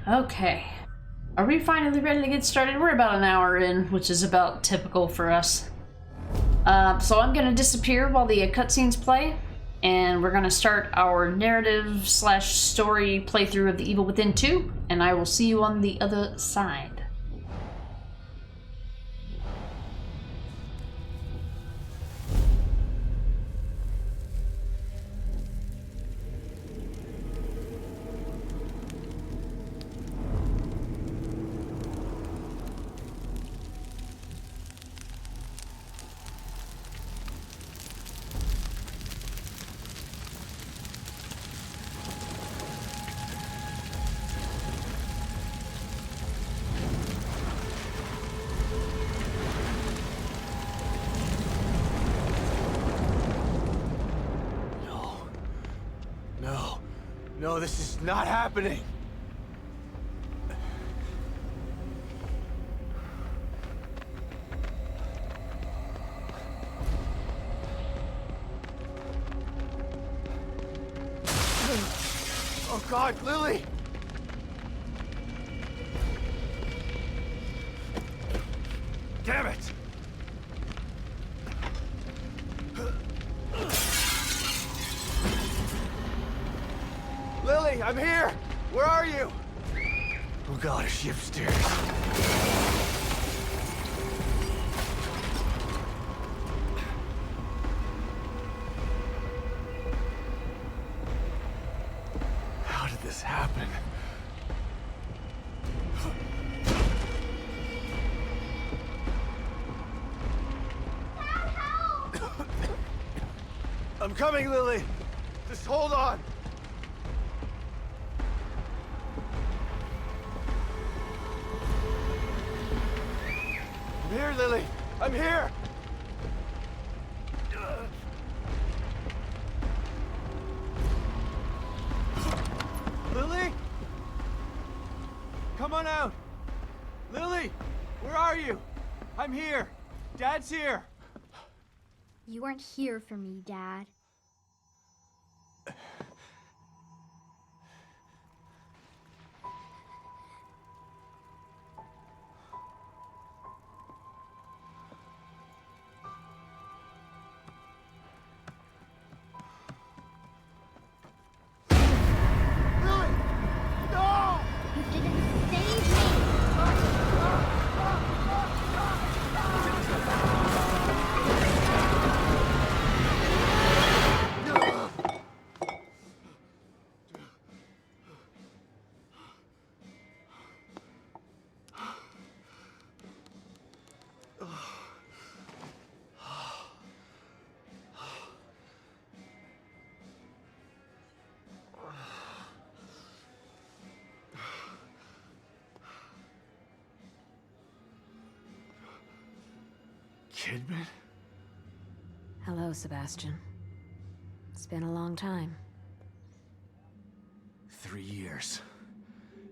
Okay. Are we finally ready to get started? We're about an hour in, which is about typical for us. So I'm gonna disappear while the cutscenes play, and we're gonna start our narrative slash story playthrough of The Evil Within 2, and I will see you on the other side. No, this is not happening. Oh God, Lily! Damn it! Lily, I'm here! Where are you? Oh God, is she upstairs? How did this happen? I'm coming, Lily! Just hold on! I'm here, Lily! I'm here! Lily? Come on out! Lily! Where are you? I'm here! Dad's here! You weren't here for me, Dad. Lily! No! You didn't save me! Kidman? Hello, Sebastian. It's been a long time. 3 years.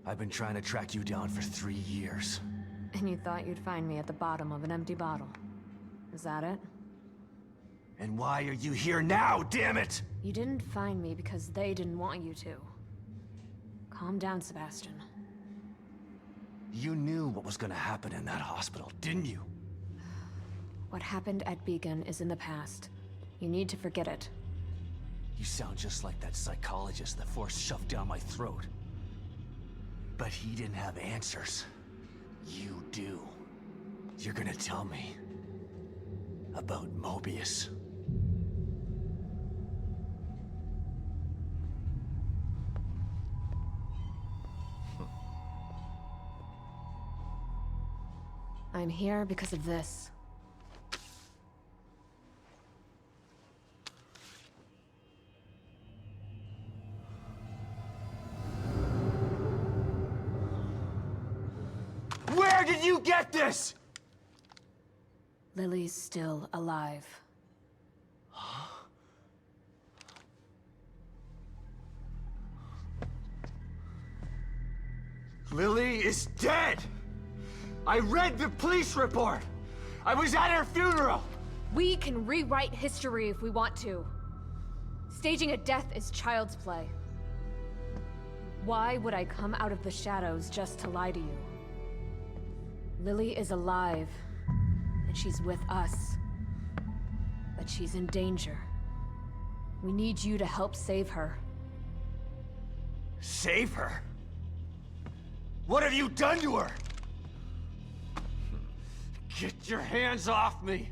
I've been trying to track you down for 3 years. And you thought you'd find me at the bottom of an empty bottle. Is that it? And why are you here now, damn it? You didn't find me because they didn't want you to. Calm down, Sebastian. You knew what was gonna happen in that hospital, didn't you? What happened at Beacon is in the past. You need to forget it. You sound just like that psychologist the Force shoved down my throat. But he didn't have answers. You do. You're gonna tell me about Mobius. I'm here because of this. Where did you get this? Lily's still alive. Lily is dead! I read the police report! I was at her funeral! We can rewrite history if we want to. Staging a death is child's play. Why would I come out of the shadows just to lie to you? Lily is alive, and she's with us. But she's in danger. We need you to help save her. Save her? What have you done to her? Get your hands off me!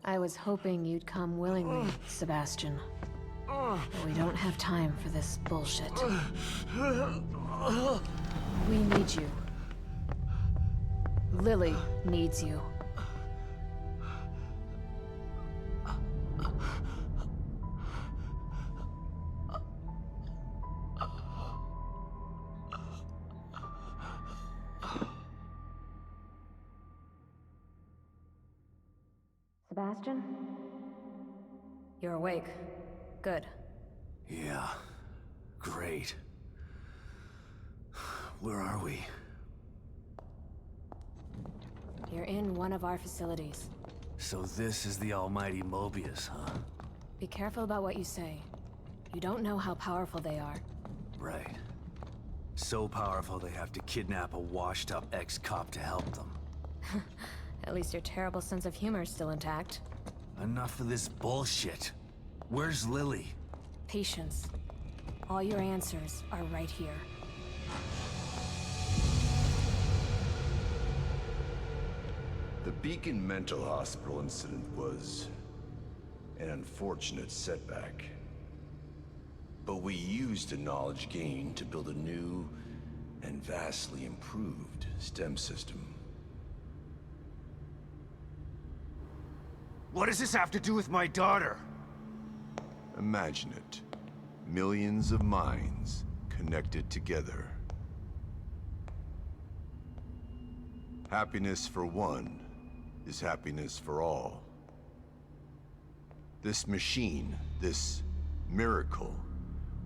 I was hoping you'd come willingly, Sebastian. But we don't have time for this bullshit. We need you. Lily needs you. Sebastian? You're awake. Good. Yeah, great. Where are we? You're in one of our facilities. So this is the almighty Mobius, huh? Be careful about what you say. You don't know how powerful they are. Right. So powerful they have to kidnap a washed-up ex-cop to help them. At least your terrible sense of humor is still intact. Enough of this bullshit. Where's Lily? Patience. All your answers are right here. The Beacon Mental Hospital incident was an unfortunate setback. But we used the knowledge gained to build a new and vastly improved STEM system. What does this have to do with my daughter? Imagine it. Millions of minds connected together. Happiness for one is happiness for all. This machine, this miracle,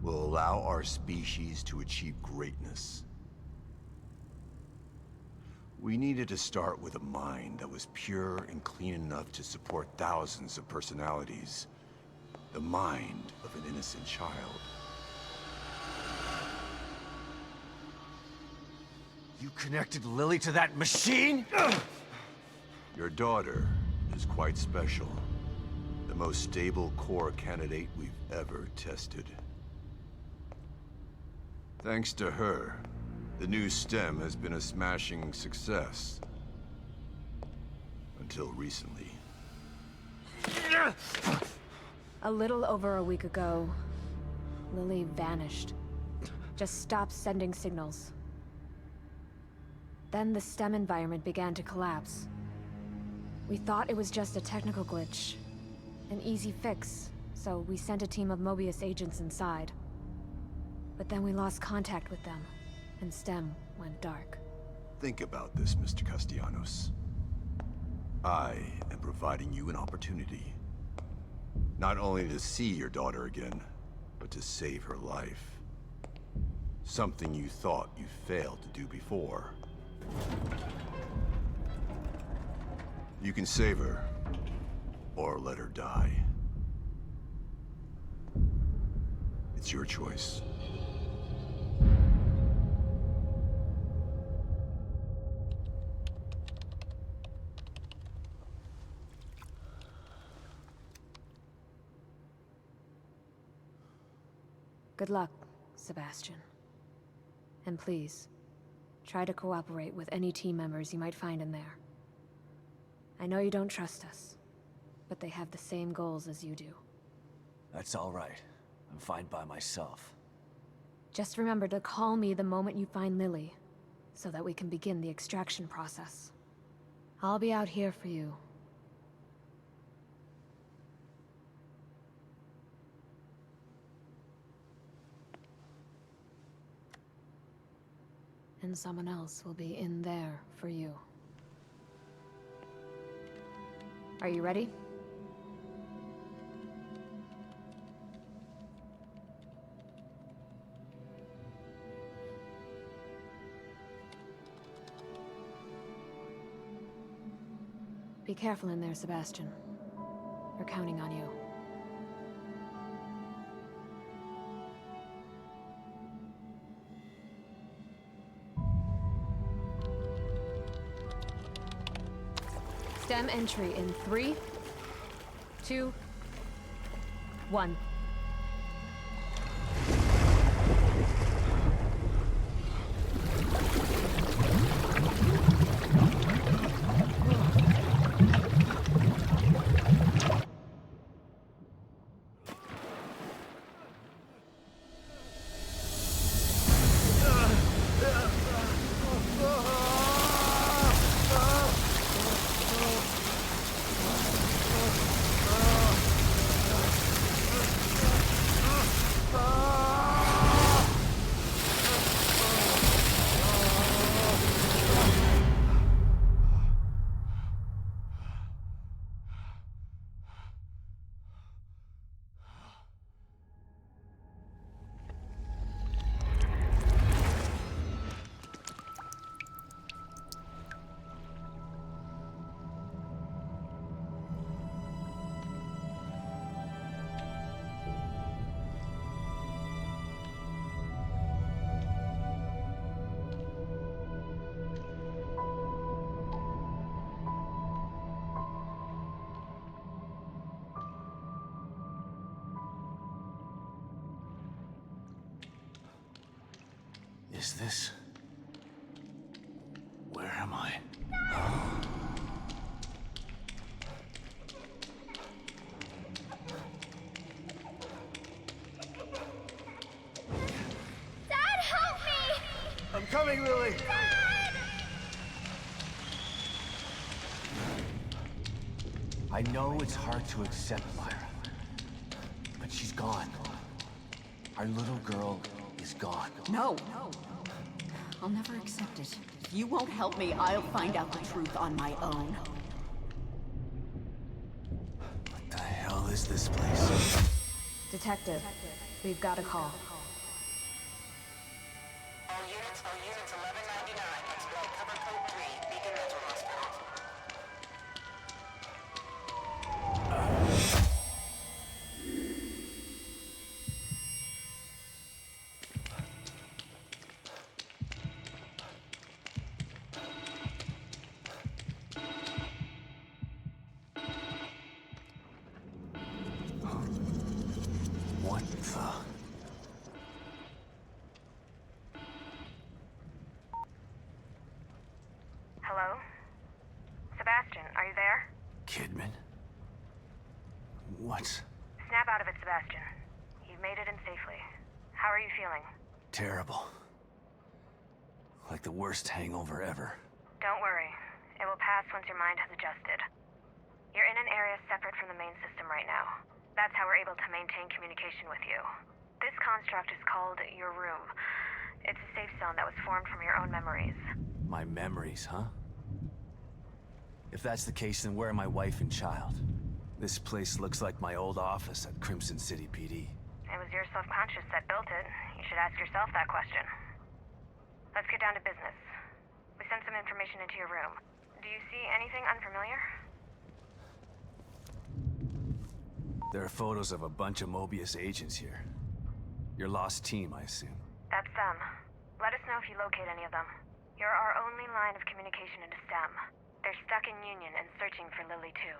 will allow our species to achieve greatness. We needed to start with a mind that was pure and clean enough to support thousands of personalities. The mind of an innocent child. You connected Lily to that machine? Your daughter is quite special. The most stable core candidate we've ever tested. Thanks to her, the new STEM has been a smashing success. Until recently. A little over a week ago, Lily vanished. Just stopped sending signals. Then the STEM environment began to collapse. We thought it was just a technical glitch. An easy fix, so we sent a team of Mobius agents inside. But then we lost contact with them, and STEM went dark. Think about this, Mr. Castellanos. I am providing you an opportunity. Not only to see your daughter again, but to save her life. Something you thought you failed to do before. You can save her, or let her die. It's your choice. Good luck, Sebastian. And please, try to cooperate with any team members you might find in there. I know you don't trust us, but they have the same goals as you do. That's all right. I'm fine by myself. Just remember to call me the moment you find Lily, so that we can begin the extraction process. I'll be out here for you. And someone else will be in there for you. Are you ready? Be careful in there, Sebastian. We're counting on you. STEM entry in 3, 2, 1. Is this... Where am I? Dad, help me! I'm coming, Lily! I know it's hard to accept, Myra, but she's gone. Our little girl is gone. No. I'll never accept it. If you won't help me, I'll find out the truth on my own. What the hell is this place? Detective, we've got a call. All units, 1199. Exploit cover code 3, Beacon Mental Hospital. What the... Hello? Sebastian, are you there? Kidman? What? Snap out of it, Sebastian. You've made it in safely. How are you feeling? Terrible. Like the worst hangover ever. Don't worry. It will pass once your mind has adjusted. You're in an area separate from the main system right now. That's how we're able to maintain communication with you. This construct is called your room. It's a safe zone that was formed from your own memories. My memories, huh? If that's the case, then where are my wife and child? This place looks like my old office at Crimson City PD. It was your subconscious that built it. You should ask yourself that question. Let's get down to business. We sent some information into your room. Do you see anything unfamiliar? There are photos of a bunch of Mobius agents here. Your lost team, I assume. That's them. Let us know if you locate any of them. You're our only line of communication into STEM. They're stuck in Union and searching for Lily too.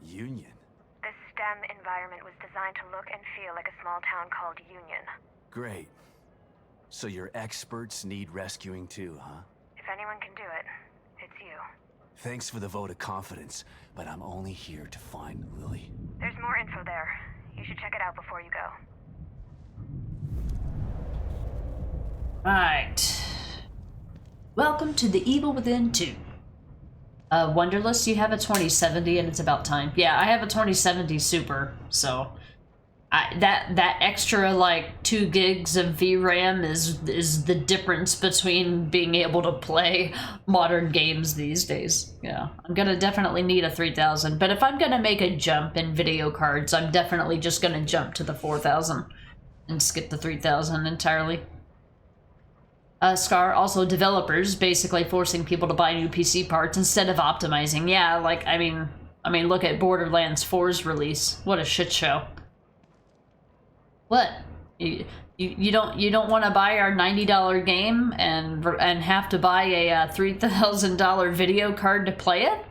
Union? This STEM environment was designed to look and feel like a small town called Union. Great. So your experts need rescuing too, huh? If anyone can do it, it's you. Thanks for the vote of confidence, but I'm only here to find Lily. There's more info there. You should check it out before you go. Right. Welcome to The Evil Within 2. Wonderless, you have a 2070 and it's about time. Yeah, I have a 2070 Super, so... that extra, like, 2 gigs of VRAM is the difference between being able to play modern games these days. Yeah, I'm gonna definitely need a 3000, but if I'm gonna make a jump in video cards, I'm definitely just gonna jump to the 4000 and skip the 3000 entirely. Scar, also developers basically forcing people to buy new PC parts instead of optimizing. Yeah, like, I mean, look at Borderlands 4's release. What a shit show. What? You don't want to buy our $90 game and have to buy a $3,000 video card to play it?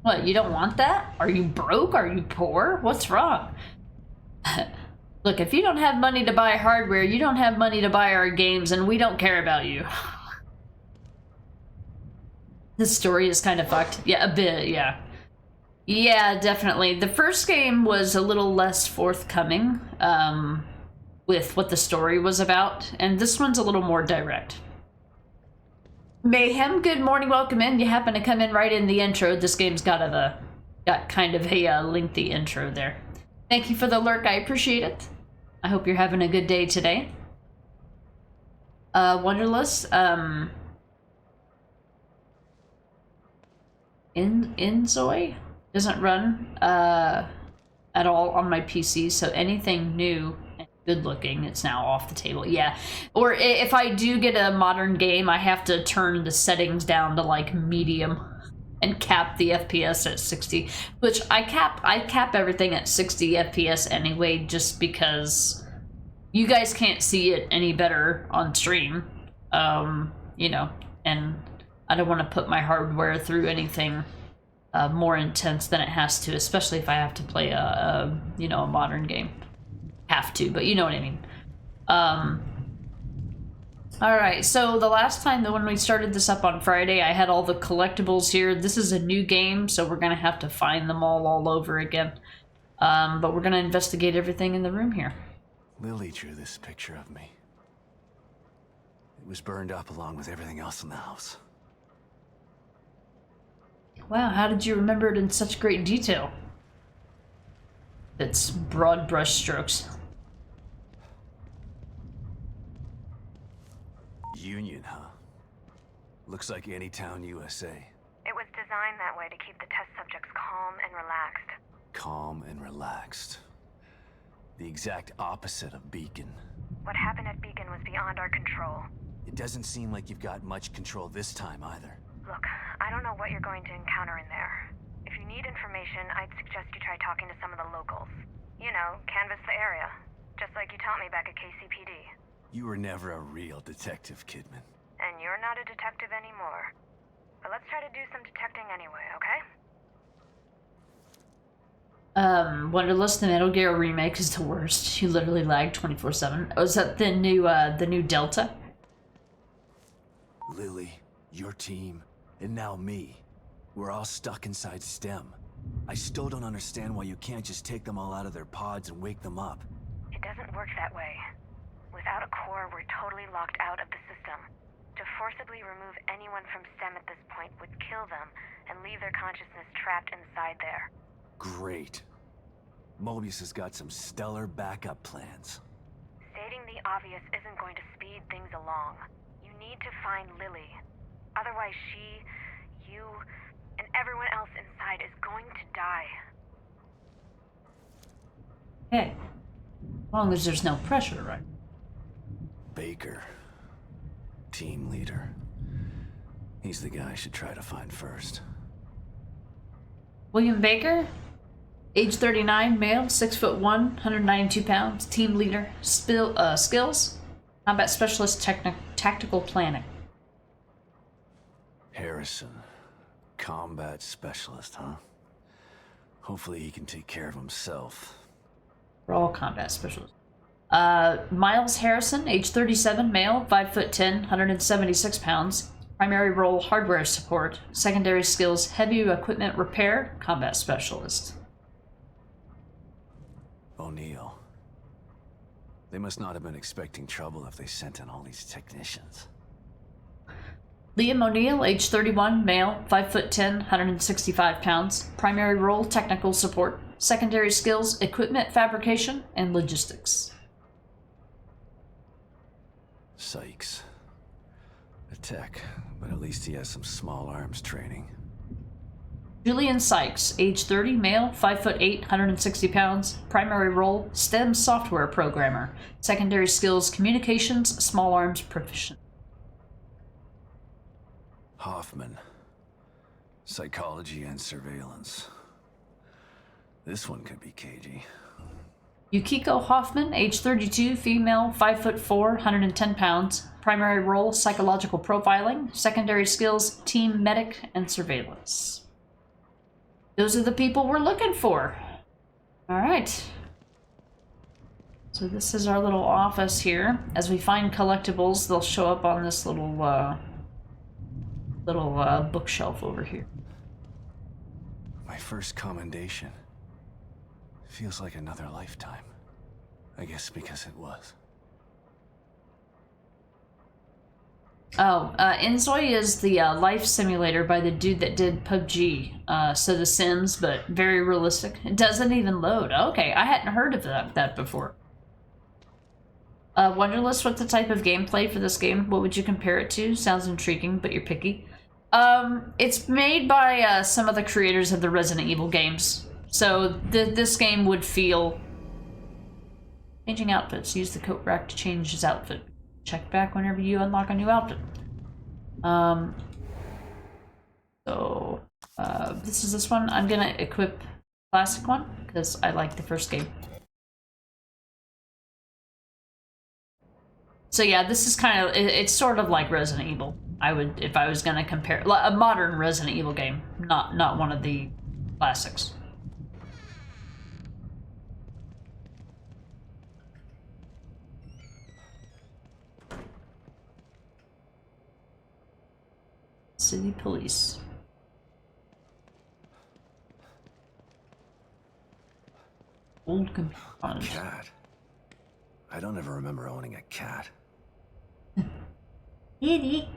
What, you don't want that? Are you broke? Are you poor? What's wrong? Look, if you don't have money to buy hardware, you don't have money to buy our games, and we don't care about you. This story is kind of fucked. Yeah, a bit, yeah. Yeah, definitely. The first game was a little less forthcoming with what the story was about, and this one's a little more direct. Mayhem, good morning, welcome in. You happen to come in right in the intro. This game's got kind of a lengthy intro there. Thank you for the lurk, I appreciate it. I hope you're having a good day today. Wonderless, Inzoi doesn't run at all on my PC, so anything new and good looking, it's now off the table. Yeah, or if I do get a modern game, I have to turn the settings down to like medium and cap the FPS at 60, which I cap everything at 60 FPS anyway, just because you guys can't see it any better on stream, you know, and I don't want to put my hardware through anything more intense than it has to, especially if I have to play a modern game. Have to, but you know what I mean. Alright, so the last time when we started this up on Friday, I had all the collectibles here. This is a new game, so we're gonna have to find them all over again. But we're gonna investigate everything in the room here. Lily drew this picture of me. It was burned up along with everything else in the house. Wow, how did you remember it in such great detail? It's broad brush strokes. Union, huh? Looks like Anytown, USA. It was designed that way to keep the test subjects calm and relaxed. Calm and relaxed. The exact opposite of Beacon. What happened at Beacon was beyond our control. It doesn't seem like you've got much control this time either. Look, I don't know what you're going to encounter in there. If you need information, I'd suggest you try talking to some of the locals. You know, canvass the area. Just like you taught me back at KCPD. You were never a real detective, Kidman. And you're not a detective anymore. But let's try to do some detecting anyway, okay? Wonderless, the Metal Gear remake is the worst. You literally lag 24/7. Oh, is that the new Delta? Lily, your team, and now me. We're all stuck inside STEM. I still don't understand why you can't just take them all out of their pods and wake them up. It doesn't work that way. Without a core, we're totally locked out of the system. To forcibly remove anyone from STEM at this point would kill them and leave their consciousness trapped inside there. Great. Mobius has got some stellar backup plans. Stating the obvious isn't going to speed things along. You need to find Lily. Otherwise she, you, and everyone else inside is going to die. Hey, as long as there's no pressure, right? Baker. Team leader. He's the guy I should try to find first. William Baker, age 39, male, 6'1", 192 pounds, team leader, skills, combat specialist, tactical planning. Harrison. Combat specialist, huh? Hopefully he can take care of himself. We're all combat specialists. Miles Harrison, age 37, male, 5'10", 176 pounds. Primary role, hardware support. Secondary skills, heavy equipment repair, combat specialist. O'Neill. They must not have been expecting trouble if they sent in all these technicians. Liam O'Neill, age 31, male, 5'10", 165 pounds. Primary role, technical support. Secondary skills, equipment fabrication, and logistics. Sykes. A tech, but at least he has some small arms training. Julian Sykes, age 30, male, 5'8", 160 pounds. Primary role, STEM software programmer. Secondary skills, communications, small arms proficient. Hoffman. Psychology and surveillance. This one could be cagey. Yukiko Hoffman, age 32, female, 5'4", 110 pounds. Primary role, psychological profiling. Secondary skills, team medic and surveillance. Those are the people we're looking for. All right. So this is our little office here. As we find collectibles, they'll show up on this little bookshelf over here. My first commendation. Feels like another lifetime. I guess because it was. Oh, Inzoi is the life simulator by the dude that did PUBG. So The Sims, but very realistic. It doesn't even load. Okay, I hadn't heard of that before. Wonderlist, what's the type of gameplay for this game? What would you compare it to? Sounds intriguing, but you're picky. It's made by some of the creators of the Resident Evil games. So this game would feel... Changing outfits. Use the coat rack to change his outfit. Check back whenever you unlock a new outfit. This is this one. I'm gonna equip classic one because I like the first game. So yeah, this is kind of, it's sort of like Resident Evil. I would, if I was gonna compare, a modern Resident Evil game, not one of the classics. City police. Old computers. A cat. I don't ever remember owning a cat. Kitty.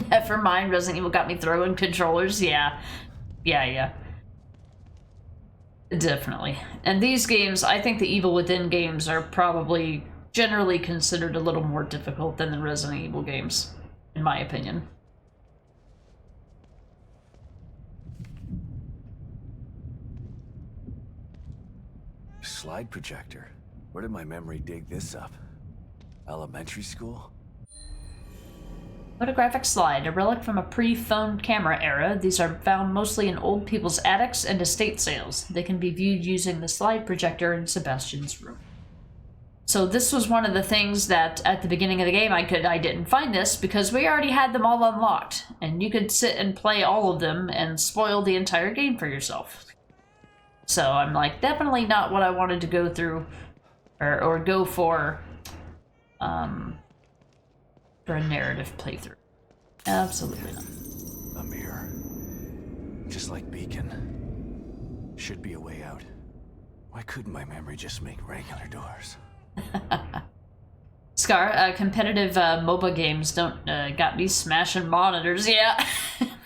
Never mind, Resident Evil got me throwing controllers. Yeah. Definitely. And these games, I think the Evil Within games are probably generally considered a little more difficult than the Resident Evil games, in my opinion. Slide projector. Where did my memory dig this up? Elementary school? Photographic slide, a relic from a pre-phone camera era. These are found mostly in old people's attics and estate sales. They can be viewed using the slide projector in Sebastian's room. So this was one of the things that at the beginning of the game I didn't find this because we already had them all unlocked, and you could sit and play all of them and spoil the entire game for yourself. So I'm like, definitely not what I wanted to go through or go for a narrative playthrough. Absolutely not. A mirror. Just like Beacon. Should be a way out. Why couldn't my memory just make regular doors? Scar, competitive MOBA games don't got me smashing monitors. Yeah,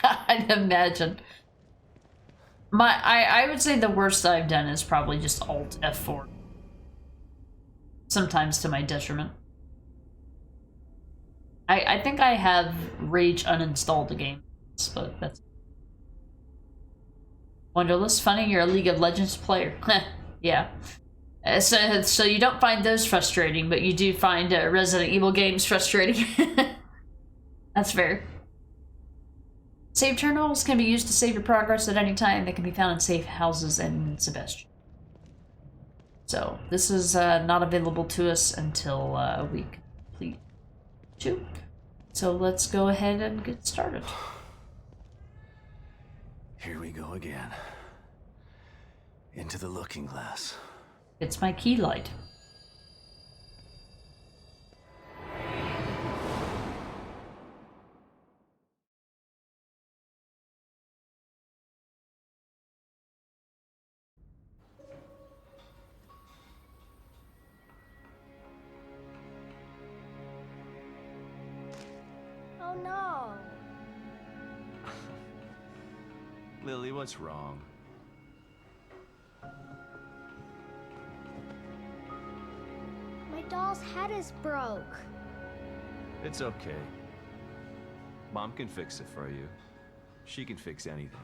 I'd imagine. I would say the worst I've done is probably just Alt F4. Sometimes to my detriment. I think I have Rage uninstalled the game, but that's... Wonderless, funny, you're a League of Legends player. Yeah. So you don't find those frustrating, but you do find Resident Evil games frustrating. That's fair. Save terminals can be used to save your progress at any time. They can be found in safe houses in Sebastian. So this is not available to us until we complete 2. So let's go ahead and get started. Here we go again. Into the looking glass. It's my key light. Oh no. Lily, what's wrong? My doll's head is broke. It's okay. Mom can fix it for you. She can fix anything.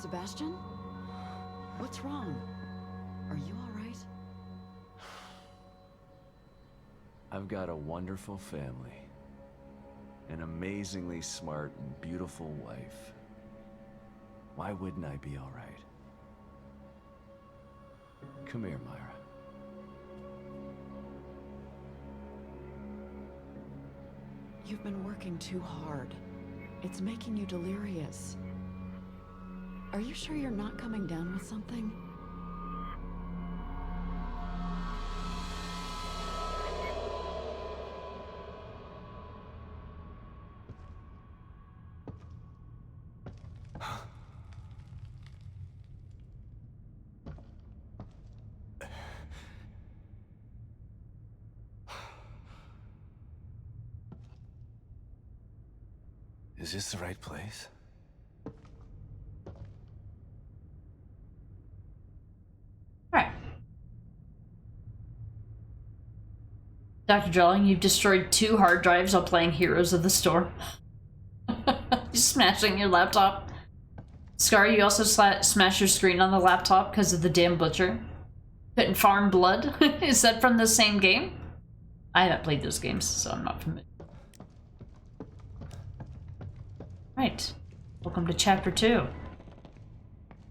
Sebastian? What's wrong? Are you alright? I've got a wonderful family. An amazingly smart and beautiful wife. Why wouldn't I be alright? Come here, Myra. You've been working too hard. It's making you delirious. Are you sure you're not coming down with something? Is this the right place? Alright. Dr. Drilling, you've destroyed 2 hard drives while playing Heroes of the Storm. You're smashing your laptop. Scar, you also smashed your screen on the laptop because of the damn butcher. Couldn't farm blood. Is that from the same game? I haven't played those games, so I'm not familiar. Right. Welcome to Chapter 2.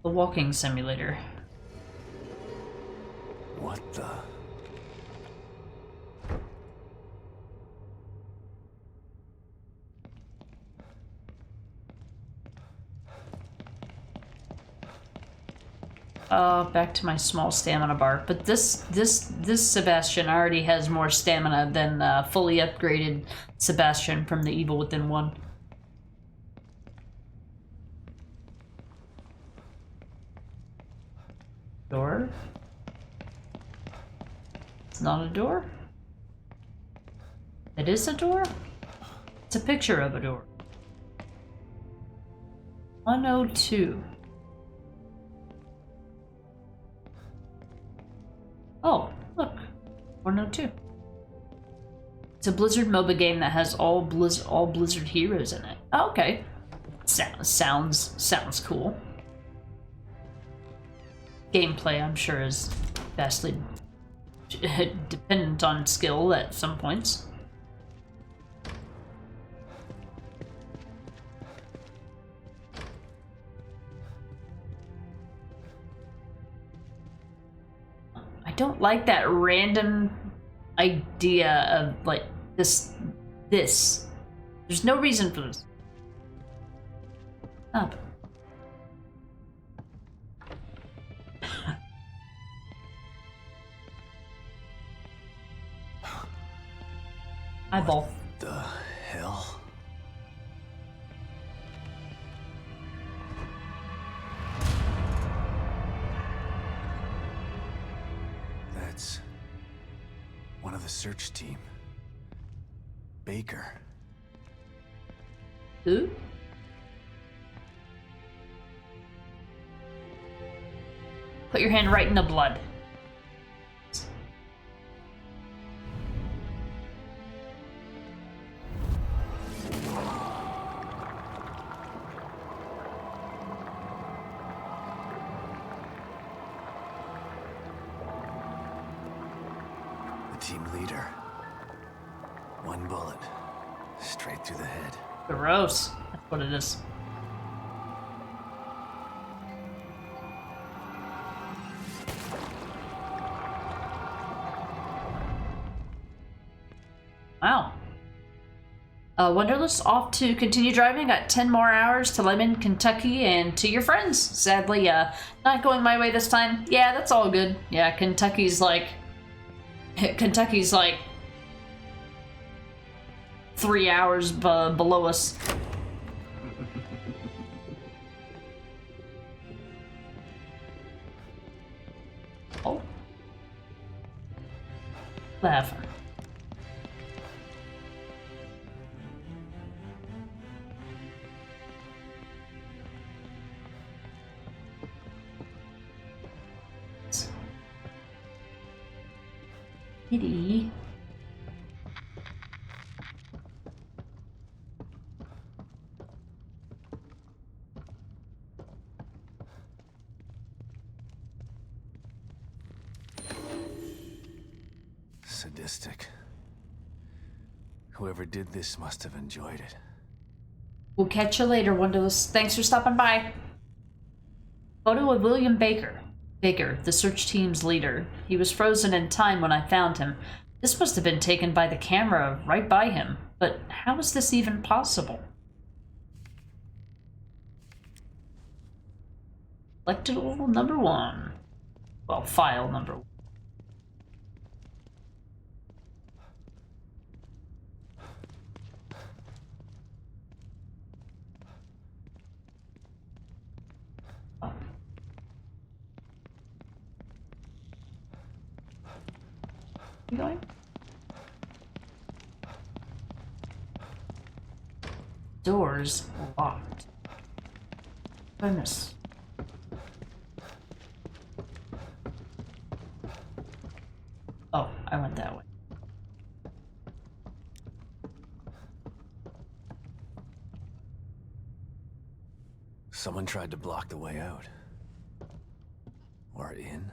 The Walking Simulator. What the? Back to my small stamina bar. But this Sebastian already has more stamina than fully upgraded Sebastian from the Evil Within 1. Door? It's not a door? It is a door? It's a picture of a door. 102. Oh, look. 102. It's a Blizzard MOBA game that has all Blizzard heroes in it. Oh, okay. Sounds cool. Gameplay, I'm sure, is vastly dependent on skill at some points. I don't like that random idea of, like, this. There's no reason for this. Up. Eyeball. What the hell? That's one of the search team. Baker. Who? Put your hand right in the blood. Team leader. One bullet. Straight through the head. Gross. That's what it is. Wow. Wonderless off to continue driving. Got 10 more hours to Lemon, Kentucky, and to your friends. Sadly, not going my way this time. Yeah, that's all good. Yeah, Kentucky's like 3 hours below us. Oh. Laughing. Kitty. sadistic. Whoever did this must have enjoyed it. We'll catch you later, Windows. Thanks for stopping by. Photo of William Baker. Baker, the search team's leader. He was frozen in time when I found him. This must have been taken by the camera right by him. But how is this even possible? Collectible number 1. Well, file number 1. You going? Doors locked. Goodness. Oh, I went that way. Someone tried to block the way out. Or in.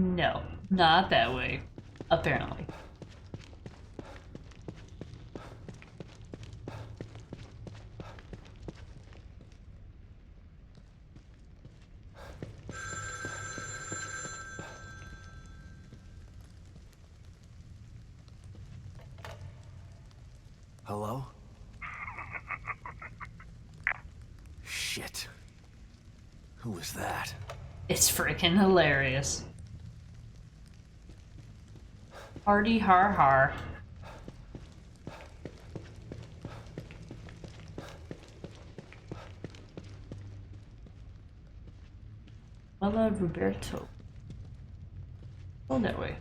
No, not that way. Apparently. Hello? Shit. Who was that? It's freaking hilarious. Hardy har har. Hola, Roberto. Go that way.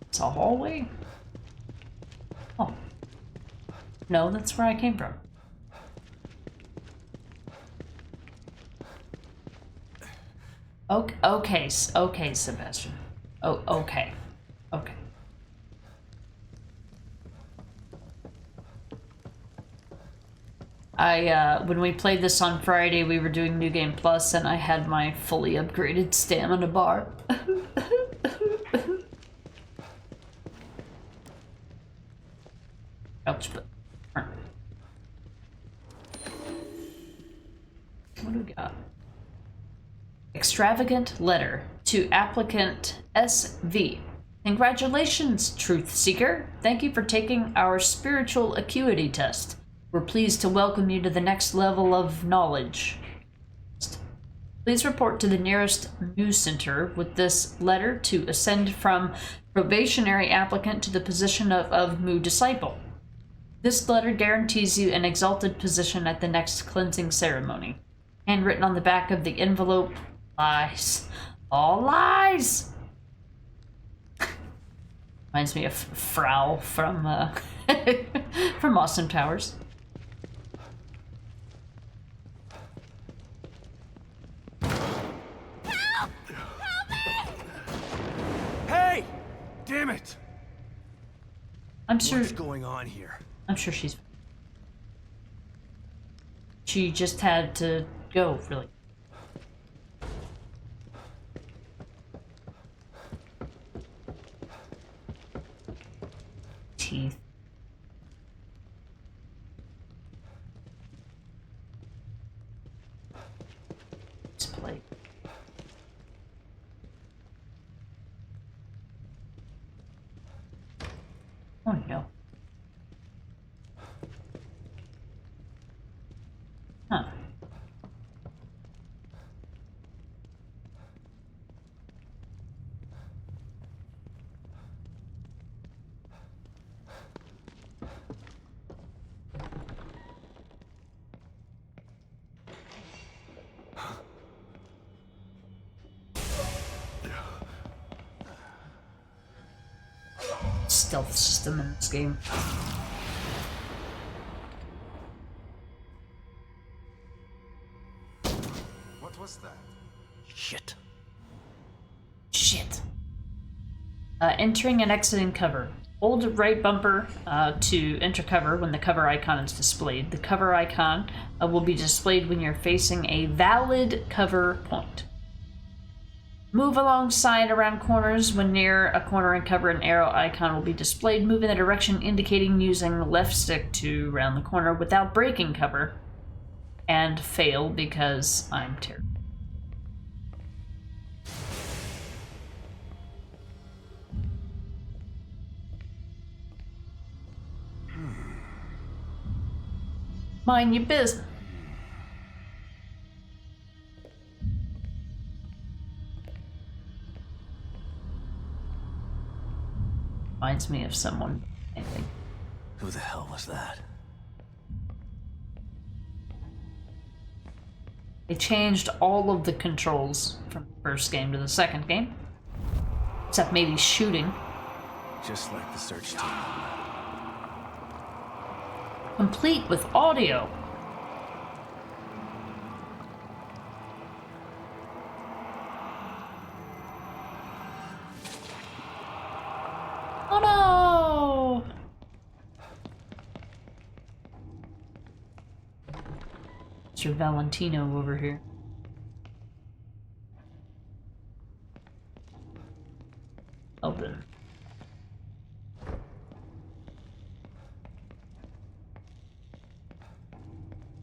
It's a hallway? Oh. No, that's where I came from. Okay, okay, Sebastian. Oh, okay. Okay. When we played this on Friday, we were doing New Game Plus, and I had my fully upgraded stamina bar. Ouch, but... What do we got? Extravagant letter to applicant SV. Congratulations, Truth Seeker. Thank you for taking our spiritual acuity test. We're pleased to welcome you to the next level of knowledge. Please report to the nearest news center with this letter to ascend from probationary applicant to the position of Mu Disciple. This letter guarantees you an exalted position at the next cleansing ceremony. Handwritten on the back of the envelope. Lies. All lies! Reminds me of Frau from, from Austin Powers. Help! Help me! Hey! Damn it! I'm sure. What's going on here? I'm sure she's. She just had to go, really. Teeth. Display. Oh no. Huh. stealth system in this game. What was that? Shit. Shit. Entering and exiting cover. Hold right bumper to enter cover when the cover icon is displayed. The cover icon will be displayed when you're facing a valid cover point. Move alongside around corners. When near a corner and cover, an arrow icon will be displayed. Move in the direction indicating using the left stick to round the corner without breaking cover. And fail because I'm terrible. Mind your business. Reminds me of someone, I think. Who the hell was that? They changed all of the controls from the first game to the second game. Except maybe shooting. Just like the search team. Complete with audio. Oh no! Mr. Valentino over here. Open.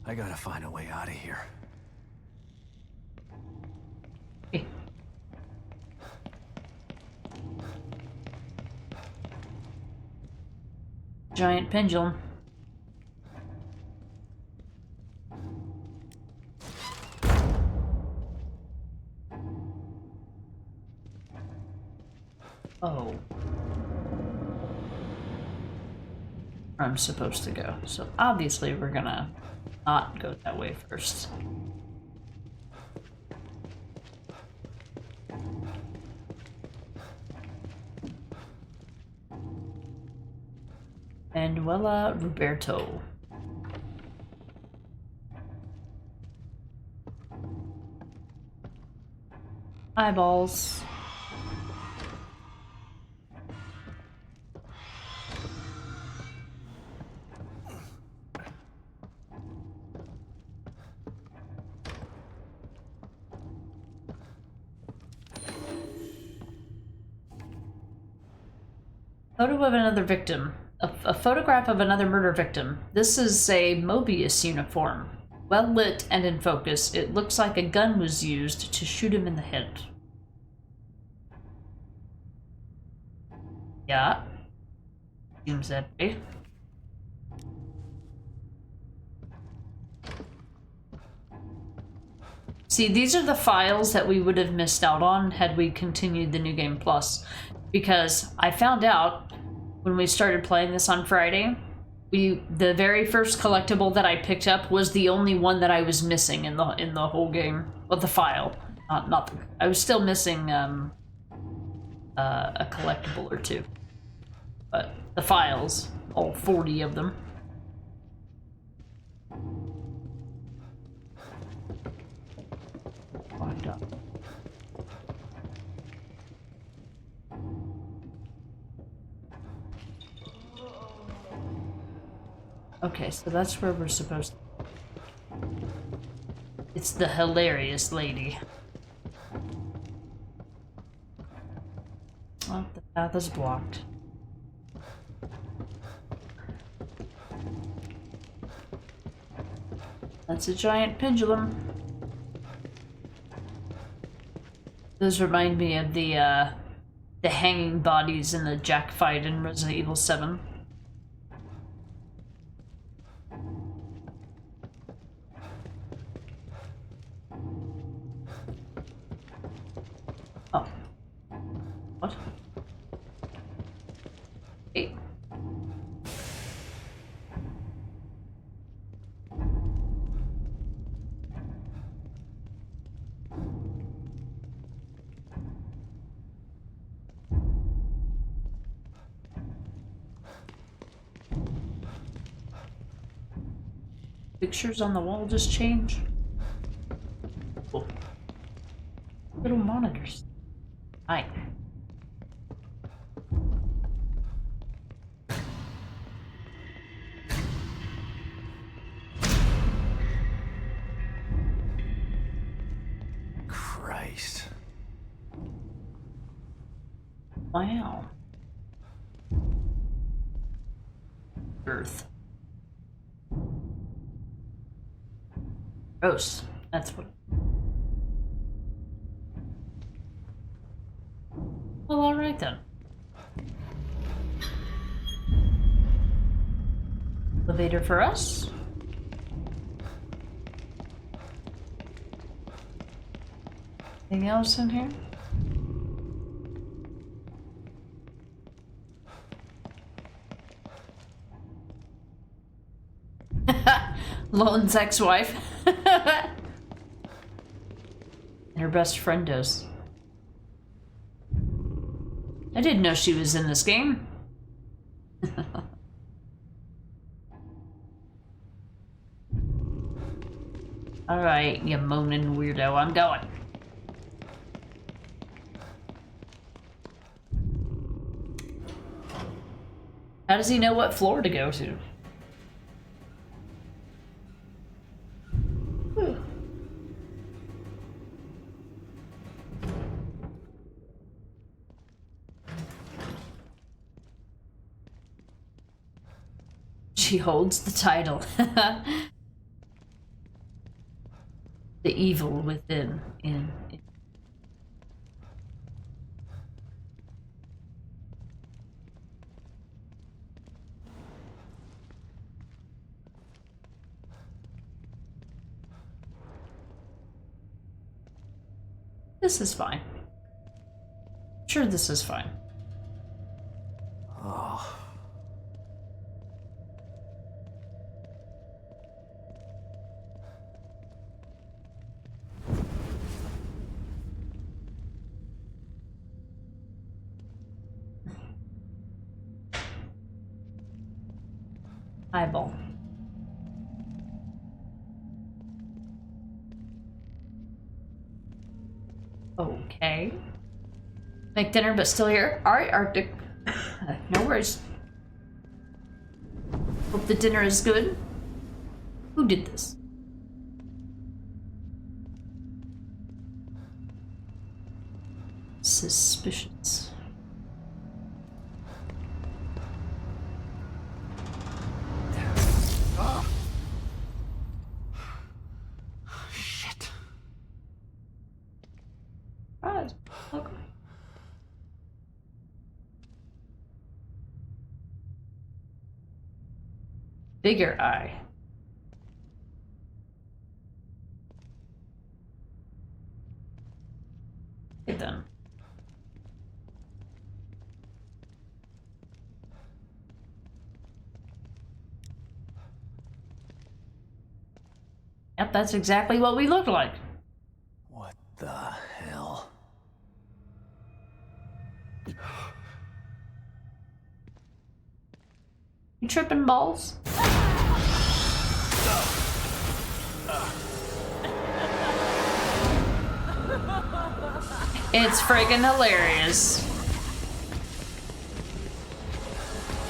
I gotta find a way out of here. Hey. Giant pendulum. Oh. I'm supposed to go. So obviously we're gonna not go that way first. Manuela Roberto. Eyeballs. Photo of another victim. A photograph of another murder victim. This is a Mobius uniform. Well lit and in focus. It looks like a gun was used to shoot him in the head. Yeah. Seems that way. See, these are the files that we would have missed out on had we continued the New Game Plus. Because I found out when we started playing this on Friday, the very first collectible that I picked up was the only one that I was missing in the whole game. Well, the file, I was still missing a collectible or two, but the files, all 40 of them. Locked up. Okay, so that's where we're supposed to... It's the hilarious lady. Oh, the path is blocked. That's a giant pendulum. Those remind me of the hanging bodies in the Jack fight in Resident Evil 7. Oh. What? Hey. Pictures on the wall just change. Cool. Little monitors. Hi. Christ. Wow. Earth. Gross. That's what. Well, alright then. Elevator for us. Anything else in here? Lone's ex-wife. And her best friend does. I didn't know she was in this game. Alright, you moaning weirdo, I'm going. How does he know what floor to go to? She holds the title. The evil within. This is fine. Sure, this is fine. Oh. Eyeball. Okay. Make dinner, but still here. Alright, Arctic. No worries. Hope the dinner is good. Who did this? Suspicious. Shit. Right. Okay. Bigger eye. Okay then. Yep, that's exactly what we look like. What the hell? You tripping balls? It's friggin' hilarious.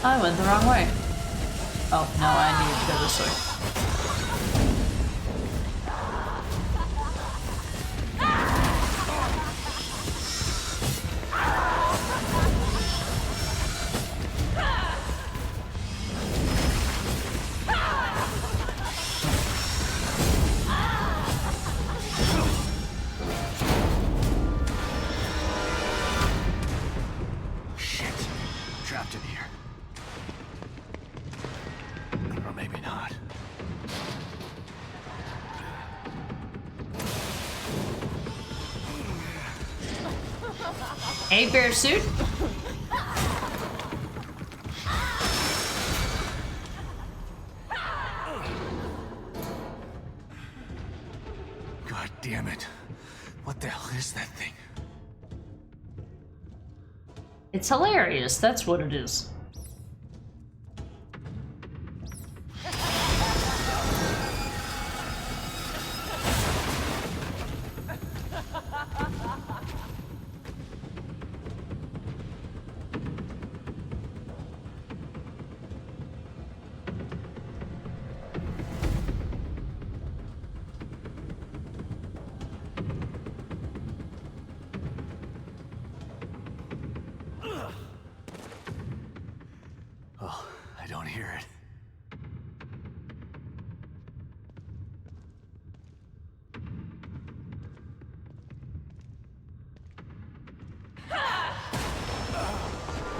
I went the wrong way. Oh, no, I needed to go this way. Trapped in here. Or maybe not. Hey, bear suit. God damn it. What the hell is that thing? It's hilarious, that's what it is.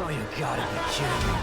Oh, you gotta be kidding me.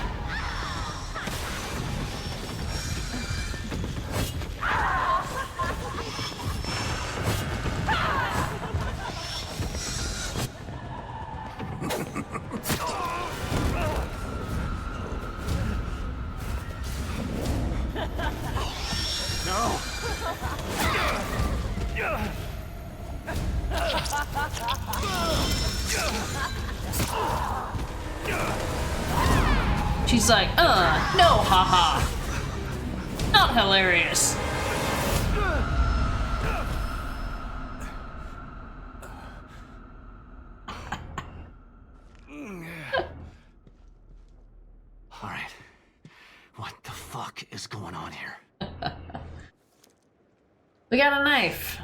She's like, no, haha. Not hilarious. All right. What the fuck is going on here? We got a knife.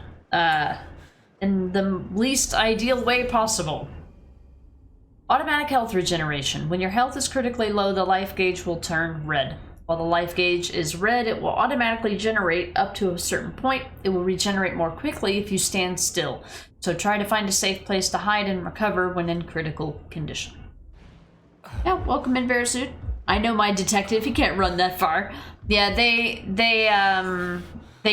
In the least ideal way possible. Automatic health regeneration. When your health is critically low, the life gauge will turn red. While the life gauge is red, it will automatically generate up to a certain point. It will regenerate more quickly if you stand still. So try to find a safe place to hide and recover when in critical condition. Yeah, welcome in, Verasuit. I know my detective, he can't run that far. Yeah, they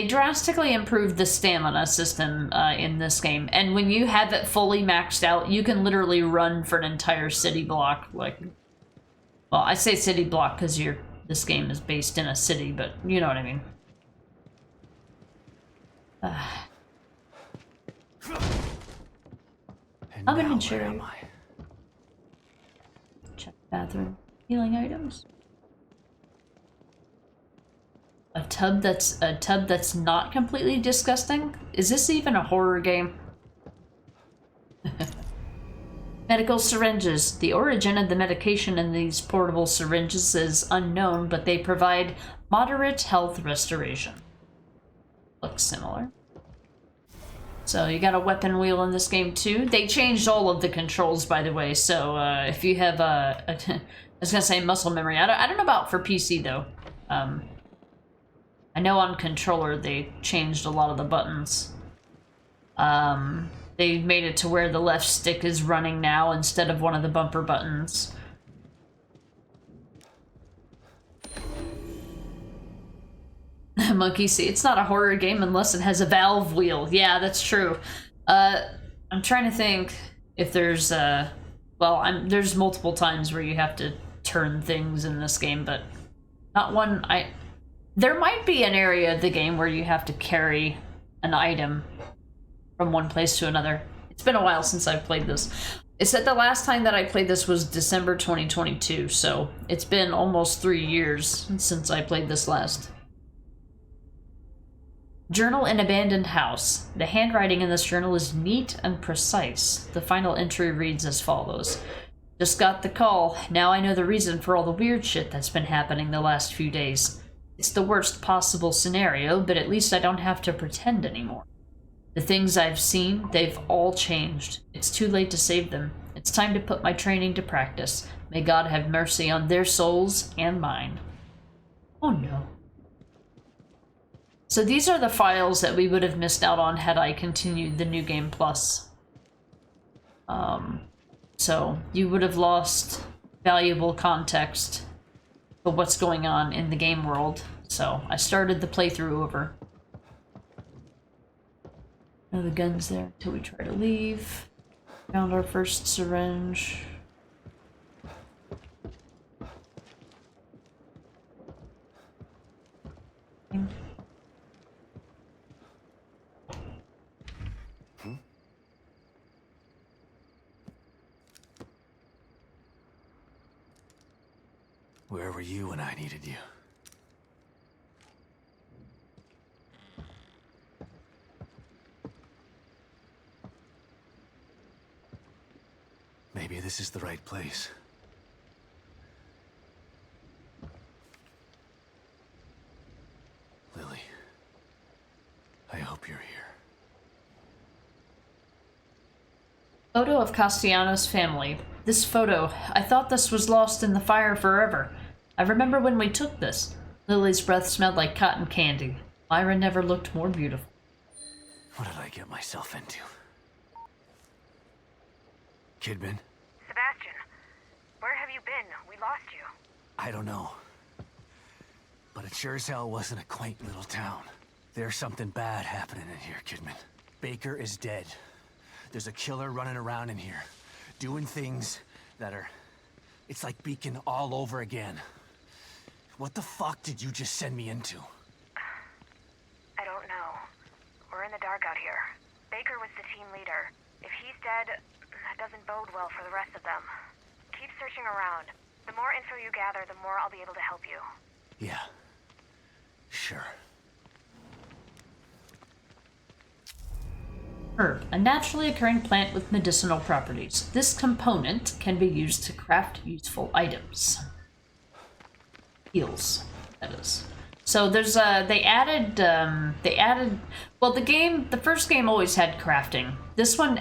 drastically improved the stamina system in this game, and when you have it fully maxed out, you can literally run for an entire city block. Like, well, I say city block because this game is based in a city, but you know what I mean. I'm in insurance. Check bathroom. Healing items. A tub that's not completely disgusting? Is this even a horror game? Medical syringes. The origin of the medication in these portable syringes is unknown, but they provide moderate health restoration. Looks similar. So you got a weapon wheel in this game too. They changed all of the controls, by the way, so if you have I was gonna say muscle memory. I don't know about for PC though. I know on controller they changed a lot of the buttons. They made it to where the left stick is running now instead of one of the bumper buttons. Monkey see, it's not a horror game unless it has a valve wheel. Yeah, that's true. I'm trying to think if there's there's multiple times where you have to turn things in this game, but not one. There might be an area of the game where you have to carry an item from one place to another. It's been a while since I've played this. It said the last time that I played this was December 2022, so it's been almost 3 years since I played this last. Journal in Abandoned House. The handwriting in this journal is neat and precise. The final entry reads as follows. Just got the call. Now I know the reason for all the weird shit that's been happening the last few days. It's the worst possible scenario, but at least I don't have to pretend anymore. The things I've seen, they've all changed. It's too late to save them. It's time to put my training to practice. May God have mercy on their souls and mine. Oh no. So these are the files that we would have missed out on had I continued the New Game Plus. So you would have lost valuable context of what's going on in the game world. So I started the playthrough over. Now the gun's there until we try to leave. Found our first syringe. Where were you when I needed you? Maybe this is the right place. Lily, I hope you're here. Photo of Castellanos' family. This photo, I thought this was lost in the fire forever. I remember when we took this. Lily's breath smelled like cotton candy. Myra never looked more beautiful. What did I get myself into? Kidman? Sebastian, where have you been? lost you. I don't know. But it sure as hell wasn't a quaint little town. There's something bad happening in here, Kidman. Baker is dead. There's a killer running around in here, doing things that are... It's like Beacon all over again. What the fuck did you just send me into? I don't know. We're in the dark out here. Baker was the team leader. If he's dead, that doesn't bode well for the rest of them. Keep searching around. The more info you gather, the more I'll be able to help you. Yeah. Sure. Herb, a naturally occurring plant with medicinal properties. This component can be used to craft useful items. Heals, that is. So there's they added, well, the first game always had crafting. This one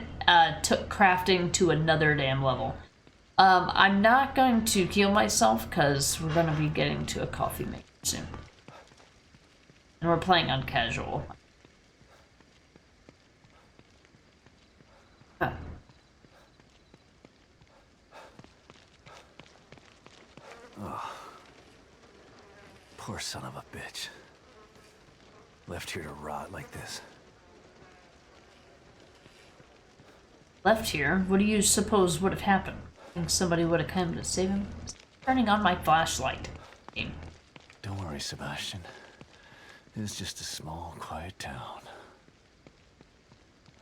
took crafting to another damn level. I'm not going to heal myself because we're going to be getting to a coffee maker soon. And we're playing on casual. Poor son of a bitch. Left here to rot like this. Left here? What do you suppose would have happened? Think somebody would have come to save him? Turning on my flashlight. Don't worry, Sebastian. It's just a small, quiet town.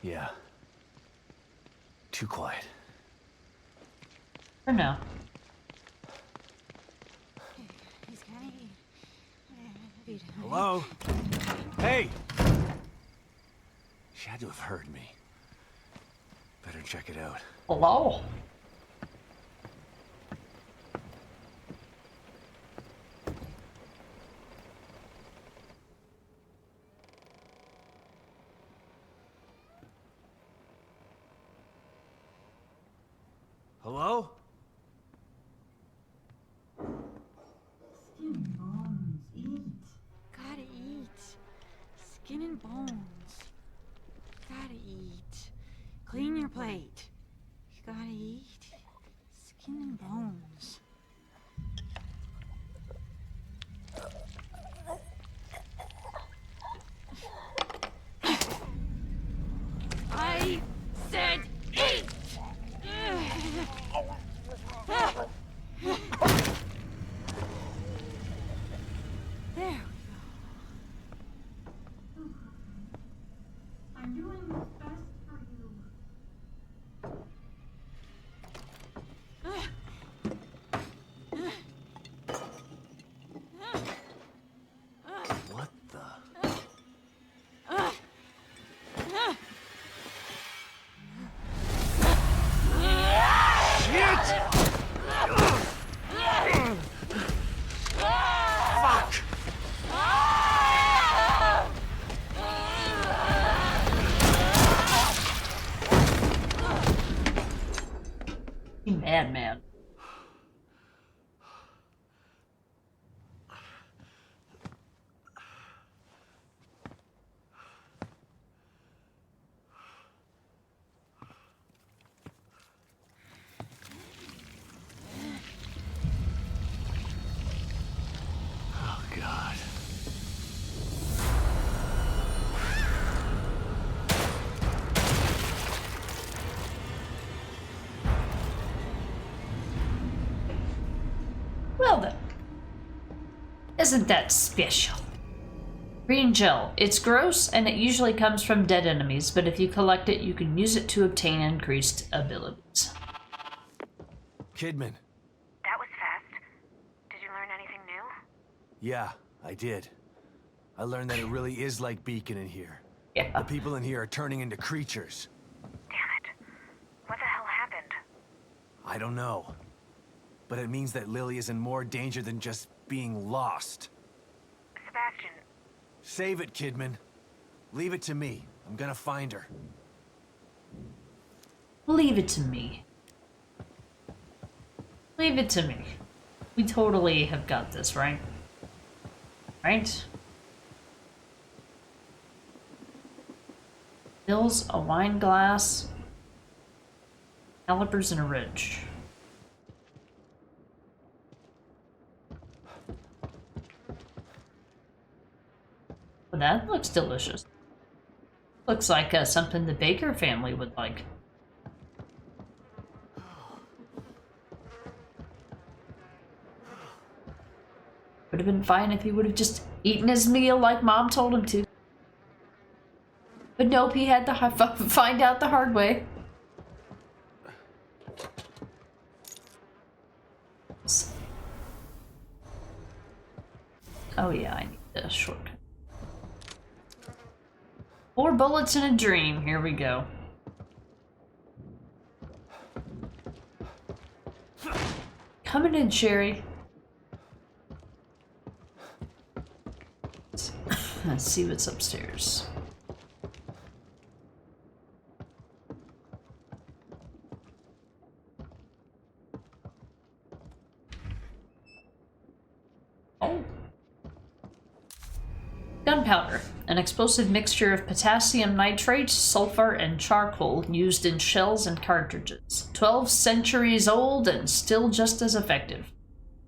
Yeah. Too quiet. For now. Hello? Hey! She had to have heard me. Better check it out. Hello? Hello? Skin and bones, eat. Gotta eat. Skin and bones. Gotta eat. Clean your plate. You gotta eat. Skin and bones. I said eat! There we go. I'm doing what's best for you. What the? You madman. Oh, God. Well then. Isn't that special? Green gel. It's gross and it usually comes from dead enemies, but if you collect it, you can use it to obtain increased abilities. Kidman. That was fast. Did you learn anything new? Yeah, I did. I learned that it really is like Beacon in here. Yeah. The people in here are turning into creatures. Damn it. What the hell happened? I don't know. But it means that Lily is in more danger than just being lost. Sebastian, Save it, Kidman. Leave it to me. I'm gonna find her. Leave it to me. Leave it to me. We totally have got this, right? Right? Fills a wine glass. Calipers and a ridge. Well, that looks delicious. Looks like something the Baker family would like. Would have been fine if he would have just eaten his meal like Mom told him to. But nope, he had to find out the hard way. Oh yeah, I need a shortcut. 4 bullets in a dream. Here we go. Coming in, Sherry. Let's see what's upstairs. Oh. Gunpowder, an explosive mixture of potassium nitrate, sulfur, and charcoal used in shells and cartridges. 12 centuries old and still just as effective.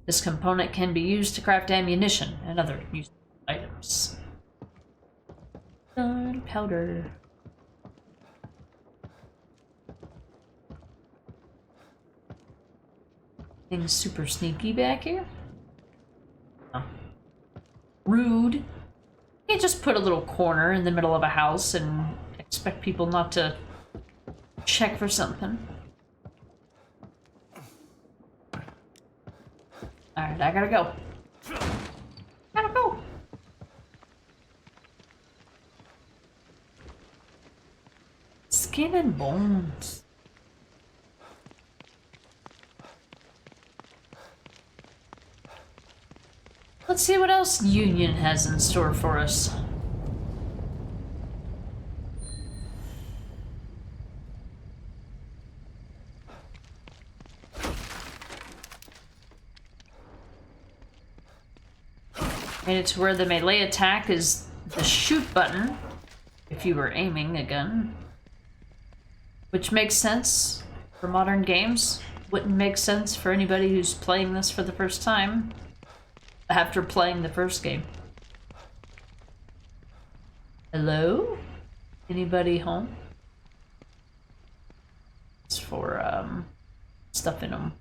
This component can be used to craft ammunition and other useful items. Gunpowder. Things super sneaky back here. Oh. Rude. You can't just put a little corner in the middle of a house and expect people not to check for something. Alright, I gotta go. Gotta go. Skin and bones. Let's see what else Union has in store for us. Made it to where the melee attack is the shoot button, if you were aiming a gun. Which makes sense for modern games. Wouldn't make sense for anybody who's playing this for the first time after playing the first game. Hello? Anybody home? It's for stuff in them.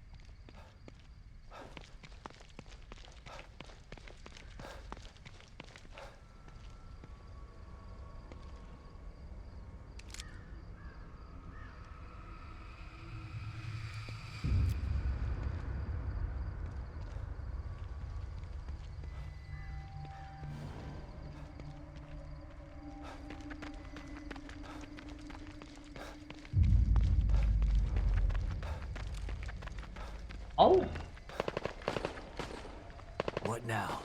Oh. What now?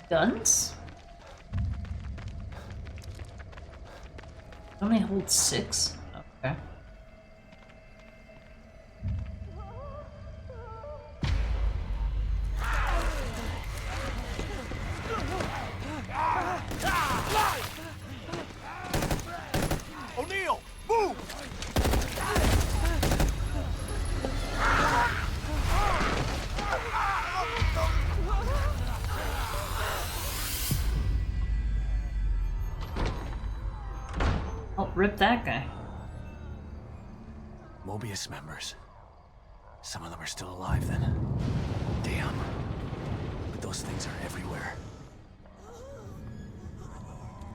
Guns? Only hold 6? Okay. O'Neill, move! Oh, rip that guy. Mobius members. Some of them are still alive then. Damn. But those things are everywhere.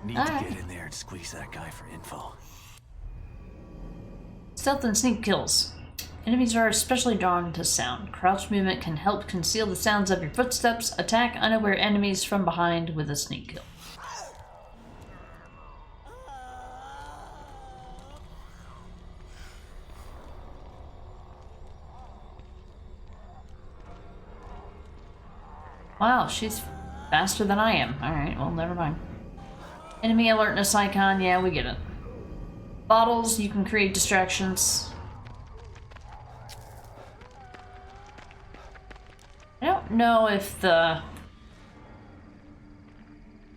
Need to get in there and squeeze that guy for info. Stealth and sneak kills. Enemies are especially drawn to sound. Crouch movement can help conceal the sounds of your footsteps. Attack unaware enemies from behind with a sneak kill. Wow, she's faster than I am. Alright, well, never mind. Enemy alertness icon, yeah, we get it. Bottles, you can create distractions. I don't know if the...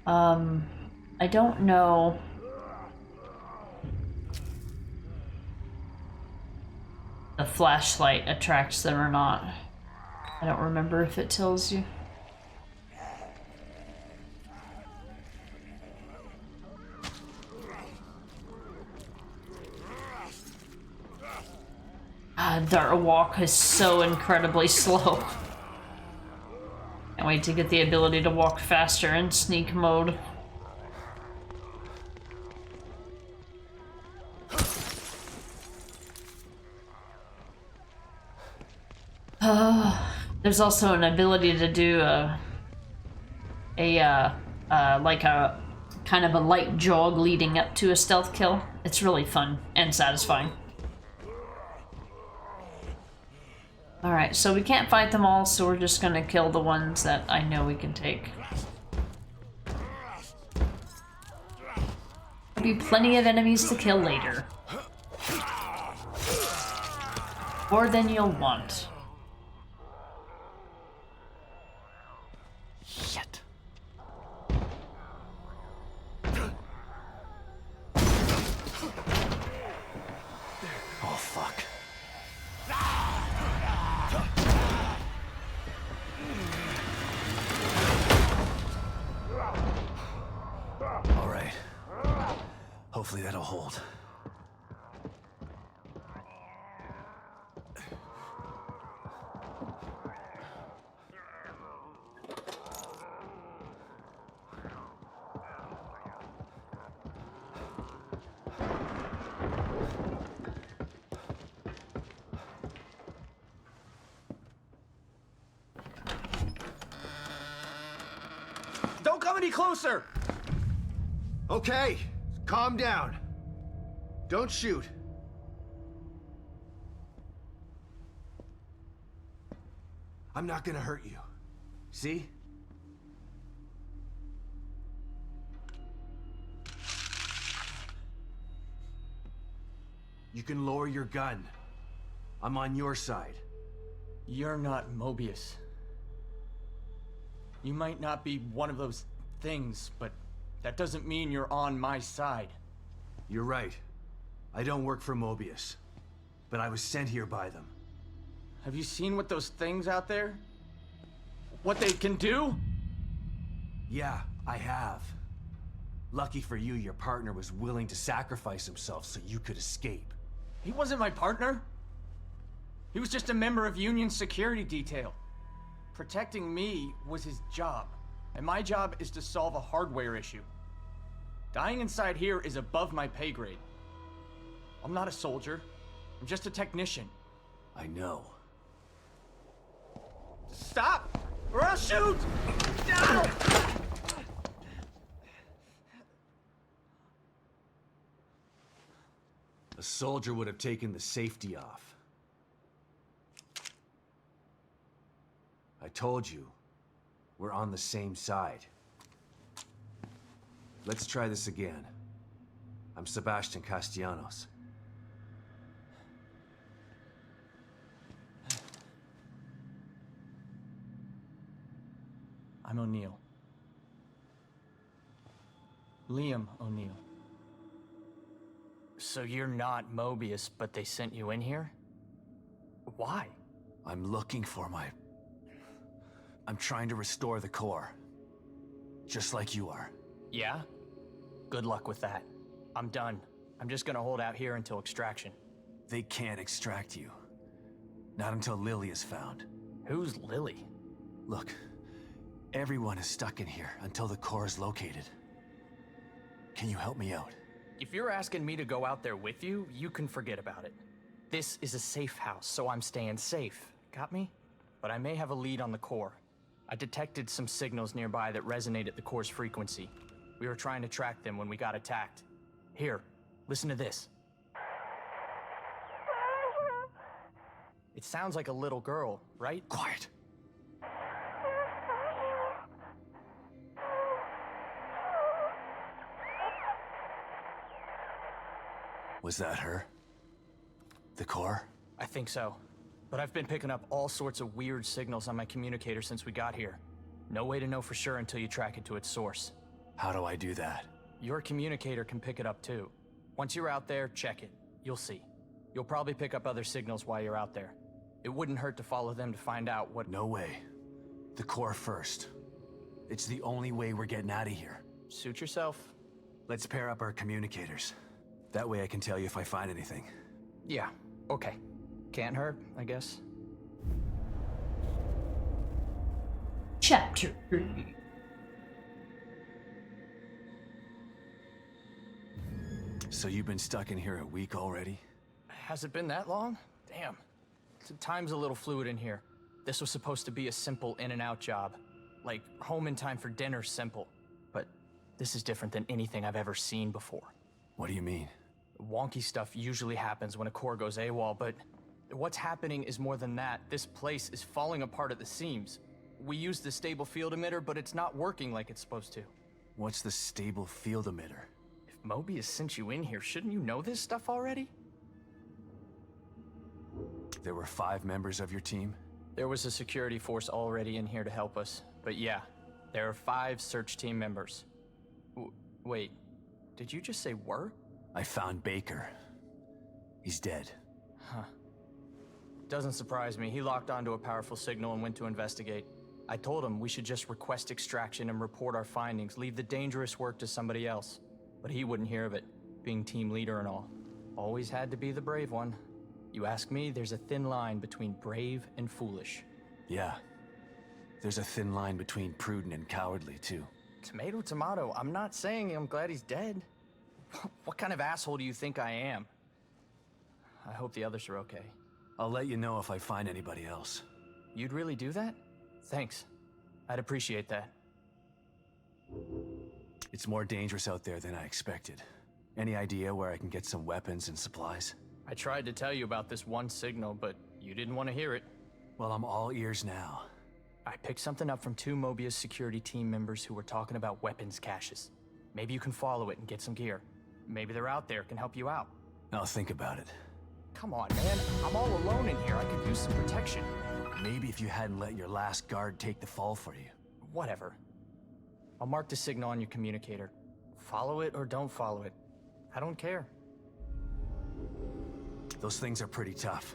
I don't know... the flashlight attracts them or not. I don't remember if it tells you. Their walk is so incredibly slow. Can't wait to get the ability to walk faster in sneak mode. There's also an ability to do like a kind of a light jog leading up to a stealth kill. It's really fun and satisfying. Alright, so we can't fight them all, so we're just gonna kill the ones that I know we can take. There'll be plenty of enemies to kill later. More than you'll want. Shit. Oh, fuck. All right. Hopefully that'll hold. Don't come any closer! Okay, calm down. Don't shoot. I'm not gonna hurt you. See? You can lower your gun. I'm on your side. You're not Mobius. You might not be one of those things, but that doesn't mean you're on my side. You're right. I don't work for Mobius, but I was sent here by them. Have you seen what those things out there? What they can do? Yeah, I have. Lucky for you, your partner was willing to sacrifice himself so you could escape. He wasn't my partner. He was just a member of Union's security detail. Protecting me was his job, and my job is to solve a hardware issue. Dying inside here is above my pay grade. I'm not a soldier. I'm just a technician. I know. Stop, or I'll shoot! No! A soldier would have taken the safety off. I told you, we're on the same side. Let's try this again. I'm Sebastian Castellanos. I'm O'Neill. Liam O'Neill. So you're not Mobius, but they sent you in here? Why? I'm looking for I'm trying to restore the core. Just like you are. Yeah? Good luck with that. I'm done. I'm just gonna hold out here until extraction. They can't extract you. Not until Lily is found. Who's Lily? Look, everyone is stuck in here until the core is located. Can you help me out? If you're asking me to go out there with you, you can forget about it. This is a safe house, so I'm staying safe. Got me? But I may have a lead on the core. I detected some signals nearby that resonate at the core's frequency. We were trying to track them when we got attacked. Here, listen to this. It sounds like a little girl, right? Quiet. Was that her? The core? I think so. But I've been picking up all sorts of weird signals on my communicator since we got here. No way to know for sure until you track it to its source. How do I do that? Your communicator can pick it up too. Once you're out there, check it. You'll see. You'll probably pick up other signals while you're out there. It wouldn't hurt to follow them to find out what... No way. The core first. It's the only way we're getting out of here. Suit yourself. Let's pair up our communicators. That way I can tell you if I find anything. Yeah, okay. Can't hurt, I guess. Chapter 3. So you've been stuck in here a week already? Has it been that long? Damn. Time's a little fluid in here. This was supposed to be a simple in-and-out job. Like, home in time for dinner's simple. But this is different than anything I've ever seen before. What do you mean? Wonky stuff usually happens when a core goes AWOL, but what's happening is more than that. This place is falling apart at the seams. We used the stable field emitter, but it's not working like it's supposed to. What's the stable field emitter? If Mobius sent you in here, shouldn't you know this stuff already? There were 5 members of your team? There was a security force already in here to help us. But yeah, there are 5 search team members. Wait, did you just say were? I found Baker. He's dead. Huh. Doesn't surprise me. He locked onto a powerful signal and went to investigate. I told him we should just request extraction and report our findings, leave the dangerous work to somebody else. But he wouldn't hear of it, being team leader and all. Always had to be the brave one. You ask me, there's a thin line between brave and foolish. Yeah. There's a thin line between prudent and cowardly, too. Tomato, tomato. I'm not saying I'm glad he's dead. What kind of asshole do you think I am? I hope the others are okay. I'll let you know if I find anybody else. You'd really do that? Thanks. I'd appreciate that. It's more dangerous out there than I expected. Any idea where I can get some weapons and supplies? I tried to tell you about this one signal, but you didn't want to hear it. Well, I'm all ears now. I picked something up from 2 Mobius security team members who were talking about weapons caches. Maybe you can follow it and get some gear. Maybe they're out there, can help you out. I'll think about it. Come on, man. I'm all alone in here. I could use some protection. Maybe if you hadn't let your last guard take the fall for you. Whatever. I'll mark the signal on your communicator. Follow it or don't follow it. I don't care. Those things are pretty tough.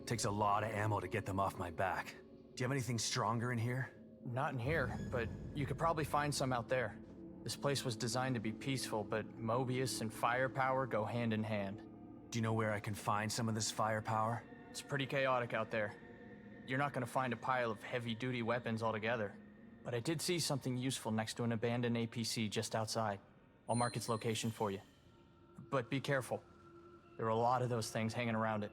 Takes a lot of ammo to get them off my back. Do you have anything stronger in here? Not in here, but you could probably find some out there. This place was designed to be peaceful, but Mobius and firepower go hand in hand. Do you know where I can find some of this firepower? It's pretty chaotic out there. You're not gonna find a pile of heavy-duty weapons altogether. But I did see something useful next to an abandoned APC just outside. I'll mark its location for you. But be careful. There are a lot of those things hanging around it.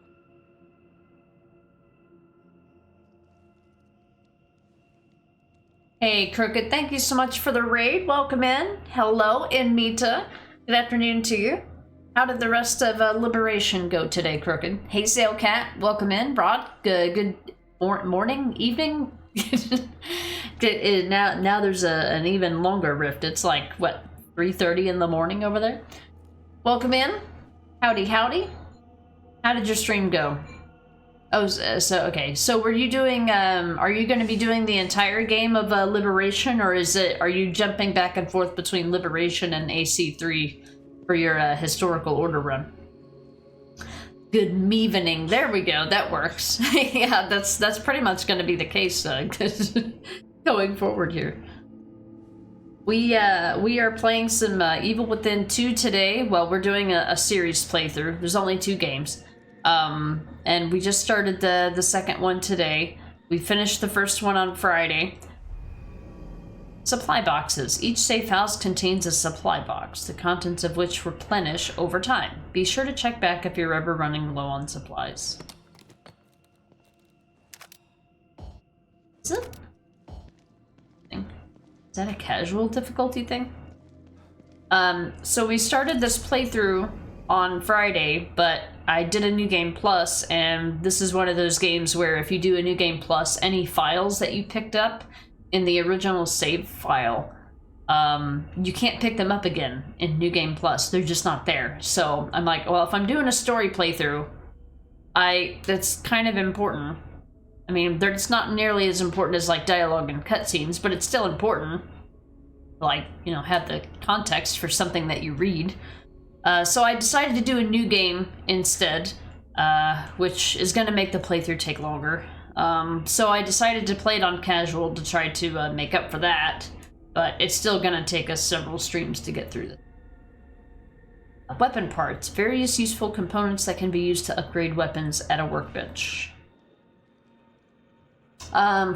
Hey, Crooked, thank you so much for the raid. Welcome in. Hello, Inmita. Good afternoon to you. How did the rest of Liberation go today, Crooked? Hey, Sail Cat, welcome in. Rod, good morning, evening? Now there's an even longer rift. It's like, what, 3:30 in the morning over there? Welcome in. Howdy, howdy. How did your stream go? Oh, so okay. So were you doing, are you going to be doing the entire game of Liberation, or are you jumping back and forth between Liberation and AC3 for your historical order run? Good evening. There we go. That works. Yeah, that's pretty much going to be the case going forward here. We are playing some Evil Within 2 today. Well, we're doing a series playthrough. There's only 2 games. And we just started the second one today. We finished the first one on Friday. Supply boxes. Each safe house contains a supply box, the contents of which replenish over time. Be sure to check back if you're ever running low on supplies. Is that a casual difficulty thing? So we started this playthrough on Friday, but I did a New Game Plus, and this is one of those games where if you do a New Game Plus, any files that you picked up in the original save file, you can't pick them up again in New Game Plus. They're just not there. So I'm like, well, if I'm doing a story playthrough, that's kind of important. I mean, it's not nearly as important as like dialogue and cutscenes, but it's still important. Like, you know, have the context for something that you read. So I decided to do a new game instead. which is going to make the playthrough take longer. So I decided to play it on casual to try to make up for that, but it's still going to take us several streams to get through this. Weapon parts. Various useful components that can be used to upgrade weapons at a workbench.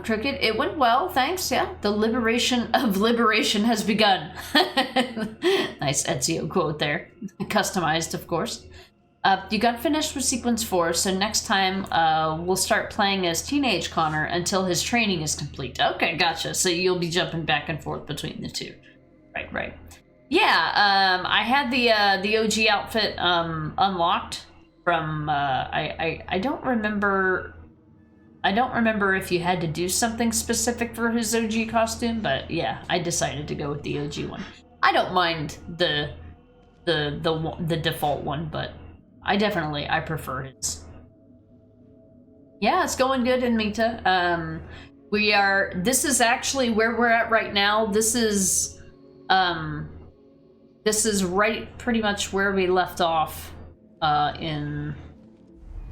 Cricket, it went well, thanks, yeah. The liberation of liberation has begun. Nice Ezio quote there. Customized, of course. You got finished with Sequence 4, so next time we'll start playing as Teenage Connor until his training is complete. Okay, gotcha. So you'll be jumping back and forth between the two. Right. Yeah, I had the OG outfit unlocked from I don't remember if you had to do something specific for his OG costume, but yeah, I decided to go with the OG one. I don't mind the default one, but I prefer his. Yeah, it's going good in Mita. This is actually where we're at right now. This is right pretty much where we left off in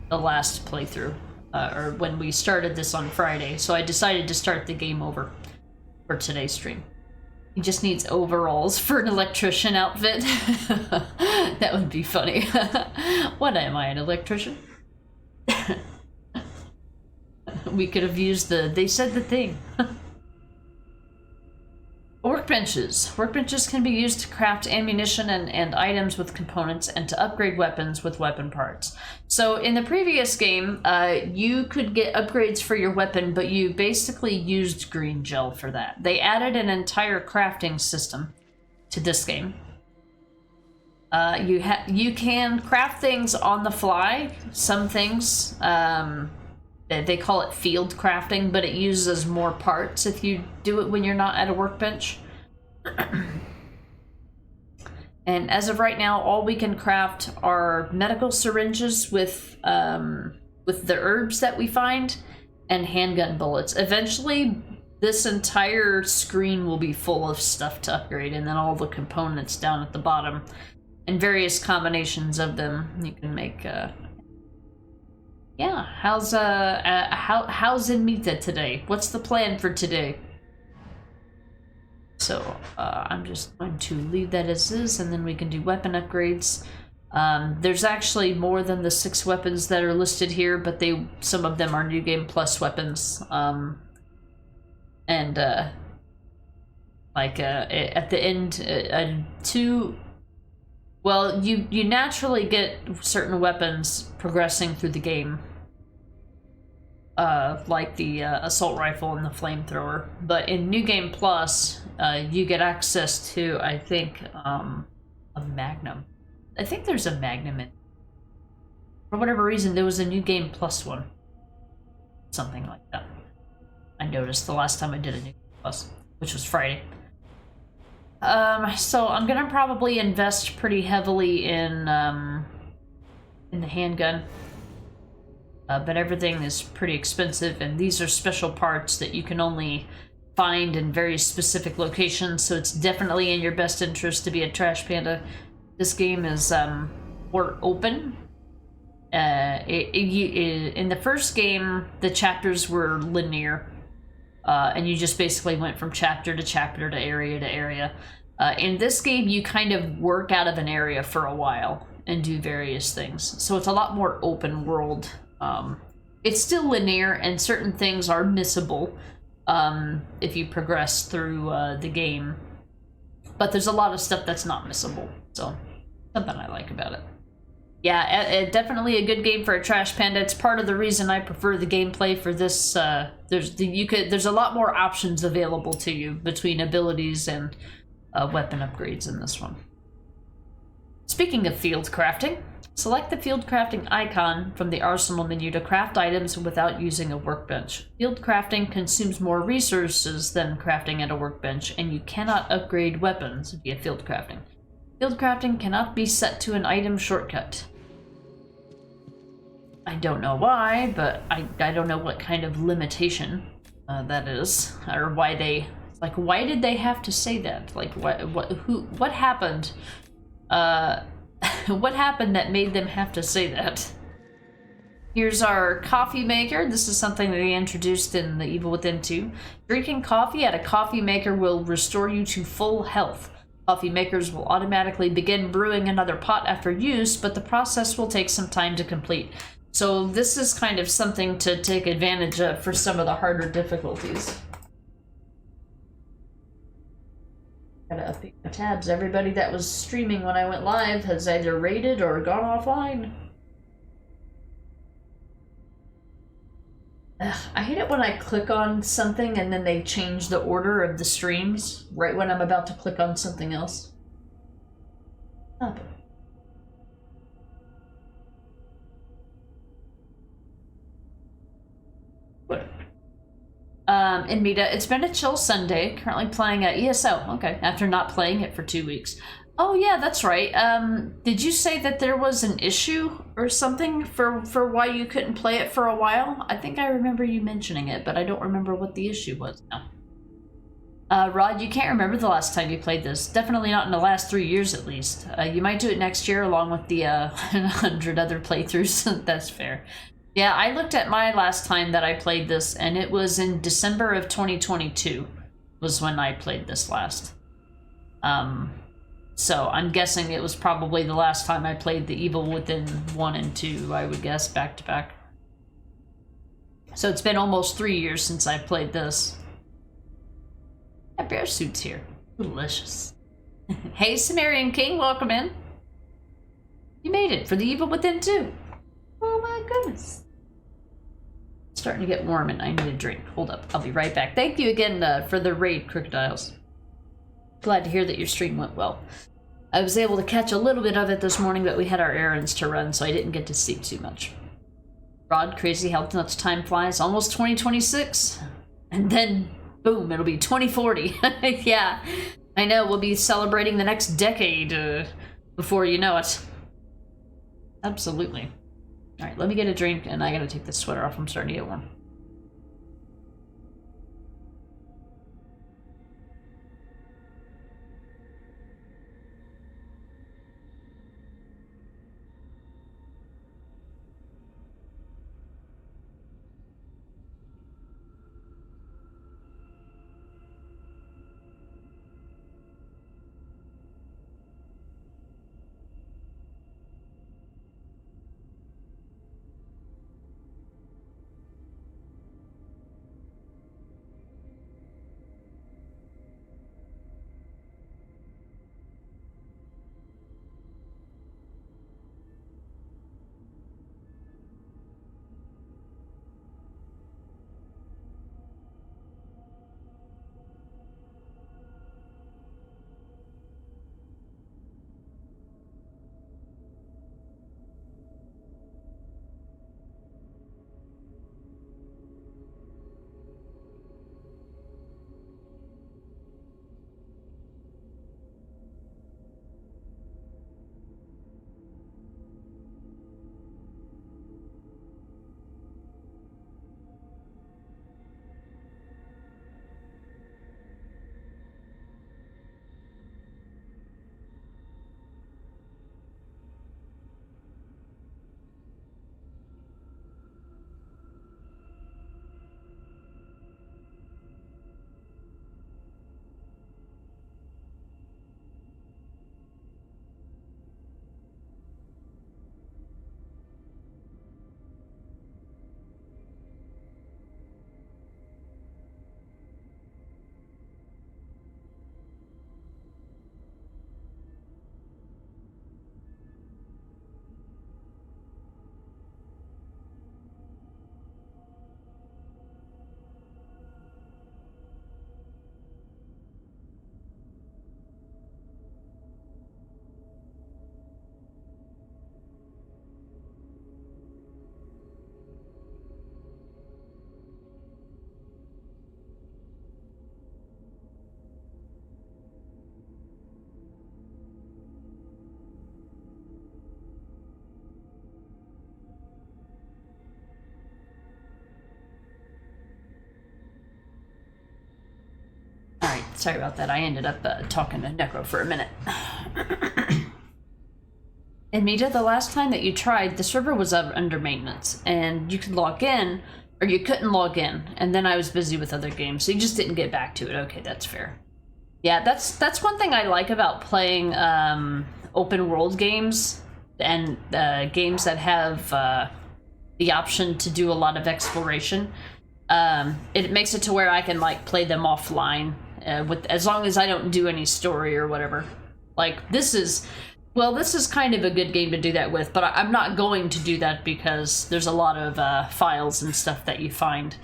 the last playthrough, or when we started this on Friday. So I decided to start the game over for today's stream. He just needs overalls for an electrician outfit. That would be funny. What am I, an electrician? We could have used they said the thing. Workbenches. Workbenches can be used to craft ammunition and items with components and to upgrade weapons with weapon parts. So in the previous game, you could get upgrades for your weapon, but you basically used green gel for that. They added an entire crafting system to this game. You can craft things on the fly. Some things, they call it field crafting, but it uses more parts if you do it when you're not at a workbench. And as of right now, all we can craft are medical syringes with the herbs that we find and handgun bullets. Eventually, this entire screen will be full of stuff to upgrade, and then all the components down at the bottom and various combinations of them you can make. Yeah, how's in Mita today? What's the plan for today? So I'm just going to leave that as is, and then we can do weapon upgrades. There's actually more than the 6 weapons that are listed here, but some of them are New Game Plus weapons. At the end, well, you naturally get certain weapons progressing through the game. Like the assault rifle and the flamethrower. But in New Game Plus, you get access to, I think, a Magnum. I think there's a Magnum in. For whatever reason, there was a New Game Plus one. Something like that. I noticed the last time I did a New Game Plus, which was Friday. So I'm gonna probably invest pretty heavily in the handgun. But everything is pretty expensive, and these are special parts that you can only find in very specific locations, so it's definitely in your best interest to be a Trash Panda. This game is more open. In the first game, the chapters were linear, and you just basically went from chapter to area to area. In this game, you kind of work out of an area for a while and do various things, so it's a lot more open world. It's still linear, and certain things are missable if you progress through the game. But there's a lot of stuff that's not missable, so something I like about it. Yeah, definitely a good game for a Trash Panda. It's part of the reason I prefer the gameplay for this. There's a lot more options available to you between abilities and weapon upgrades in this one. Speaking of field crafting, select the field crafting icon from the arsenal menu to craft items without using a workbench. Field crafting consumes more resources than crafting at a workbench, and you cannot upgrade weapons via field crafting. Field crafting cannot be set to an item shortcut. I don't know why, but I don't know what kind of limitation that is, or why did they have to say that? Like, what happened? What happened that made them have to say that? Here's our coffee maker. This is something that they introduced in The Evil Within 2. Drinking coffee at a coffee maker will restore you to full health. Coffee makers will automatically begin brewing another pot after use, but the process will take some time to complete. So this is kind of something to take advantage of for some of the harder difficulties. Gotta update my tabs. Everybody that was streaming when I went live has either raided or gone offline. Ugh, I hate it when I click on something and then they change the order of the streams right when I'm about to click on something else. Stop it. What? Inmita, it's been a chill Sunday. Currently playing ESO. Okay, after not playing it for 2 weeks. Oh yeah, that's right. Did you say that there was an issue or something for why you couldn't play it for a while? I think I remember you mentioning it, but I don't remember what the issue was now. Rod, you can't remember the last time you played this. Definitely not in the last 3 years, at least. You might do it next year along with the 100 other playthroughs. That's fair. Yeah, I looked at my last time that I played this, and it was in December of 2022 was when I played this last. So I'm guessing it was probably the last time I played The Evil Within 1 and 2, I would guess, back to back. So it's been almost 3 years since I played this. Yeah, Bear Suit's here. Delicious. Hey, Sumerian King, welcome in. You made it for The Evil Within 2. Oh my goodness. It's starting to get warm and I need a drink. Hold up, I'll be right back. Thank you again for the raid, Crocodiles. Glad to hear that your stream went well. I was able to catch a little bit of it this morning, but we had our errands to run, so I didn't get to see too much. Rod, crazy how much time flies. Almost 2026. And then, boom, it'll be 2040. Yeah, I know, we'll be celebrating the next decade before you know it. Absolutely. Alright, let me get a drink, and I gotta take this sweater off. I'm starting to get warm. Alright, sorry about that. I ended up talking to Necro for a minute. Amita, the last time that you tried, the server was under maintenance, and you could log in, or you couldn't log in, and then I was busy with other games, so you just didn't get back to it. Okay, that's fair. Yeah, that's one thing I like about playing open world games, and games that have the option to do a lot of exploration. It makes it to where I can like play them offline, with as long as I don't do any story or whatever. Like this is kind of a good game to do that with, but I'm not going to do that because there's a lot of files and stuff that you find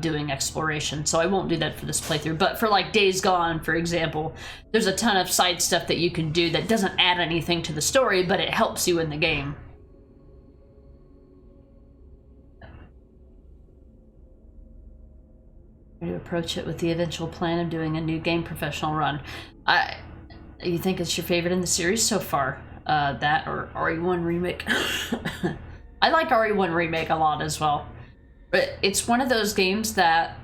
doing exploration, so I won't do that for this playthrough. But for like Days Gone, for example, there's a ton of side stuff that you can do that doesn't add anything to the story, but it helps you in the game. To approach it with the eventual plan of doing a new game professional run. You think it's your favorite in the series so far? That or RE1 Remake? I like RE1 Remake a lot as well. But it's one of those games that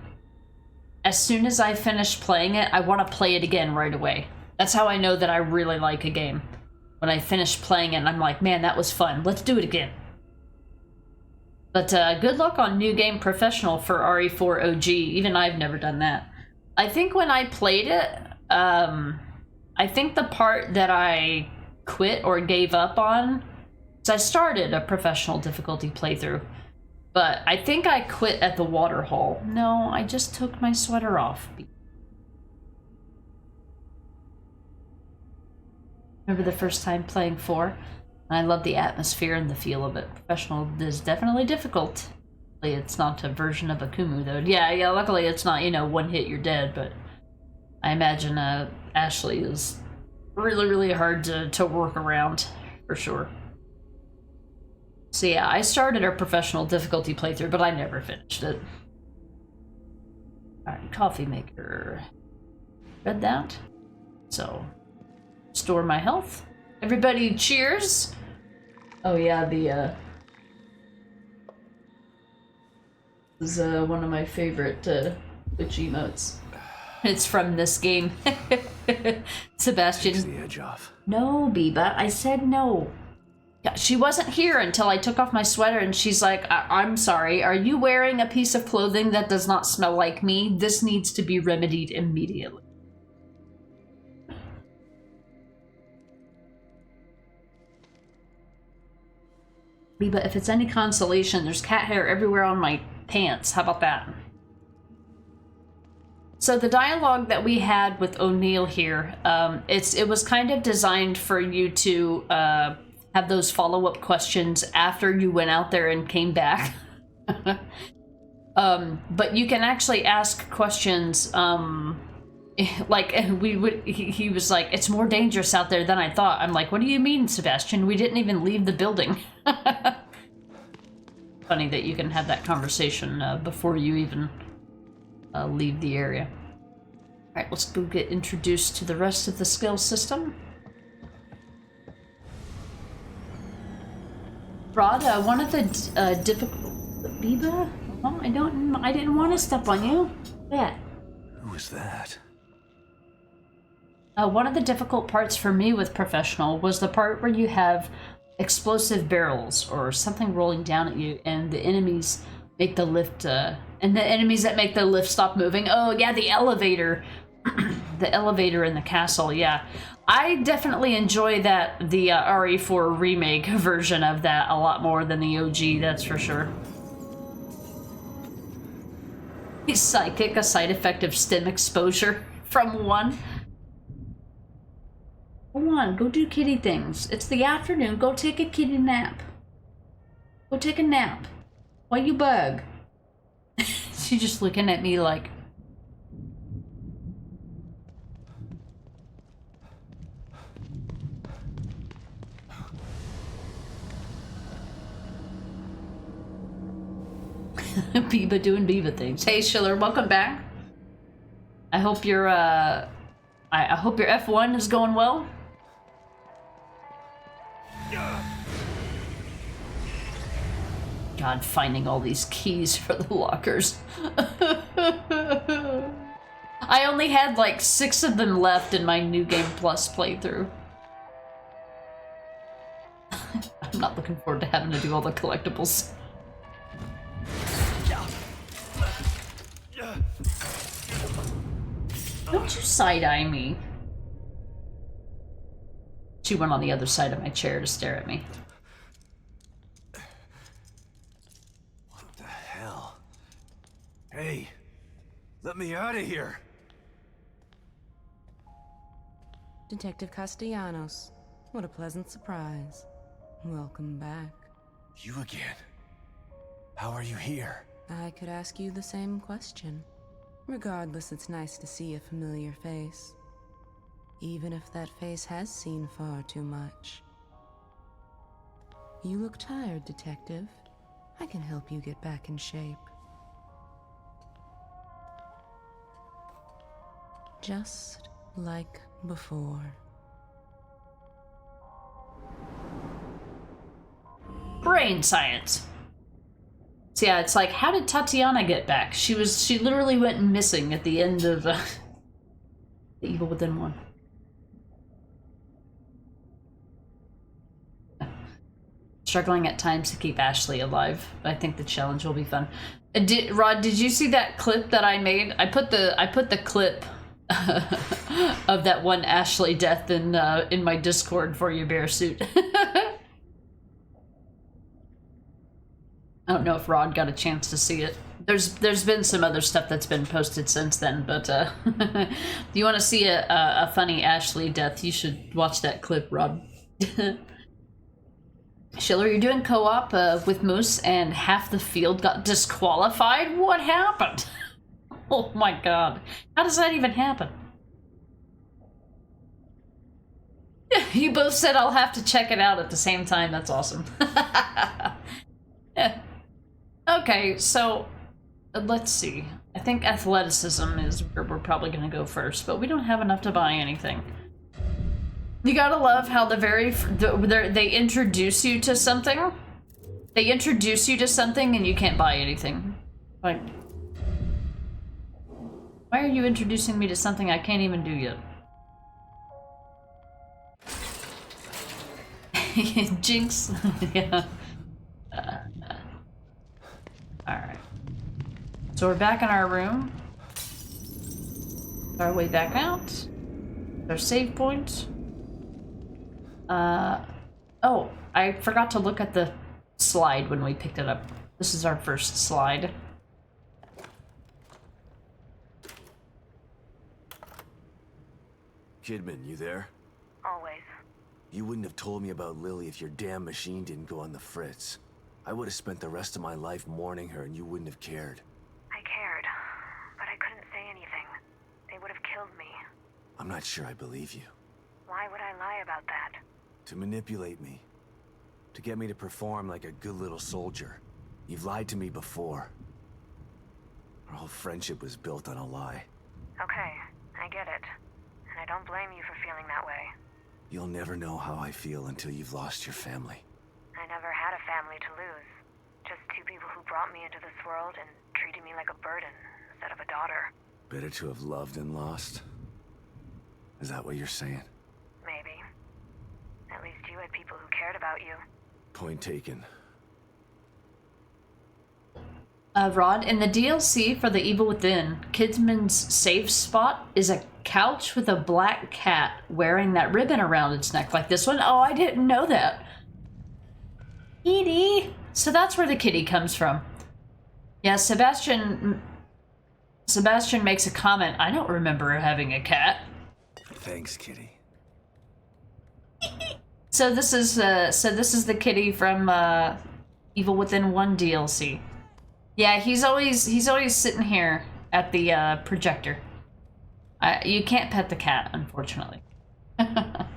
as soon as I finish playing it, I want to play it again right away. That's how I know that I really like a game. When I finish playing it, I'm like, man, that was fun. Let's do it again. But good luck on New Game Professional for RE4 OG. Even I've never done that. I think when I played it, I think the part that I quit or gave up on, is I started a professional difficulty playthrough. But I think I quit at the water hole. No, I just took my sweater off. Remember the first time playing 4? I love the atmosphere and the feel of it. Professional is definitely difficult. It's not a version of Akumu though. Yeah, luckily it's not, you know, one hit you're dead, but I imagine Ashley is really, really hard to work around, for sure. So yeah, I started a professional difficulty playthrough, but I never finished it. Alright, coffee maker. Read that. So, store my health. Everybody cheers! Oh yeah, this is one of my favorite Twitch emotes. It's from this game. Sebastian. Takes the edge off. No, Biba, I said no. She wasn't here until I took off my sweater, and she's like, I'm sorry, are you wearing a piece of clothing that does not smell like me? This needs to be remedied immediately. But if it's any consolation, there's cat hair everywhere on my pants. How about that? So the dialogue that we had with O'Neill here, it was kind of designed for you to have those follow-up questions after you went out there and came back. But you can actually ask questions, like he was like, it's more dangerous out there than I thought. I'm like, what do you mean, Sebastian? We didn't even leave the building. Funny that you can have that conversation before you even leave the area. Alright, let's go get introduced to the rest of the skill system. Rod, one of the difficult... Biba? Oh, I didn't want to step on you. Yeah. Who was that? One of the difficult parts for me with Professional was the part where you have explosive barrels or something rolling down at you, and the enemies make the lift, and the enemies that make the lift stop moving. Oh, yeah, the elevator. The elevator in the castle, yeah. I definitely enjoy that, the RE4 remake version of that a lot more than the OG, that's for sure. He's psychic, a side effect of stim exposure from 1. Go on, go do kitty things. It's the afternoon, go take a kitty nap. Go take a nap. Why you bug? She's just looking at me like... Biba doing Biba things. Hey Schiller, welcome back. I hope your I hope your F1 is going well. God, finding all these keys for the lockers. I only had like 6 of them left in my New Game Plus playthrough. I'm not looking forward to having to do all the collectibles. Don't you side-eye me. She went on the other side of my chair to stare at me. What the hell? Hey, let me out of here. Detective Castellanos. What a pleasant surprise. Welcome back. You again? How are you here? I could ask you the same question. Regardless, it's nice to see a familiar face. Even if that face has seen far too much. You look tired, Detective. I can help you get back in shape. Just like before. Brain science. So yeah, it's like, how did Tatiana get back? She literally went missing at the end of The Evil Within 1. Struggling at times to keep Ashley alive. I think the challenge will be fun. Rod, did you see that clip that I made? I put the clip of that one Ashley death in my Discord for you, Bearsuit. I don't know if Rod got a chance to see it. There's been some other stuff that's been posted since then, but if you want to see a funny Ashley death, you should watch that clip, Rod. Schiller, you're doing co-op with Moose and half the field got disqualified? What happened? Oh my god. How does that even happen? You both said I'll have to check it out at the same time. That's awesome. Yeah. Okay, so let's see. I think athleticism is where we're probably going to go first, but we don't have enough to buy anything. You gotta love how they introduce you to something. They introduce you to something and you can't buy anything. Like, why are you introducing me to something I can't even do yet? Jinx. Yeah. Alright. So we're back in our room. Our way back out. Our save point. Oh, I forgot to look at the slide when we picked it up. This is our first slide. Kidman, you there? Always. You wouldn't have told me about Lily if your damn machine didn't go on the fritz. I would have spent the rest of my life mourning her and you wouldn't have cared. I cared, but I couldn't say anything. They would have killed me. I'm not sure I believe you. Why would I lie about that? To manipulate me. To get me to perform like a good little soldier. You've lied to me before. Our whole friendship was built on a lie. Okay, I get it. And I don't blame you for feeling that way. You'll never know how I feel until you've lost your family. I never had a family to lose. Just two people who brought me into this world and treated me like a burden instead of a daughter. Better to have loved and lost? Is that what you're saying? Maybe. At least you had people who cared about you. Point taken. Rod, in the DLC for The Evil Within, Kidman's safe spot is a couch with a black cat wearing that ribbon around its neck like this one. Oh, I didn't know that. Edie! So that's where the kitty comes from. Yeah, Sebastian makes a comment. I don't remember having a cat. Thanks, kitty. So this is the kitty from Evil Within 1 DLC. Yeah, he's always sitting here at the projector. You can't pet the cat, unfortunately. Got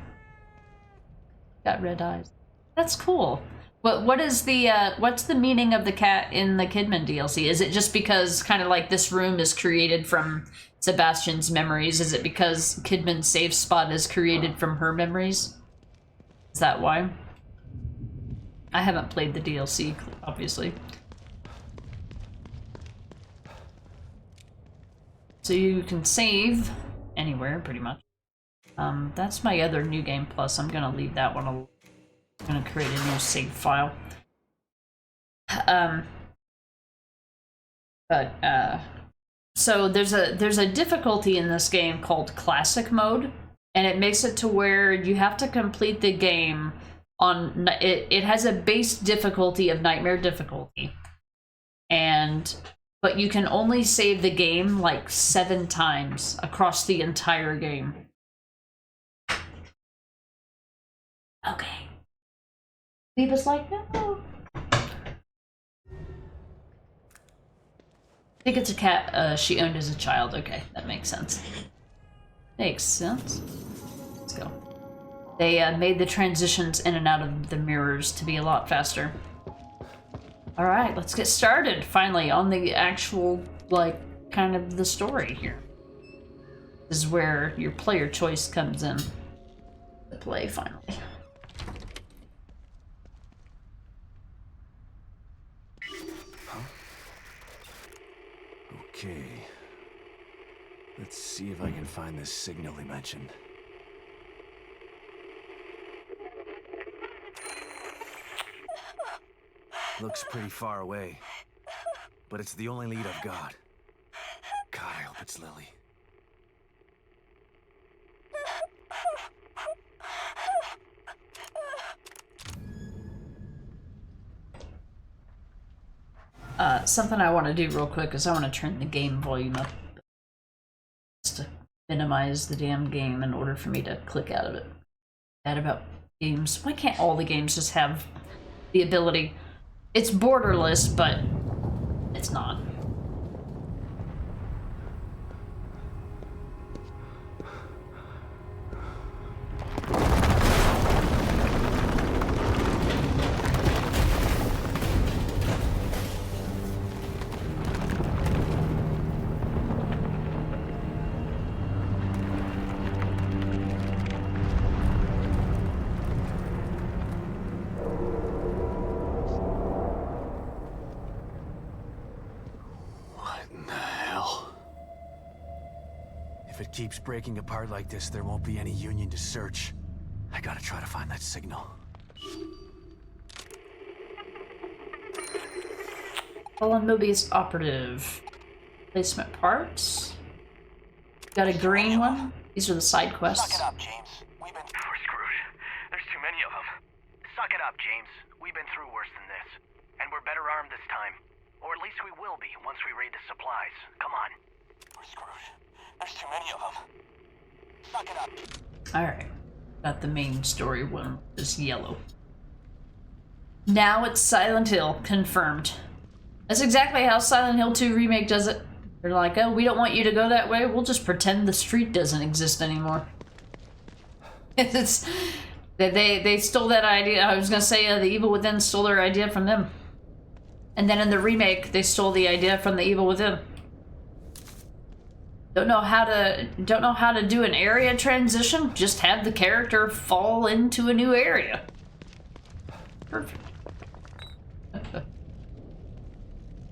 red eyes. That's cool. What is the what's the meaning of the cat in the Kidman DLC? Is it just because kind of like this room is created from Sebastian's memories? Is it because Kidman's safe spot is created from her memories? Is that why? I haven't played the DLC, obviously. So you can save anywhere, pretty much. That's my other New Game Plus. I'm gonna leave that one alone. I'm gonna create a new save file. So there's a difficulty in this game called Classic Mode, and it makes it to where you have to complete the game on it has a base difficulty of Nightmare difficulty, but you can only save the game like 7 times across the entire game. Okay. Beavis like, no. I think it's a cat she owned as a child. Okay, that makes sense. Makes sense. Let's go. They made the transitions in and out of the mirrors to be a lot faster. Alright, let's get started, finally, on the actual, like, kind of the story here. This is where your player choice comes in to play, finally. Okay. Let's see if I can find this signal he mentioned. Looks pretty far away, but it's the only lead I've got. God, I hope it's Lily. Something I want to do real quick is I want to turn the game volume up just to minimize the damn game in order for me to click out of it. Bad about games. Why can't all the games just have the ability? It's borderless, but it's not. If it keeps breaking apart like this, there won't be any Union to search. I gotta try to find that signal. Fallen Mobius operative. Placement parts. Got a green one. These are the side quests. Suck it up, James. We're screwed. There's too many of them. Suck it up, James. We've been through worse than this. And we're better armed this time. Or at least we will be once we raid the supplies. Come on. We're screwed. There's too many of them. Suck it up. Alright. Got the main story one. Is yellow. Now it's Silent Hill. Confirmed. That's exactly how Silent Hill 2 Remake does it. They're like, oh, we don't want you to go that way. We'll just pretend the street doesn't exist anymore. It's... They stole that idea. I was gonna say the Evil Within stole their idea from them. And then in the remake, they stole the idea from the Evil Within. Don't know how to do an area transition? Just have the character fall into a new area. Perfect.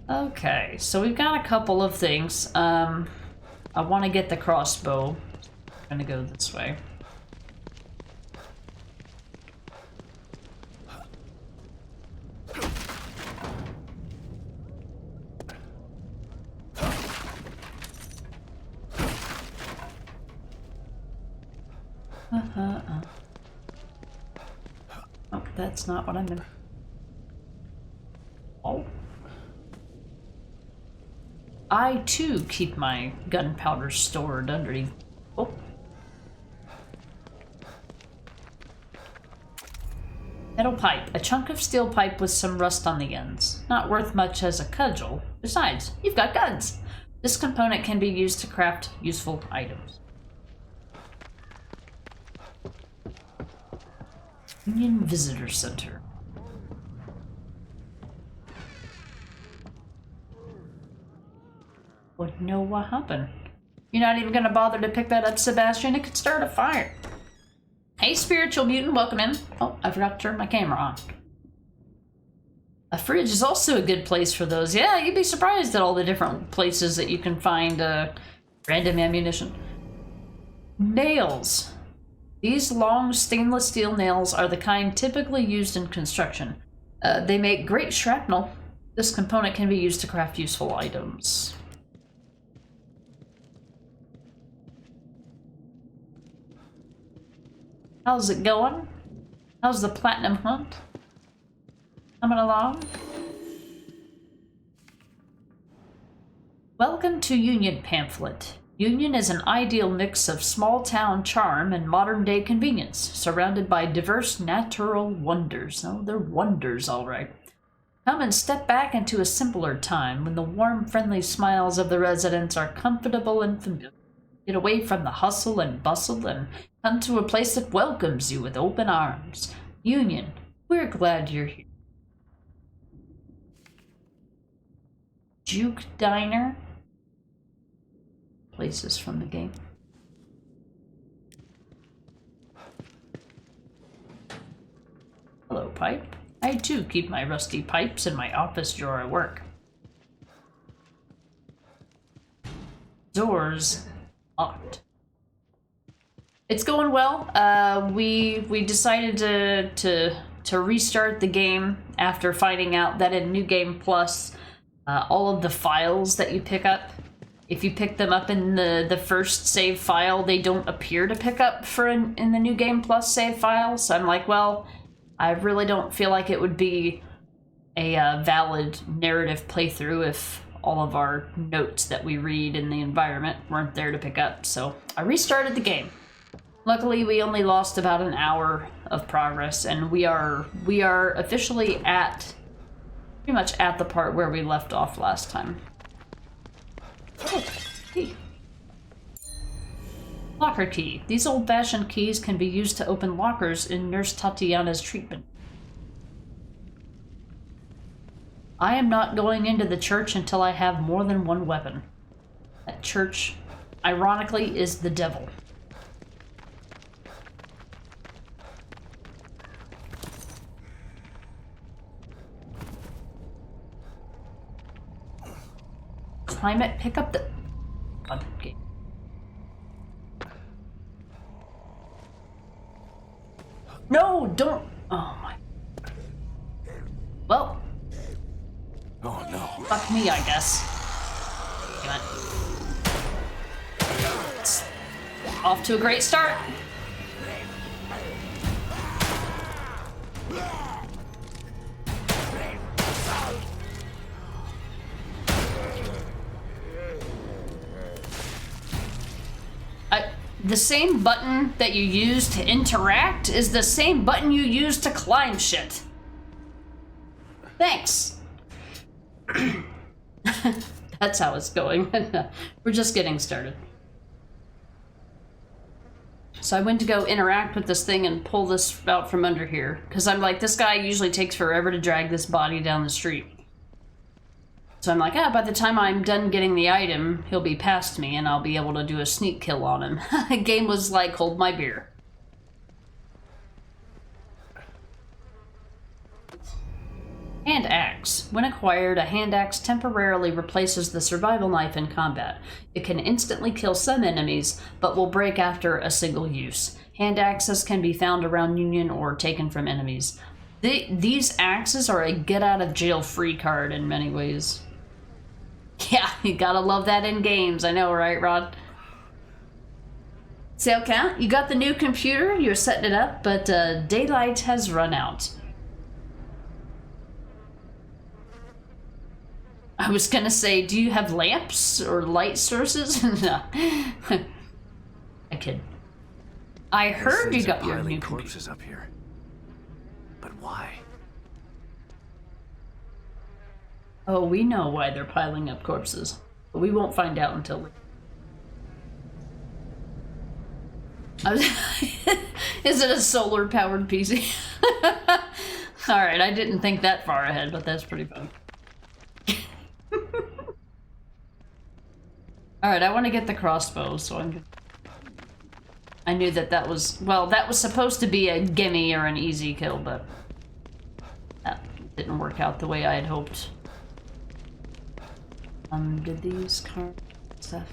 Okay, so we've got a couple of things. I want to get the crossbow. I'm gonna go this way. Oh, that's not what I meant. Oh. I too keep my gunpowder stored underneath. Oh. Metal pipe. A chunk of steel pipe with some rust on the ends. Not worth much as a cudgel. Besides, you've got guns. This component can be used to craft useful items. Union Visitor Center. Wouldn't know what happened. You're not even gonna bother to pick that up, Sebastian? It could start a fire. Hey, Spiritual Mutant, welcome in. Oh, I forgot to turn my camera on. A fridge is also a good place for those. Yeah, you'd be surprised at all the different places that you can find random ammunition. Nails. These long stainless steel nails are the kind typically used in construction. They make great shrapnel. This component can be used to craft useful items. How's it going? How's the platinum hunt? Coming along? Welcome to Union Pamphlet. Union is an ideal mix of small-town charm and modern-day convenience, surrounded by diverse natural wonders. Oh, they're wonders, all right. Come and step back into a simpler time when the warm, friendly smiles of the residents are comfortable and familiar. Get away from the hustle and bustle and come to a place that welcomes you with open arms. Union, we're glad you're here. Juke Diner. Places from the game. Hello, pipe. I too keep my rusty pipes in my office drawer at work. Doors locked. It's going well. We decided to restart the game after finding out that in New Game Plus, all of the files that you pick up, if you pick them up in the first save file, they don't appear to pick up in the New Game Plus save file. So I'm like, well, I really don't feel like it would be a valid narrative playthrough if all of our notes that we read in the environment weren't there to pick up. So I restarted the game. Luckily, we only lost about an hour of progress, and we are officially pretty much at the part where we left off last time. Oh, key. Locker key. These old-fashioned keys can be used to open lockers in Nurse Tatiana's treatment. I am not going into the church until I have more than one weapon. That church, ironically, is the devil. Climb it, pick up the... Okay. No, don't... Oh my... Well... Oh no. Fuck me, I guess. Damn it. It's off to a great start. The same button that you use to interact is the same button you use to climb shit. Thanks. That's how it's going. We're just getting started. So I went to go interact with this thing and pull this out from under here. Because I'm like, this guy usually takes forever to drag this body down the street. So I'm like, by the time I'm done getting the item, he'll be past me and I'll be able to do a sneak kill on him. The game was like, hold my beer. Hand axe. When acquired, a hand axe temporarily replaces the survival knife in combat. It can instantly kill some enemies, but will break after a single use. Hand axes can be found around Union or taken from enemies. These axes are a get-out-of-jail-free card in many ways. Yeah, you gotta love that in games. I know, right, Rod? Sale count. You got the new computer, you're setting it up, but daylight has run out. I was gonna say, do you have lamps or light sources? No. I kid. I heard you got your new corpses up here. But why? Oh, we know why they're piling up corpses. But we won't find out until Is it a solar-powered PC? Alright, I didn't think that far ahead, but that's pretty fun. Alright, I want to get the crossbow, so I knew that was... Well, that was supposed to be a gimme or an easy kill, but... that didn't work out the way I had hoped. Did these cards stuff?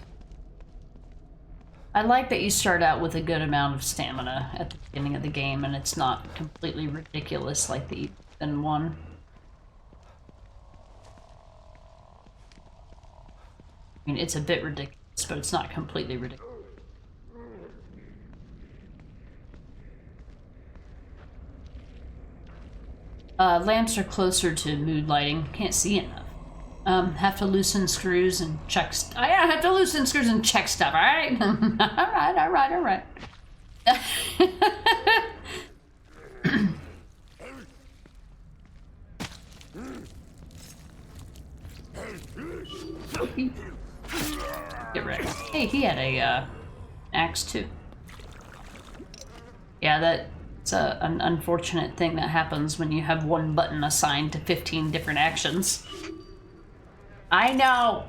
I like that you start out with a good amount of stamina at the beginning of the game, and it's not completely ridiculous like the Ethan one. I mean, it's a bit ridiculous, but it's not completely ridiculous. Lamps are closer to mood lighting. Can't see enough. Have to loosen screws and check. I have to loosen screws and check stuff. All right, all right. Get ready. Hey, he had a axe too. Yeah, that's an unfortunate thing that happens when you have one button assigned to 15 different actions. I know.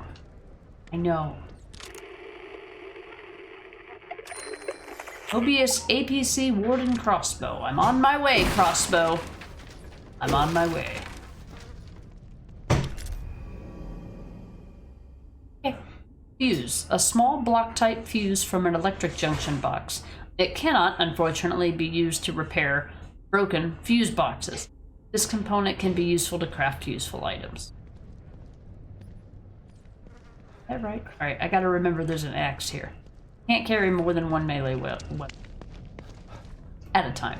Mobius APC Warden Crossbow. I'm on my way, Crossbow. I'm on my way. Okay. Fuse. A small block-type fuse from an electric junction box. It cannot, unfortunately, be used to repair broken fuse boxes. This component can be useful to craft useful items. All right, I gotta remember there's an axe here. Can't carry more than one melee weapon at a time.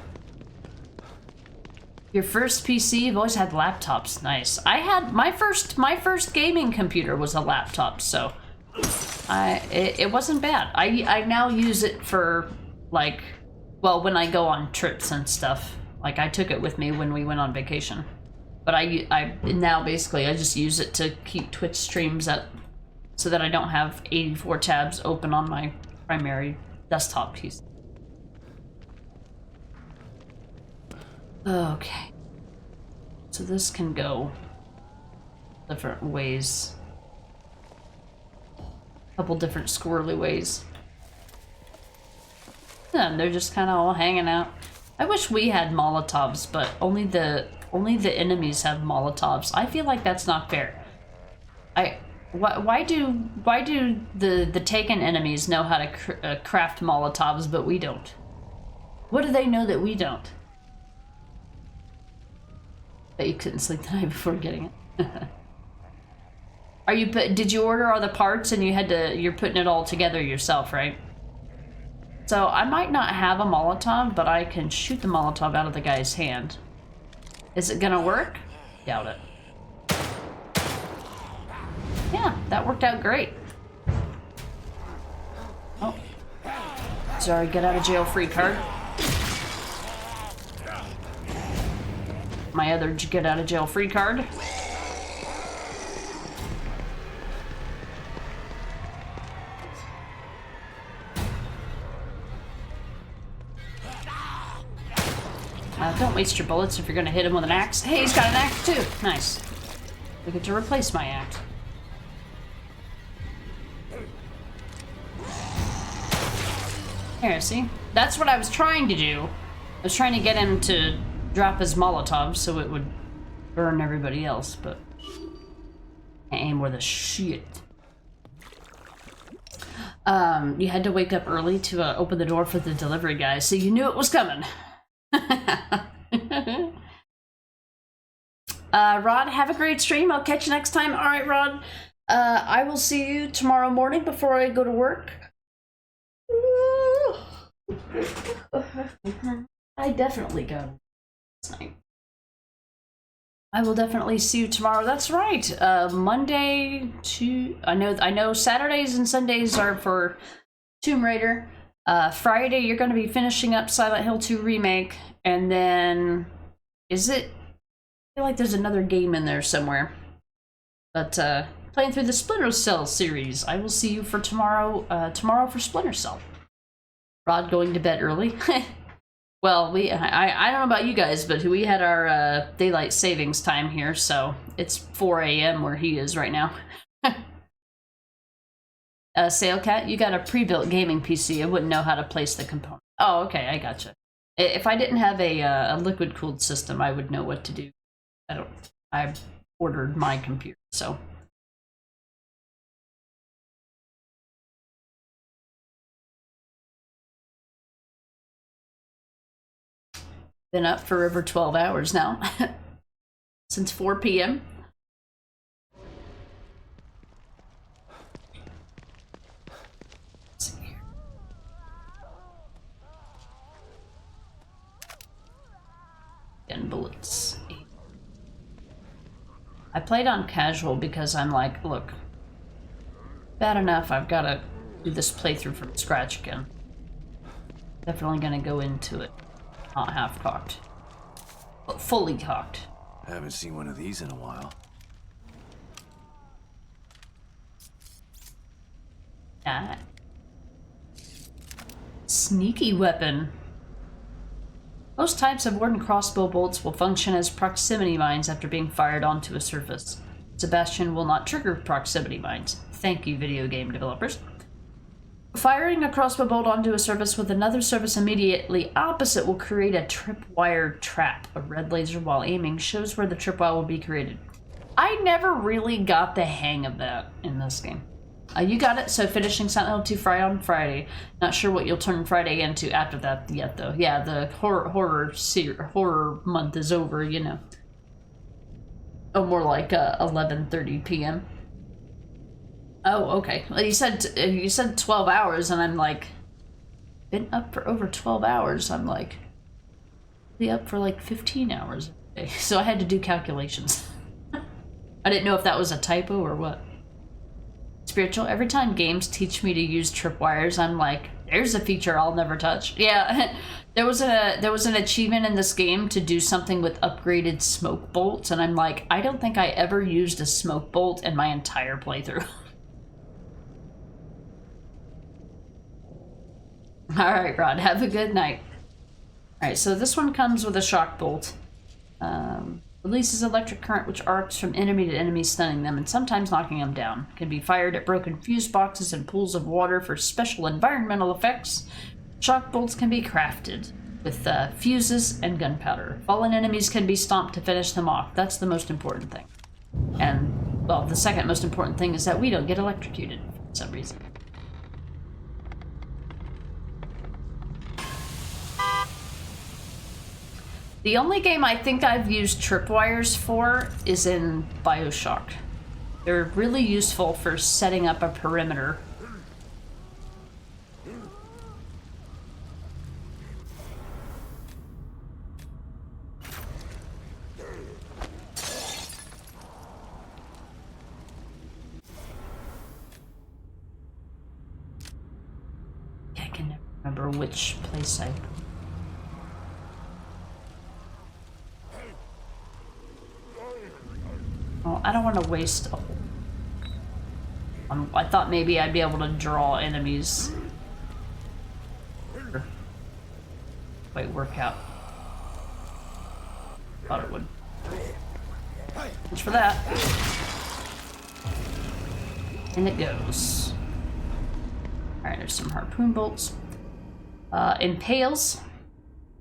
Your first PC, you've always had laptops. Nice. I had my first gaming computer was a laptop, so it wasn't bad. I now use it for like, well, when I go on trips and stuff. Like I took it with me when we went on vacation, but I now basically I just use it to keep Twitch streams up, so that I don't have 84 tabs open on my primary desktop piece. Okay. So this can go different ways. A couple different squirrely ways. And they're just kind of all hanging out. I wish we had Molotovs, but only the enemies have Molotovs. I feel like that's not fair. Why do the Taken enemies know how to craft Molotovs, but we don't? What do they know that we don't? Bet you couldn't sleep the night before getting it. Did you order all the parts and you're putting it all together yourself, right? So I might not have a Molotov, but I can shoot the Molotov out of the guy's hand. Is it gonna work? Doubt it. Yeah, that worked out great. Oh. Sorry, get out of jail free card. My other get out of jail free card. Don't waste your bullets if you're gonna hit him with an axe. Hey, he's got an axe too. Nice. We get to replace my axe. Here, see? That's what I was trying to do. I was trying to get him to drop his Molotov so it would burn everybody else, but can't aim worth a shit. You had to wake up early to open the door for the delivery guy, so you knew it was coming. Rod, have a great stream. I'll catch you next time. All right, Rod. I will see you tomorrow morning before I go to work. I definitely go tonight. I will definitely see you tomorrow. That's right. Monday to I know Saturdays and Sundays are for Tomb Raider. Friday you're going to be finishing up Silent Hill 2 Remake, and then is it? I feel like there's another game in there somewhere. But playing through the Splinter Cell series. I will see you for tomorrow. Tomorrow for Splinter Cell. Rod going to bed early. Well, I don't know about you guys, but we had our daylight savings time here, so it's 4 a.m. where he is right now. Sailcat, you got a pre-built gaming PC. I wouldn't know how to place the component. Oh, okay, I gotcha. If I didn't have a liquid-cooled system, I would know what to do. I ordered my computer, so. Been up for over 12 hours now. Since 4 p.m. Let's see here. And bullets. I played on casual because I'm like, look, bad enough I've got to do this playthrough from scratch again. Definitely gonna go into it not half-cocked, but fully cocked. I haven't seen one of these in a while. Ah. Sneaky weapon. Most types of wooden crossbow bolts will function as proximity mines after being fired onto a surface. Sebastian will not trigger proximity mines. Thank you, video game developers. Firing a crossbow bolt onto a surface with another surface immediately opposite will create a tripwire trap. A red laser while aiming shows where the tripwire will be created. I never really got the hang of that in this game. You got it, so finishing Silent Hill 2 on Friday. Not sure what you'll turn Friday into after that yet, though. Yeah, the horror month is over, you know. Oh, more like 11:30 p.m. Oh, okay. Well, you said 12 hours, and I'm like, been up for over 12 hours. I'm like, be up for like 15 hours a day. So I had to do calculations. I didn't know if that was a typo or what. Spiritual, every time games teach me to use tripwires, I'm like, there's a feature I'll never touch. Yeah, there was an achievement in this game to do something with upgraded smoke bolts, and I'm like, I don't think I ever used a smoke bolt in my entire playthrough. Alright, Rod, have a good night. Alright, so this one comes with a shock bolt. Releases electric current which arcs from enemy to enemy, stunning them and sometimes knocking them down. Can be fired at broken fuse boxes and pools of water for special environmental effects. Shock bolts can be crafted with fuses and gunpowder. Fallen enemies can be stomped to finish them off. That's the most important thing. And, well, the second most important thing is that we don't get electrocuted for some reason. The only game I think I've used tripwires for is in BioShock. They're really useful for setting up a perimeter. I can never remember which place I... Well, I don't want to waste a whole... I thought maybe I'd be able to draw enemies. Wait, work out. Thought it would. Thanks for that. And it goes. Alright, there's some harpoon bolts. Impales.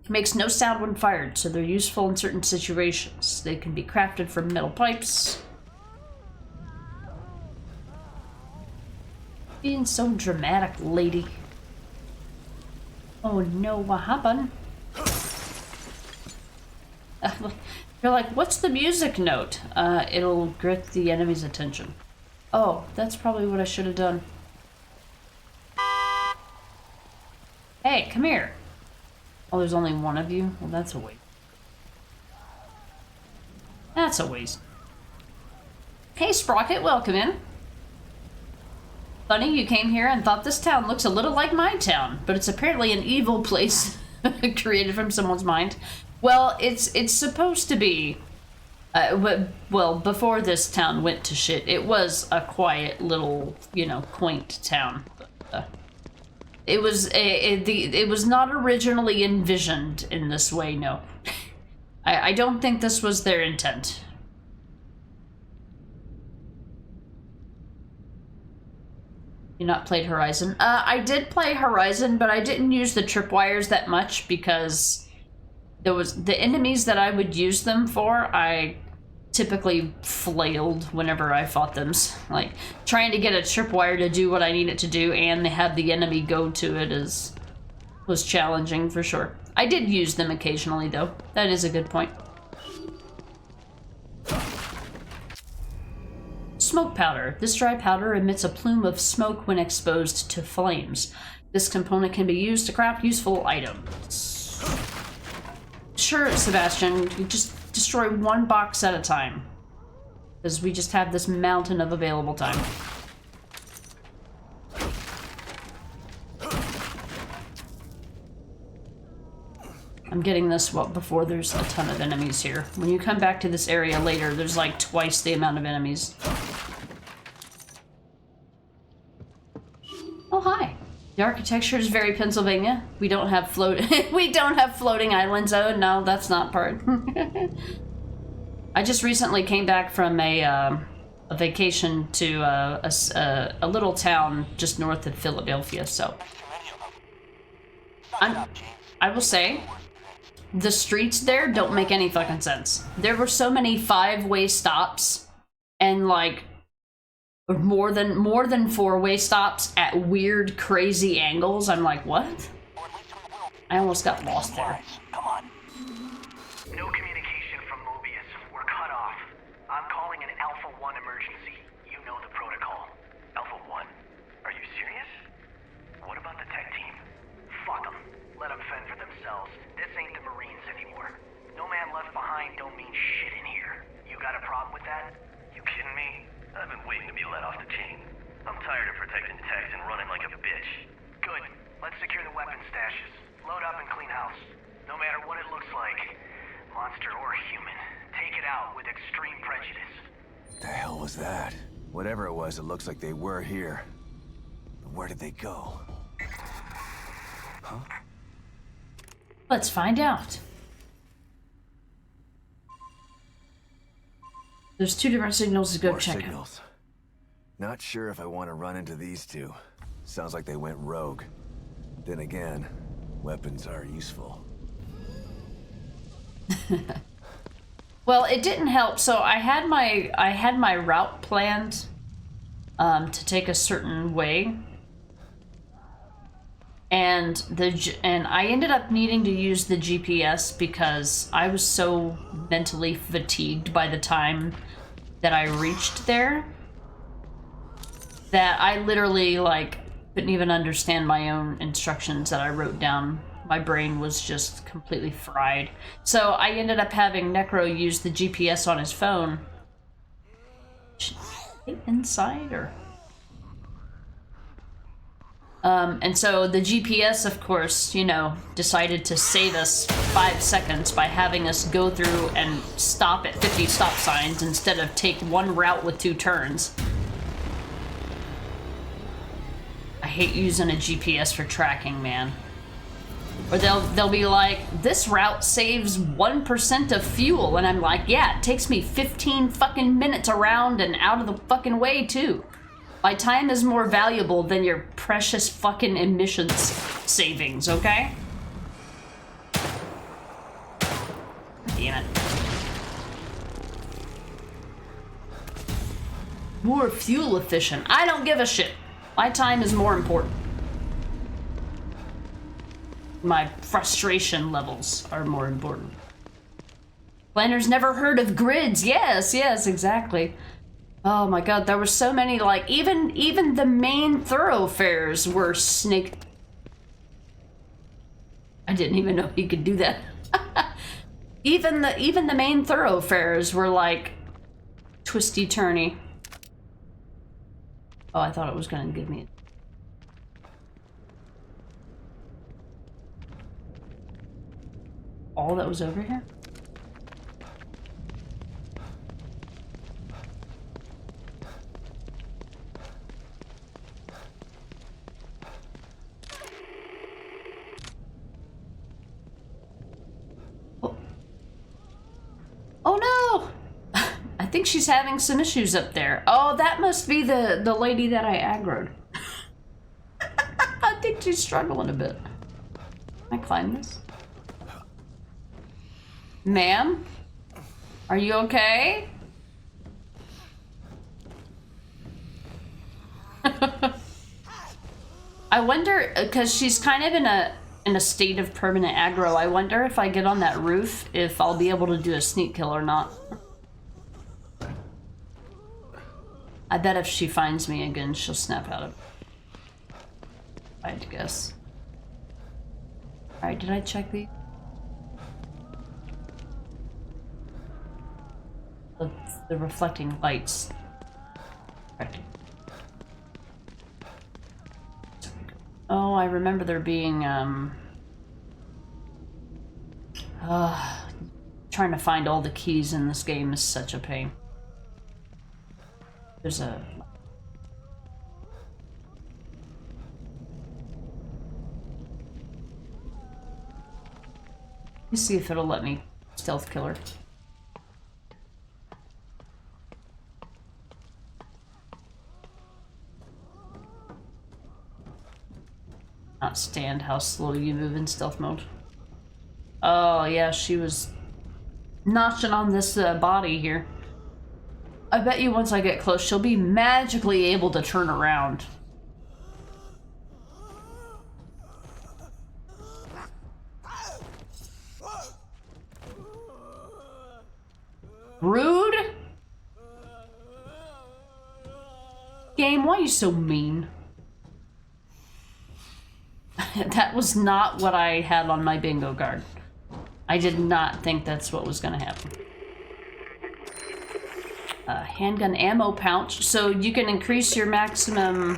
Makes no sound when fired, so they're useful in certain situations. They can be crafted from metal pipes. Being so dramatic, lady. Oh no, what happened? You're like, what's the music note? It'll grip the enemy's attention. Oh, that's probably what I should have done. Hey, come here. Oh, there's only one of you? Well, that's a waste. That's a waste. Hey, Sprocket, welcome in. Funny, you came here and thought this town looks a little like my town, but it's apparently an evil place created from someone's mind. Well, it's supposed to be. Well, before this town went to shit, it was a quiet little, you know, quaint town. It was not originally envisioned in this way, no. I don't think this was their intent. You not played Horizon? I did play Horizon, but I didn't use the tripwires that much because there was the enemies that I would use them for, I typically flailed whenever I fought them. Like, trying to get a tripwire to do what I need it to do and have the enemy go to it was challenging for sure. I did use them occasionally, though. That is a good point. Smoke powder. This dry powder emits a plume of smoke when exposed to flames. This component can be used to craft useful items. Sure, Sebastian, you just destroy one box at a time. Because we just have this mountain of available time. I'm getting this before there's a ton of enemies here. When you come back to this area later, there's like twice the amount of enemies. Oh, hi. The architecture is very Pennsylvania. We don't have floating islands. Oh, no, that's not part. I just recently came back from a vacation to a little town just north of Philadelphia, so... I will say, the streets there don't make any fucking sense. There were so many 5-way stops and like more than 4-way stops at weird, crazy angles. I'm like, what? I almost got lost there. Come on. No communication from Mobius. We're cut off. I'm calling an Alpha 1 emergency. You know the protocol. Alpha 1? Are you serious? What about the tech team? Fuck them. Let them fend for themselves. This ain't the Marines anymore. No man left behind don't mean shit in here. You got a problem with that? You kidding me? I've been waiting to be let off the chain. I'm tired of protecting techs and running like a bitch. Good. Let's secure the weapon stashes. Load up and clean house. No matter what it looks like, monster or human, take it out with extreme prejudice. What the hell was that? Whatever it was, it looks like they were here. But where did they go? Huh? Let's find out. There's 2 different signals to go More check signals. Not sure if I want to run into these two. Sounds like they went rogue. Then again, weapons are useful. Well, it didn't help. So I had my route planned to take a certain way, and I ended up needing to use the GPS because I was so mentally fatigued by the time that I reached there that I literally like couldn't even understand my own instructions that I wrote down. My brain was just completely fried. So I ended up having Necro use the GPS on his phone. Inside or... and so the GPS, of course, you know, decided to save us 5 seconds by having us go through and stop at 50 stop signs instead of take one route with 2 turns. I hate using a GPS for tracking, man. Or they'll be like, this route saves 1% of fuel, and I'm like, yeah, it takes me 15 fucking minutes around and out of the fucking way too. My time is more valuable than your precious fucking emissions savings, okay? Damn it. More fuel efficient. I don't give a shit. My time is more important. My frustration levels are more important. Planners never heard of grids. Yes, exactly. Oh my god, there were so many, like, even the main thoroughfares were snake... I didn't even know you could do that. even the main thoroughfares were, like, twisty-turny. Oh, I thought it was gonna give me... all that was over here? Oh no! I think she's having some issues up there. Oh, that must be the lady that I aggroed. I think she's struggling a bit. Can I climb this? Ma'am? Are you okay? I wonder, because she's kind of in in a state of permanent aggro. I wonder if I get on that roof, if I'll be able to do a sneak kill or not. I bet if she finds me again, she'll snap out of it. I'd guess. Alright, did I check the... The reflecting lights. Right. Oh, I remember there being, trying to find all the keys in this game is such a pain. There's a... Let me see if it'll let me stealth kill her. Not stand how slow you move in stealth mode. Oh yeah, she was notching on this body here. I bet you once I get close, she'll be magically able to turn around. Rude? Game, why are you so mean? That was not what I had on my bingo card. I did not think that's what was going to happen. Handgun ammo pouch. So you can increase your maximum...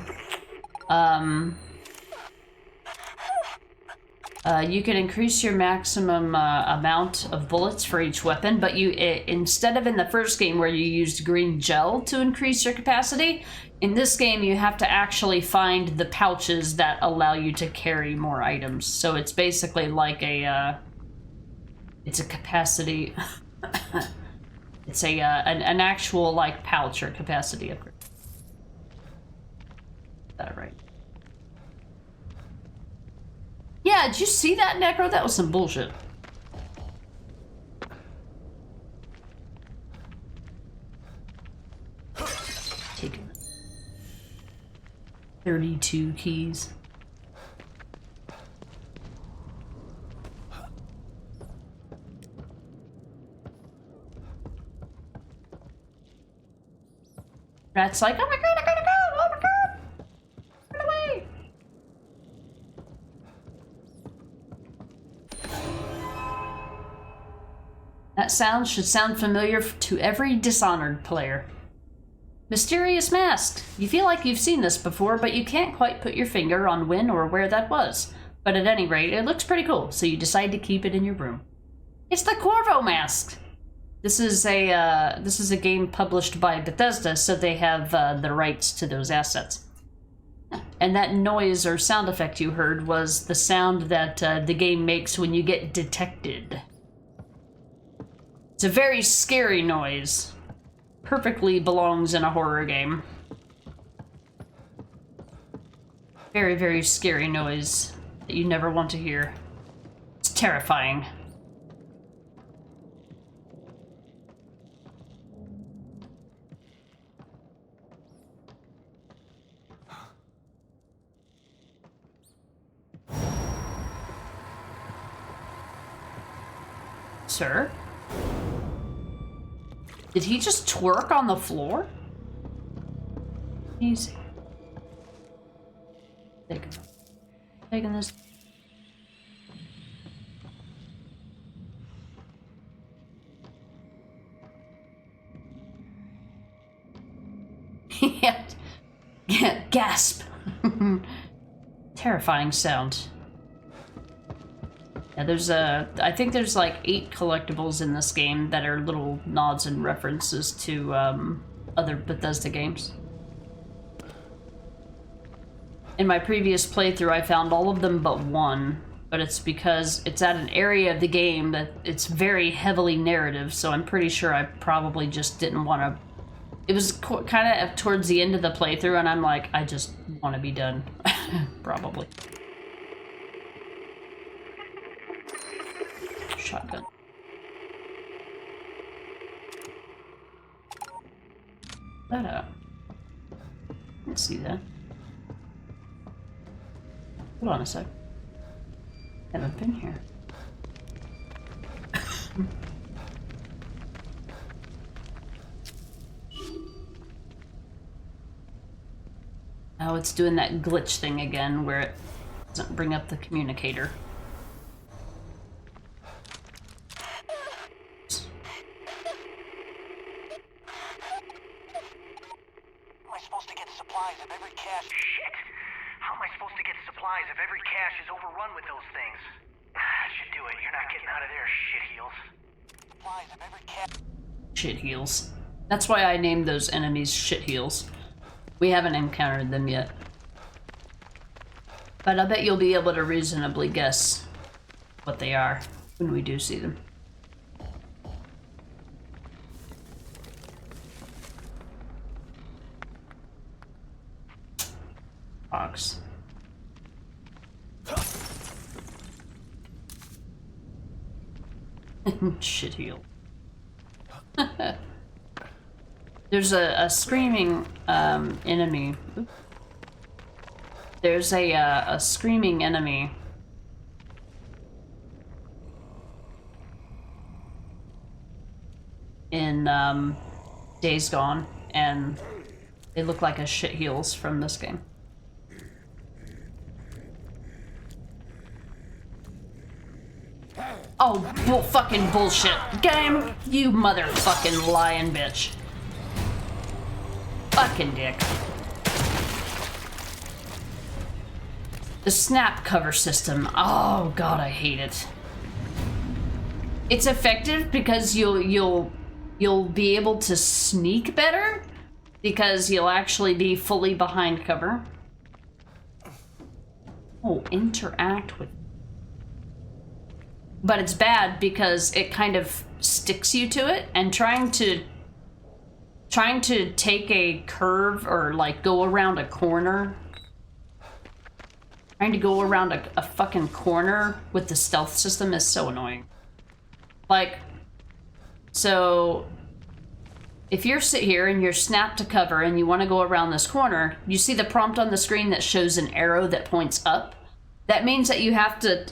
amount of bullets for each weapon, but instead of in the first game where you used green gel to increase your capacity, in this game you have to actually find the pouches that allow you to carry more items. So it's basically like a, it's a capacity, it's a, an actual like pouch or capacity upgrade. Is that right? Yeah, did you see that, Necro? That was some bullshit. Taking 32 keys. Rat's like, oh my god, I gotta go! Oh my god! Run away! That sound should sound familiar to every Dishonored player. Mysterious mask. You feel like you've seen this before, but you can't quite put your finger on when or where that was. But at any rate, it looks pretty cool, so you decide to keep it in your room. It's the Corvo mask! This is a game published by Bethesda, so they have the rights to those assets. And that noise or sound effect you heard was the sound that the game makes when you get detected. It's a very scary noise. Perfectly belongs in a horror game. Very, very scary noise that you never want to hear. It's terrifying. Sir? Did he just twerk on the floor? Easy. Taking this. Yeah. Gasp. Terrifying sound. Yeah, there's I think there's like 8 collectibles in this game that are little nods and references to other Bethesda games. In my previous playthrough, I found all of them but one, but it's because it's at an area of the game that it's very heavily narrative, so I'm pretty sure I probably just didn't want to... It was kind of towards the end of the playthrough, and I'm like, I just want to be done. Probably. Shotgun. That up. Let's see that. Hold on a sec. Haven't been here. Oh, it's doing that glitch thing again where it doesn't bring up the communicator. Am I supposed to get supplies if every cache... Shit! How am I supposed to get supplies if every cache is overrun with those things? I should do it. You're not getting out of there, shitheels. Supplies if every cache... Shitheels. That's why I named those enemies shitheels. We haven't encountered them yet. But I bet you'll be able to reasonably guess what they are when we do see them. Fox. Shitheel. There's a screaming enemy. Oop. There's a screaming enemy in Days Gone, and they look like a shitheels from this game. Oh, fucking bullshit. Game, you motherfucking lying bitch. Fucking dick. The snap cover system. Oh god, I hate it. It's effective because you'll be able to sneak better because you'll actually be fully behind cover. Oh, interact with. But it's bad because it kind of sticks you to it, and trying to take a curve or like go around a corner. Trying to go around a fucking corner with the stealth system is so annoying. Like, so if you're sit here and you're snapped to cover and you want to go around this corner, you see the prompt on the screen that shows an arrow that points up. That means that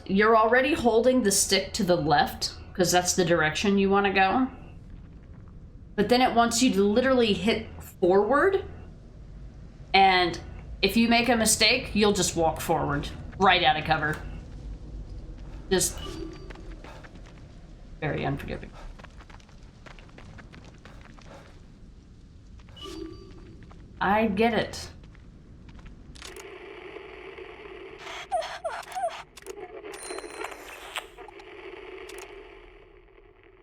you're already holding the stick to the left because that's the direction you want to go. But then it wants you to literally hit forward, and if you make a mistake, you'll just walk forward, right out of cover. Just very unforgiving. I get it.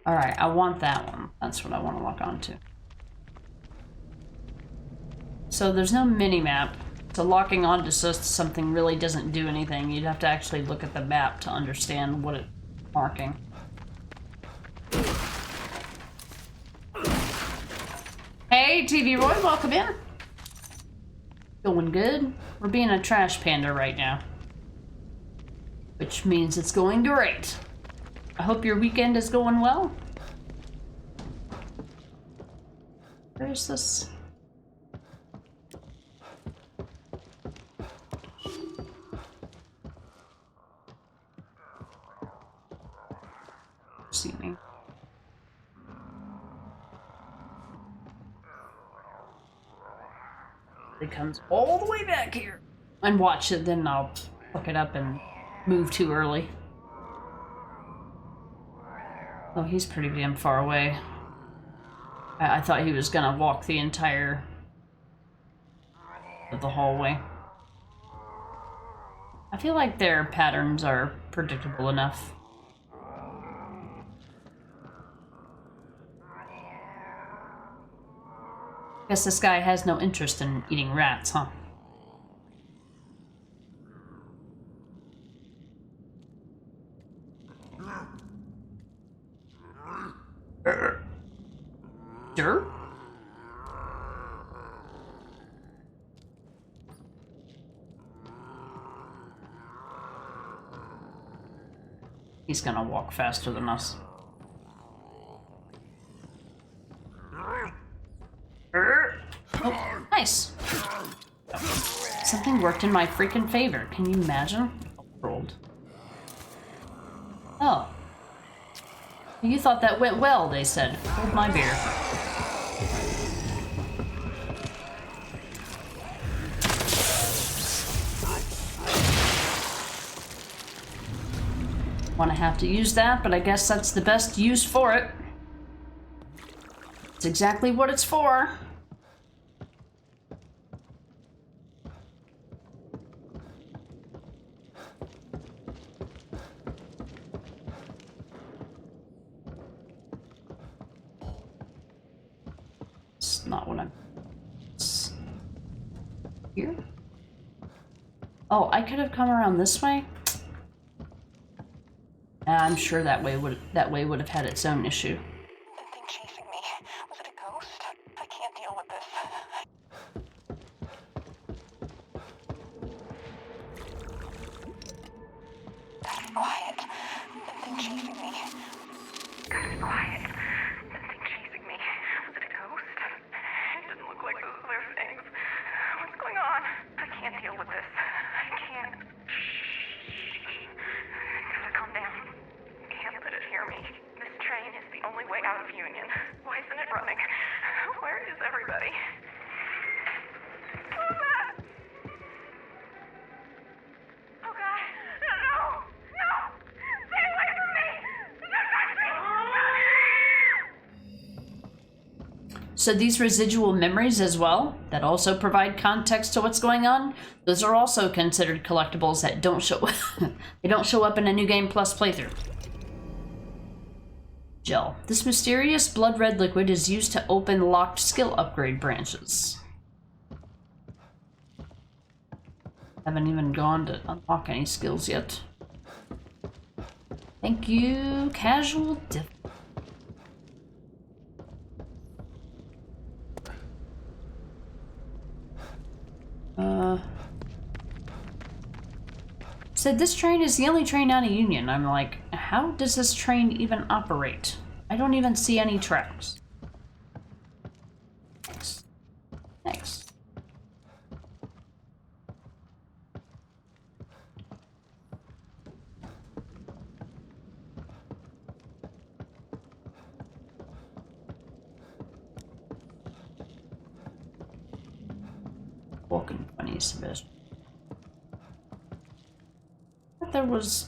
Alright, I want that one. That's what I want to lock onto. So there's no mini-map. So locking onto something really doesn't do anything. You'd have to actually look at the map to understand what it's marking. Hey, TV Roy, welcome in. Going good? We're being a trash panda right now. Which means it's going great. I hope your weekend is going well. Where's this? See me. It comes all the way back here. And watch it, then I'll fuck it up and move too early. Oh, he's pretty damn far away. I thought he was gonna walk the entire of the hallway. I feel like their patterns are predictable enough. Guess this guy has no interest in eating rats, huh? Sure. He's gonna walk faster than us. Oh, nice. Something worked in my freaking favor. Can you imagine? Rolled. You thought that went well, they said. Hold my beer. Want to have to use that, but I guess that's the best use for it. It's exactly what it's for. It's not what I'm... It's here? Oh, I could have come around this way? I'm sure that way would have had its own issue. That thing chasing me. Was it a ghost? I can't deal with this. Gotta be quiet. That thing chasing me. Gotta be quiet. That thing chasing me. Was it a ghost? It didn't look like those other things. What's going on? I can't deal with this. I can't. Gotta calm down. Can't let it hear me. This train is the only way out of Union. Why isn't it running? Where is everybody? Who's that? Oh God! No! No! Stay away from me! Don't touch me! So these residual memories as well, that also provide context to what's going on, those are also considered collectibles that don't show they don't show up in a New Game Plus playthrough. Gel. This mysterious blood red liquid is used to open locked skill upgrade branches. Haven't even gone to unlock any skills yet. Thank you, casual diff. Said this train is the only train out of Union. I'm like, how does this train even operate? I don't even see any tracks. Next. Next. Walking funnies the best. There was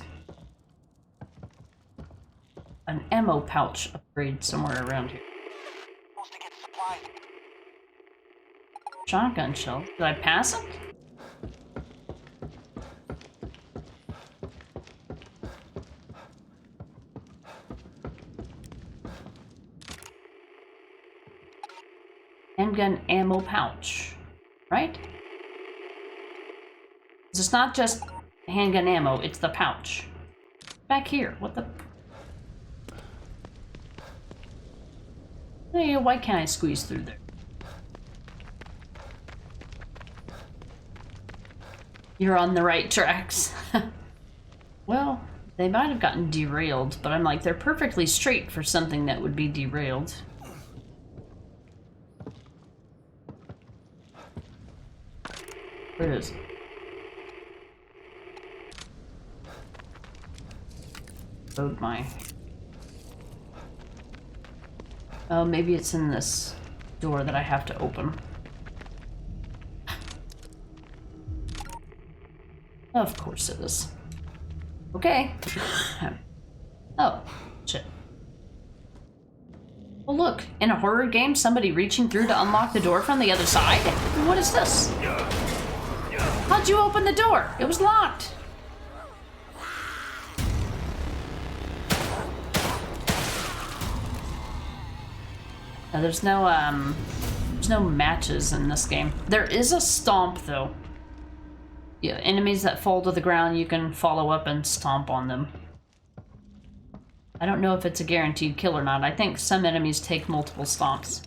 an ammo pouch upgrade somewhere around here. Supposed to get supplies. Shotgun shell. Did I pass it? Handgun ammo pouch, right? It's not just handgun ammo, it's the pouch. Back here, what the... Hey, why can't I squeeze through there? You're on the right tracks. Well, they might have gotten derailed, but I'm like, they're perfectly straight for something that would be derailed. Where is it? Load my... Oh, maybe it's in this door that I have to open. Of course it is. Okay. Oh, shit. Well, look, in a horror game, somebody reaching through to unlock the door from the other side? What is this? How'd you open the door? It was locked. Now, there's no matches in this game. There is a stomp, though. Yeah, enemies that fall to the ground, you can follow up and stomp on them. I don't know if it's a guaranteed kill or not. I think some enemies take multiple stomps.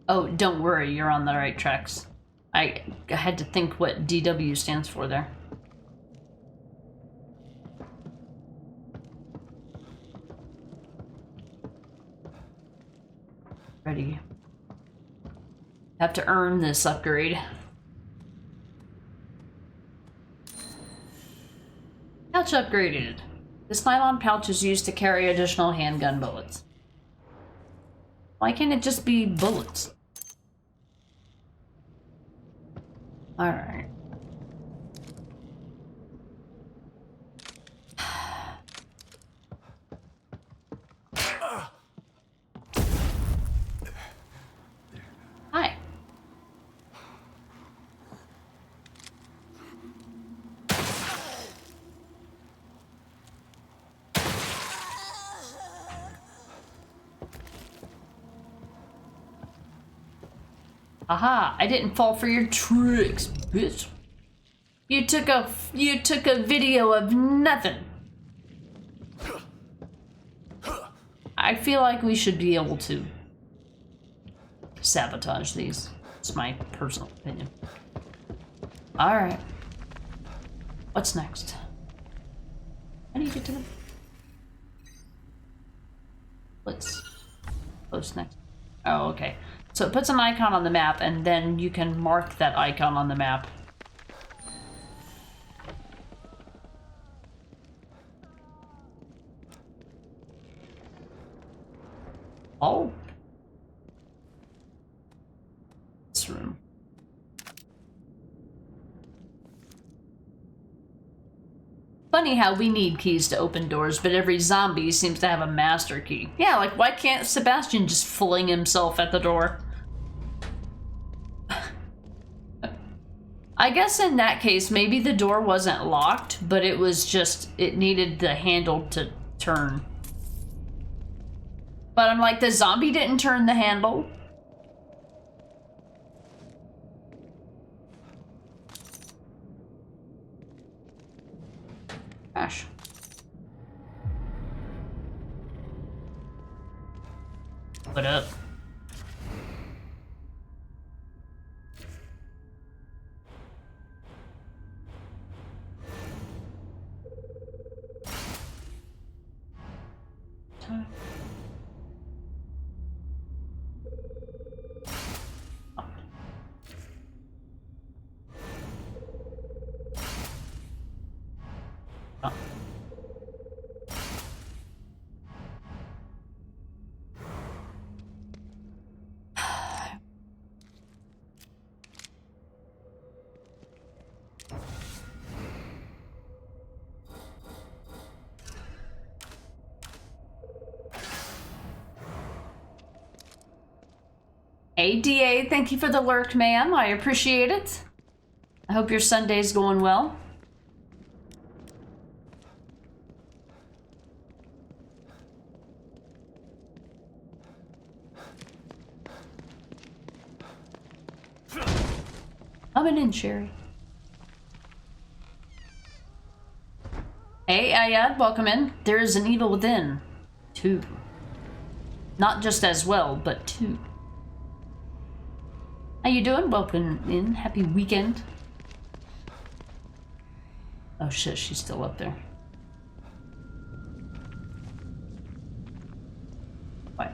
Oh, don't worry, you're on the right tracks. I had to think what DW stands for there. Ready. Have to earn this upgrade. Couch upgraded. This nylon pouch is used to carry additional handgun bullets. Why can't it just be bullets? Alright. Hi. Aha, I didn't fall for your tricks, bitch. You took a video of nothing. I feel like we should be able to sabotage these. It's my personal opinion. Alright. What's next? How do you get to them? What's next? Oh, okay. So it puts an icon on the map, and then you can mark that icon on the map. Oh. This room. Funny how we need keys to open doors, but every zombie seems to have a master key. Yeah, like why can't Sebastian just fling himself at the door? I guess in that case, maybe the door wasn't locked, but it was just, it needed the handle to turn. But I'm like, the zombie didn't turn the handle. Gosh. What up? ADA, thank you for the lurk, ma'am. I appreciate it. I hope your Sunday's going well. Coming in, Sherry. Hey, Ayad, welcome in. There is an evil within. 2. Not just as well, but 2. How you doing? Welcome in. Happy weekend. Oh shit, she's still up there. What?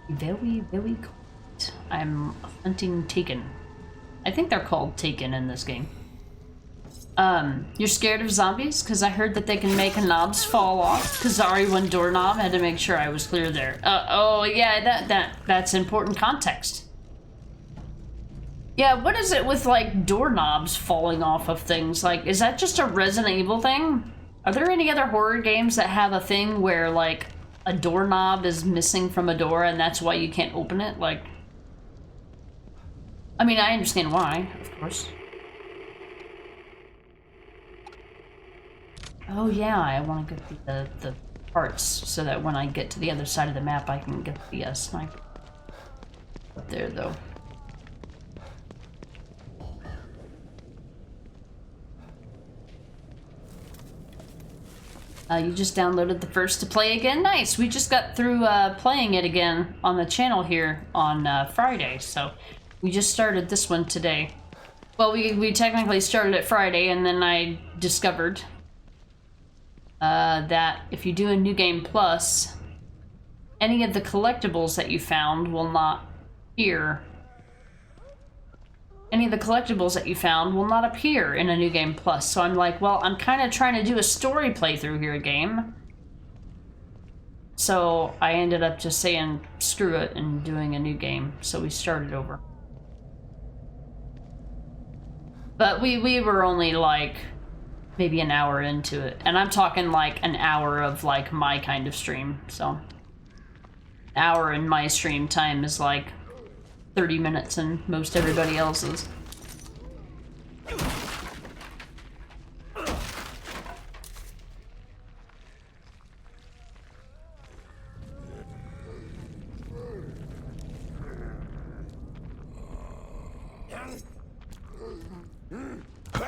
Very, very cold. I'm hunting Taken. I think they're called Taken in this game. You're scared of zombies? Because I heard that they can make knobs fall off. Kazari one doorknob, had to make sure I was clear there. Oh yeah, that's important context. Yeah, what is it with like doorknobs falling off of things? Like, is that just a Resident Evil thing? Are there any other horror games that have a thing where like a doorknob is missing from a door and that's why you can't open it? Like, I mean, I understand why, of course. Oh yeah, I want to get the parts so that when I get to the other side of the map, I can get the sniper. Up there, though. You just downloaded the first to play again? Nice! We just got through playing it again on the channel here on Friday, so we just started this one today. Well, we technically started it Friday, and then I discovered that if you do a New Game Plus, any of the collectibles that you found will not appear. any of the collectibles that you found will not appear in a New Game Plus. So I'm like, well, I'm kind of trying to do a story playthrough here, game. So I ended up just saying, screw it, and doing a new game. So we started over. But we were only like maybe an hour into it. And I'm talking like an hour of like my kind of stream. So an hour in my stream time is like 30 minutes in most everybody else's.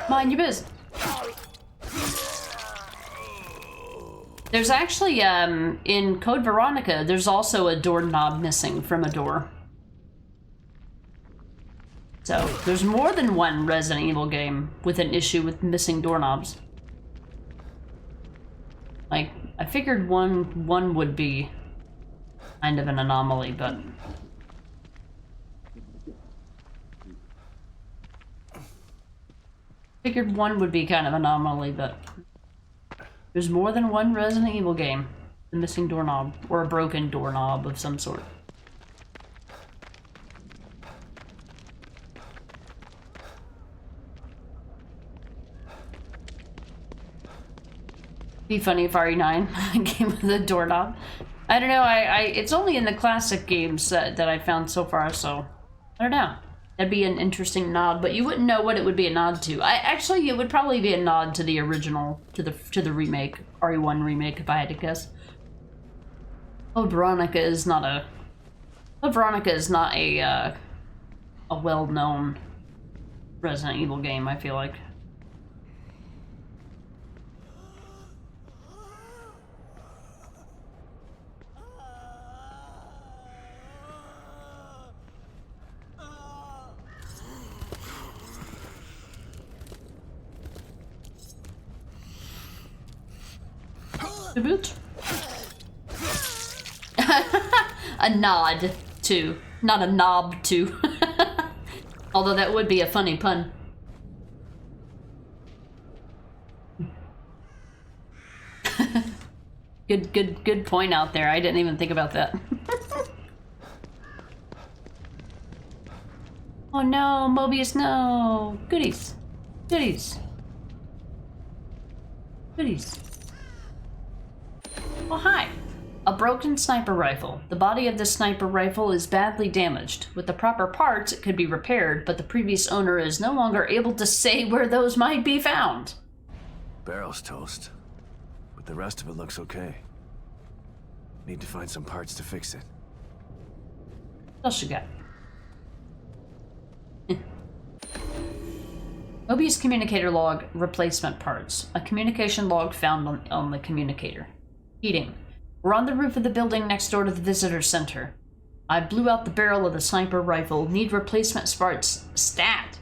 Mind your business. There's actually, in Code Veronica, there's also a doorknob missing from a door. So, there's more than one Resident Evil game with an issue with missing doorknobs. Like, I figured one would be kind of an anomaly, but... Figured one would be kind of an anomaly, but there's more than one Resident Evil game. The missing doorknob, or a broken doorknob of some sort. Be funny if RE9 came with a doorknob. I don't know, it's only in the classic games that I found so far, so I don't know. That'd be an interesting nod, but you wouldn't know what it would be a nod to. Actually, it would probably be a nod to the original, to the remake, RE1 remake, if I had to guess. Code Veronica is not a well-known Resident Evil game, I feel like. Boot? A nod to, not a knob to. Although that would be a funny pun. Good point out there. I didn't even think about that. Oh no, Mobius, no. Goodies. Goodies. Goodies. Oh, hi. A broken sniper rifle. The body of the sniper rifle is badly damaged. With the proper parts, it could be repaired, but the previous owner is no longer able to say where those might be found. Barrel's toast, but the rest of it looks okay. Need to find some parts to fix it. What else you got? Mobius communicator log replacement parts. A communication log found on the communicator. Heating. We're on the roof of the building next door to the visitor center. I blew out the barrel of the sniper rifle. Need replacement parts. Stat.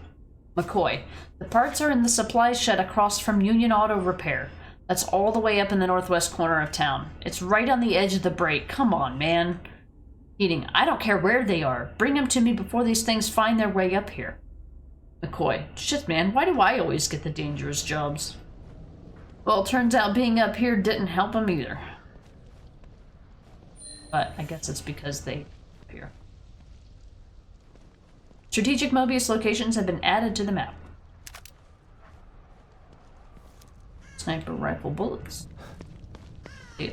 McCoy. The parts are in the supply shed across from Union Auto Repair. That's all the way up in the northwest corner of town. It's right on the edge of the break. Come on, man. Heating. I don't care where they are. Bring them to me before these things find their way up here. McCoy. Shit, man. Why do I always get the dangerous jobs? Well, turns out being up here didn't help him either. But I guess it's because they appear. Strategic Mobius locations have been added to the map. Sniper rifle bullets. Yeah.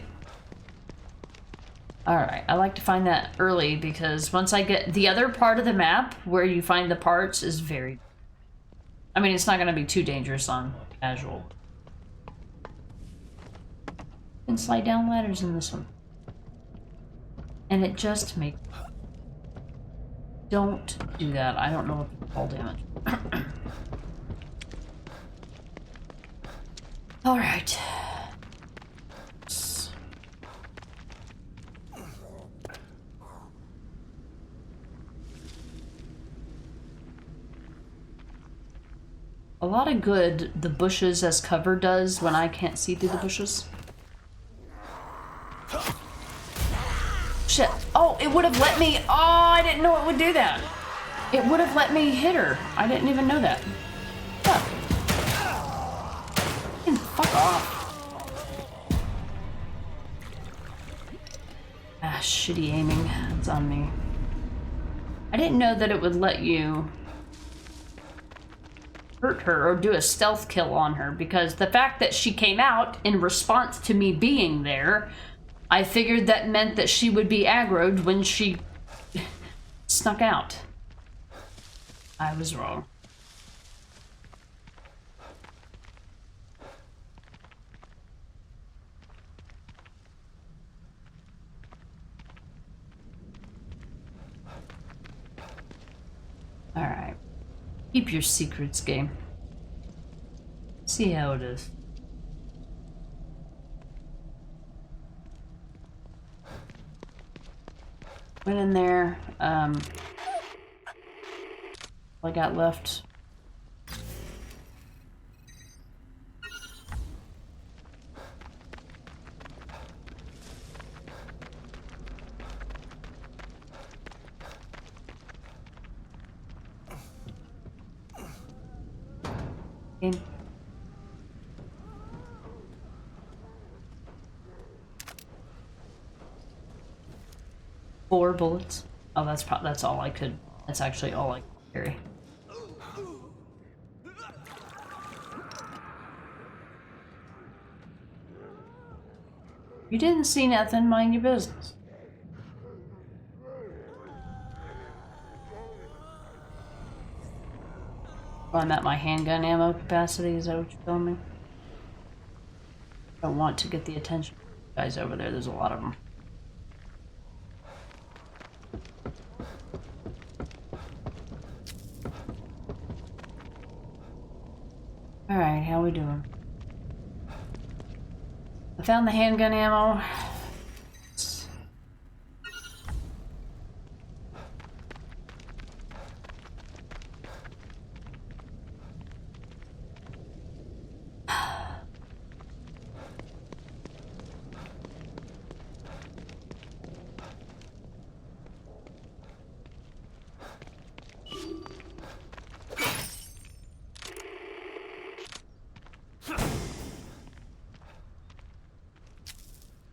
Alright, I like to find that early because once I get the other part of the map where you find the parts is very... I mean, it's not going to be too dangerous on casual. You can slide down ladders in this one. And it just makes... Don't do that. I don't know what to fall damage. Alright. A lot of good the bushes as cover does when I can't see through the bushes. Shit. Oh, it would have let me. Oh, I didn't know it would do that. It would have let me hit her. I didn't even know that. Fuck. Fuck off. Ah, shitty aiming. It's on me. I didn't know that it would let you hurt her or do a stealth kill on her, because the fact that she came out in response to me being there, I figured that meant that she would be aggroed when she snuck out. I was wrong. Alright. Keep your secrets, game. See how it is. Went in there. All I got left. Game. 4 bullets. Oh, that's all I could. That's actually all I could carry. You didn't see nothing, mind your business. Oh, I'm at my handgun ammo capacity, is that what you're telling me? I don't want to get the attention of the guys over there, there's a lot of them. Alright, how we doing? I found the handgun ammo.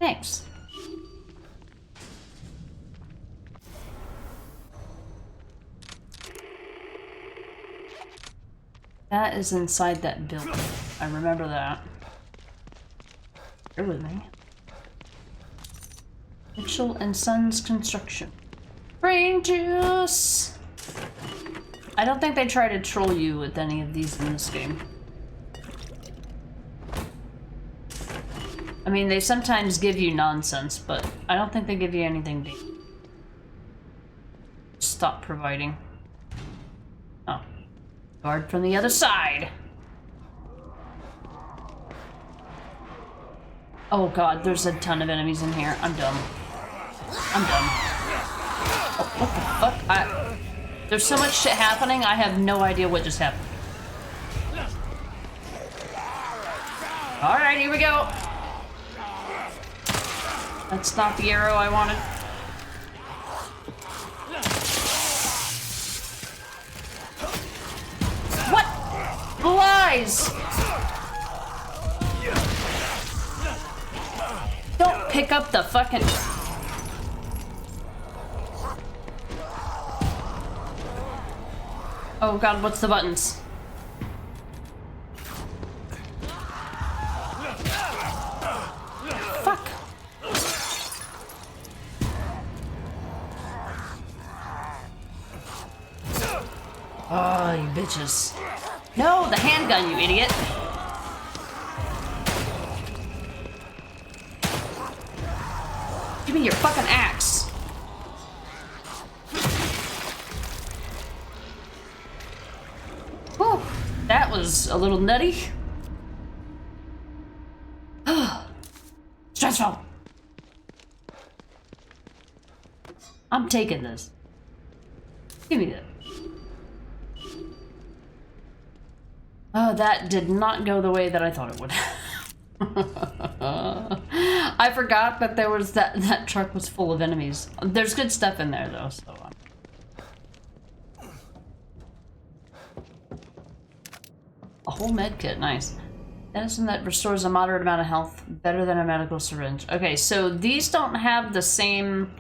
Thanks. That is inside that building. I remember that. Bear with me. Mitchell and Sons Construction. Brain juice! I don't think they try to troll you with any of these in this game. I mean, they sometimes give you nonsense, but I don't think they give you anything deep. Stop providing. Oh. Guard from the other side! Oh god, there's a ton of enemies in here. I'm dumb. I'm dumb. Oh, what the fuck? There's so much shit happening, I have no idea what just happened. Alright, here we go! That's not the arrow I wanted. What? Lies! Don't pick up the fucking... Oh god, what's the buttons? Fuck! Oh, you bitches. No, the handgun, you idiot! Give me your fucking axe! Whew, that was a little nutty. Stressful! I'm taking this. Give me that. Oh, that did not go the way that I thought it would. I forgot that there was that truck was full of enemies. There's good stuff in there though, so whole med kit, nice. Medicine that restores a moderate amount of health, better than a medical syringe. Okay, so these don't have the same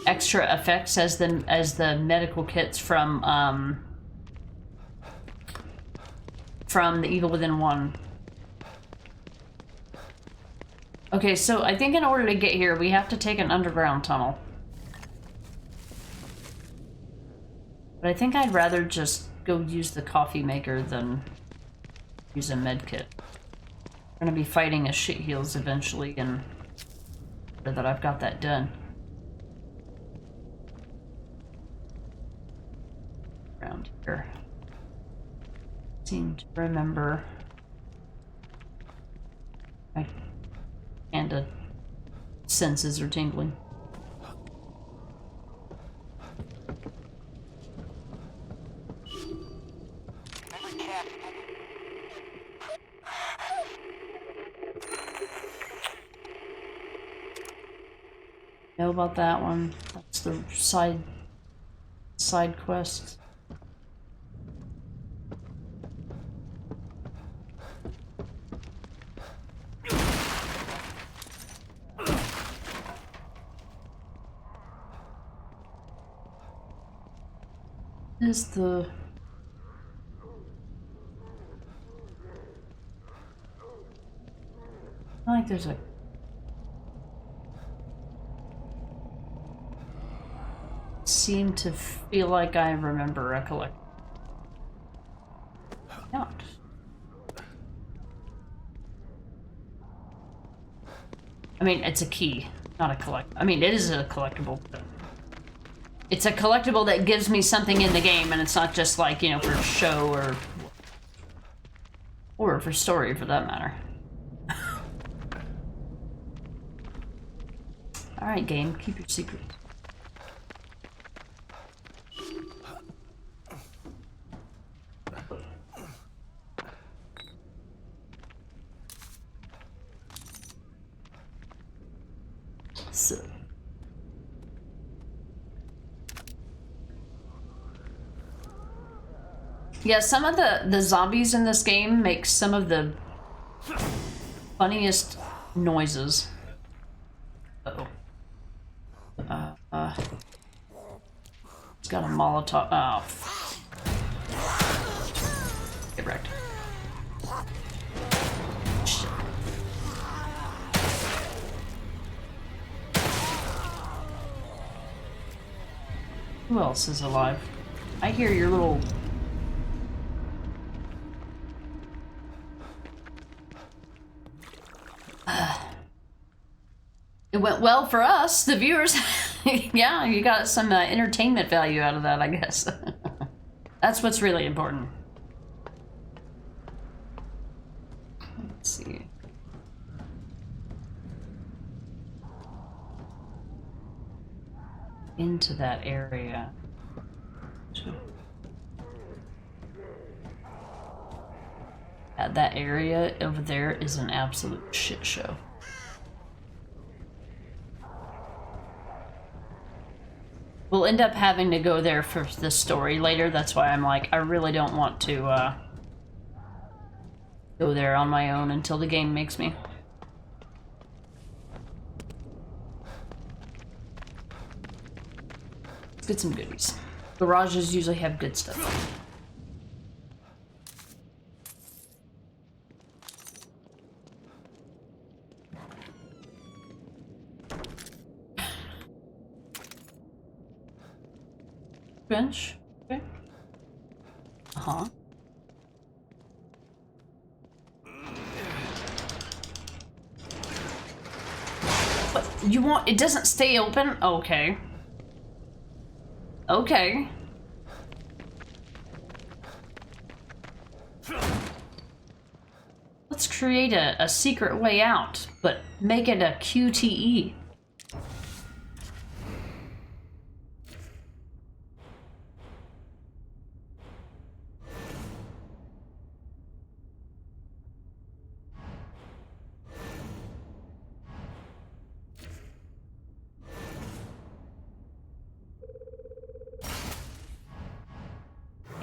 extra effects as the medical kits from the Evil Within 1. Okay, so I think in order to get here, we have to take an underground tunnel. But I think I'd rather just go use the coffee maker than use a med kit. I'm gonna be fighting a shit heals eventually, and that I've got that done. Around here. Seem to remember. My panda senses are tingling. Know about that one. That's the side quest. Is the I like there's a seem to feel like I remember recollect. Not. I mean, it's a key, not a collect. I mean, it is a collectible, but it's a collectible that gives me something in the game, and it's not just like, you know, for show or for story, for that matter. All right, game, keep your secret. So. Yeah, some of the zombies in this game make some of the funniest noises. Uh-oh. It's got a Molotov. Oh. Get wrecked. Shit. Who else is alive? I hear your little... It went well for us, the viewers. Yeah, you got some entertainment value out of that, I guess. That's what's really important. Let's see. Into that area. That area over there is an absolute shit show. We'll end up having to go there for the story later. That's why I'm like, I really don't want to go there on my own until the game makes me. Let's get some goodies. Garages usually have good stuff. Bench. Okay. Uh-huh. But you want... It doesn't stay open? Okay. Okay. Let's create a secret way out, but make it a QTE.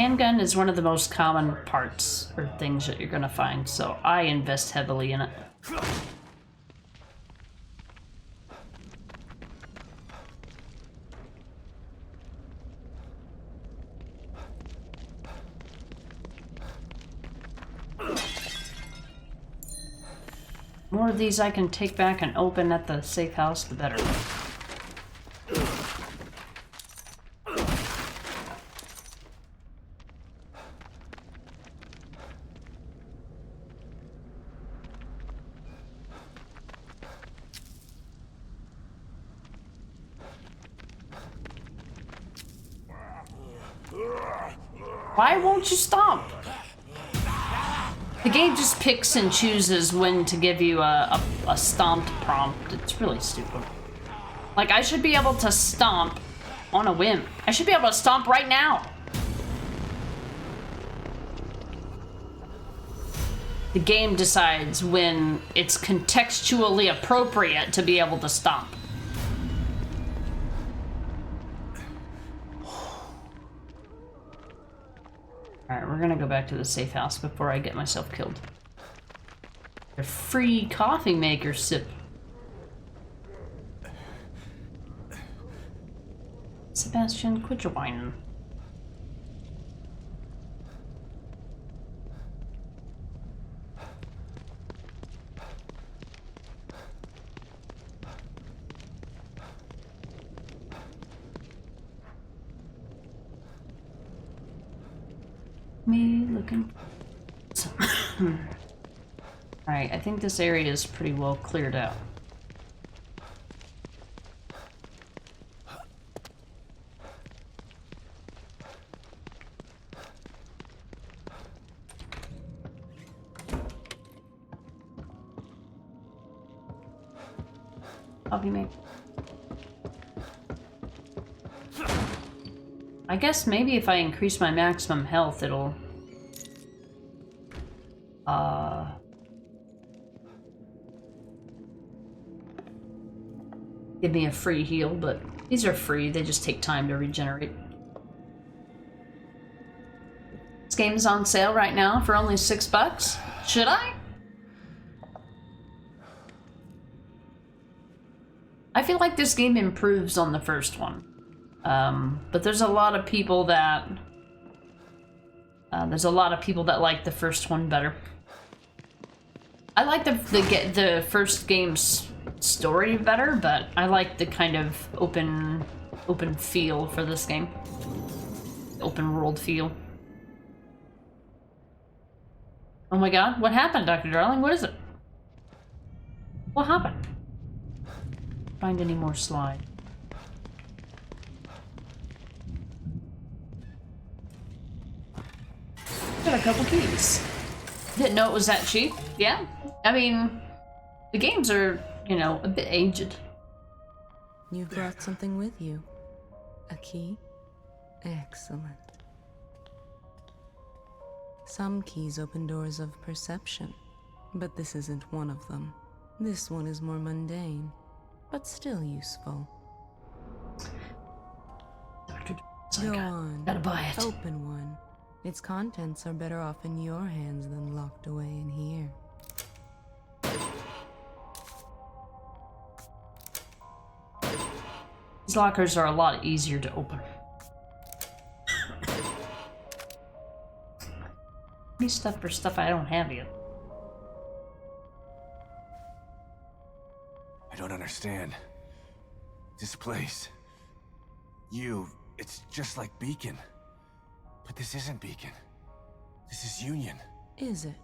Handgun is one of the most common parts or things that you're gonna find, so I invest heavily in it. The more of these I can take back and open at the safe house, the better. Why won't you stomp? The game just picks and chooses when to give you a stomped prompt. It's really stupid. Like, I should be able to stomp on a whim. I should be able to stomp right now. The game decides when it's contextually appropriate to be able to stomp. Alright, we're gonna go back to the safe house before I get myself killed. A free coffee maker sip. Sebastian, quit your whining. Me looking. Alright, I think this area is pretty well cleared out. Coffee maker. I guess maybe if I increase my maximum health, it'll... give me a free heal, but these are free. They just take time to regenerate. This game is on sale right now for only $6. Should I? I feel like this game improves on the first one. But there's a lot of people that like the first one better. I like the first game's story better, but I like the kind of open feel for this game. Open world feel. Oh my god, what happened, Dr. Darling? What is it? What happened? Find any more slide. Got a couple keys. Didn't know it was that cheap. Yeah, I mean, the games are, you know, a bit aged. You've brought something with you. A key? Excellent. Some keys open doors of perception, but this isn't one of them. This one is more mundane, but still useful. Go on. Gotta buy it. Open one. Its contents are better off in your hands than locked away in here. These lockers are a lot easier to open. Me stuff for stuff I don't have yet. I don't understand. This place... it's just like Beacon. But this isn't Beacon. This is Union. Is it?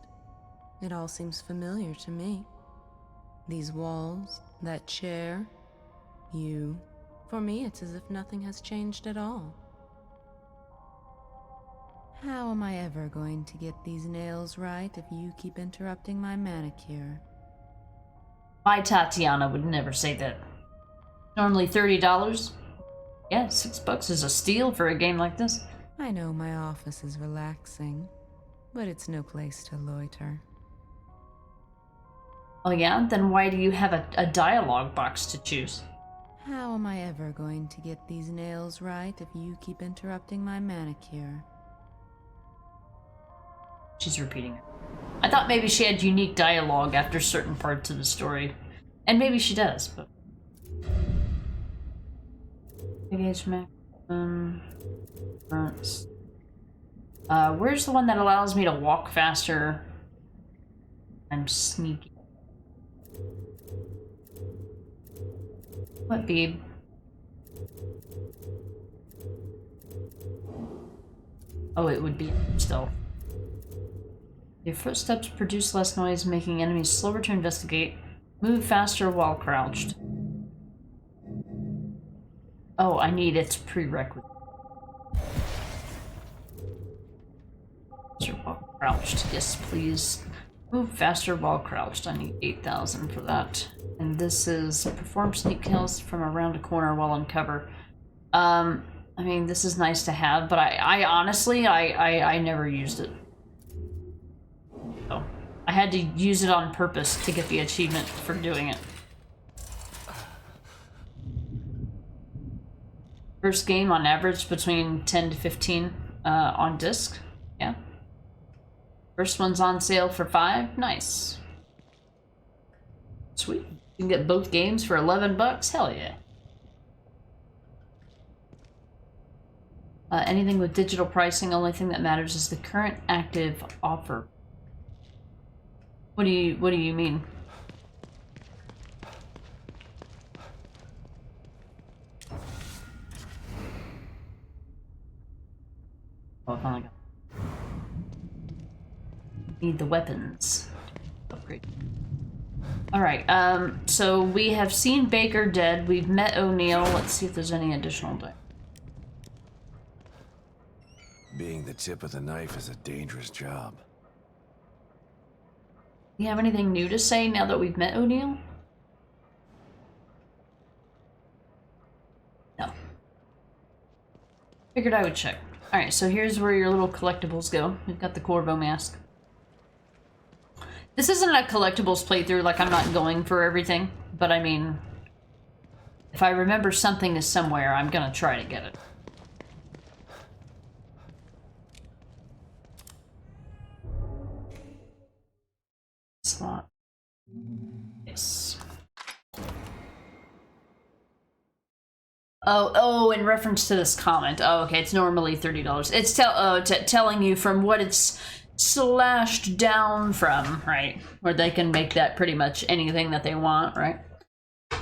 It all seems familiar to me. These walls, that chair, you. For me, it's as if nothing has changed at all. How am I ever going to get these nails right if you keep interrupting my manicure? My Tatiana would never say that. Normally $30. Yeah, $6 is a steal for a game like this. I know my office is relaxing, but it's no place to loiter. Oh yeah? Then why do you have a dialogue box to choose? How am I ever going to get these nails right if you keep interrupting my manicure? she's repeating it. I thought maybe she had unique dialogue after certain parts of the story. And maybe she does, but... Engage maximum... Fronts. Where's the one that allows me to walk faster? I'm sneaky. What, babe? Oh, it would be stealth. Your footsteps produce less noise, making enemies slower to investigate. Move faster while crouched. Oh, I need its prerequisite. While crouched. Yes, please. Move faster while crouched. I need 8,000 for that. And this is perform sneak kills from around a corner while on cover. I mean, this is nice to have, but I honestly, I never used it. So, I had to use it on purpose to get the achievement for doing it. First game on average between 10 to 15 on disc. Yeah. First one's on sale for $5. Nice. Sweet. You can get both games for 11 bucks. Hell yeah. Anything with digital pricing, only thing that matters is the current active offer. What do you mean? Oh, I finally got. Need the weapons. Upgrade. Alright, so we have seen Baker dead. We've met O'Neill. Let's see if there's any additional day. Being the tip of the knife is a dangerous job. Do you have anything new to say now that we've met O'Neill? No. Figured I would check. Alright, so here's where your little collectibles go. We've got the Corvo mask. This isn't a collectibles playthrough, like I'm not going for everything, but I mean, if I remember something is somewhere, I'm gonna try to get it. Slot. Yes. Oh, in reference to this comment. Oh, okay, it's normally $30. It's telling you from what it's slashed down from, right? Where they can make that pretty much anything that they want, right?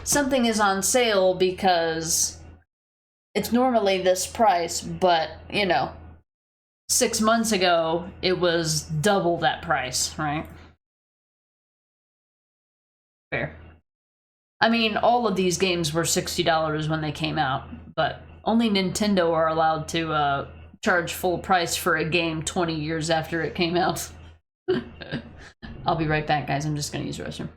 Something is on sale because it's normally this price, but, you know, 6 months ago, it was double that price, right? Fair. I mean, all of these games were $60 when they came out, but only Nintendo are allowed to charge full price for a game 20 years after it came out. I'll be right back, guys. I'm just gonna use the restroom.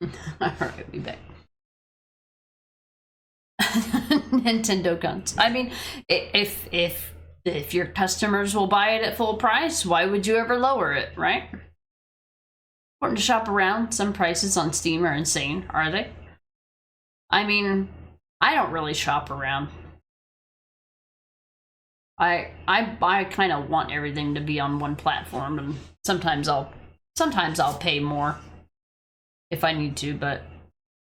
Alright, we back. Nintendo guns. I mean, if your customers will buy it at full price, why would you ever lower it, right? Important to shop around. Some prices on Steam are insane, are they? I mean, I don't really shop around. I kind of want everything to be on one platform, and sometimes I'll pay more if I need to, but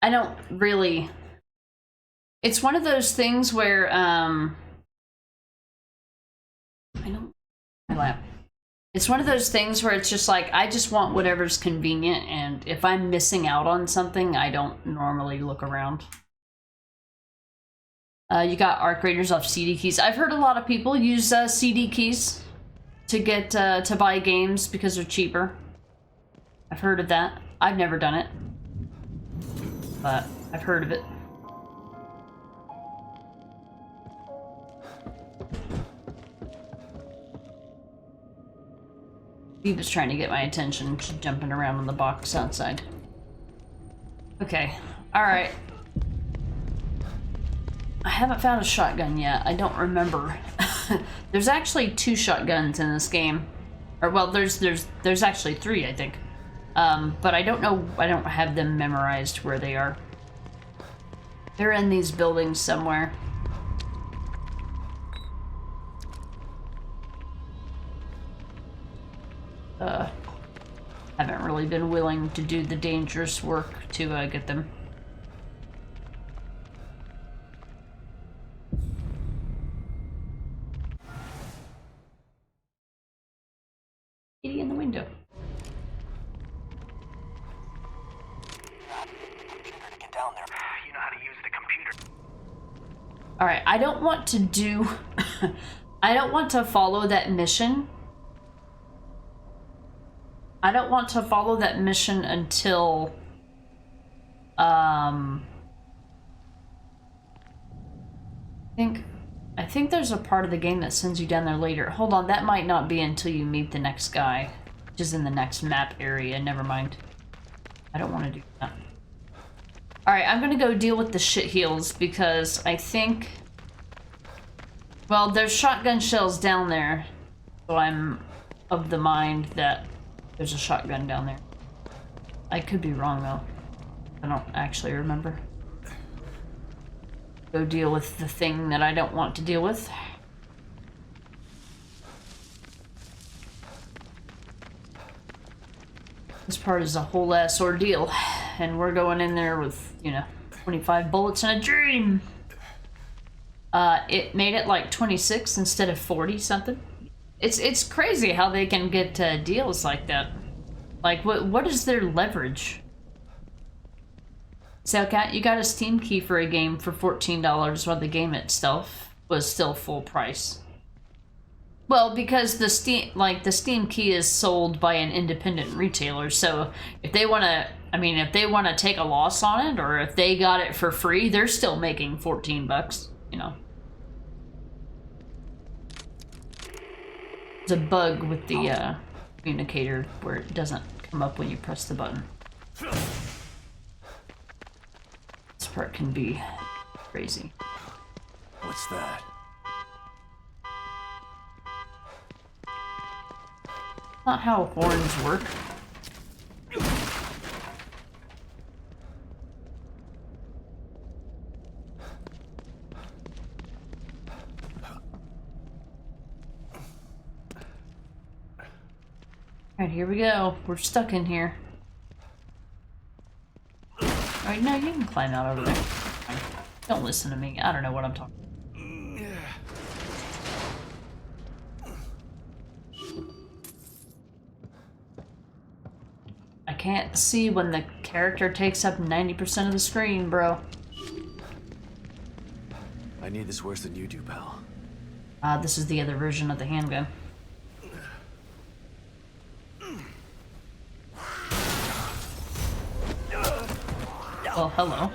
I don't really. It's one of those things where it's one of those things where it's just like, I just want whatever's convenient, and if I'm missing out on something, I don't normally look around. You got Arc Raiders off CD keys. I've heard a lot of people use CD keys to get to buy games because they're cheaper. I've heard of that. I've never done it, but I've heard of it. He was trying to get my attention, jumping around on the box outside. Okay, alright. I haven't found a shotgun yet. I don't remember. There's actually 2 shotguns in this game. Or, well, there's actually 3, I think. But I don't know, I don't have them memorized where they are. They're in these buildings somewhere. Haven't really been willing to do the dangerous work to get them. Kitty in the window. Get down there. You know how to use the computer. Alright, I don't want to do... I don't want to follow that mission. I don't want to follow that mission until... I think there's a part of the game that sends you down there later. Hold on, that might not be until you meet the next guy, which is in the next map area. Never mind. I don't want to do that. Alright, I'm gonna go deal with the shitheels because I think... Well, there's shotgun shells down there, so I'm of the mind that there's a shotgun down there. I could be wrong, though. I don't actually remember. Go deal with the thing that I don't want to deal with. This part is a whole ass ordeal, and we're going in there with, you know, 25 bullets and a dream. It made it like 26 instead of 40 something. It's crazy how they can get deals like that. Like, what is their leverage? Sailcat, you got a Steam key for a game for $14 while the game itself was still full price. Well, because the Steam key is sold by an independent retailer, so if they want to, I mean, if they want to take a loss on it, or if they got it for free, they're still making 14 bucks, you know. There's a bug with the communicator where it doesn't come up when you press the button. This part can be crazy. What's that? Not how horns work. Alright, here we go. We're stuck in here. Alright, no, you can climb out over there. Don't listen to me. I don't know what I'm talking about. I can't see when the character takes up 90% of the screen, bro. I need this worse than you do, pal. This is the other version of the handgun. Well, hello.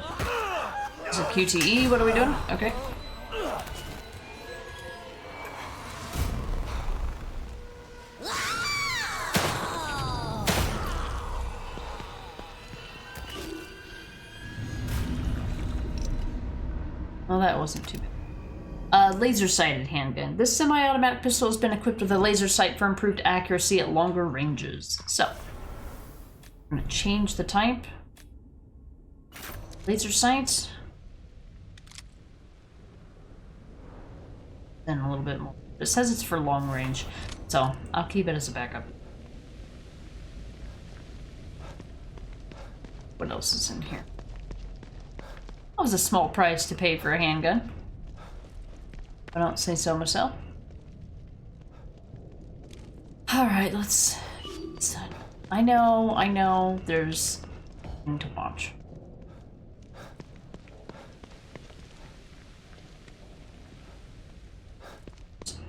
Is it QTE? What are we doing? Okay. Well, that wasn't too bad. Laser-sighted handgun. This semi-automatic pistol has been equipped with a laser sight for improved accuracy at longer ranges. So, I'm gonna change the type. Laser sights. Then a little bit more. It says it's for long range, so I'll keep it as a backup. What else is in here? That was a small price to pay for a handgun. I don't say so myself. Alright, let's I know, there's nothing to watch.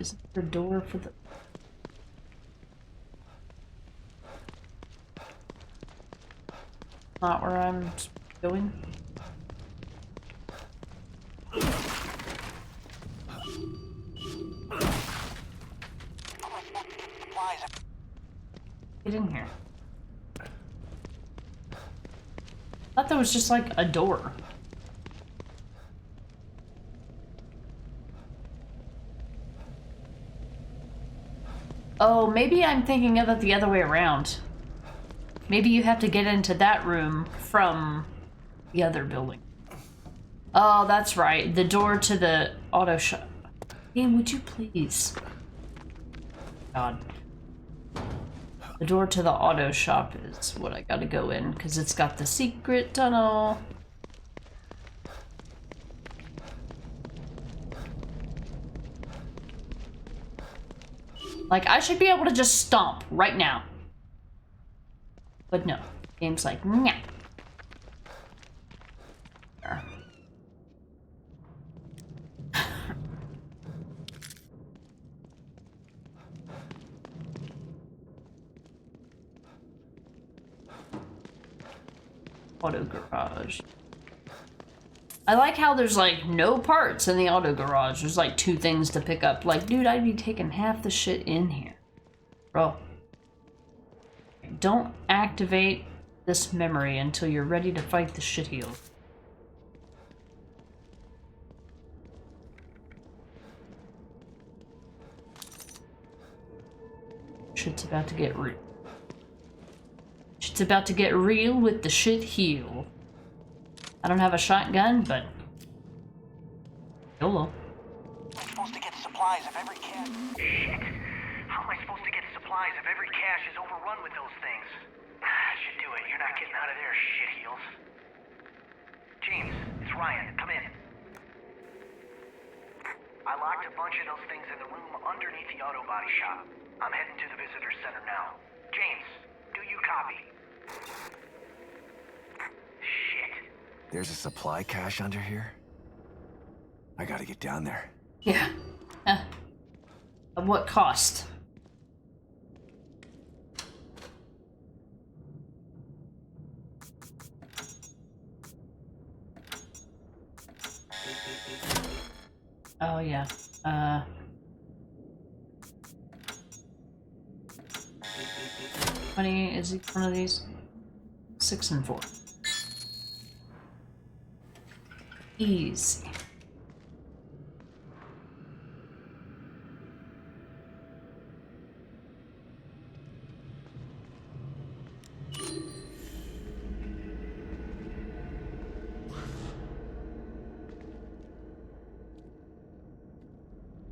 Is there a door for the... Not where I'm going? Get in here. I thought that was just like a door. Oh, maybe I'm thinking of it the other way around. Maybe you have to get into that room from the other building. Oh, that's right. The door to the auto shop. Game, would you please? God. The door to the auto shop is what I gotta go in, because it's got the secret tunnel. Like, I should be able to just stomp right now. But no. Game's like, nah. Auto garage. I like how there's like no parts in the auto garage. There's like 2 things to pick up. Like, dude, I'd be taking half the shit in here. Bro. Don't activate this memory until you're ready to fight the shitheel. Shit's about to get real. Shit's about to get real with the shitheel. I don't have a shotgun, but YOLO. I'm supposed to get supplies if every cache... Shit. How am I supposed to get supplies if every cache is overrun with those things? I should do it. You're not getting out of there, shitheels. James, it's Ryan. Come in. I locked a bunch of those things in the room underneath the auto body shop. I'm heading to the visitor center now. James, do you copy? Shit. There's a supply cache under here? I gotta get down there. Yeah. At what cost? Oh, yeah. How many is each one of these? 6 and 4. Easy.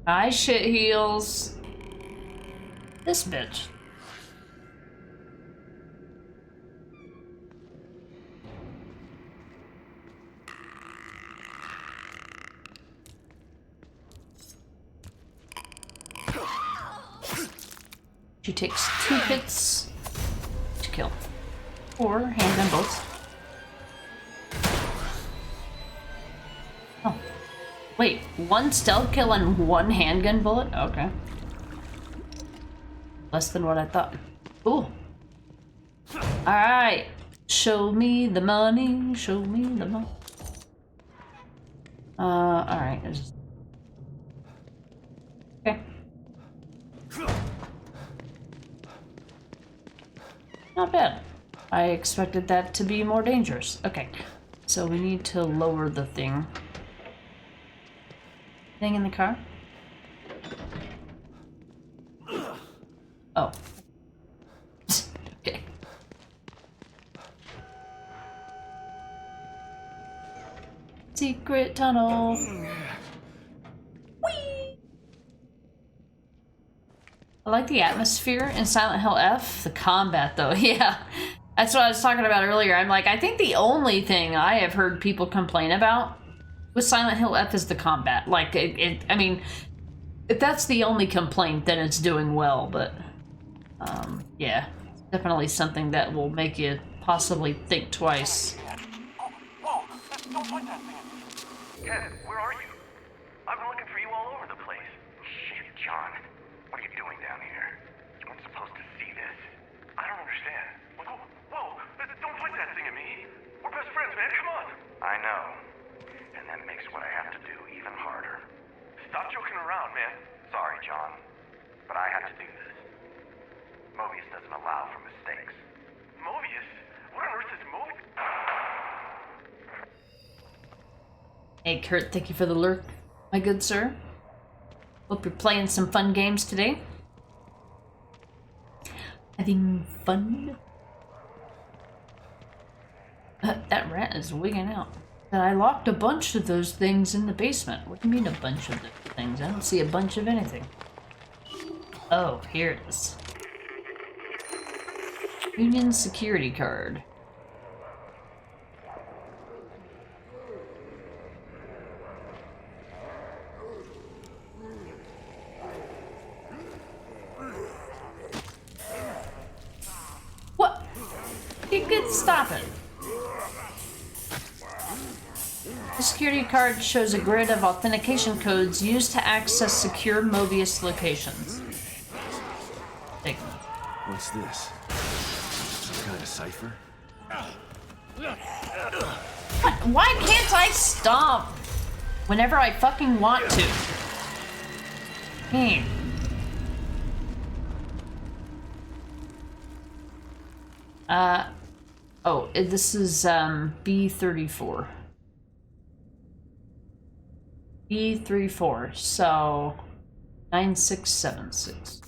Hi, shitheels. This bitch. She takes 2 hits to kill. Or handgun bolts. Oh. Wait, 1 stealth kill and 1 handgun bullet? Okay. Less than what I thought. Cool. Alright. Show me the money. Show me the money. Alright. Okay. Not bad. I expected that to be more dangerous. Okay. So we need to lower the thing. Thing in the car? Oh. Okay. Secret tunnel. Whee! I like the atmosphere in Silent Hill F. The combat, though, yeah. That's what I was talking about earlier. I'm like, I think the only thing I have heard people complain about with Silent Hill F is the combat. Like, I mean, if that's the only complaint, then it's doing well, but, yeah. Definitely something that will make you possibly think twice. Whoa! Don't point that thing at me! Ken, where are you? I've been looking for you all over the place. Shit, John. What are you doing down here? You weren't supposed to see this. I don't understand. Whoa! Don't point that thing at me! We're best friends, man, come on! I know. And that makes what I have to do even harder. Stop joking around, man. Sorry, John. But I have to do this. Mobius doesn't allow for mistakes. Mobius? What on earth is Mobius? Hey, Kurt, thank you for the lurk, my good sir. Hope you're playing some fun games today. Having fun? That rat is wigging out. I locked a bunch of those things in the basement. What do you mean a bunch of those things? I don't see a bunch of anything. Oh, here it is. Union security card. What? You could stop it. The security card shows a grid of authentication codes used to access secure Mobius locations. Take them. What's this? Some kind of cipher? What? Why can't I stomp whenever I fucking want to? Oh, this is, B34. B34, so 9676.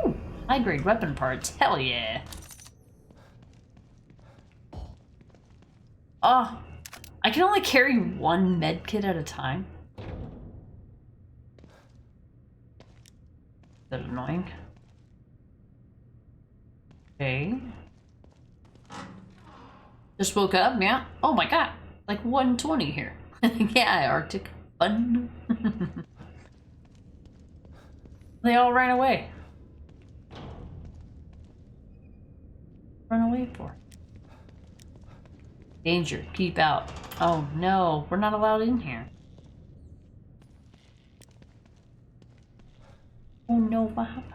Ooh, high-grade weapon parts, hell yeah. Oh, I can only carry one med kit at a time. Is that annoying? Okay. Just woke up, yeah. Oh my god, like 120 here. Yeah, Arctic. Fun. They all ran away. Run away for? Danger, keep out. Oh no, we're not allowed in here. Oh no, what happened?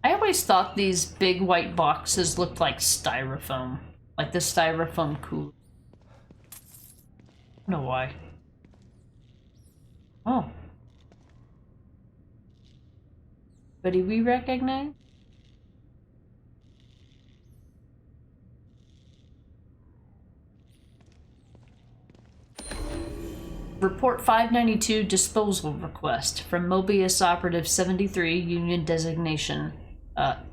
I always thought these big white boxes looked like styrofoam. Like the styrofoam cooler. I don't know why. Oh. Buddy, we recognize? Report 592 disposal request from Mobius Operative 73, Union designation,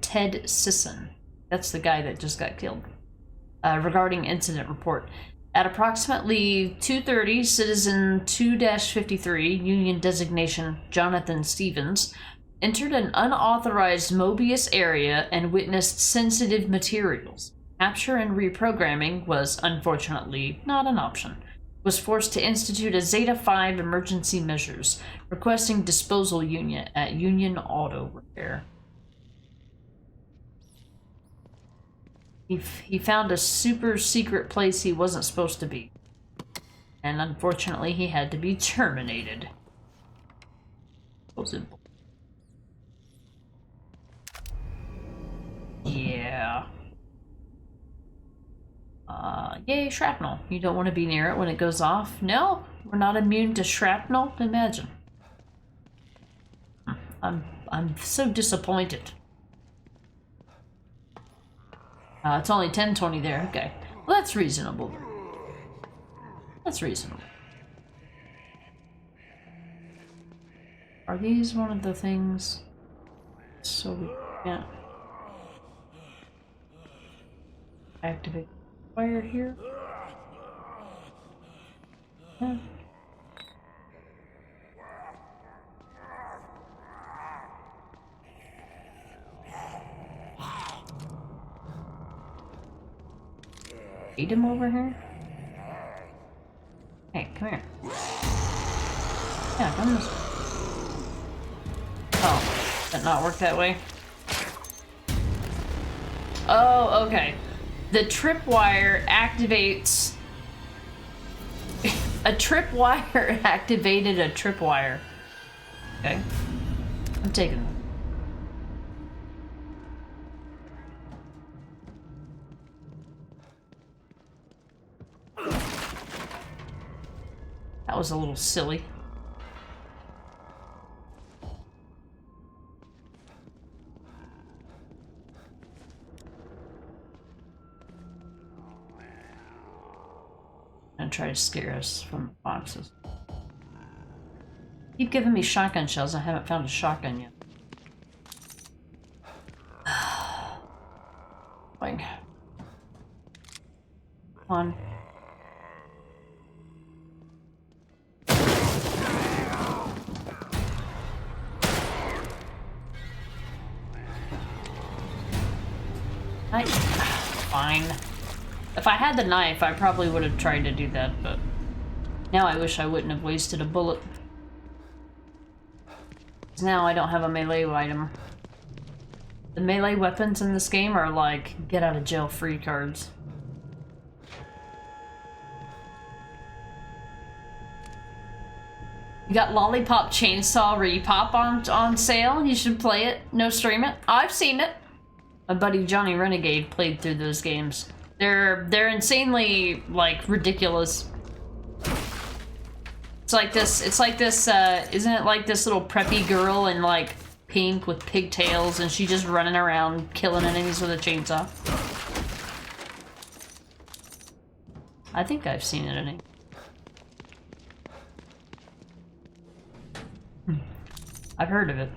Ted Sisson. That's the guy that just got killed. Regarding incident report. At approximately 2:30, Citizen 2-53, Union designation Jonathan Stevens, entered an unauthorized Mobius area and witnessed sensitive materials. Capture and reprogramming was, unfortunately, not an option. Was forced to institute a Zeta 5 emergency measures, requesting disposal unit at Union Auto Repair. He found a super secret place he wasn't supposed to be. And unfortunately, he had to be terminated. So simple. Yeah. Yay, shrapnel. You don't want to be near it when it goes off. No, we're not immune to shrapnel. Imagine. I'm so disappointed. It's only 10:20 there. Okay. Well, that's reasonable. That's reasonable. Are these one of the things? So we can't activate fire here? Yeah. Eat him over here? Hey, come here. Yeah, come this way. Oh, did that not work that way? Oh, okay. The tripwire activates... a tripwire activated a tripwire. Okay. I'm taking it. That was a little silly. And try to scare us from the boxes. Keep giving me shotgun shells. I haven't found a shotgun yet. Fine. Come on. Fine. If I had the knife, I probably would have tried to do that, but now I wish I wouldn't have wasted a bullet. 'Cause now I don't have a melee item. The melee weapons in this game are like get out of jail free cards. You got Lollipop Chainsaw Repop on sale. You should play it. No stream it. I've seen it. My buddy Johnny Renegade played through those games. They're insanely like ridiculous. It's like this isn't it like this little preppy girl in like pink with pigtails and she's just running around killing enemies with a chainsaw? I think I've seen it in it. I've heard of it.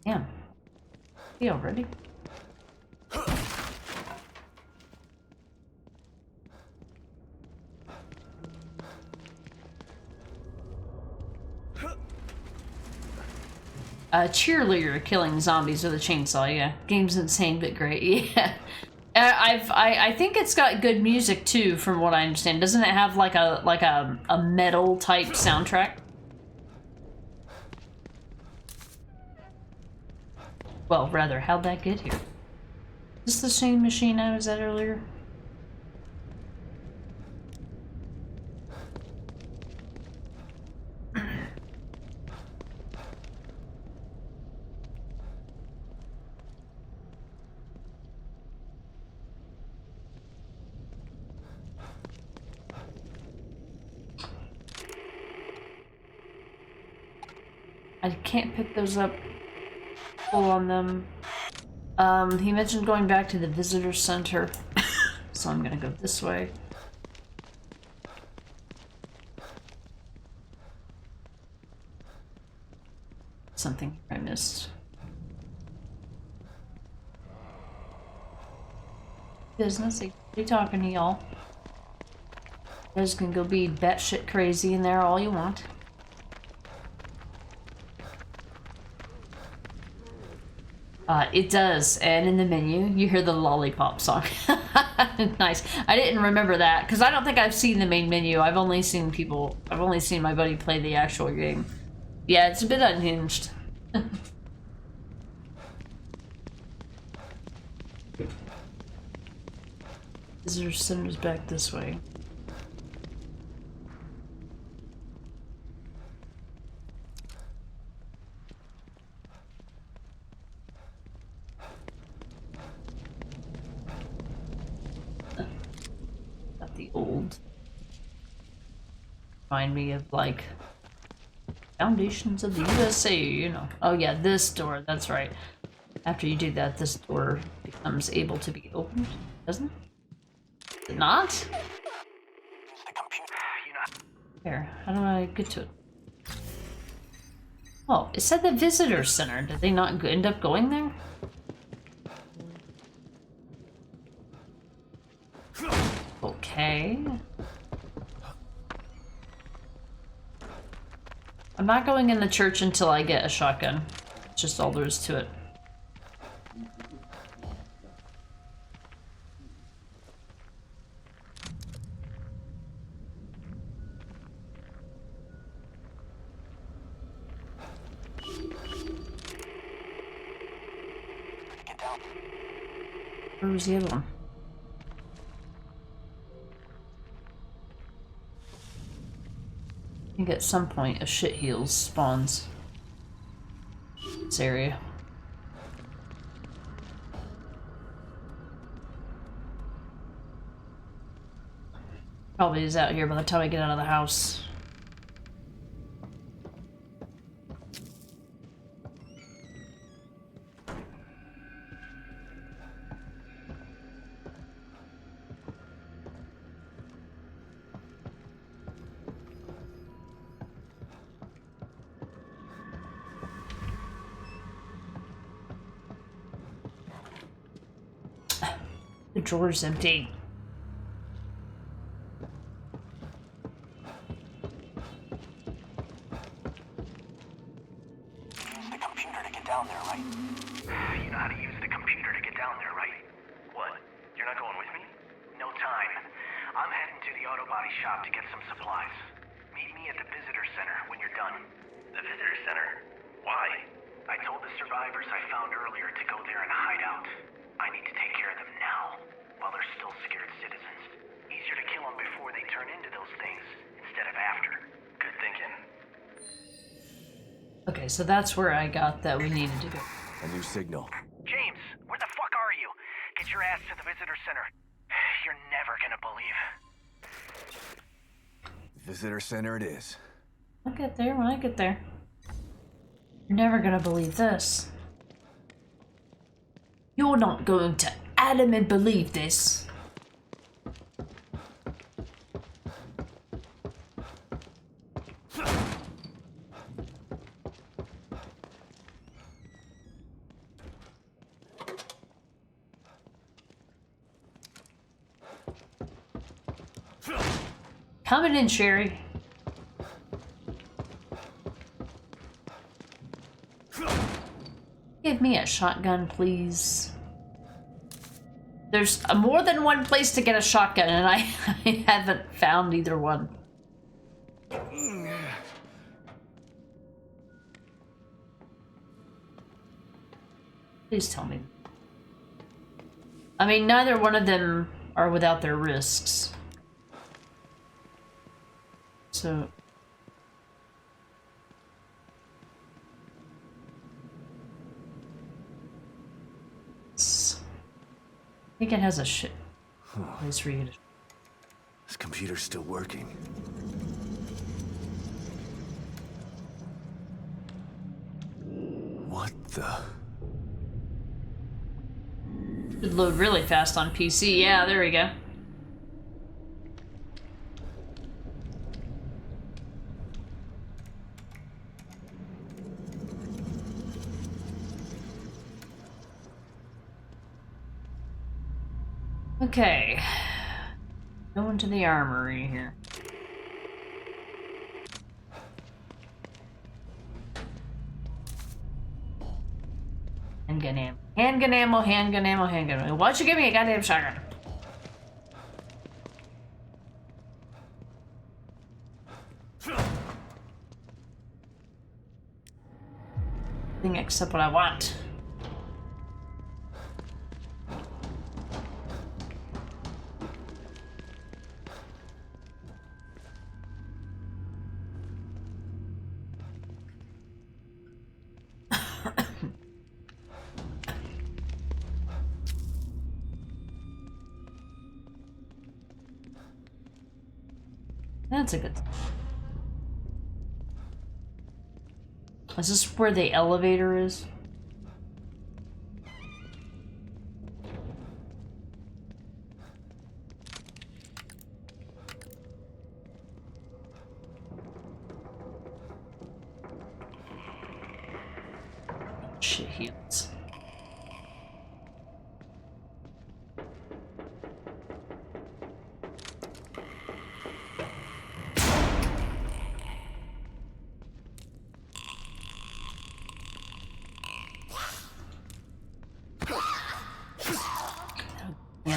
Damn. He already? Cheerleader killing zombies with a chainsaw, yeah. Game's insane but great, yeah. I think it's got good music too, from what I understand. Doesn't it have like a metal type soundtrack? Well, rather, how'd that get here? Is this the same machine I was at earlier? I can't pick those up. Pull on them. He mentioned going back to the visitor center. So I'm gonna go this way. Something I missed. Business, they talking to y'all. You guys can go be batshit crazy in there all you want. It does, and in the menu, you hear the Lollipop song. Nice. I didn't remember that, because I don't think I've seen the main menu. I've only seen my buddy play the actual game. Yeah, it's a bit unhinged. Visitor center's back this way. Old. Remind me of like Foundations of the USA, you know. Oh yeah, this door, that's right. After you do that, this door becomes able to be opened, doesn't it? Is it not? Here, how do I get to it? Oh, it said the visitor center. Did they not end up going there? Okay. I'm not going in the church until I get a shotgun. It's just all there is to it. Where was the other one? I think at some point a shit heels spawns. This area. Probably is out here by the time I get out of the house. The drawer's empty. Use the computer to get down there, right? You know how to use the computer to get down there, right? What? You're not going with me? No time. I'm heading to the auto body shop to get some supplies. Meet me at the visitor center when you're done. The visitor center? Why? I told the survivors I found earlier to go there and hide out. I need to take care of them now, while they're still scared citizens. Easier to kill them before they turn into those things, instead of after. Good thinking. Okay, so that's where I got that we needed to go. A new signal. James, where the fuck are you? Get your ass to the visitor center. You're never gonna believe. Visitor center it is. I'll get there when I get there. You're never gonna believe this. You're not going to adamant believe this. Coming in, Sherry. Give me a shotgun, please. There's more than one place to get a shotgun, and I haven't found either one. Please tell me. I mean, neither one of them are without their risks. So... I think it has a shit place for you to... This computer's still working. What the... Should load really fast on PC. Yeah, there we go. Okay. Go into the armory here. Handgun ammo. Handgun ammo, handgun ammo, handgun ammo. Why don't you give me a goddamn shotgun? Thing except what I want. That's a good thing. Is this where the elevator is? Shit heals.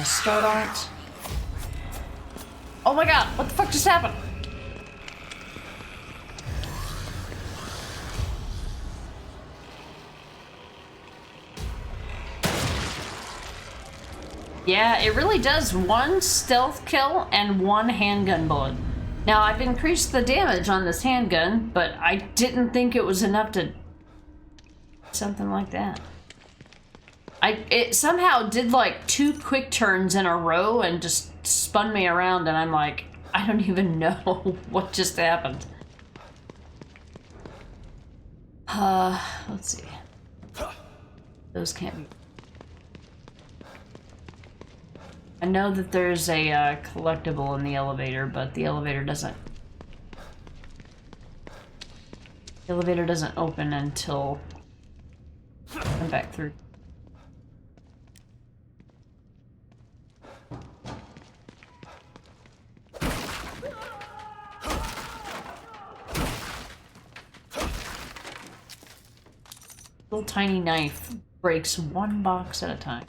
Start on it. Oh my god, what the fuck just happened? Yeah, it really does one stealth kill and one handgun bullet. Now, I've increased the damage on this handgun, but I didn't think it was enough to... something like that. It somehow did like 2 quick turns in a row and just spun me around, and I'm like, I don't even know what just happened. Let's see. Those can't be... I know that there's a collectible in the elevator, but the elevator doesn't... The elevator doesn't open until I'm back through. Little tiny knife breaks 1 box at a time.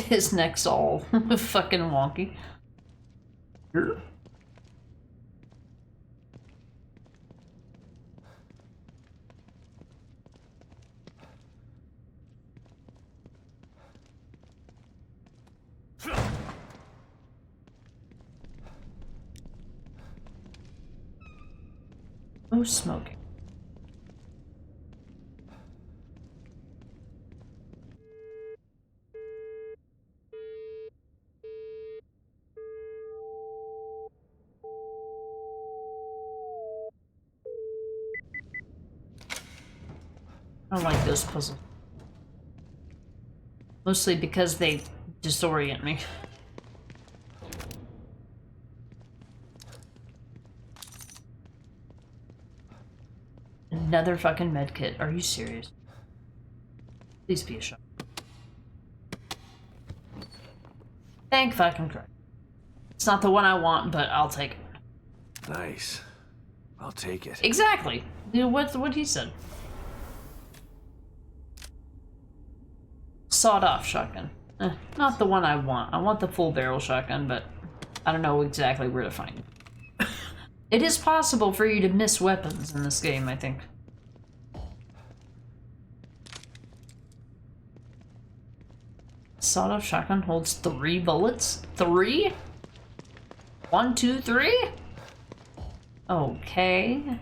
His neck's all fucking wonky. No smoking. I don't like those puzzles. Mostly because they disorient me. Another fucking medkit. Are you serious? Please be a shot. Thank fucking Christ. It's not the one I want, but I'll take it. Nice. I'll take it. Exactly. You know, what he said. Sawed-off shotgun. Not the one I want. I want the full barrel shotgun, but I don't know exactly where to find it. It is possible for you to miss weapons in this game, I think. Sawed-off shotgun holds 3 bullets? 3? 1, 2, 3? Okay.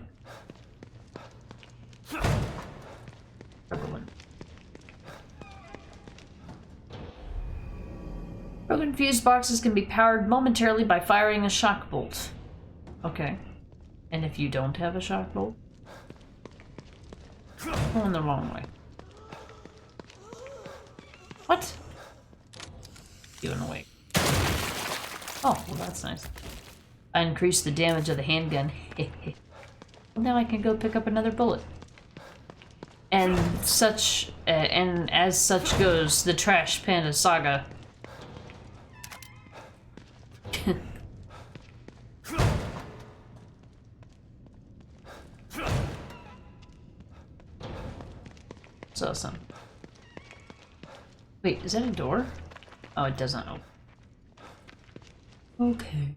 Broken fuse boxes can be powered momentarily by firing a shock bolt. Okay. And if you don't have a shock bolt? Going the wrong way. What? Giving away. Oh, well that's nice. I increased the damage of the handgun. Well, now I can go pick up another bullet. And such, and as such goes the Trash Panda Saga. It's awesome. Wait, is that a door? Oh, it doesn't open. Okay.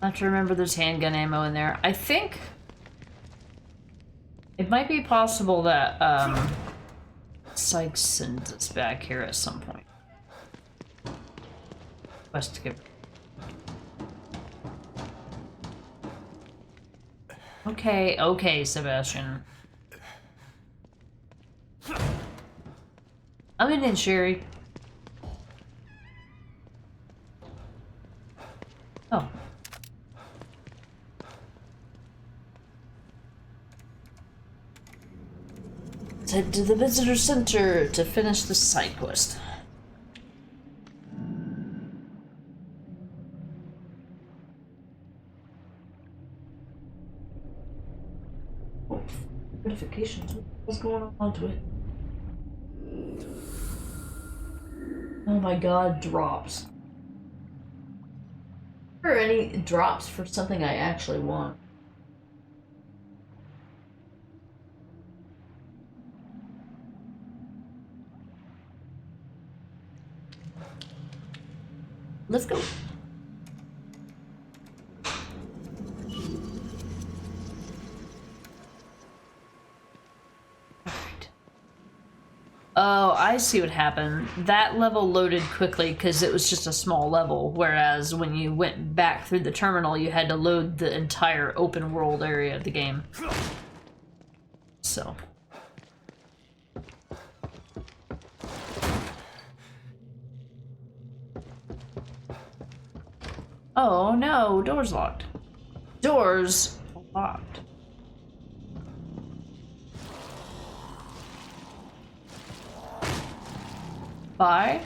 I have to remember there's handgun ammo in there. I think it might be possible that Sykes sends us back here at some point. Quest to give. Okay, Sebastian. I'm in, Sherry. Oh. Let's head to the visitor center to finish the side quest. Oh, notifications. What's going on to it? Oh my god, drops. Or any drops for something I actually want. Let's go. Alright. Oh, I see what happened. That level loaded quickly because it was just a small level, whereas when you went back through the terminal, you had to load the entire open world area of the game. So. Oh no, door's locked. Doors locked. Bye.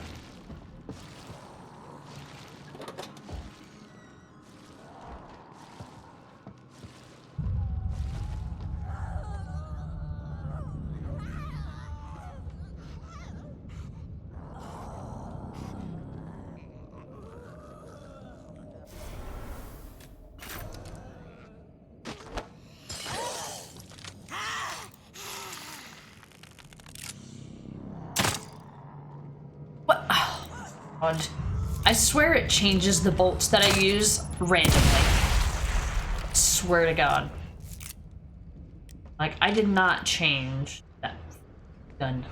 God. I swear it changes the bolts that I use randomly. Swear to God. Like, I did not change that gun.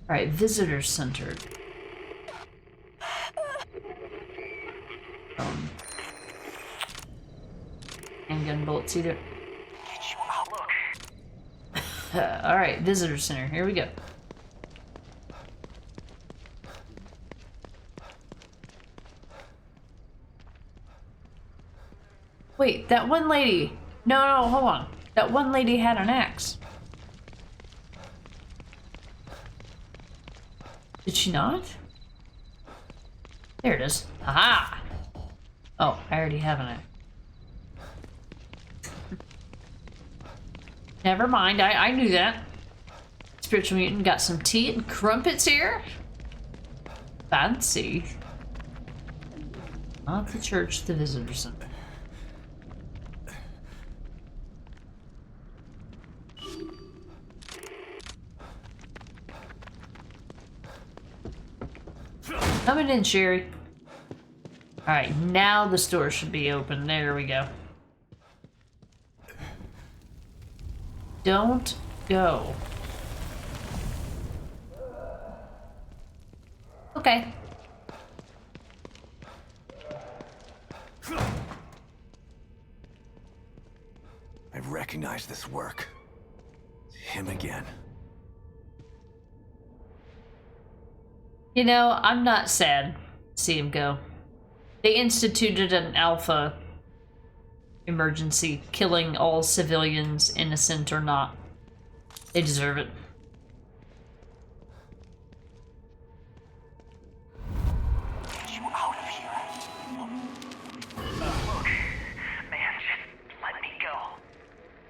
Alright, visitor center. Handgun bullets either. Alright, visitor center. Here we go. Wait, that one lady. No, hold on. That one lady had an axe. Did she not? There it is. Haha! Oh, I already have an axe. Never mind, I knew that. Spiritual mutant got some tea and crumpets here. Fancy. Not the church, the visitor center. Coming in, Sherry. Alright, now the store should be open. There we go. Don't go. Okay. I recognize this work. It's him again. You know, I'm not sad to see him go. They instituted an alpha emergency, killing all civilians, innocent or not. They deserve it. Get you out of here. Look, man, just let me go.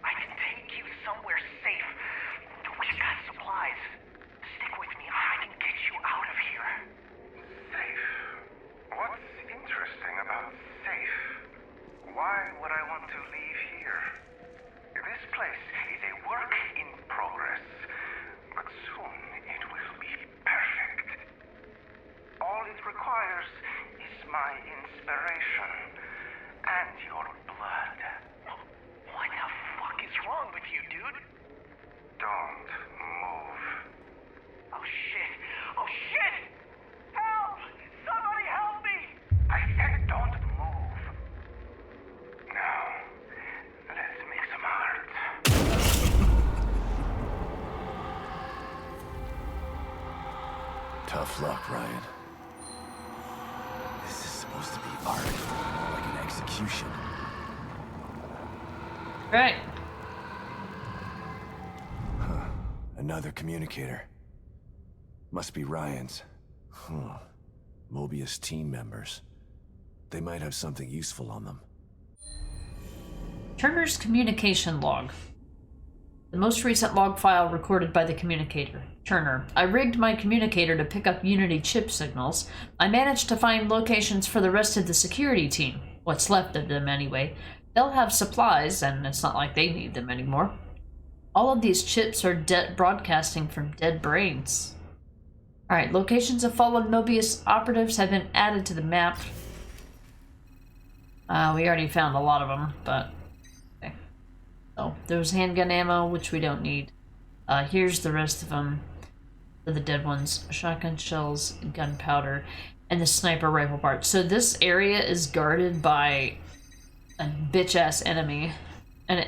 I can take you somewhere safe. We've got supplies. Stick with me. I can get you out of here. Safe? What's interesting about safe? Why would I want to leave here? This place is a work in progress, but soon it will be perfect. All it requires is my inspiration and your blood. What the fuck is wrong with you, dude? Don't move. Oh shit! Oh shit! Help! Somebody help me! I said don't move. Now, let's make some art. Tough luck, Ryan. This is supposed to be art, more like an execution. Right. Huh. Another communicator. Must be Ryan's. Huh. Mobius team members. They might have something useful on them. Turner's communication log. The most recent log file recorded by the communicator. Turner. I rigged my communicator to pick up Unity chip signals. I managed to find locations for the rest of the security team. What's left of them, anyway. They'll have supplies, and it's not like they need them anymore. All of these chips are broadcasting from dead brains. Alright, locations of fallen Mobius operatives have been added to the map. We already found a lot of them, but... okay. So, there's handgun ammo, which we don't need. Here's the rest of them. For the dead ones. Shotgun shells, gunpowder, and the sniper rifle part. So this area is guarded by a bitch-ass enemy. And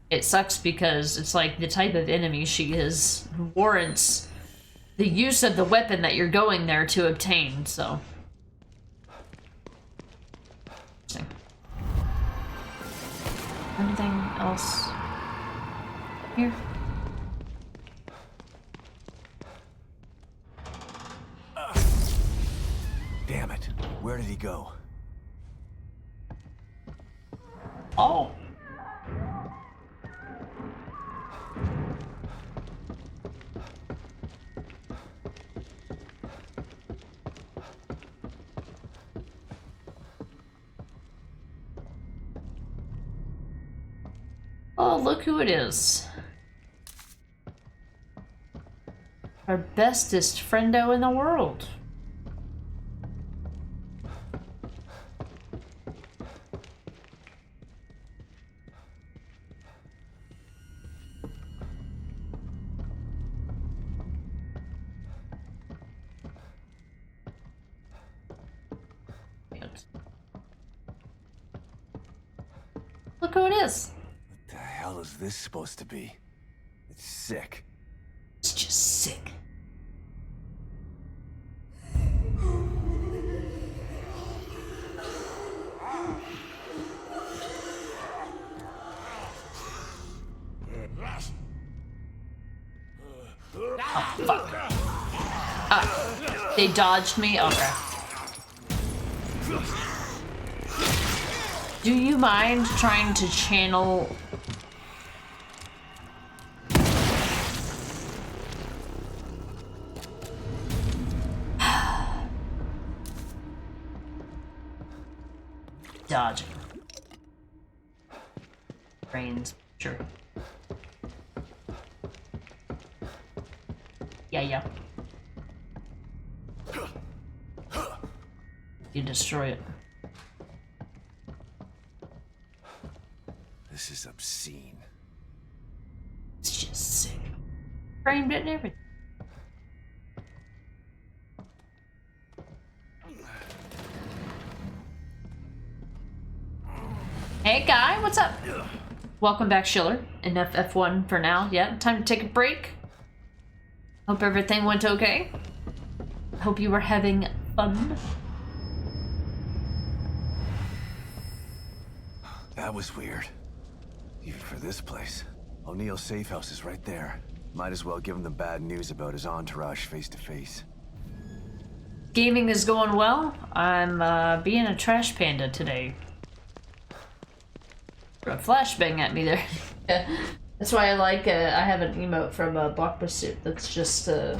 it sucks because it's like the type of enemy she is warrants the use of the weapon that you're going there to obtain, so... interesting. Anything else here? Damn it. Where did he go? Oh. Oh, look who it is. Our bestest friendo in the world. Look who it is. What the hell is this supposed to be? It's sick. It's just sick. Oh, fuck. They dodged me? Okay. Do you mind trying to channel... dodging. Brains, sure. Yeah. You destroy it. This is obscene. It's just sick. Framed it and everything. Hey, Guy, what's up? Welcome back, Schiller. Enough F1 for now. Yeah, time to take a break. Hope everything went okay. Hope you were having fun. That was weird. Even for this place. O'Neill's safe house is right there. Might as well give him the bad news about his entourage face to face. Gaming is going well. I'm being a trash panda today. A flashbang at me there. Yeah. That's why I like, I have an emote from Block Pursuit that's just, Oh.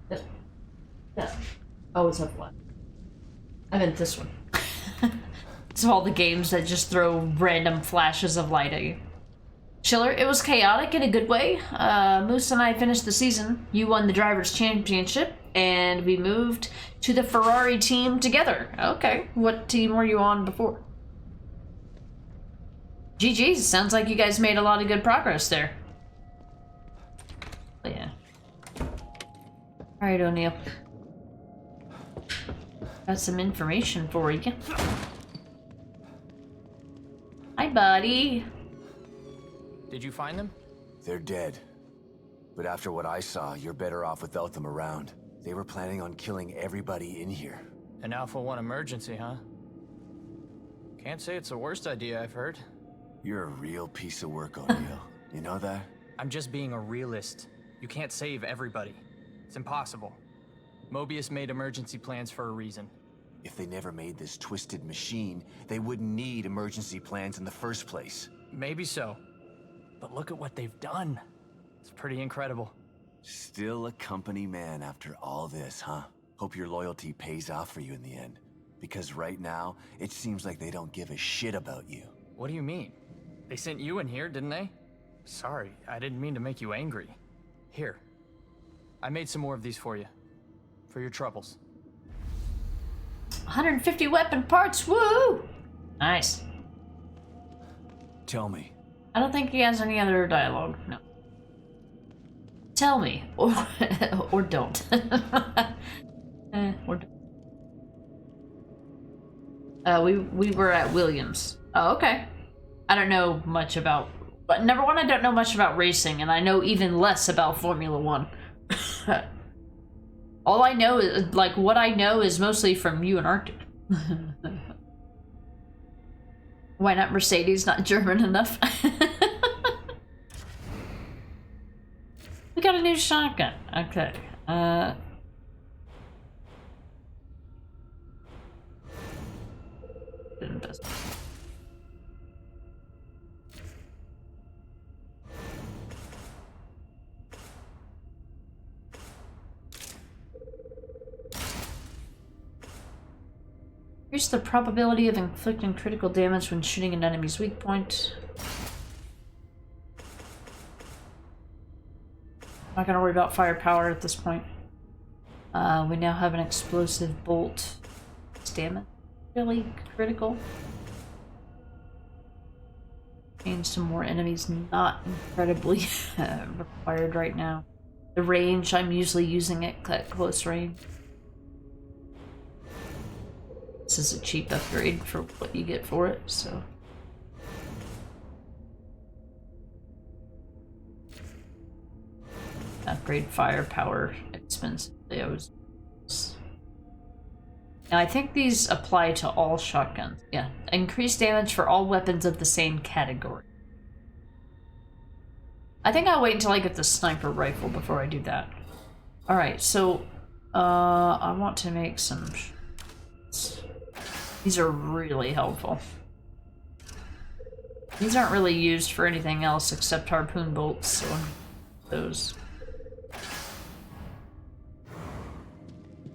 Yeah. Oh, it's F1. I meant this one. It's all the games that just throw random flashes of light at you. Schiller, it was chaotic in a good way. Moose and I finished the season. You won the Drivers' Championship, and we moved to the Ferrari team together. Okay, what team were you on before? GG's, sounds like you guys made a lot of good progress there. Oh, yeah. Alright, O'Neill. Got some information for you. Hi, buddy. Did you find them? They're dead. But after what I saw, you're better off without them around. They were planning on killing everybody in here. An Alpha 1 emergency, huh? Can't say it's the worst idea I've heard. You're a real piece of work, O'Neill. You know that? I'm just being a realist. You can't save everybody. It's impossible. Mobius made emergency plans for a reason. If they never made this twisted machine, they wouldn't need emergency plans in the first place. Maybe so. But look at what they've done. It's pretty incredible. Still a company man after all this, huh? Hope your loyalty pays off for you in the end. Because right now, it seems like they don't give a shit about you. What do you mean? They sent you in here, didn't they? Sorry, I didn't mean to make you angry. Here. I made some more of these for you. For your troubles. 150 weapon parts, woo! Nice. Tell me. I don't think he has any other dialogue, no. Tell me, or don't. Or don't. We were at Williams. Oh, okay. I don't know much about... But number one, I don't know much about racing, and I know even less about Formula 1. All I know is, like, what I know is mostly from you and Arctic. Why not Mercedes, not German enough? We got a new shotgun. Okay. Increase the probability of inflicting critical damage when shooting an enemy's weak point. I'm not gonna worry about firepower at this point. We now have an explosive bolt. Damage. Really critical. Change some more enemies, not incredibly required right now. The range, I'm usually using it at close range. This is a cheap upgrade for what you get for it, so. Upgrade firepower expensively. Now I think these apply to all shotguns. Yeah. Increased damage for all weapons of the same category. I think I'll wait until I get the sniper rifle before I do that. Alright, so I want to make some... These are really helpful. These aren't really used for anything else except harpoon bolts, so those.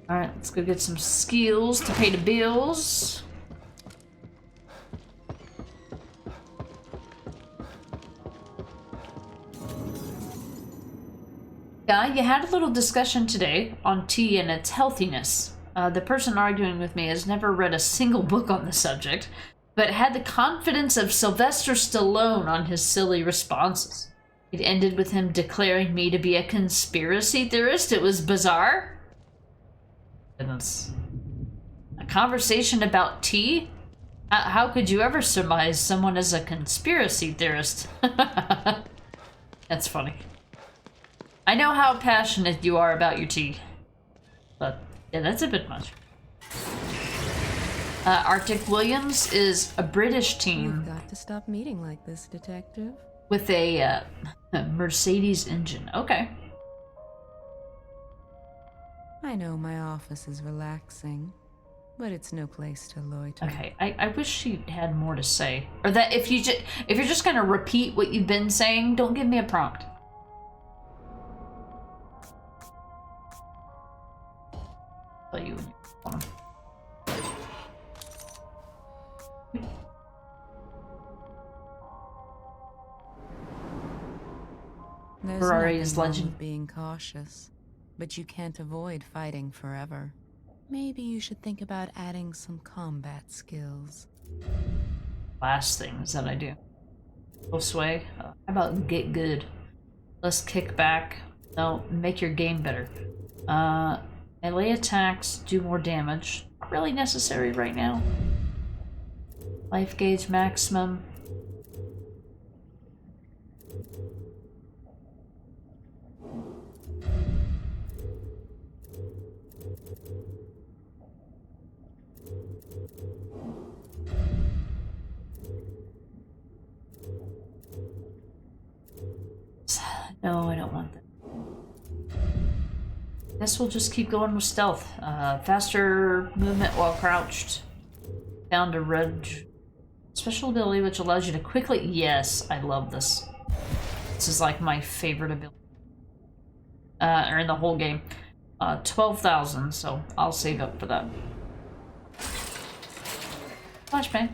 Alright, let's go get some skills to pay the bills. Yeah, you had a little discussion today on tea and its healthiness. The person arguing with me has never read a single book on the subject, but had the confidence of Sylvester Stallone on his silly responses. It ended with him declaring me to be a conspiracy theorist. It was bizarre. Goodness. conversation about tea? How could you ever surmise someone is a conspiracy theorist? That's funny. I know how passionate you are about your tea. But, yeah, that's a bit much. Arctic Williams is a British team. You've got to stop meeting like this, Detective. With a Mercedes engine. Okay. I know my office is relaxing, but it's no place to loiter. Okay, I wish she had more to say. Or that if you're just gonna repeat what you've been saying, don't give me a prompt. Play you when you want them. There's Ferrari's nothing wrong legend. with being cautious, but you can't avoid fighting forever. Maybe you should think about adding some combat skills. Last things that I do. Full sway. How about get good? Let's kick back. No, make your game better. Melee attacks do more damage. Not really necessary right now. Life gauge maximum. No, I don't want that. Guess we'll just keep going with stealth. Faster movement while crouched. Down to red. Special ability which allows you to quickly... Yes, I love this. This is like my favorite ability. Or in the whole game. 12,000, so I'll save up for that. Flashbang.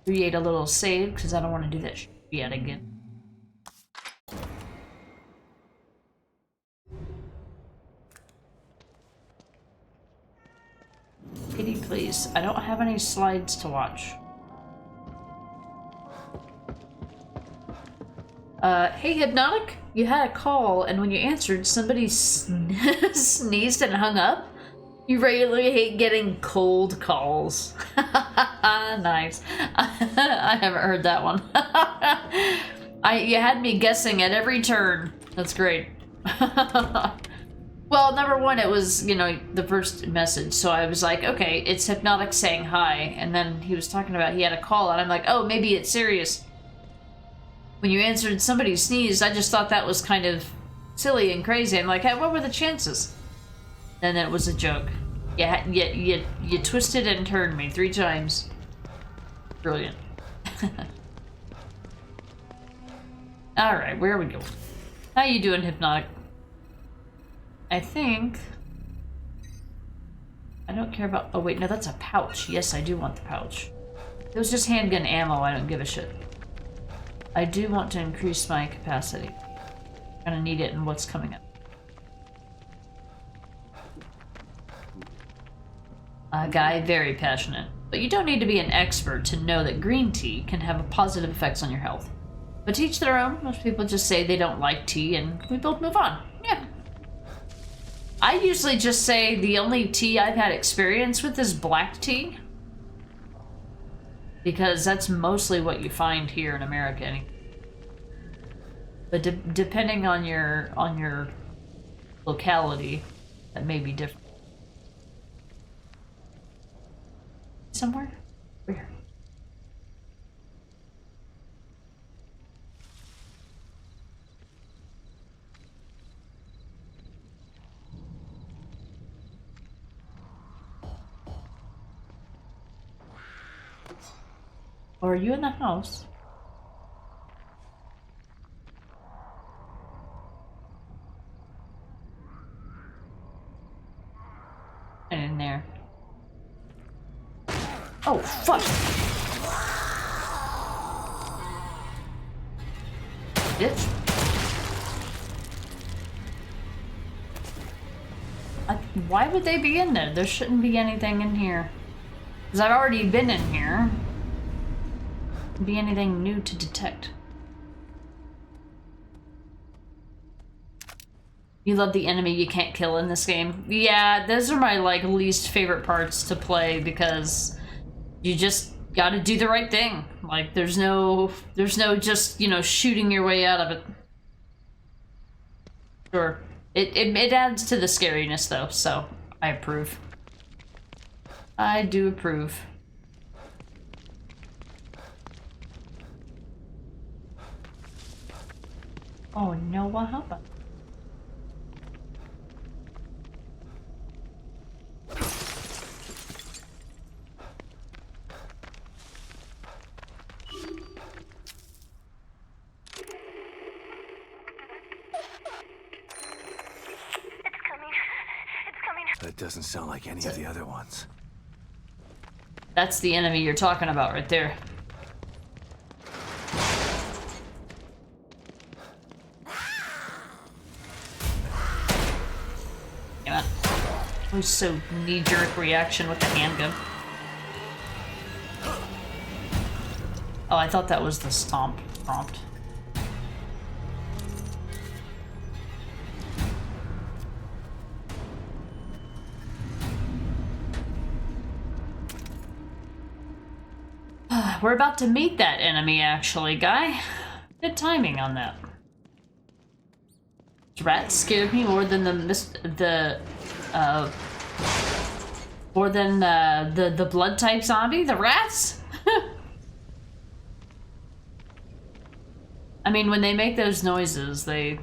Create a little save because I don't want to do that shit yet again. Pity, please. I don't have any slides to watch. Hey, Hypnotic? You had a call, and when you answered, somebody sneezed and hung up? You really hate getting cold calls. Nice. I haven't heard that one. You had me guessing at every turn. That's great. Well, number one, it was, you know, the first message, so I was like, okay, it's Hypnotic saying hi, and then he was talking about he had a call, and I'm like, oh, maybe it's serious. When you answered somebody sneezed, I just thought that was kind of silly and crazy. I'm like, hey, what were the chances? Then it was a joke. Yeah, you twisted and turned me 3 times. Brilliant. Alright, where are we going? How you doing, Hypnotic? I think... I don't care about... Oh wait, no, that's a pouch. Yes, I do want the pouch. It was just handgun ammo, I don't give a shit. I do want to increase my capacity. I'm gonna need it in what's coming up. A guy very passionate. But you don't need to be an expert to know that green tea can have positive effects on your health. But to each their own. Most people just say they don't like tea and we both move on. Yeah. I usually just say the only tea I've had experience with is black tea. Because that's mostly what you find here in America. But depending on your locality, that may be different. Somewhere? Where? Or are you in the house? And in there. Oh, fuck! Bitch. Why would they be in there? There shouldn't be anything in here. Because I've already been in here. Be anything new to detect. You love the enemy you can't kill in this game. Yeah, those are my, like, least favorite parts to play because you just gotta do the right thing. Like, there's no just, you know, shooting your way out of it. Sure. It adds to the scariness, though, so I approve. I do approve. Oh no, what happened? That doesn't sound like any of the other ones. That's the enemy you're talking about right there. Damn it. It was so knee-jerk reaction with the handgun. Oh, I thought that was the stomp prompt. We're about to meet that enemy, actually, guy. Good timing on that. Rats scared me more than the blood type zombie. The rats. I mean, when they make those noises, or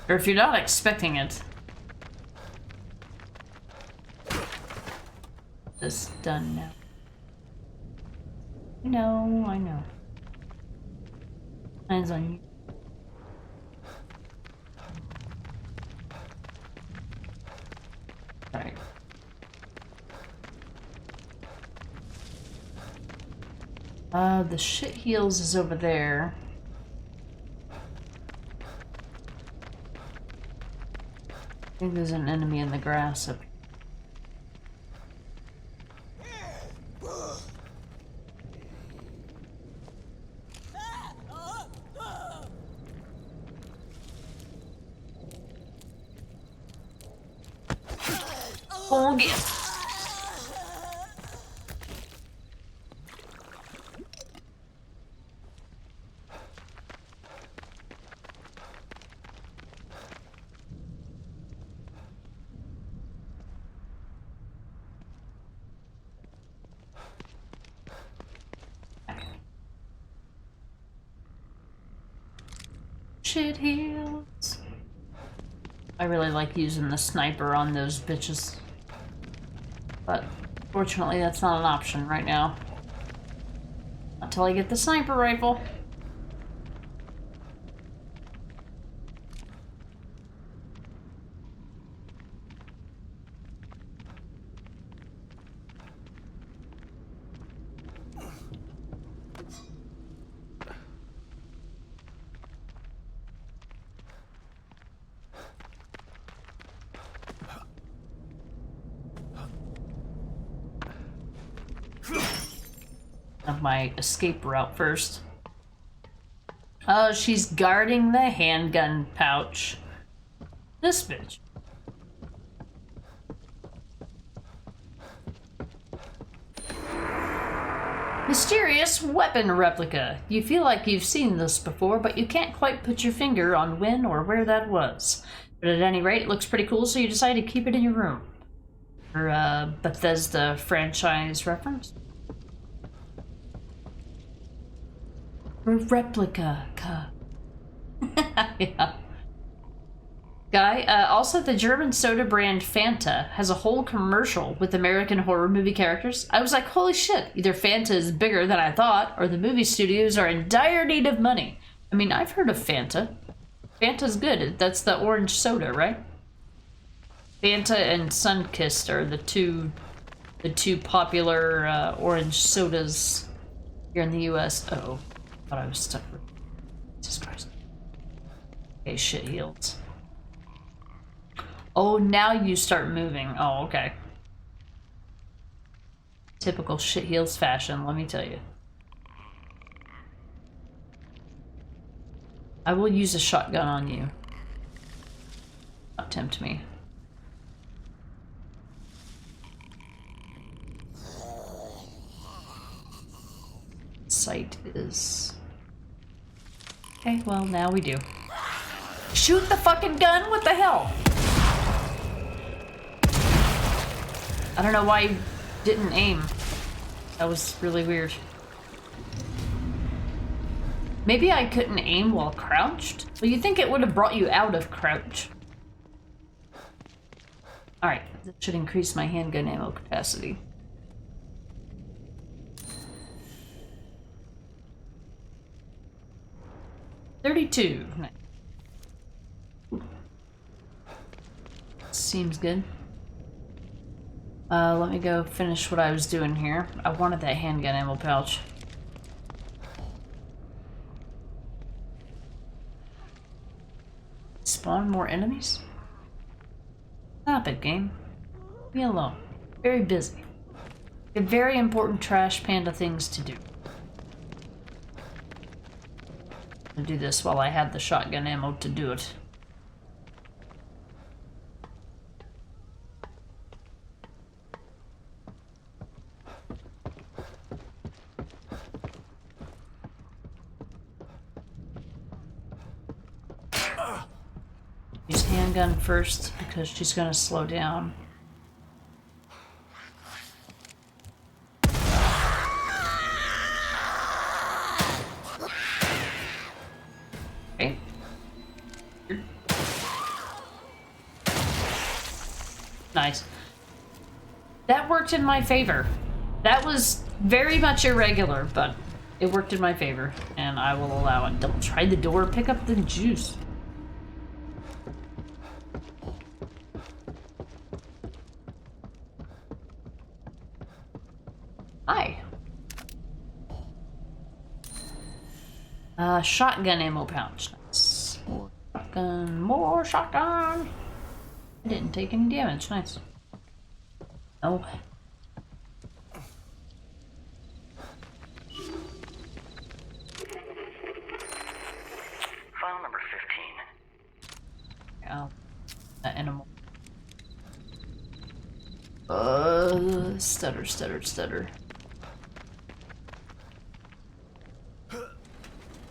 if you're not expecting it. This done now. I know. Hands on you. Alright. The shit heals is over there. I think there's an enemy in the grass up here. Oh, yeah. Shit heals. I really like using the sniper on those bitches. But fortunately, that's not an option right now. Until I get the sniper rifle. Of my escape route first. Oh, she's guarding the handgun pouch. This bitch. Mysterious weapon replica. You feel like you've seen this before, but you can't quite put your finger on when or where that was. But at any rate, it looks pretty cool, so you decide to keep it in your room. For Bethesda franchise reference. Replica. Yeah. Guy, also the German soda brand Fanta has a whole commercial with American horror movie characters. I was like, holy shit, either Fanta is bigger than I thought, or the movie studios are in dire need of money. I mean, I've heard of Fanta. Fanta's good. That's the orange soda, right? Fanta and Sunkist are the two popular orange sodas here in the US. Uh-oh. I thought I was stuck with Jesus Christ. Okay, shit heals. Oh, now you start moving. Oh, okay. Typical shit heals fashion, let me tell you. I will use a shotgun on you. not tempt me. Sight is... Okay, well, now we do. Shoot the fucking gun? What the hell? I don't know why you didn't aim. That was really weird. Maybe I couldn't aim while crouched? Well, you'd think it would have brought you out of crouch. Alright, that should increase my handgun ammo capacity. $32. Seems good. Let me go finish what I was doing here. I wanted that handgun ammo pouch. Spawn more enemies? Stop it, game. Leave me alone. Very busy. Got very important trash panda things to do. I'll do this while I have the shotgun ammo to do it. Use handgun first because she's gonna slow down. Okay. Nice. That worked in my favor. That was very much irregular, but it worked in my favor, and I will allow it. Don't try the door, pick up the juice. Hi. Shotgun ammo pouch. Nice. More shotgun. More shotgun. I didn't take any damage. Nice. Oh. File number 15. Oh. That animal. Stutter, stutter, stutter.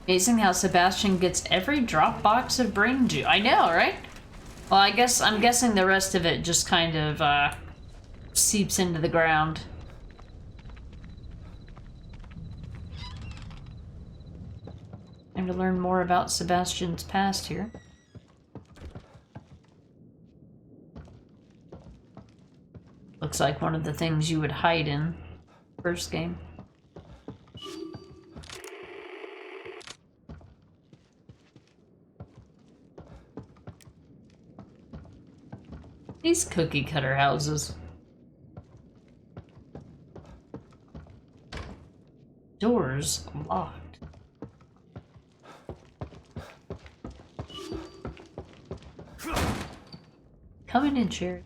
Amazing how Sebastian gets every drop box of brain juice. I know, right? Well, I'm guessing the rest of it just kind of seeps into the ground. Time to learn more about Sebastian's past here. Looks like one of the things you would hide in first game. These cookie cutter houses. Doors locked. Coming in, Sherry.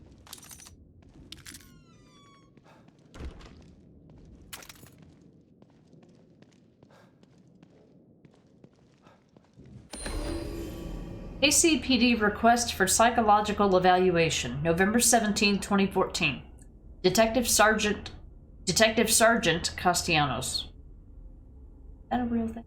ACPD request for psychological evaluation, November 17, 2014. Detective Sergeant Castellanos. Is that a real thing?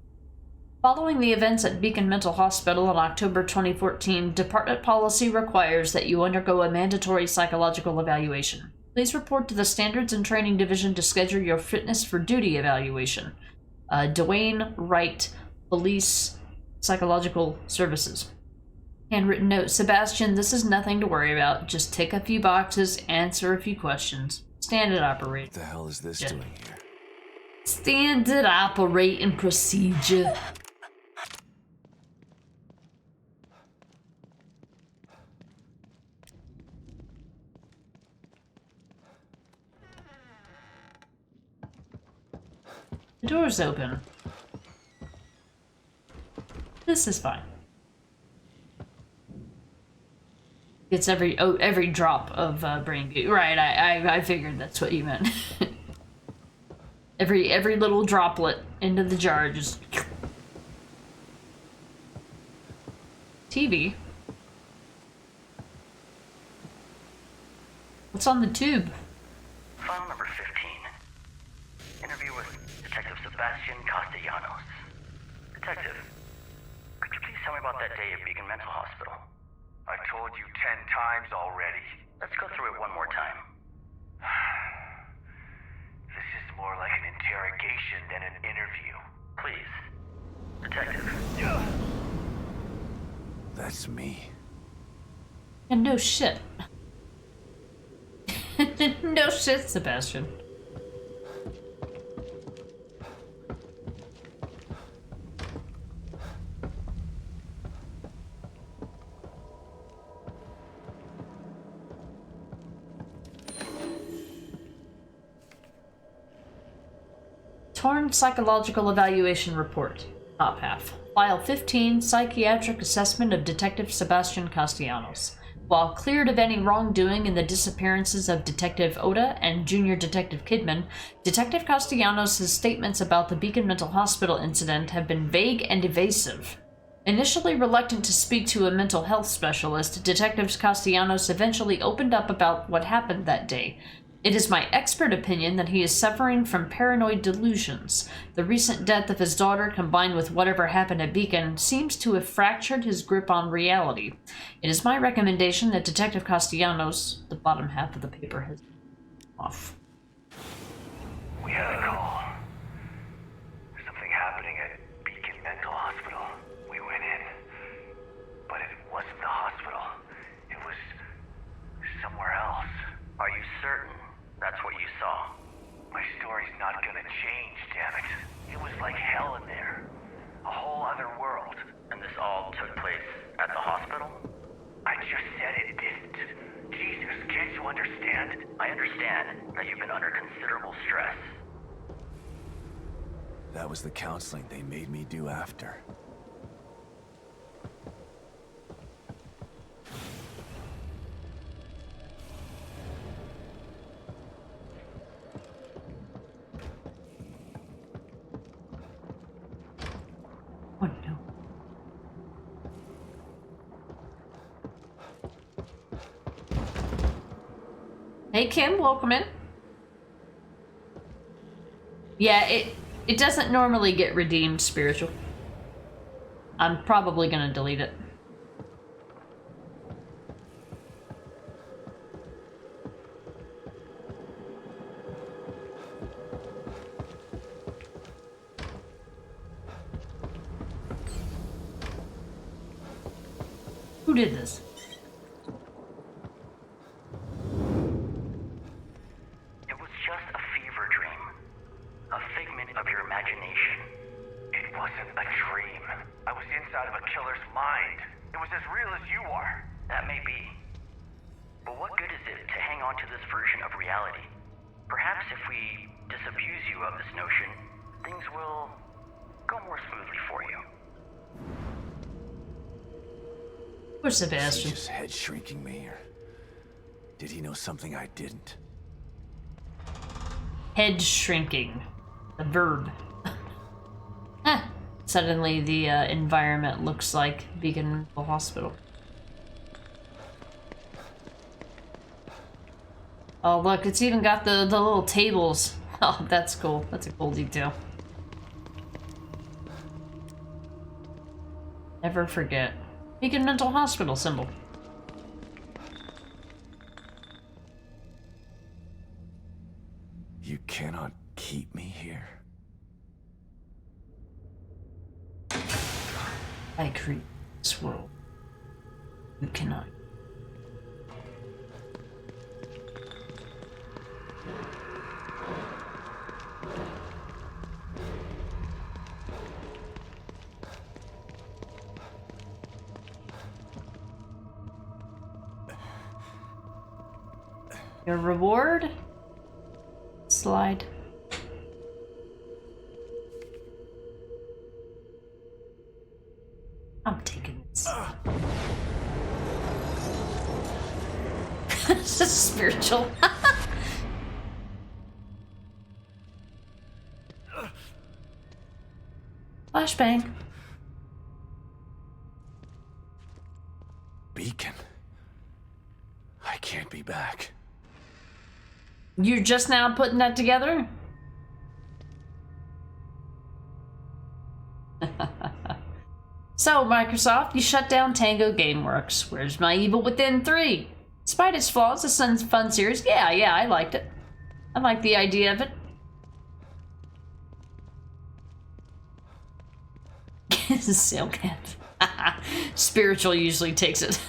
Following the events at Beacon Mental Hospital in October 2014, department policy requires that you undergo a mandatory psychological evaluation. Please report to the Standards and Training Division to schedule your fitness for duty evaluation. Dwayne Wright, Police Psychological Services. Handwritten note, Sebastian, this is nothing to worry about. Just tick a few boxes, answer a few questions. Standard operating. What the hell is this doing here? Standard operating procedure. The door's open. This is fine. It's every drop of brain goo. Right, I figured that's what you meant. every little droplet into the jar, just TV. What's on the tube? File number 15. Interview with Detective Sebastian Castellanos. Detective, could you please tell me about that day at Beacon Mental Hospital? I told you 10 times already. Let's go through it one more time. This is more like an interrogation than an interview. Please. Detective. That's me. And no shit. No shit, Sebastian. Torn Psychological Evaluation Report. Top half. File 15, Psychiatric Assessment of Detective Sebastian Castellanos. While cleared of any wrongdoing in the disappearances of Detective Oda and Junior Detective Kidman, Detective Castellanos' statements about the Beacon Mental Hospital incident have been vague and evasive. Initially reluctant to speak to a mental health specialist, Detective Castellanos eventually opened up about what happened that day. It is my expert opinion that he is suffering from paranoid delusions. The recent death of his daughter, combined with whatever happened at Beacon, seems to have fractured his grip on reality. It is my recommendation that Detective Castellanos, the bottom half of the paper has off. We had a call. There's something happening at Beacon Mental Hospital. We went in. But it wasn't the hospital. It was somewhere else. Are you certain that's what you saw? My story's not gonna change, damn it. It was like hell in there. A whole other world. And this all took place at the hospital? I just said it didn't. Jesus, can't you understand? I understand that you've been under considerable stress. That was the counseling they made me do after. Oh no. Hey Kim, welcome in. Yeah, it doesn't normally get redeemed spiritual. I'm probably gonna delete it. Who did this? It was just a fever dream. A figment of your imagination. It wasn't a dream. I was inside of a killer's mind. It was as real as you are. That may be. But what good is it to hang on to this version of reality? Perhaps if we disabuse you of this notion, things will go more smoothly for you. Poor Was he Sebastian. just head shrinking me, or did he know something I didn't? Head shrinking. The verb. Ah, suddenly the environment looks like Beacon Mental Hospital. Oh look, it's even got the little tables. Oh, that's cool. That's a cool detail. Never forget. Beacon Mental Hospital symbol. You cannot keep me here. I create this world. You cannot. Your reward? Slide. I'm taking this. This is spiritual. Flashbang. Beacon. I can't be back. You're just now putting that together? So, Microsoft, you shut down Tango Gameworks. Where's my Evil Within 3? Despite its flaws, it's a fun series. Yeah, I liked it. I like the idea of it. Silk hat. Spiritual usually takes it.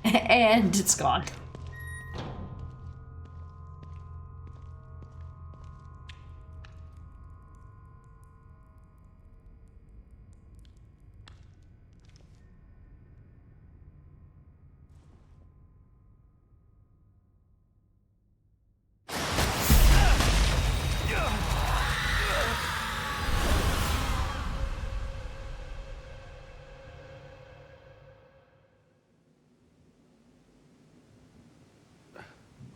And it's gone.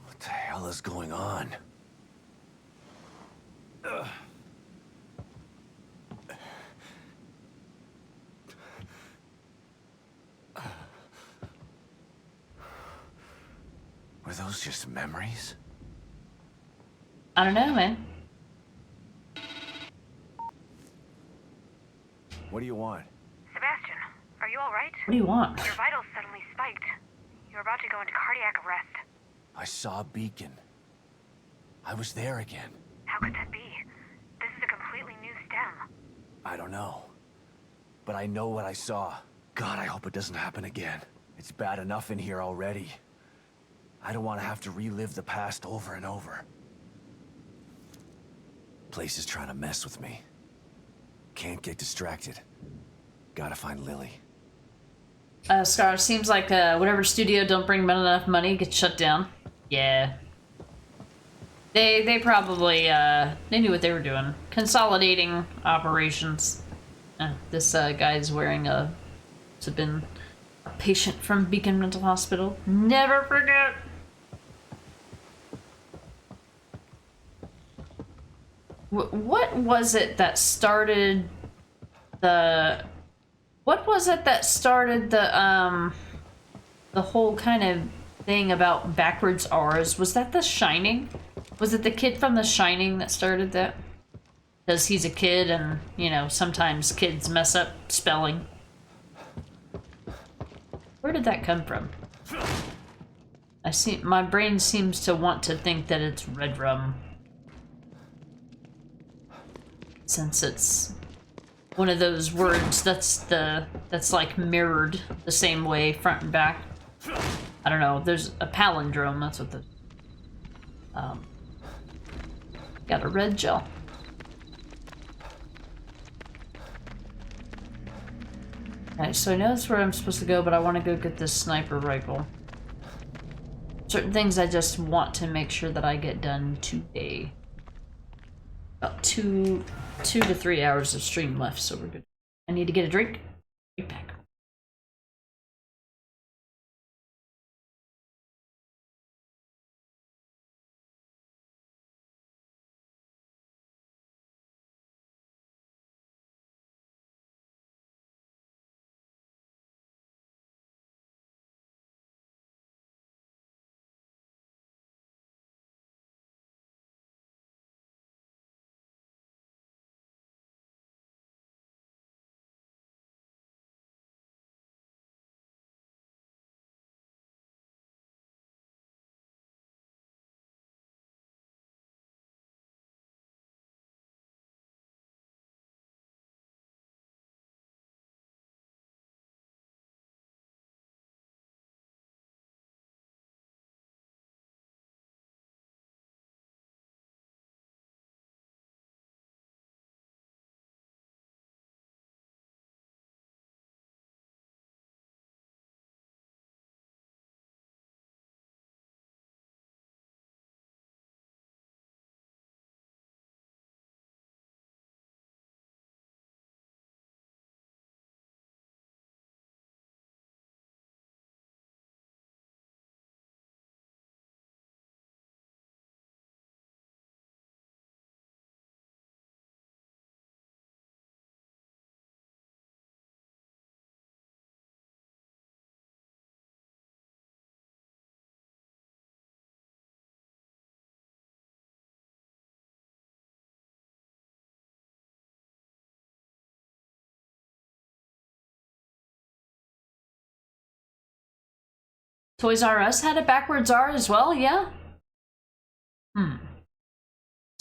What the hell is going on? Were those just memories? I don't know, man. What do you want? Sebastian, are you alright? What do you want? Your vitals suddenly spiked. You're about to go into cardiac arrest. I saw a beacon. I was there again. How could that be? This is a completely new stem. I don't know. But I know what I saw. God, I hope it doesn't happen again. It's bad enough in here already. I don't want to have to relive the past over and over. Place is trying to mess with me. Can't get distracted. Gotta find Lily. Scar, seems like whatever studio don't bring enough money gets shut down. Yeah. They probably, they knew what they were doing. Consolidating operations. This guy's wearing a... It's been a patient from Beacon Mental Hospital. Never forget! What was it that started the... What was it that started the whole kind of thing about backwards R's? Was that The Shining? Was it the kid from The Shining that started that? Because he's a kid and, you know, sometimes kids mess up spelling. Where did that come from? My brain seems to want to think that it's Red Rum. Since it's one of those words that's like mirrored the same way front and back. I don't know, there's a palindrome, that's what the got a red gel. Alright, so I know that's where I'm supposed to go, but I want to go get this sniper rifle. Certain things I just want to make sure that I get done today. About 2 to 3 hours of stream left, so we're good. I need to get a drink. Right back. Toys R Us had a backwards R as well, yeah?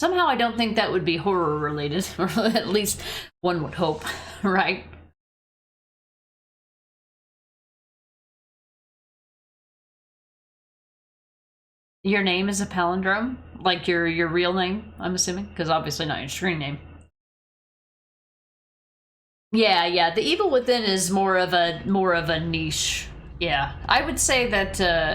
Somehow I don't think that would be horror related, or at least one would hope, right? Your name is a palindrome? Like your real name, I'm assuming? Because obviously not your screen name. Yeah, The Evil Within is more of a niche. Yeah, I would say that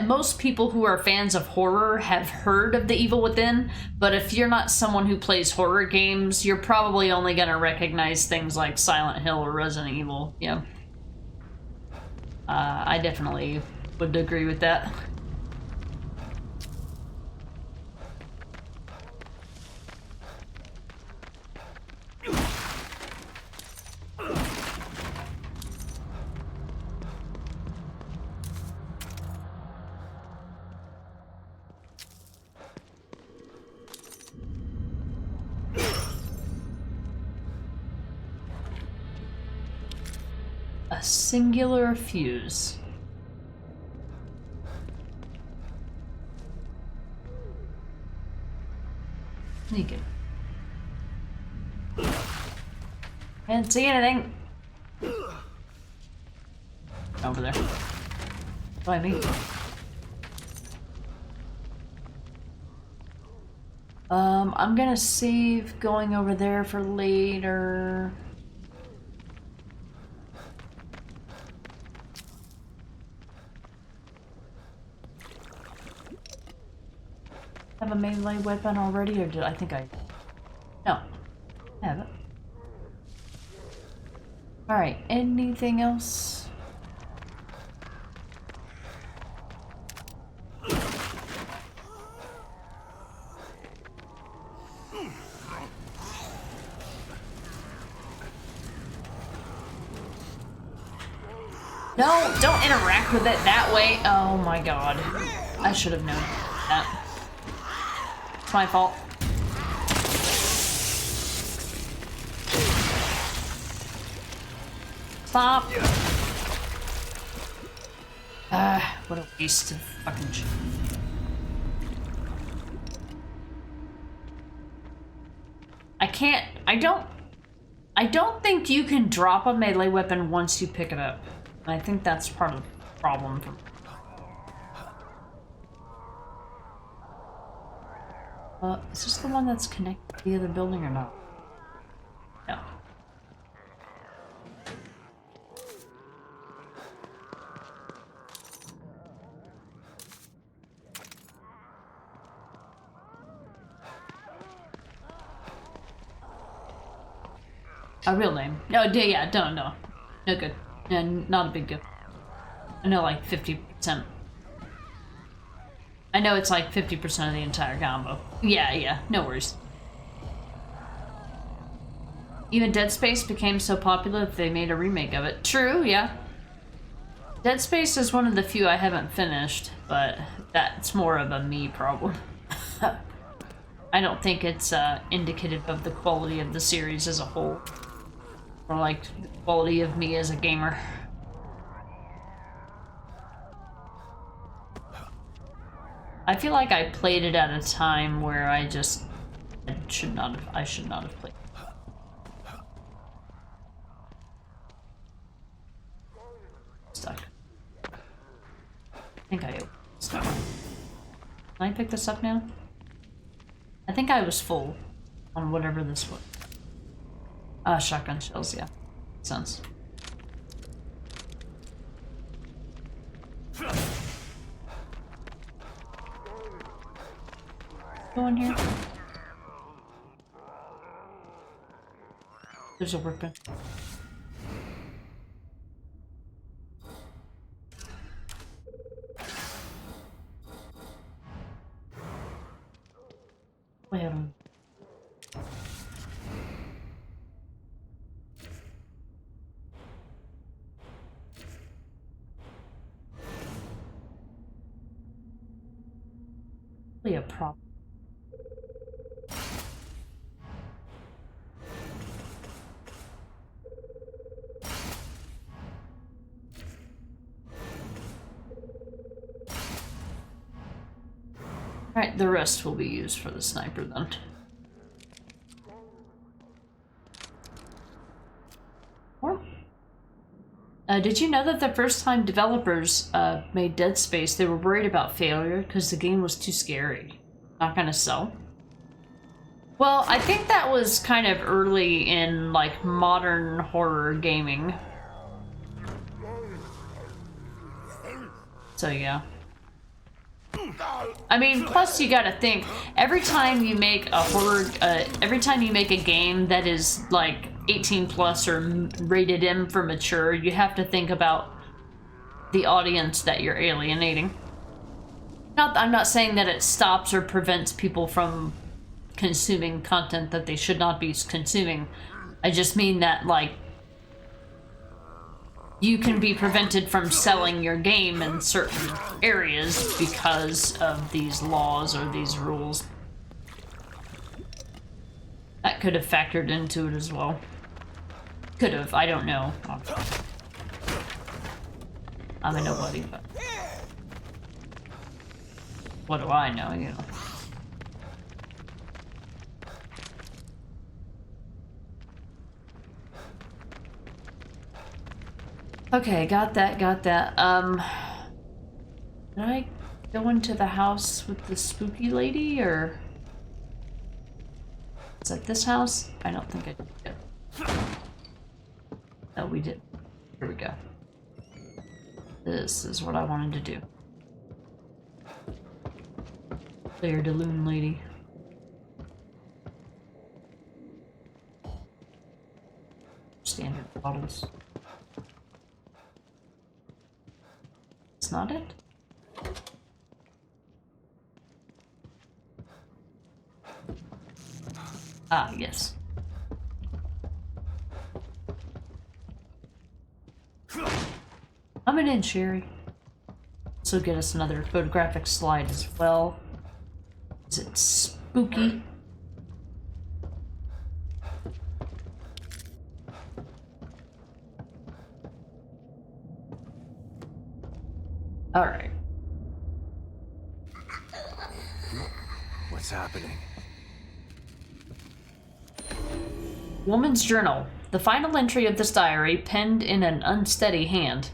most people who are fans of horror have heard of The Evil Within, but if you're not someone who plays horror games, you're probably only gonna recognize things like Silent Hill or Resident Evil. Yeah. I definitely would agree with that. A singular fuse. Sneaking. Can't see anything. Over there. By me. I'm gonna save going over there for later. Have a melee weapon already, or did I think I... No. I haven't. Alright, anything else? No, don't interact with it that way. Oh my god. I should have known that. It's my fault. Stop. What a waste of fucking shit. I don't think you can drop a melee weapon once you pick it up. I think that's part of the problem for me. Is this the one that's connected to the other building or not? No. A real name. No, yeah, no. No good. Yeah, not a big deal. I know like 50%. I know it's like 50% of the entire combo. Yeah, no worries. Even Dead Space became so popular that they made a remake of it. True, yeah. Dead Space is one of the few I haven't finished, but that's more of a me problem. I don't think it's indicative of the quality of the series as a whole. Or like the quality of me as a gamer. I feel like I played it at a time where I should not have played. Stuck. I think I stuck. Can I pick this up now? I think I was full on whatever this was. Shotgun shells, yeah. Makes sense. Go in here. There's a workbench. Wait on. A problem. Alright, the rest will be used for the sniper then. Did you know that the first time developers made Dead Space, they were worried about failure because the game was too scary? Not gonna sell? Well, I think that was kind of early in, like, modern horror gaming. So, yeah. I mean, plus you gotta think, every time you make a horror, every time you make a game that is, like, 18 plus or rated M for mature, you have to think about the audience that you're alienating. I'm not saying that it stops or prevents people from consuming content that they should not be consuming. I just mean that, like, you can be prevented from selling your game in certain areas because of these laws or these rules. That could have factored into it as well. Could have, I don't know. I'm a nobody, but what do I know, you know? Okay, got that. Did I go into the house with the spooky lady, or is that this house? I don't think I did. No, we did. Here we go. This is what I wanted to do. Claire de Lune lady. Standard bottles. It's not it? Ah, yes. Coming in, Sherry. So get us another photographic slide as well. Is it spooky? All right. What's happening? Woman's journal. The final entry of this diary, penned in an unsteady hand.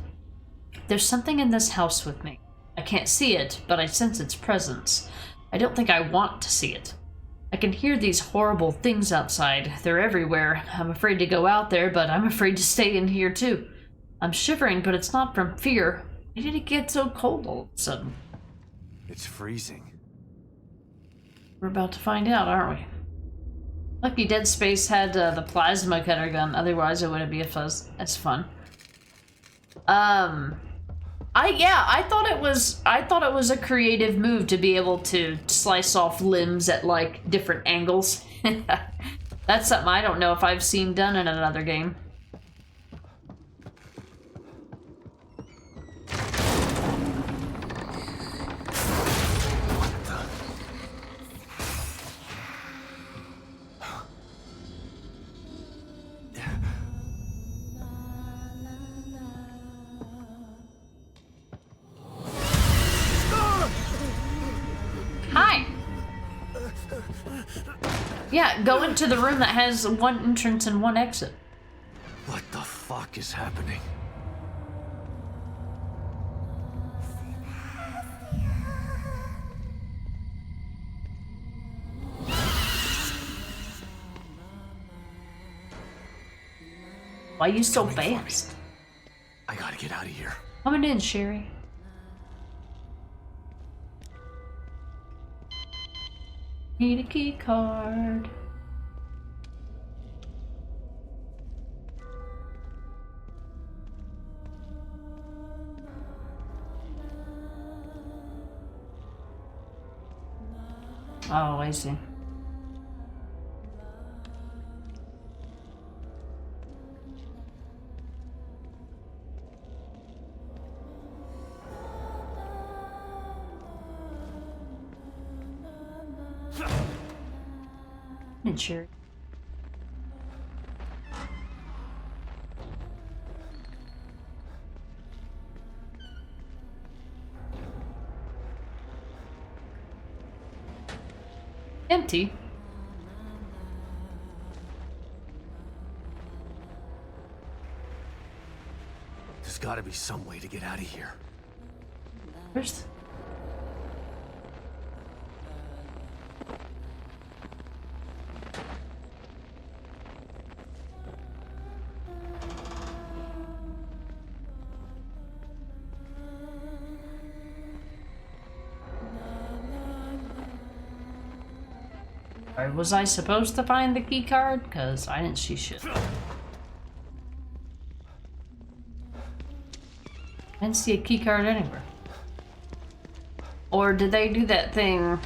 There's something in this house with me. I can't see it, but I sense its presence. I don't think I want to see it. I can hear these horrible things outside. They're everywhere. I'm afraid to go out there, but I'm afraid to stay in here too. I'm shivering, but it's not from fear. Why did it get so cold all of a sudden? It's freezing. We're about to find out, aren't we? Lucky Dead Space had the plasma cutter gun, otherwise it wouldn't be as fun. I thought it was a creative move to be able to slice off limbs at, like, different angles. That's something I don't know if I've seen done in another game. Yeah, go into the room that has one entrance and one exit. What the fuck is happening? Why are you so fast? I gotta get out of here. Coming in, Sherry. Need a key card. Oh, I see. Sure. Empty. There's gotta be some way to get out of here. Where's... Was I supposed to find the key card? Because I didn't see shit. I didn't see a key card anywhere. Or did they do that thing?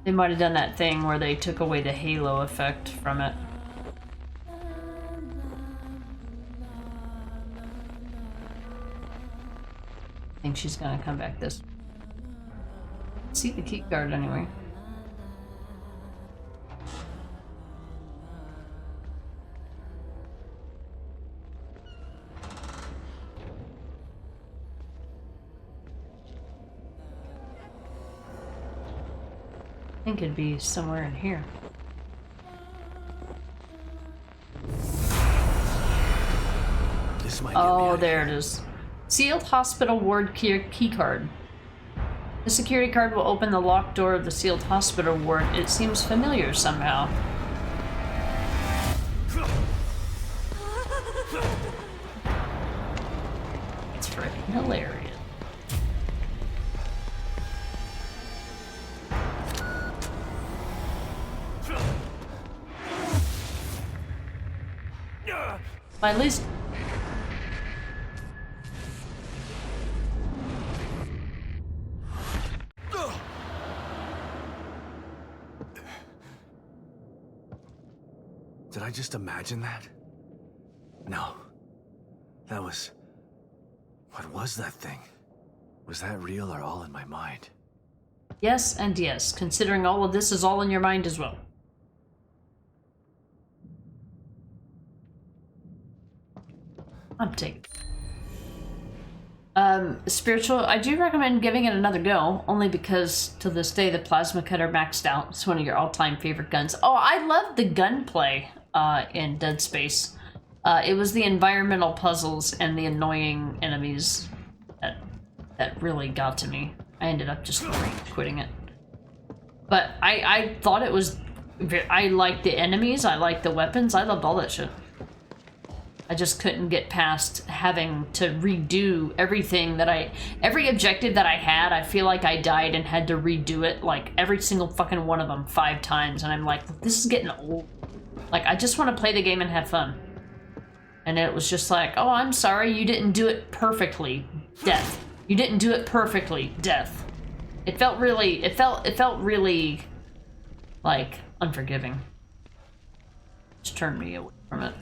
They might have done that thing where they took away the halo effect from it. I think she's gonna come back this way. See the key card anyway. I think it'd be somewhere in here. This might Oh, there it is. Sealed hospital ward key card. The security card will open the locked door of the sealed hospital ward. It seems familiar somehow. It's freaking hilarious. At least... Did I just imagine that? No. That was... What was that thing? Was that real or all in my mind? Yes and yes, considering all of this is all in your mind as well. I'm taking. Spiritual, I do recommend giving it another go, only because to this day the plasma cutter maxed out. It's one of your all-time favorite guns. Oh, I love the gunplay in Dead Space. It was the environmental puzzles and the annoying enemies that really got to me. I ended up just quitting it. But I thought it was... I liked the enemies, I liked the weapons, I loved all that shit. I just couldn't get past having to redo everything that every objective that I had, I feel like I died and had to redo it, like, every single fucking one of them 5 times, and I'm like, this is getting old. Like, I just want to play the game and have fun. And it was just like, oh, I'm sorry, you didn't do it perfectly. Death. You didn't do it perfectly. Death. It felt really, like, unforgiving. Just turned me away from it.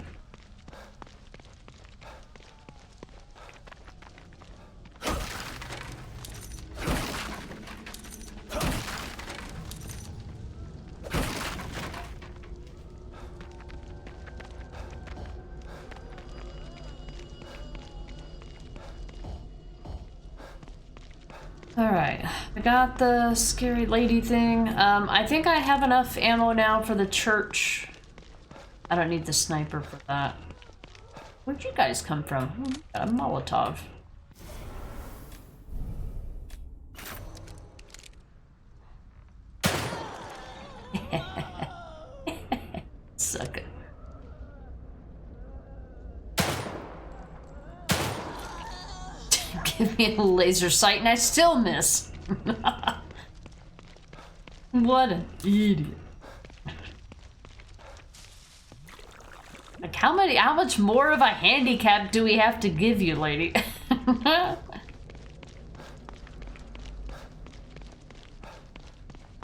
Alright, I got the scary lady thing. I think I have enough ammo now for the church. I don't need the sniper for that. Where'd you guys come from? Got a Molotov. Suck it. Give me a laser sight and I still miss. What an idiot. Like how much more of a handicap do we have to give you, lady?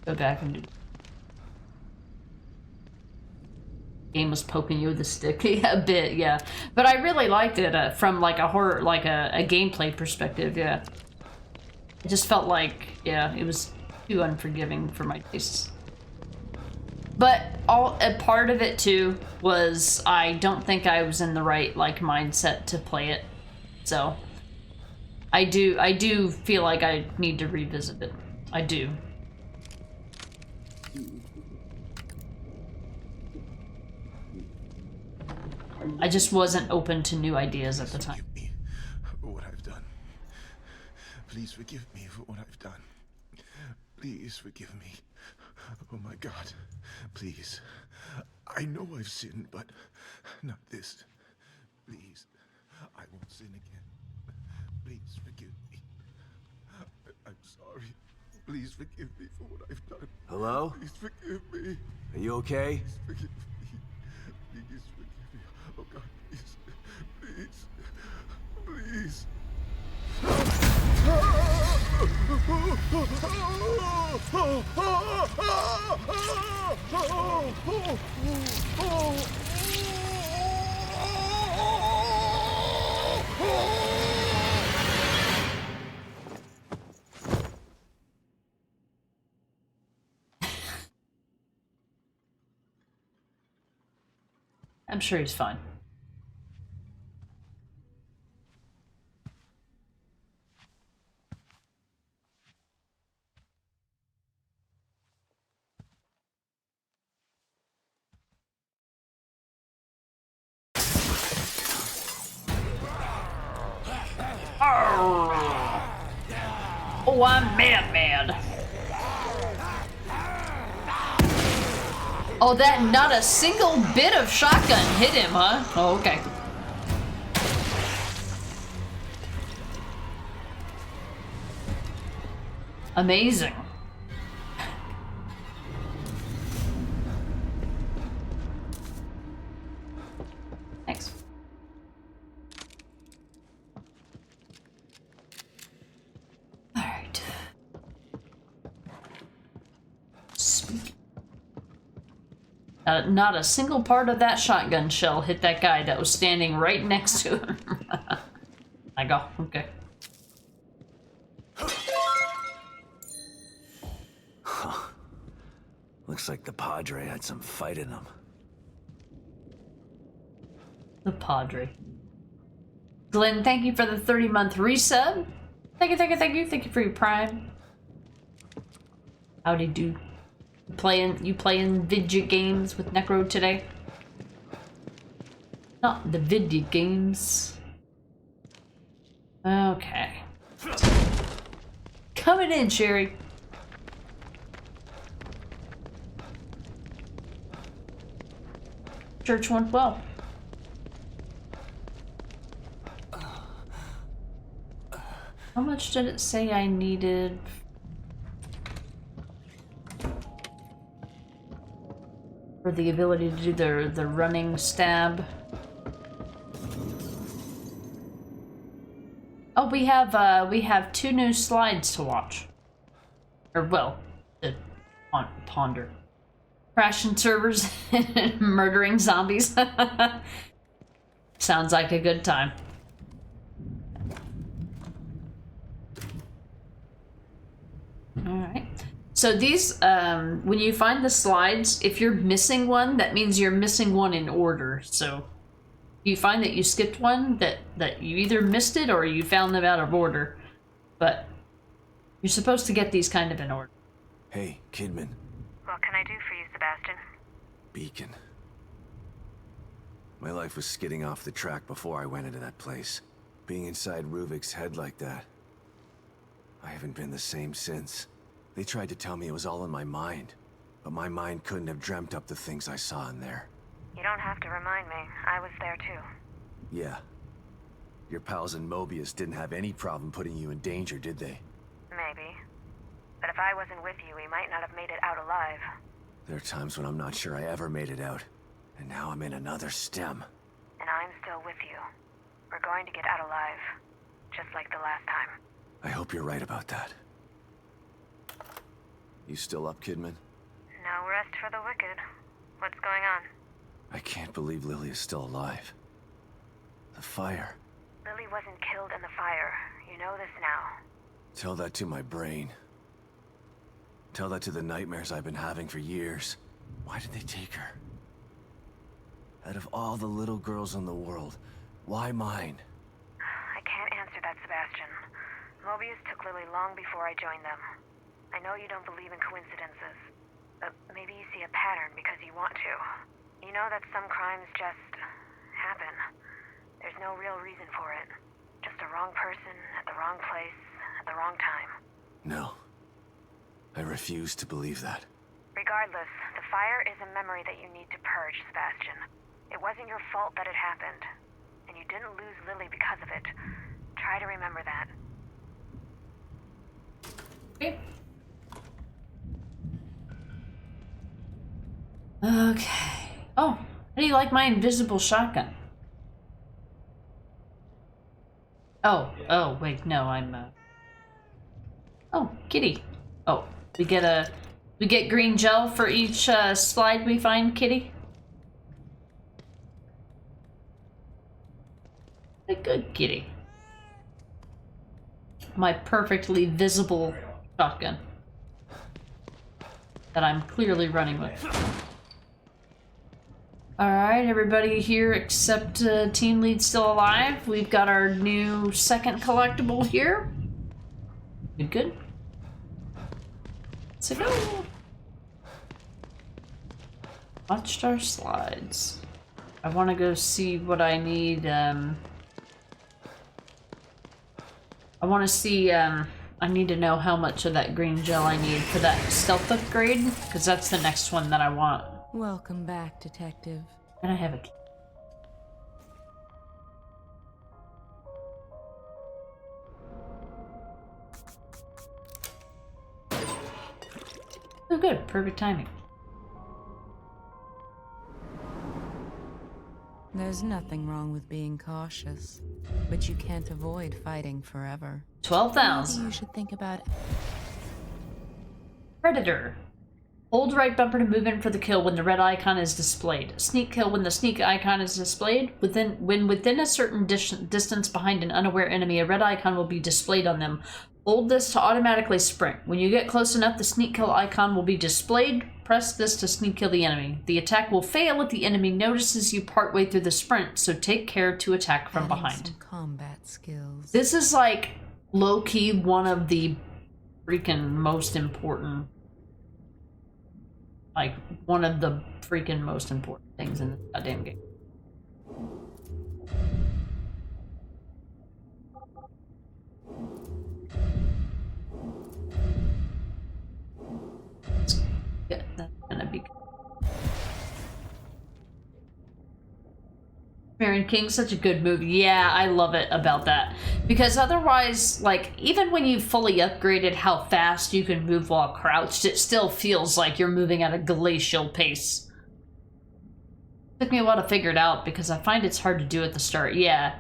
Go back and do. Game was poking you with a stick. Yeah, a bit, yeah. But I really liked it from like a horror, like a gameplay perspective, yeah. It just felt like, yeah, it was too unforgiving for my tastes. But a part of it too was I don't think I was in the right like mindset to play it. So I do feel like I need to revisit it. I do. I just wasn't open to new ideas at the time. Forgive me for what I've done. Please forgive me for what I've done. Please forgive me. Oh my God. Please. I know I've sinned, but not this. Please. I won't sin again. Please forgive me. I'm sorry. Please forgive me for what I've done. Hello? Please forgive me. Are you okay? Please forgive me. Please forgive me. Oh God, please. Please. I'm sure he's fine. Oh, I'm mad. Oh, that not a single bit of shotgun hit him, huh? Oh, okay. Amazing. Thanks. All right. Not a single part of that shotgun shell hit that guy that was standing right next to him. I go, okay. Huh. Looks like the Padre had some fight in him. The Padre. Glenn, thank you for the 30-month resub. Thank you for your Prime. Howdy do. You playing video games with Necro today? Not the video games. Okay. Coming in, Sherry. Church went well. How much did it say I needed? For the ability to do the running stab. Oh, we have 2 new slides to watch. Or well, to ponder. Crashing servers and murdering zombies. Sounds like a good time. Alright. So these, when you find the slides, if you're missing one, that means you're missing one in order. So you find that you skipped one, that you either missed it or you found them out of order. But you're supposed to get these kind of in order. Hey, Kidman. What can I do for you, Sebastian? Beacon. My life was skidding off the track before I went into that place. Being inside Ruvik's head like that. I haven't been the same since. They tried to tell me it was all in my mind, but my mind couldn't have dreamt up the things I saw in there. You don't have to remind me. I was there too. Yeah. Your pals in Mobius didn't have any problem putting you in danger, did they? Maybe. But if I wasn't with you, we might not have made it out alive. There are times when I'm not sure I ever made it out, and now I'm in another stem. And I'm still with you. We're going to get out alive, just like the last time. I hope you're right about that. You still up, Kidman? No rest for the wicked. What's going on? I can't believe Lily is still alive. The fire. Lily wasn't killed in the fire. You know this now. Tell that to my brain. Tell that to the nightmares I've been having for years. Why did they take her? Out of all the little girls in the world, why mine? I can't answer that, Sebastian. Mobius took Lily long before I joined them. I know you don't believe in coincidences, but maybe you see a pattern because you want to. You know that some crimes just happen. There's no real reason for it. Just a wrong person at the wrong place at the wrong time. No. I refuse to believe that. Regardless, the fire is a memory that you need to purge, Sebastian. It wasn't your fault that it happened, and you didn't lose Lily because of it. Try to remember that. Okay. Okay. Oh, how do you like my invisible shotgun? Oh, wait, no, I'm, Oh, kitty. Oh, we get green gel for each, slide we find, kitty? A good kitty. My perfectly visible shotgun that I'm clearly running with. Alright, everybody here except Team Lead still alive. We've got our new second collectible here. Good. Let's go. Watched our slides. I want to go see what I need. I want to see, I need to know how much of that green gel I need for that stealth upgrade, because that's the next one that I want. Welcome back, Detective. And I have a key. Oh good, perfect timing. There's nothing wrong with being cautious, but you can't avoid fighting forever. 12,000. Maybe you should think about Predator. Hold right bumper to move in for the kill when the red icon is displayed. Sneak kill when the sneak icon is displayed. When within a certain distance behind an unaware enemy, a red icon will be displayed on them. Hold this to automatically sprint. When you get close enough, the sneak kill icon will be displayed. Press this to sneak kill the enemy. The attack will fail if the enemy notices you partway through the sprint, so take care to attack from behind. some combat skills. This is like low-key one of the freaking most important, like one of the freaking most important things in this goddamn game. Yeah, that's gonna be good. Marion King, such a good movie. Yeah, I love it about that. Because otherwise, like, even when you've fully upgraded how fast you can move while crouched, it still feels like you're moving at a glacial pace. Took me a while to figure it out because I find it's hard to do at the start. Yeah.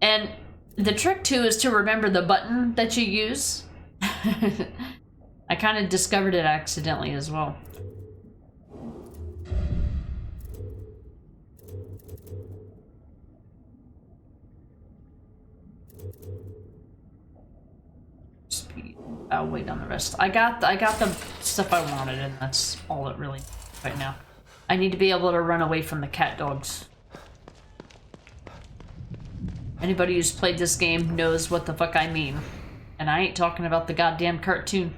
And the trick, too, is to remember the button that you use. I kind of discovered it accidentally as well. Speed. I'll wait on the rest. I got the stuff I wanted, and that's all it really right now. I need to be able to run away from the cat dogs. Anybody who's played this game knows what the fuck I mean. And I ain't talking about the goddamn cartoon.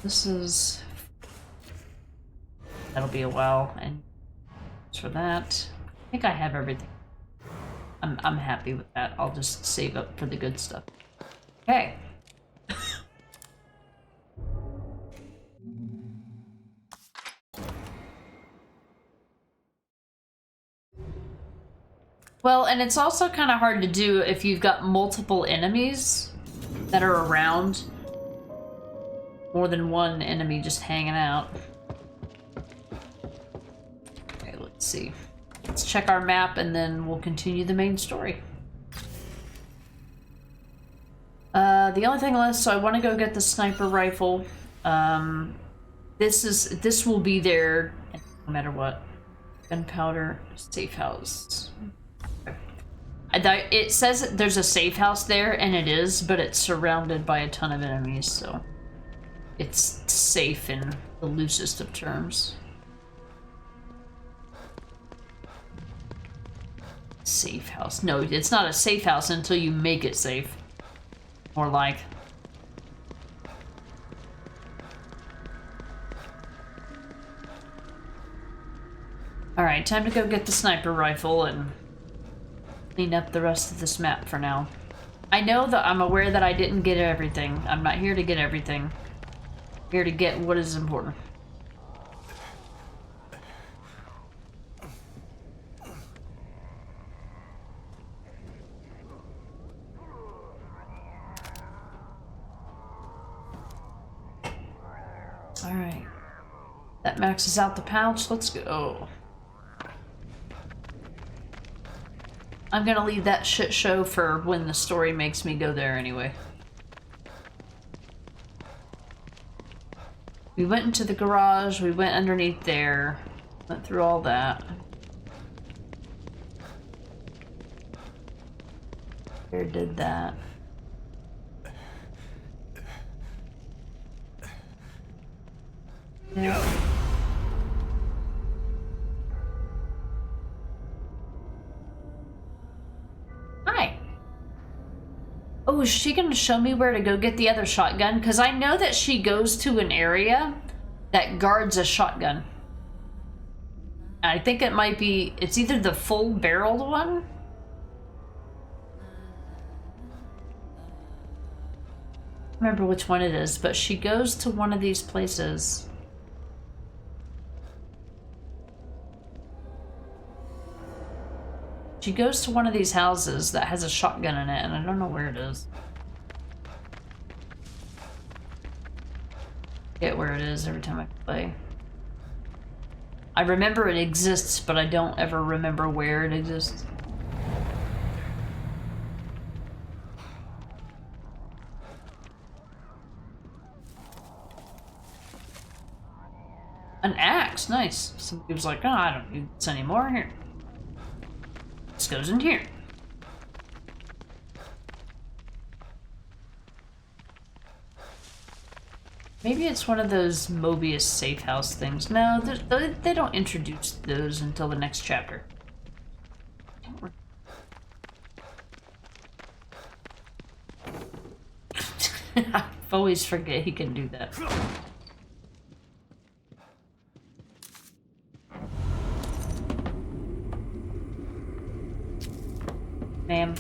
This is... That'll be a while, and as for that, I think I have everything. I'm happy with that. I'll just save up for the good stuff. Okay. Well, and it's also kind of hard to do if you've got multiple enemies that are around. More than one enemy just hanging out. Okay, let's see. Let's check our map and then we'll continue the main story. The only thing left, so I want to go get the sniper rifle. This will be there no matter what. Gunpowder, safe house. It says that there's a safe house there, and it is, but it's surrounded by a ton of enemies, so it's safe in the loosest of terms. Safe house. No, it's not a safe house until you make it safe. More like. Alright, time to go get the sniper rifle and clean up the rest of this map for now. I know that I'm aware that I didn't get everything. I'm not here to get everything. I'm here to get what is important. Alright. That maxes out the pouch. Let's go. I'm gonna leave that shit show for when the story makes me go there anyway. We went into the garage, we went underneath there, went through all that. Here did that. Yeah. Hi. Oh, is she gonna show me where to go get the other shotgun? Because I know that she goes to an area that guards a shotgun. I think it might be, it's either the full barreled one. I don't remember which one it is, but she goes to one of these places. She goes to one of these houses that has a shotgun in it, and I don't know where it is. I forget where it is every time I play. I remember it exists, but I don't ever remember where it exists. An axe, nice. Somebody was like, oh, I don't need this anymore. Here. This goes in here. Maybe it's one of those Mobius safe house things. No, they don't introduce those until the next chapter. I always forget he can do that. Ma'am.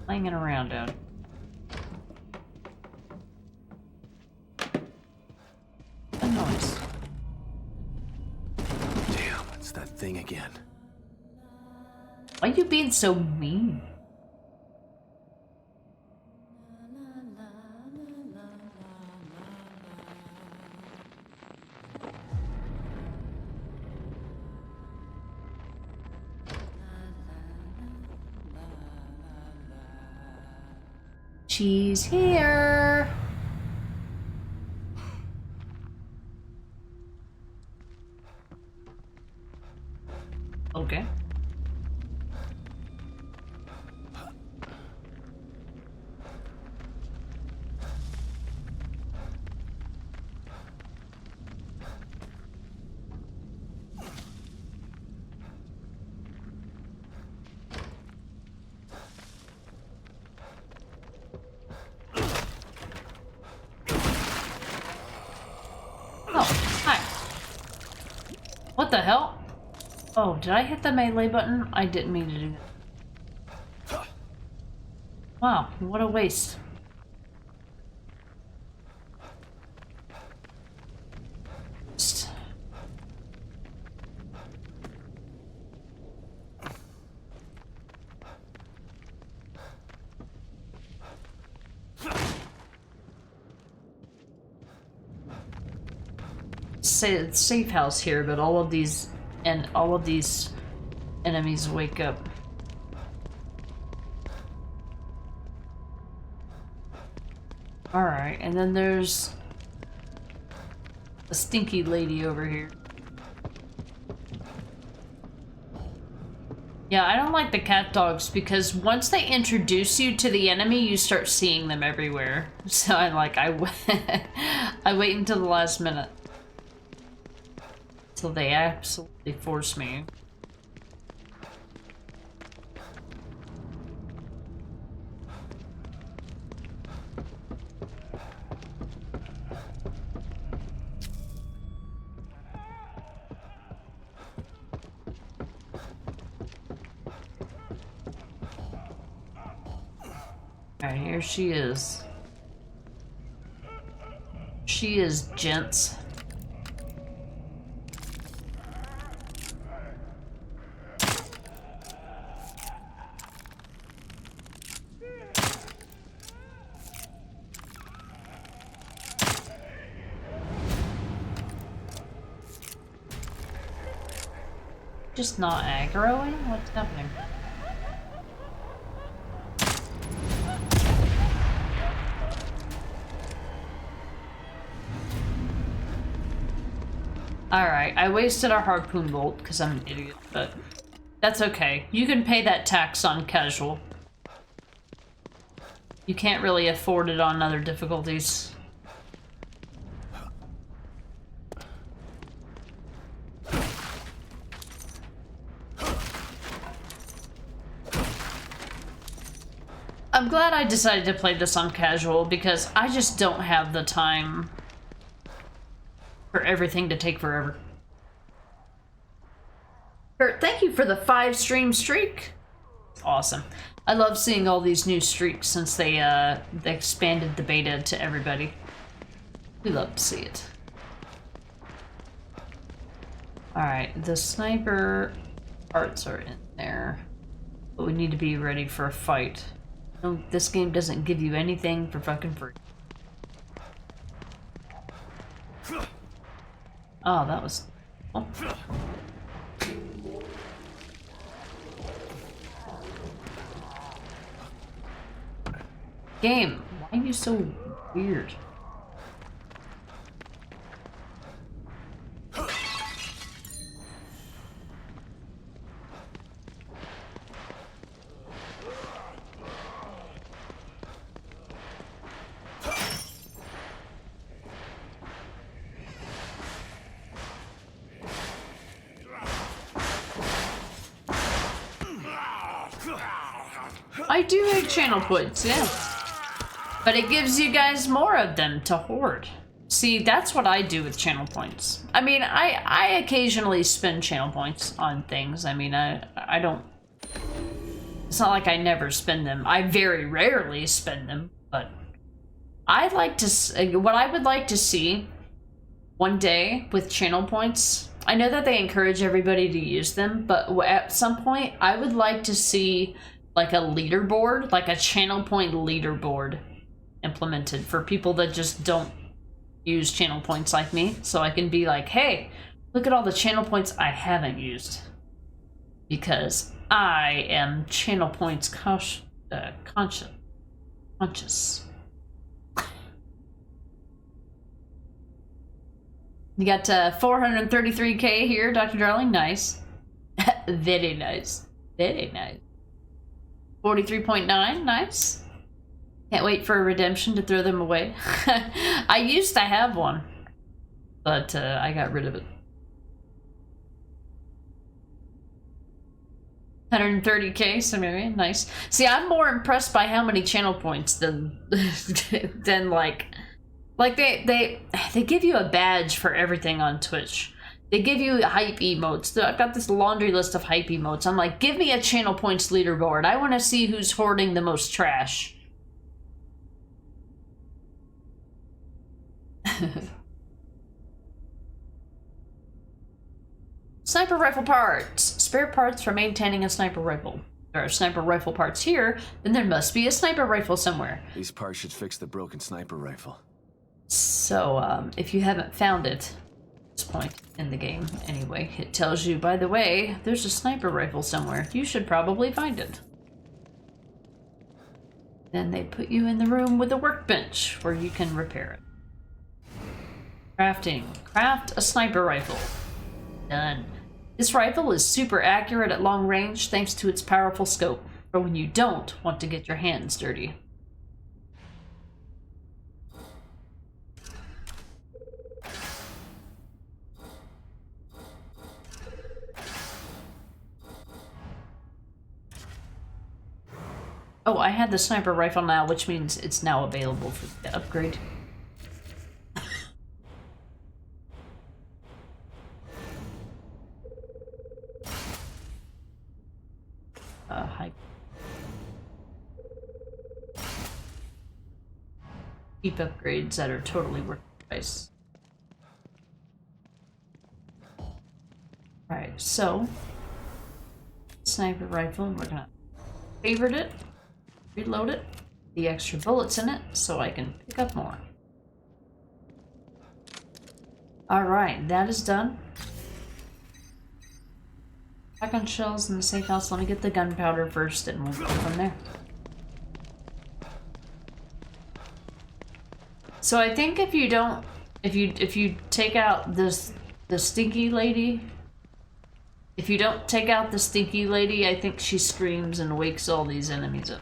Hanging around out. A noise. Damn, it's that thing again. Why are you being so mean? She's here. Okay. What the hell? Oh, did I hit the melee button? I didn't mean to do that. Wow, what a waste. Say it's safe house here, but all of these enemies wake up. Alright, and then there's a stinky lady over here. Yeah, I don't like the cat dogs because once they introduce you to the enemy, you start seeing them everywhere. So I wait until the last minute. Till they absolutely force me. Alright, here she is. She is, gents. Just not aggroing? What's happening? Alright, I wasted our harpoon bolt because I'm an idiot, but that's okay. You can pay that tax on casual. You can't really afford it on other difficulties. I'm glad I decided to play this on casual because I just don't have the time for everything to take forever. Kurt, thank you for the 5-stream streak. Awesome. I love seeing all these new streaks since they expanded the beta to everybody. We love to see it. Alright, the sniper parts are in there. But we need to be ready for a fight. No, this game doesn't give you anything for fucking free. Oh, that was... Oh. Game, why are you so weird? I do hate channel points, yeah. But it gives you guys more of them to hoard. See, that's what I do with channel points. I mean, I occasionally spend channel points on things. I mean, I don't... It's not like I never spend them. I very rarely spend them, but... I'd like to... What I would like to see one day with channel points... I know that they encourage everybody to use them, but at some point, I would like to see like a leaderboard, like a channel point leaderboard implemented for people that just don't use channel points like me. So I can be like, hey, look at all the channel points I haven't used. Because I am channel points conscious. You got 433k here, Dr. Darling. Nice. Very nice. Very nice. 43.9. Nice. Can't wait for a redemption to throw them away. I used to have one, but I got rid of it. 130k, so maybe nice. See, I'm more impressed by how many channel points than than like they give you a badge for everything on Twitch. They give you hype emotes. I've got this laundry list of hype emotes. I'm like, give me a channel points leaderboard. I want to see who's hoarding the most trash. Sniper rifle parts. Spare parts for maintaining a sniper rifle. There are sniper rifle parts here, then there must be a sniper rifle somewhere. These parts should fix the broken sniper rifle. So, if you haven't found it at this point in the game, anyway, it tells you, by the way, there's a sniper rifle somewhere. You should probably find it. Then they put you in the room with a workbench where you can repair it. Crafting. Craft a sniper rifle. Done. This rifle is super accurate at long range thanks to its powerful scope, for when you don't want to get your hands dirty. Oh, I had the sniper rifle now, which means it's now available for the upgrade. Hi. cheap upgrades that are totally worth the price. Alright, so sniper rifle, we're gonna favorite it, reload it, the extra bullets in it, so I can pick up more. Alright, that is done. Shotgun shells in the safe house. Let me get the gunpowder first and we'll go from there. So I think if you don't, if you take out the stinky lady, if you don't take out the stinky lady, I think she screams and wakes all these enemies up.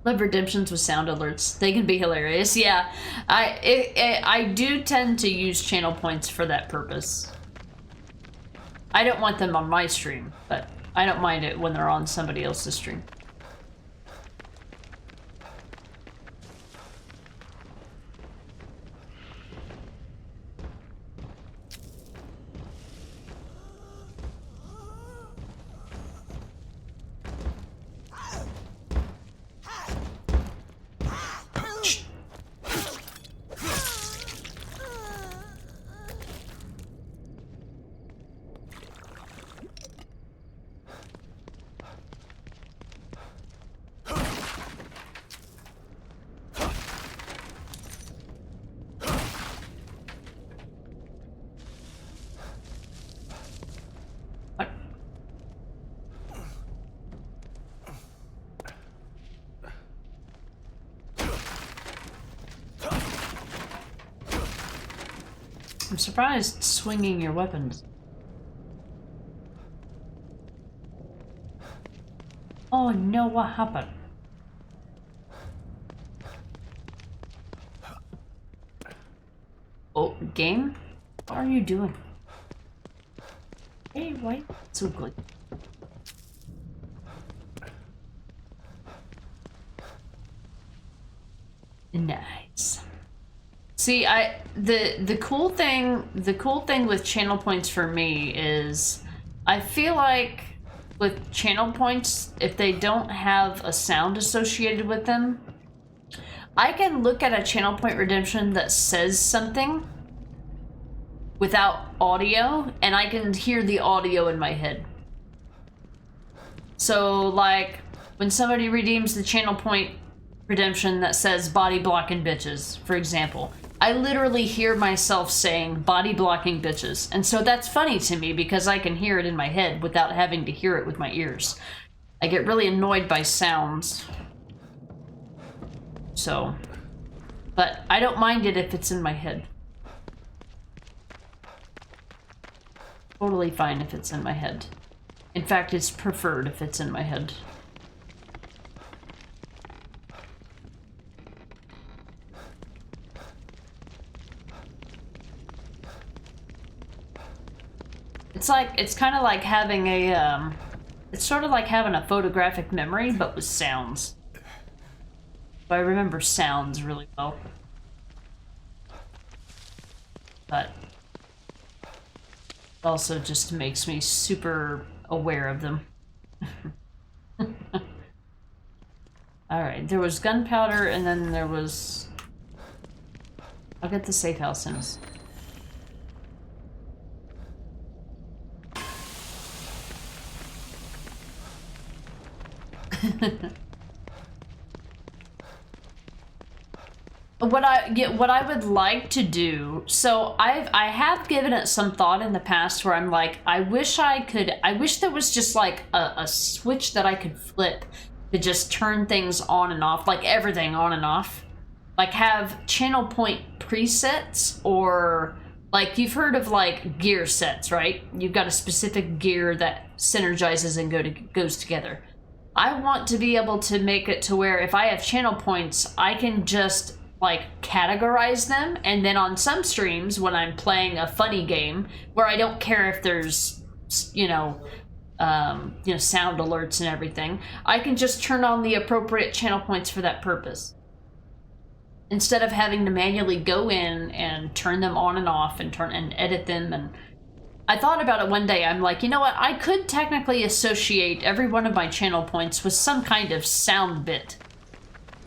Love redemptions with sound alerts. They can be hilarious. Yeah, I do tend to use channel points for that purpose. I don't want them on my stream, but I don't mind it when they're on somebody else's stream. I'm surprised swinging your weapons. Oh no, what happened? Oh, game? What are you doing? Hey, why so good? Nice. See, the cool thing with channel points for me is I feel like with channel points, if they don't have a sound associated with them, I can look at a channel point redemption that says something without audio, and I can hear the audio in my head. So, like, when somebody redeems the channel point redemption that says body blocking bitches, for example, I literally hear myself saying body blocking bitches. And so that's funny to me because I can hear it in my head without having to hear it with my ears. I get really annoyed by sounds. So, but I don't mind it if it's in my head. Totally fine if it's in my head. In fact, it's preferred if it's in my head. It's kind of like having a, it's sort of like having a photographic memory, but with sounds. So I remember sounds really well. But it also just makes me super aware of them. Alright, there was gunpowder, and then there was... I'll get the safe house in. What I would like to do, so I have given it some thought in the past where I'm like, I wish there was just like a switch that I could flip to just turn things on and off, like everything on and off. Like have channel point presets, or like you've heard of like gear sets, right? You've got a specific gear that synergizes and goes together. I want to be able to make it to where if I have channel points, I can just like categorize them, and then on some streams when I'm playing a funny game where I don't care if there's sound alerts and everything, I can just turn on the appropriate channel points for that purpose instead of having to manually go in and turn them on and off and edit them. And I thought about it one day. I'm like, you know what, I could technically associate every one of my channel points with some kind of sound bit.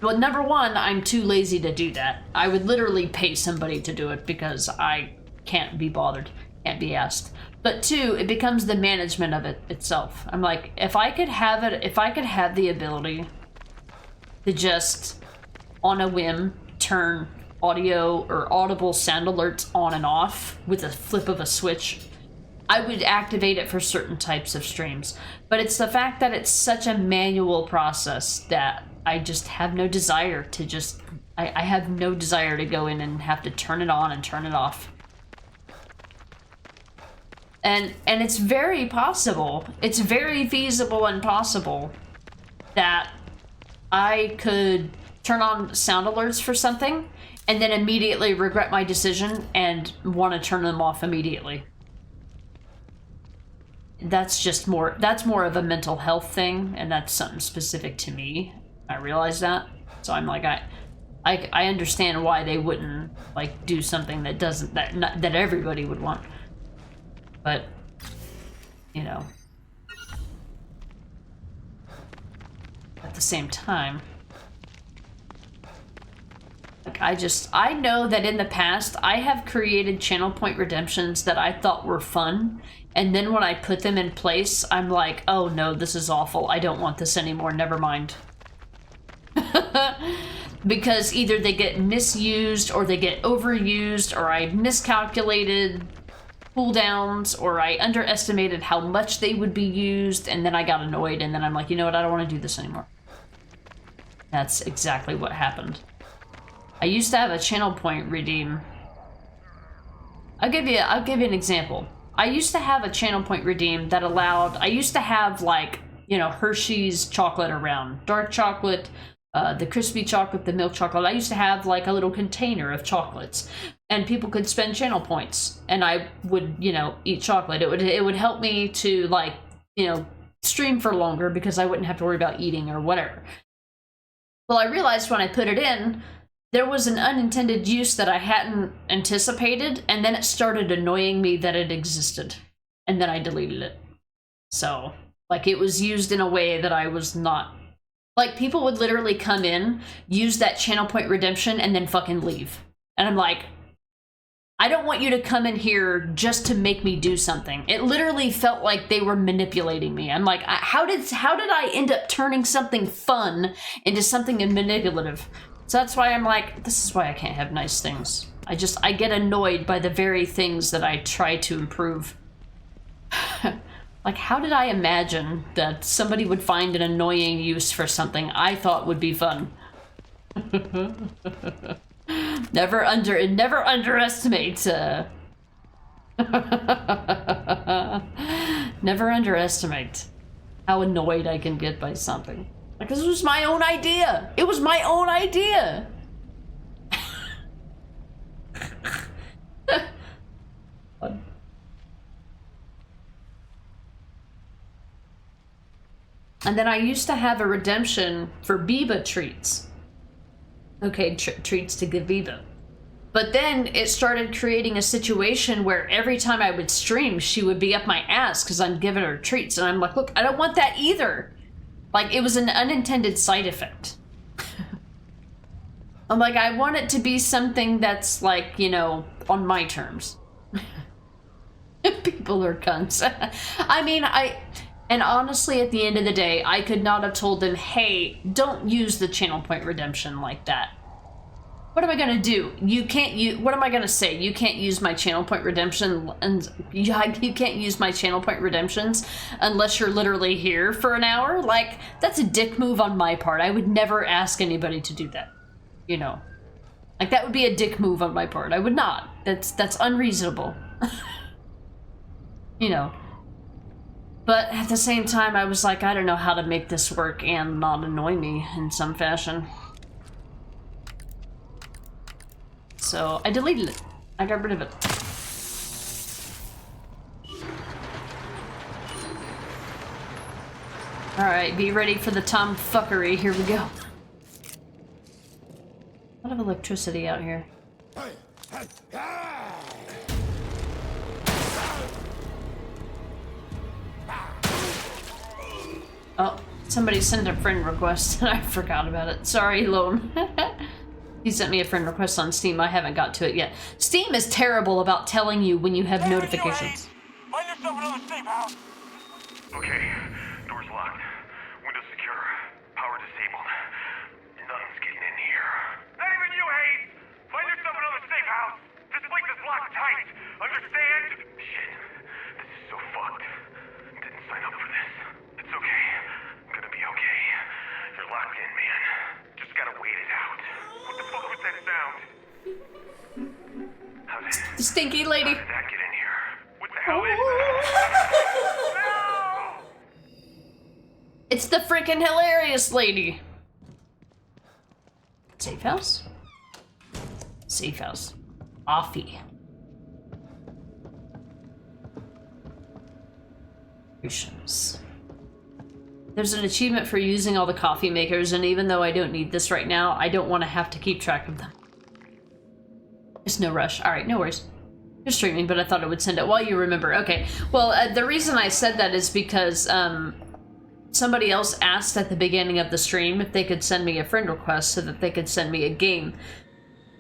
Well, number one, I'm too lazy to do that. I would literally pay somebody to do it because I can't be bothered, can't be asked. But two, it becomes the management of it itself. I'm like, if I could have the ability to just, on a whim, turn audio or audible sound alerts on and off with a flip of a switch, I would activate it for certain types of streams. But it's the fact that it's such a manual process that I just have no desire to just... I have no desire to go in and have to turn it on and turn it off. And it's very possible, it's very feasible and possible that I could turn on sound alerts for something and then immediately regret my decision and want to turn them off immediately. That's just more, that's more of a mental health thing, and that's something specific to me. I realize that. So I'm like, I understand why they wouldn't like do something that doesn't, that everybody would want. But, you know, at the same time, like I know that in the past I have created channel point redemptions that I thought were fun, and then when I put them in place, I'm like, oh no, this is awful. I don't want this anymore. Never mind. Because either they get misused or they get overused, or I miscalculated cooldowns, or I underestimated how much they would be used, and then I got annoyed, and then I'm like, you know what, I don't want to do this anymore. That's exactly what happened. I used to have a channel point redeem. I'll give you an example. I used to have a channel point redeem that allowed, I used to have like, you know, Hershey's chocolate around, dark chocolate, the crispy chocolate, the milk chocolate. I used to have like a little container of chocolates, and people could spend channel points, and I would, you know, eat chocolate. It would help me to, like, you know, stream for longer because I wouldn't have to worry about eating or whatever. Well, I realized when I put it in, there was an unintended use that I hadn't anticipated, and then it started annoying me that it existed, and then I deleted it. So, like, it was used in a way that I was not... Like, people would literally come in, use that channel point redemption, and then fucking leave. And I'm like, I don't want you to come in here just to make me do something. It literally felt like they were manipulating me. I'm like, how did I end up turning something fun into something manipulative? So that's why I'm like, this is why I can't have nice things. I get annoyed by the very things that I try to improve. Like, how did I imagine that somebody would find an annoying use for something I thought would be fun? Never underestimate, never underestimate how annoyed I can get by something. Like, this was my own idea. It was my own idea. And then I used to have a redemption for Biba treats. Okay, treats to give Biba. But then it started creating a situation where every time I would stream, she would be up my ass because I'm giving her treats. And I'm like, look, I don't want that either. Like, it was an unintended side effect. I'm like, I want it to be something that's, like, you know, on my terms. People are cunts. I mean, and honestly, at the end of the day, I could not have told them, hey, don't use the channel point redemption like that. What am I gonna do? What am I gonna say? You can't use my channel point redemption, and you can't use my channel point redemptions unless you're literally here for an hour? Like, that's a dick move on my part. I would never ask anybody to do that. You know? Like, that would be a dick move on my part. I would not. That's unreasonable. You know? But at the same time, I was like, I don't know how to make this work and not annoy me in some fashion. So I deleted it. I got rid of it. Alright, be ready for the tomfuckery. Here we go. A lot of electricity out here. Oh, Somebody sent a friend request and I forgot about it. Sorry, Lone. He sent me a friend request on Steam. I haven't got to it yet. Steam is terrible about telling you when you have notifications. Find yourself another safe house. Okay, door's locked. Windows secure. Power disabled. Nothing's getting in here. Not even you, Hayes! Find yourself another safe house! This place is locked tight! Understand? Shit. This is so fucked. Didn't sign up for this. It's okay. I'm gonna be okay. You're locked in, man. Just gotta wait it out. What the fuck was that sound? The stinky lady. How did that get in here? What the hell is that? No! It's the freaking hilarious lady. Safe house? Safe house. Coffee. There's an achievement for using all the coffee makers, and even though I don't need this right now, I don't want to have to keep track of them. There's no rush. Alright, no worries. You're streaming, but I thought it would send it while you remember. Okay, well, the reason I said that is because, somebody else asked at the beginning of the stream if they could send me a friend request so that they could send me a game.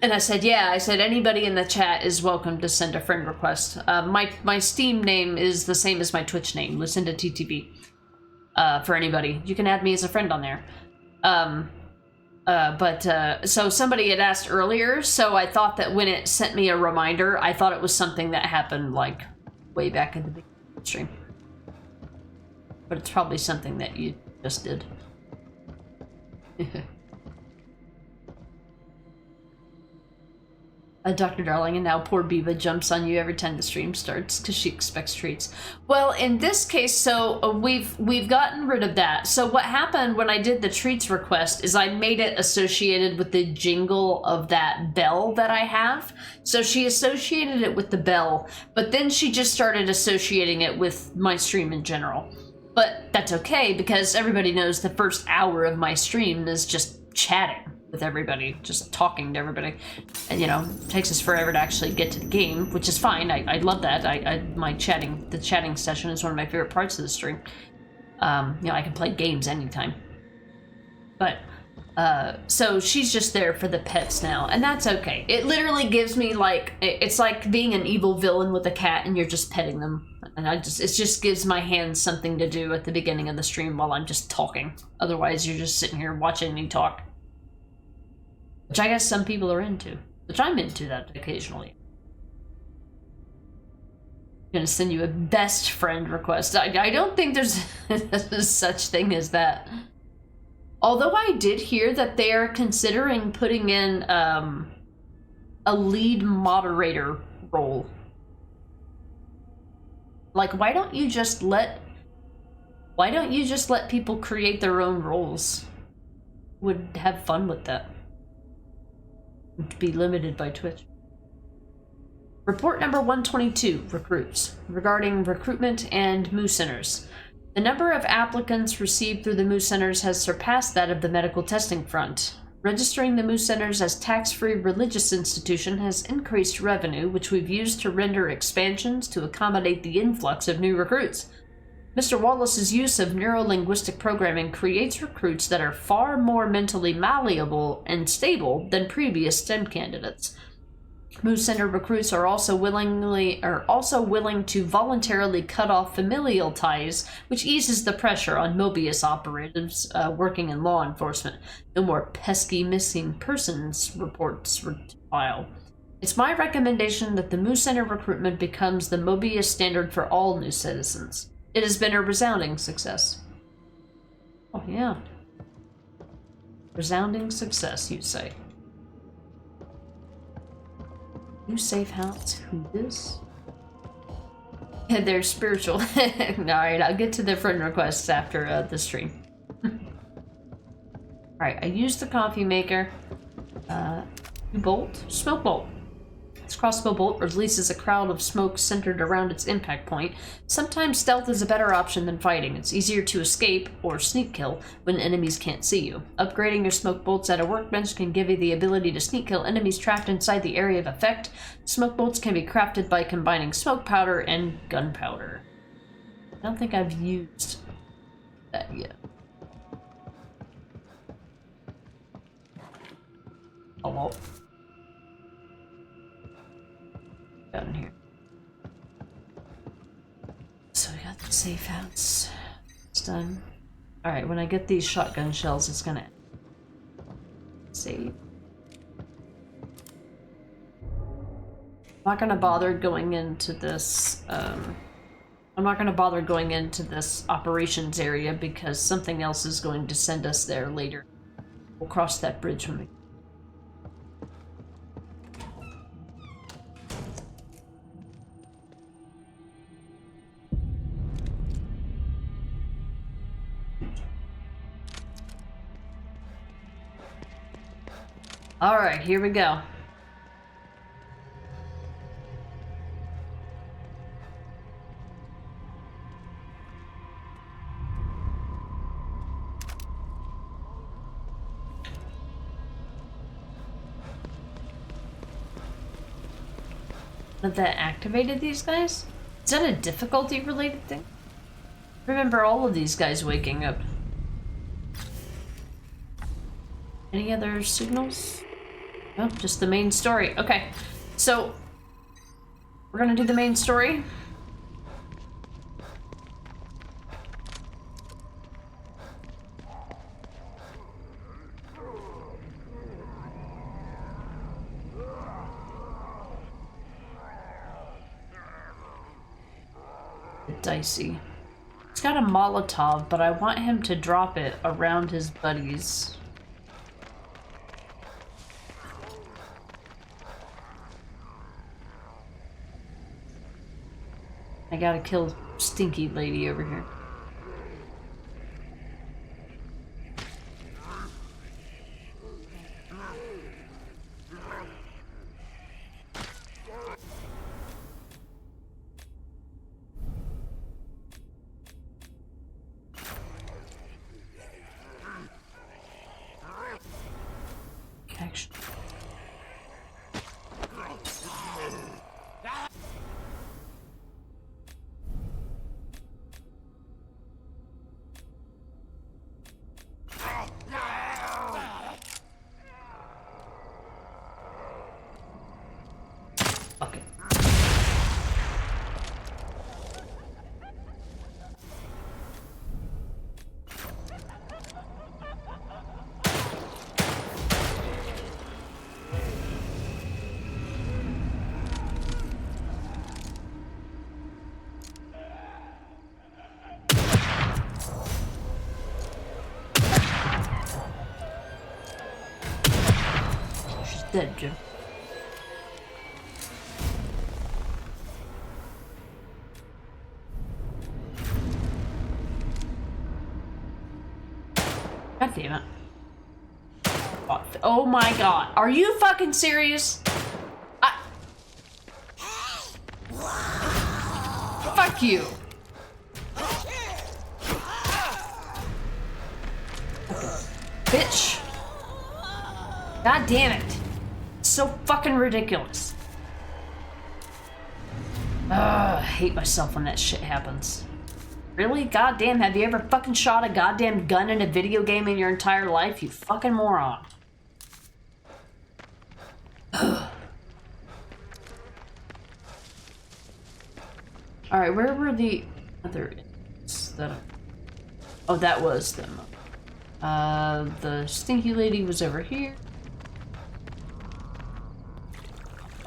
And I said, yeah, I said anybody in the chat is welcome to send a friend request. My Steam name is the same as my Twitch name, Lucinda TTV. For anybody. You can add me as a friend on there. So somebody had asked earlier, so I thought that when it sent me a reminder, I thought it was something that happened, like, way back in the beginning of the stream. But it's probably something that you just did. Dr. Darling, and now poor Biba jumps on you every time the stream starts because she expects treats. Well, in this case, so we've gotten rid of that. So what happened when I did the treats request is I made it associated with the jingle of that bell that I have. So she associated it with the bell, but then she just started associating it with my stream in general. But that's okay because everybody knows the first hour of my stream is just chatting with everybody, just talking to everybody, and you know, it takes us forever to actually get to the game, which is fine. I love that. The chatting session is one of my favorite parts of the stream. You know, I can play games anytime. But so she's just there for the pets now, and that's okay. It literally gives me like, it's like being an evil villain with a cat and you're just petting them, and it just gives my hands something to do at the beginning of the stream while I'm just talking. Otherwise, you're just sitting here watching me talk. Which I guess some people are into. Which I'm into that occasionally. I'm gonna send you a best friend request. I don't think there's such thing as that. Although I did hear that they are considering putting in a lead moderator role. Like, why don't you just let people create their own roles? Would have fun with that. To be limited by Twitch. Report number 122, recruits, regarding recruitment and Moose Centers. The number of applicants received through the Moose Centers has surpassed that of the medical testing front. Registering the Moose Centers as tax-free religious institution has increased revenue, which we've used to render expansions to accommodate the influx of new recruits. Mr. Wallace's use of neuro-linguistic programming creates recruits that are far more mentally malleable and stable than previous STEM candidates. Moose Center recruits are also willing to voluntarily cut off familial ties, which eases the pressure on Mobius operatives working in law enforcement. No more pesky missing persons reports to file. It's my recommendation that the Moose Center recruitment becomes the Mobius standard for all new citizens. It has been a resounding success. Oh, yeah. Resounding success, you say. New safe house. Who this? Yeah, they're spiritual. Alright, I'll get to the friend requests after the stream. Alright, I used the coffee maker. Bolt? Smoke bolt. This crossbow bolt releases a cloud of smoke centered around its impact point. Sometimes stealth is a better option than fighting. It's easier to escape or sneak kill when enemies can't see you. Upgrading your smoke bolts at a workbench can give you the ability to sneak kill enemies trapped inside the area of effect. Smoke bolts can be crafted by combining smoke powder and gunpowder. I don't think I've used that yet. a lot. Down here. So we got the safe house. It's done. Alright, when I get these shotgun shells, it's gonna save. I'm not gonna bother going into this, I'm not gonna bother going into this operations area because something else is going to send us there later. We'll cross that bridge when we... Alright, here we go. That activated these guys? Is that a difficulty related thing? Remember all of these guys waking up. Any other signals? Oh, just the main story. Okay, so we're gonna do the main story. Dicey. He's got a Molotov, but I want him to drop it around his buddies. I gotta kill Stinky Lady over here. Action. Okay. She's dead, Jim. God damn it. Oh my god. Are you fucking serious? Fuck you. Bitch. God damn it. It's so fucking ridiculous. I hate myself when that shit happens. Really? Goddamn, have you ever fucking shot a goddamn gun in a video game in your entire life? You fucking moron. Alright, where were the other idiots that... Oh, that was them. The Stinky Lady was over here.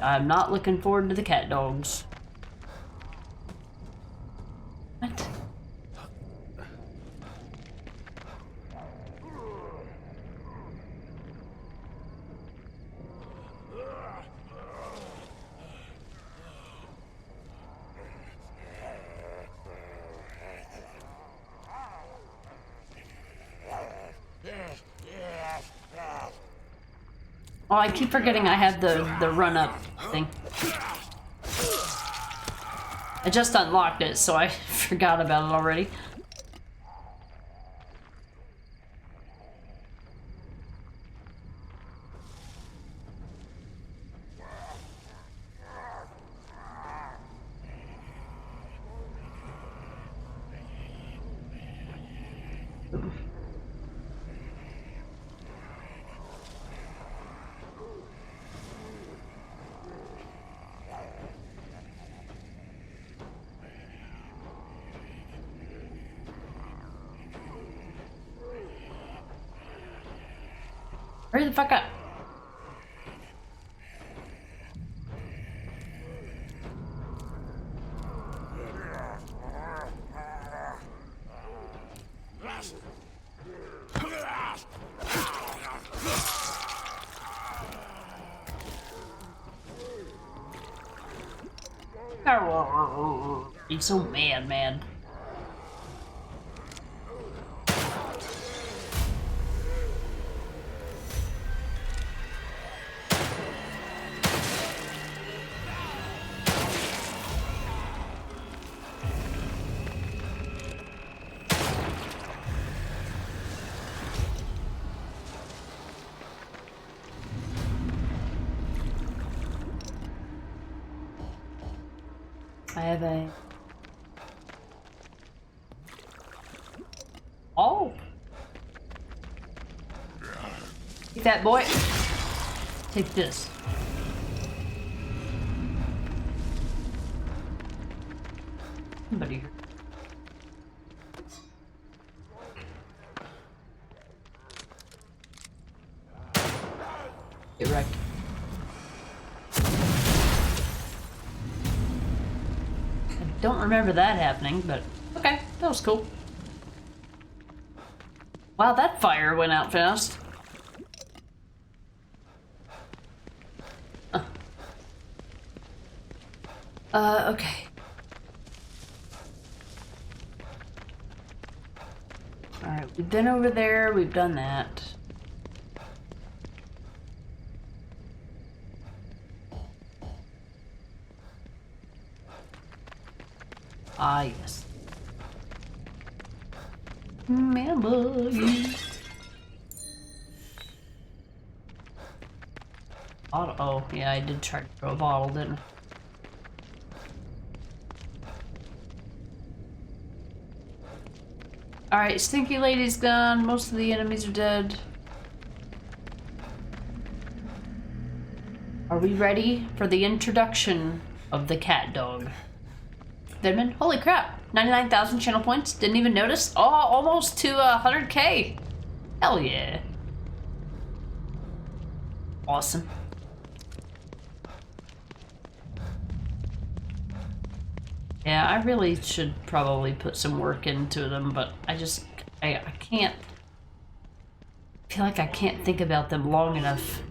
I'm not looking forward to the cat dogs. What? Oh, I keep forgetting I had the run-up thing. I just unlocked it, so I forgot about it already. Hurry the fuck up. He's so mad, man. I have a... Oh! Take that, boy. Take this. Somebody here. Get wrecked. Don't remember that happening, but okay, that was cool. Wow, that fire went out fast. Okay. Alright, we've been over there, we've done that. Ah, yes. Remember you. Oh, yeah, I did try to throw a bottle, didn't I? Alright, Stinky Lady's gone. Most of the enemies are dead. Are we ready for the introduction of the cat dog? Deadman? Holy crap. 99,000 channel points. Didn't even notice. Oh, almost to 100k. Hell yeah. Awesome. Yeah, I really should probably put some work into them, but I can't. I feel like I can't think about them long enough.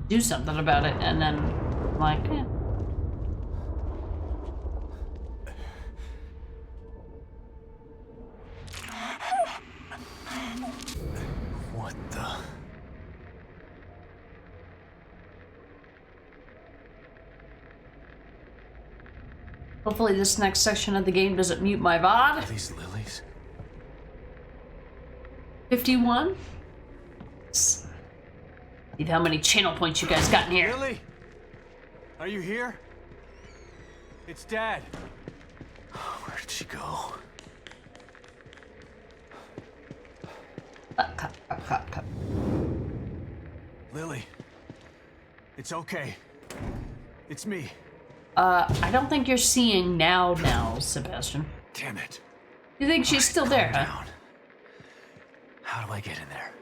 Do something about it, and then I'm like, eh. What the? Hopefully this next section of the game doesn't mute my VOD. Are these lilies? 51. See how many channel points you guys got in here. Lily? Are you here? It's Dad. Where did she go? Cut. Lily. It's okay. It's me. I don't think you're seeing now, Sebastian. Damn it. You think she's still there, huh? Down. How do I get in there?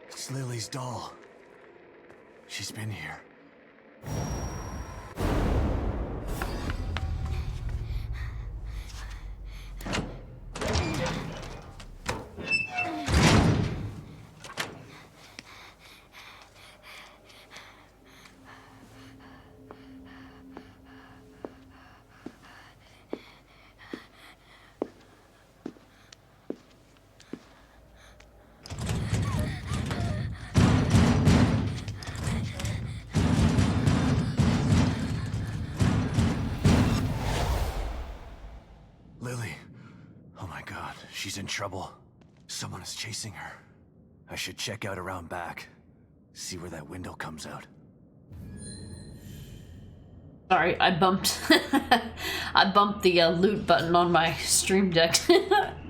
It's Lily's doll. She's been here. Lily. Oh my god, she's in trouble. Someone is chasing her. I should check out around back. See where that window comes out. Sorry, I bumped I bumped the loot button on my stream deck.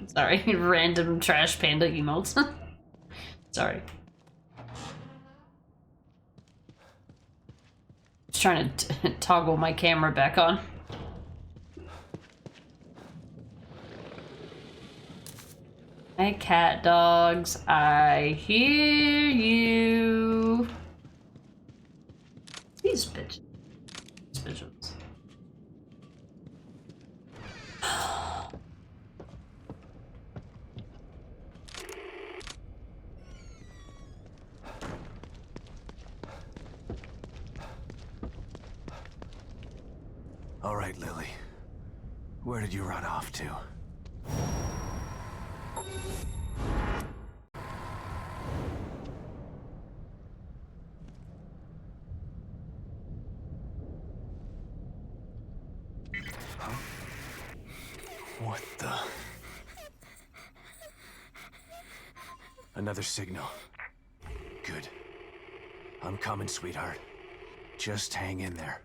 Sorry, random trash panda emotes. Sorry. Just trying to toggle my camera back on. Hi, cat dogs. I hear you. These bitches. These bitches. All right, Lily. Where did you run off to? What the? Another signal. Good. I'm coming, sweetheart. Just hang in there.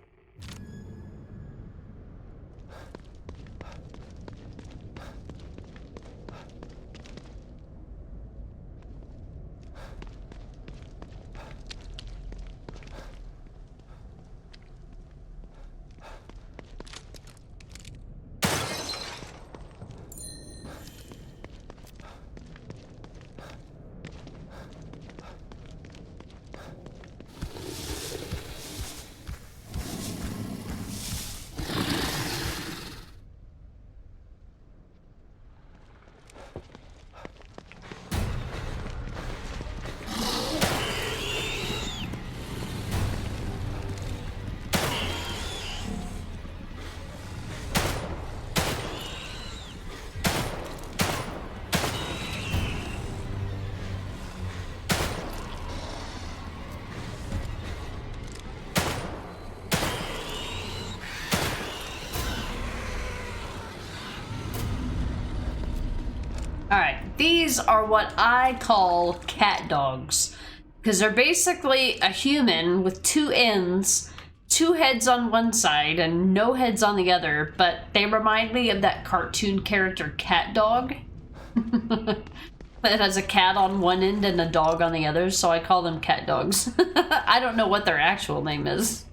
Alright, these are what I call cat dogs. Because they're basically a human with two ends, two heads on one side and no heads on the other, but they remind me of that cartoon character Cat Dog. That has a cat on one end and a dog on the other, so I call them cat dogs. I don't know what their actual name is.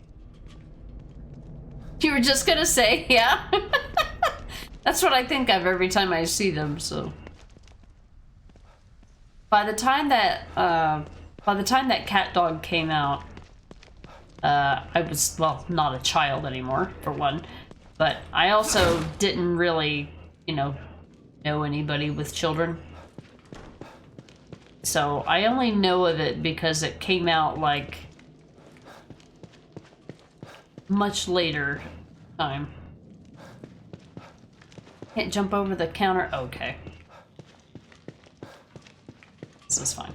You were just gonna say, yeah? That's what I think of every time I see them, so... By the time that Cat Dog came out, I was, well, not a child anymore, for one. But I also didn't really, you know anybody with children. So I only know of it because it came out, like, much later time. Can't jump over the counter? Okay. This is fine.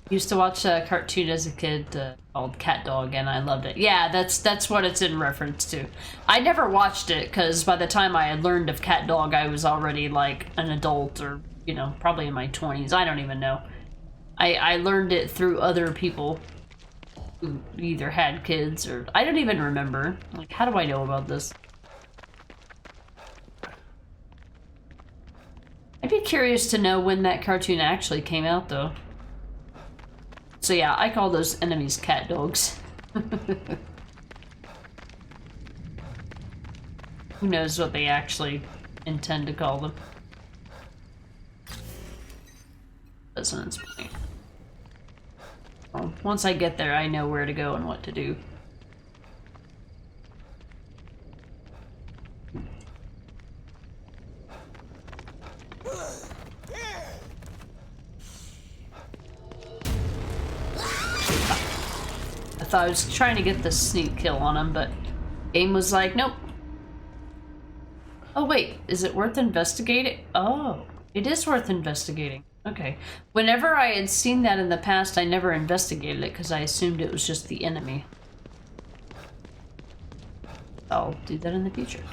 Used to watch a cartoon as a kid called Cat Dog, and I loved it. Yeah, that's what it's in reference to. I never watched it because by the time I had learned of Cat Dog, I was already like an adult, or probably in my 20s. I don't even know. I learned it through other people who either had kids or I don't even remember. Like, how do I know about this? I'd be curious to know when that cartoon actually came out, though. So yeah, I call those enemies cat dogs. Who knows what they actually intend to call them. Doesn't me. Well, once I get there, I know where to go and what to do. I thought I was trying to get the sneak kill on him, but game was like, nope. Oh wait, is it worth investigating? Oh, it is worth investigating. Okay. Whenever I had seen that in the past, I never investigated it because I assumed it was just the enemy. I'll do that in the future.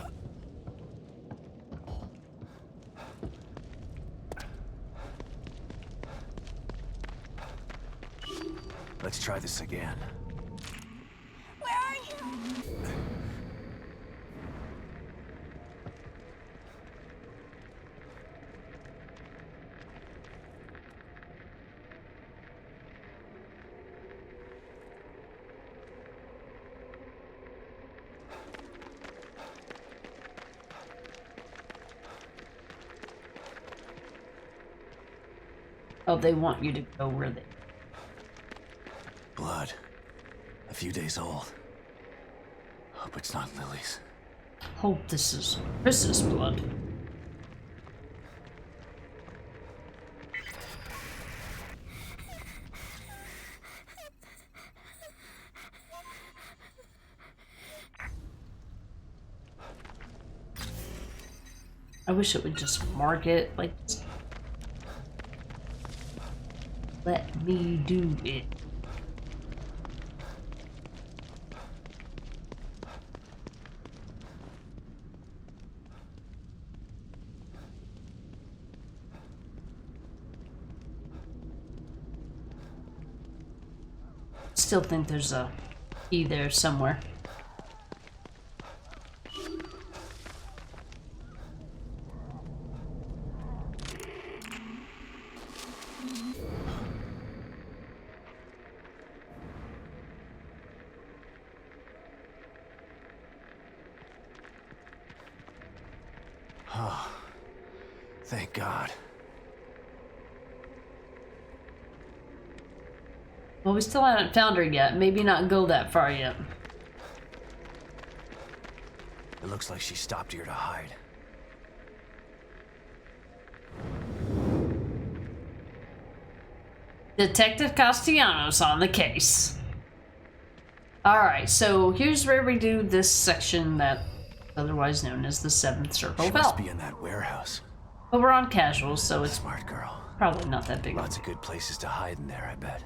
Let's try this again. Where are you? Oh, they want you to go where they... Blood. A few days old. Hope it's not Lily's. Hope this is Chris's blood. I wish it would just mark it like... Let me do it. Still think there's a key there somewhere. Oh, thank God. Well, we still haven't found her yet. Maybe not go that far yet. It looks like she stopped here to hide. Detective Castellanos on the case. Alright, so here's where we do this section that otherwise known as the Seventh Circle She Bell. must be in that warehouse. But we're on casuals, so it's Smart girl. probably not that big. Lots of good places to hide in there, I bet.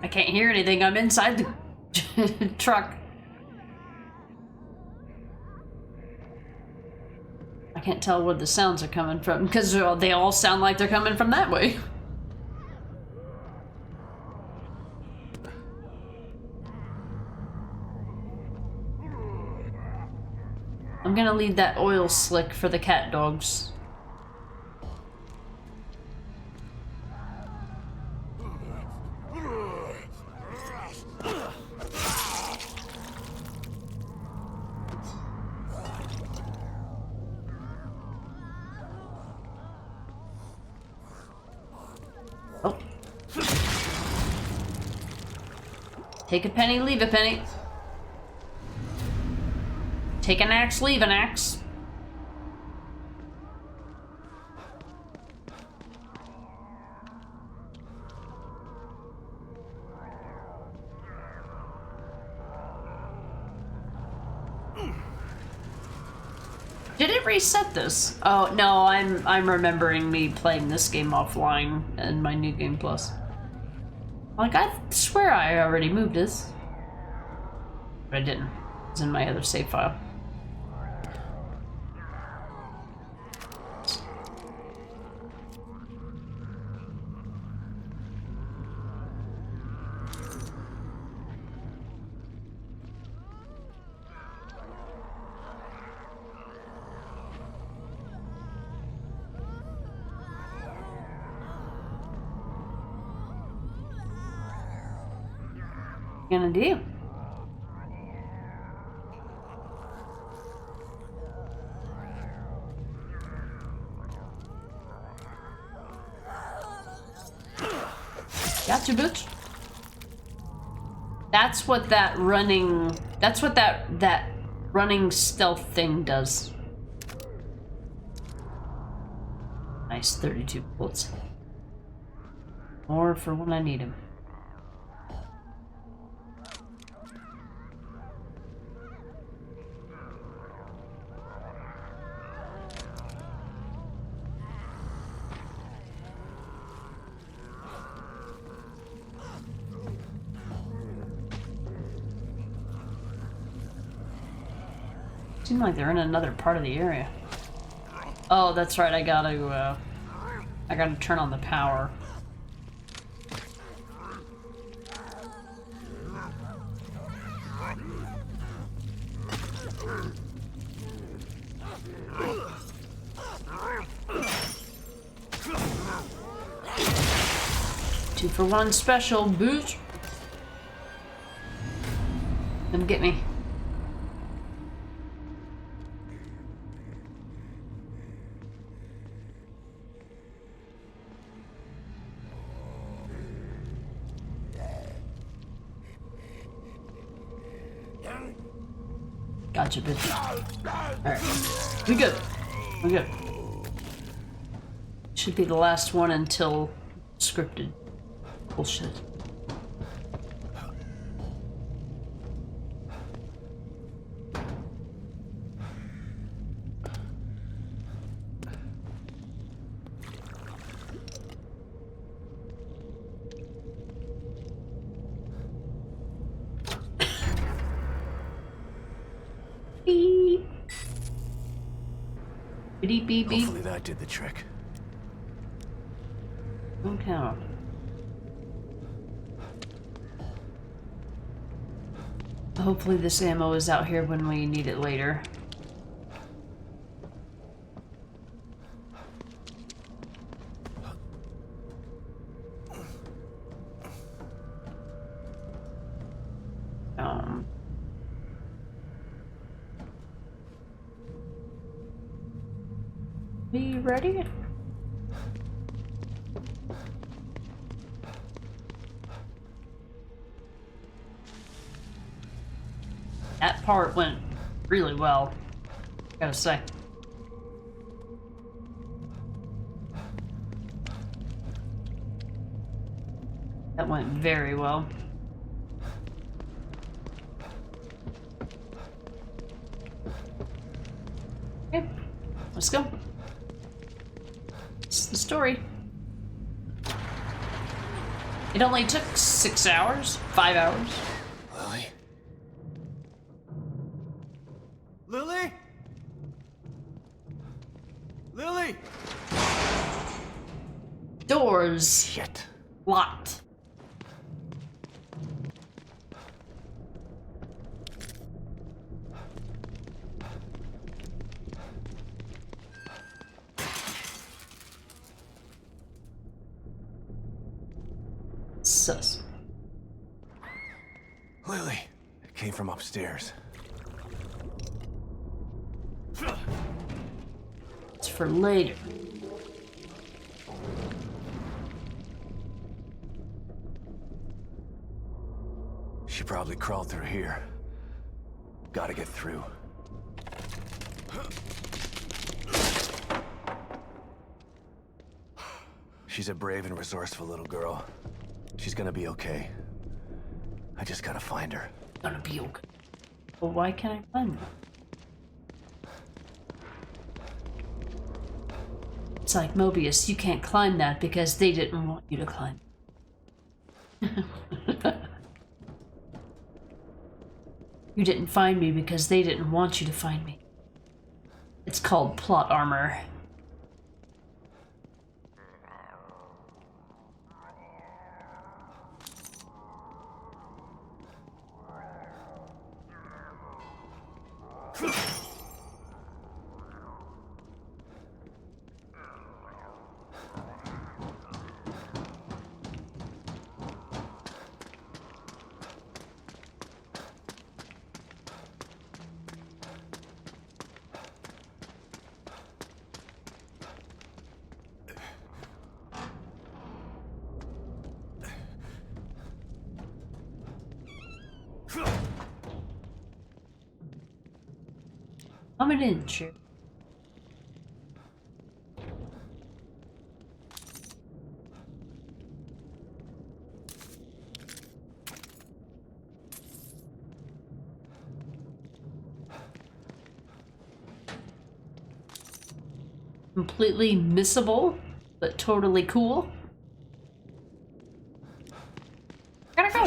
I can't hear anything. I'm inside the truck. I can't tell where the sounds are coming from because they all sound like they're coming from that way. I'm gonna leave that oil slick for the cat dogs. Oh. Take a penny, leave a penny. Take an axe, leave an axe. Did it reset this? Oh no, I'm remembering me playing this game offline in my New Game Plus. Like I swear I already moved this, but I didn't. It's in my other save file. Gonna do? Gotcha, bitch. That's what that running... That's what that running stealth thing does. Nice, 32 bullets. More for when I need them. Seem like they're in another part of the area. Oh, that's right. I gotta turn on the power. Two for one special, boost. Come get me. Gotcha, bitch. Alright. We good. We good. Should be the last one until scripted bullshit. Beep. Beep, beep, beep. Hopefully that did the trick. Okay. Hopefully this ammo is out here when we need it later. We ready? That part went really well, gotta say. That went very well. Okay, let's go. It's the story. It only took 6 hours, 5 hours. Lily? Lily? Lily! Doors. Shit. Locked. Sus. Lily. It came from upstairs. It's for later. She probably crawled through here. Gotta get through. She's a brave and resourceful little girl. She's gonna be okay. I just gotta find her. Gonna be okay. Well, why can't I find her? It's like Mobius, you can't climb that because they didn't want you to climb. You didn't find me because they didn't want you to find me. It's called plot armor. Coming in, Sherry. Completely missable, but totally cool. Gotta go!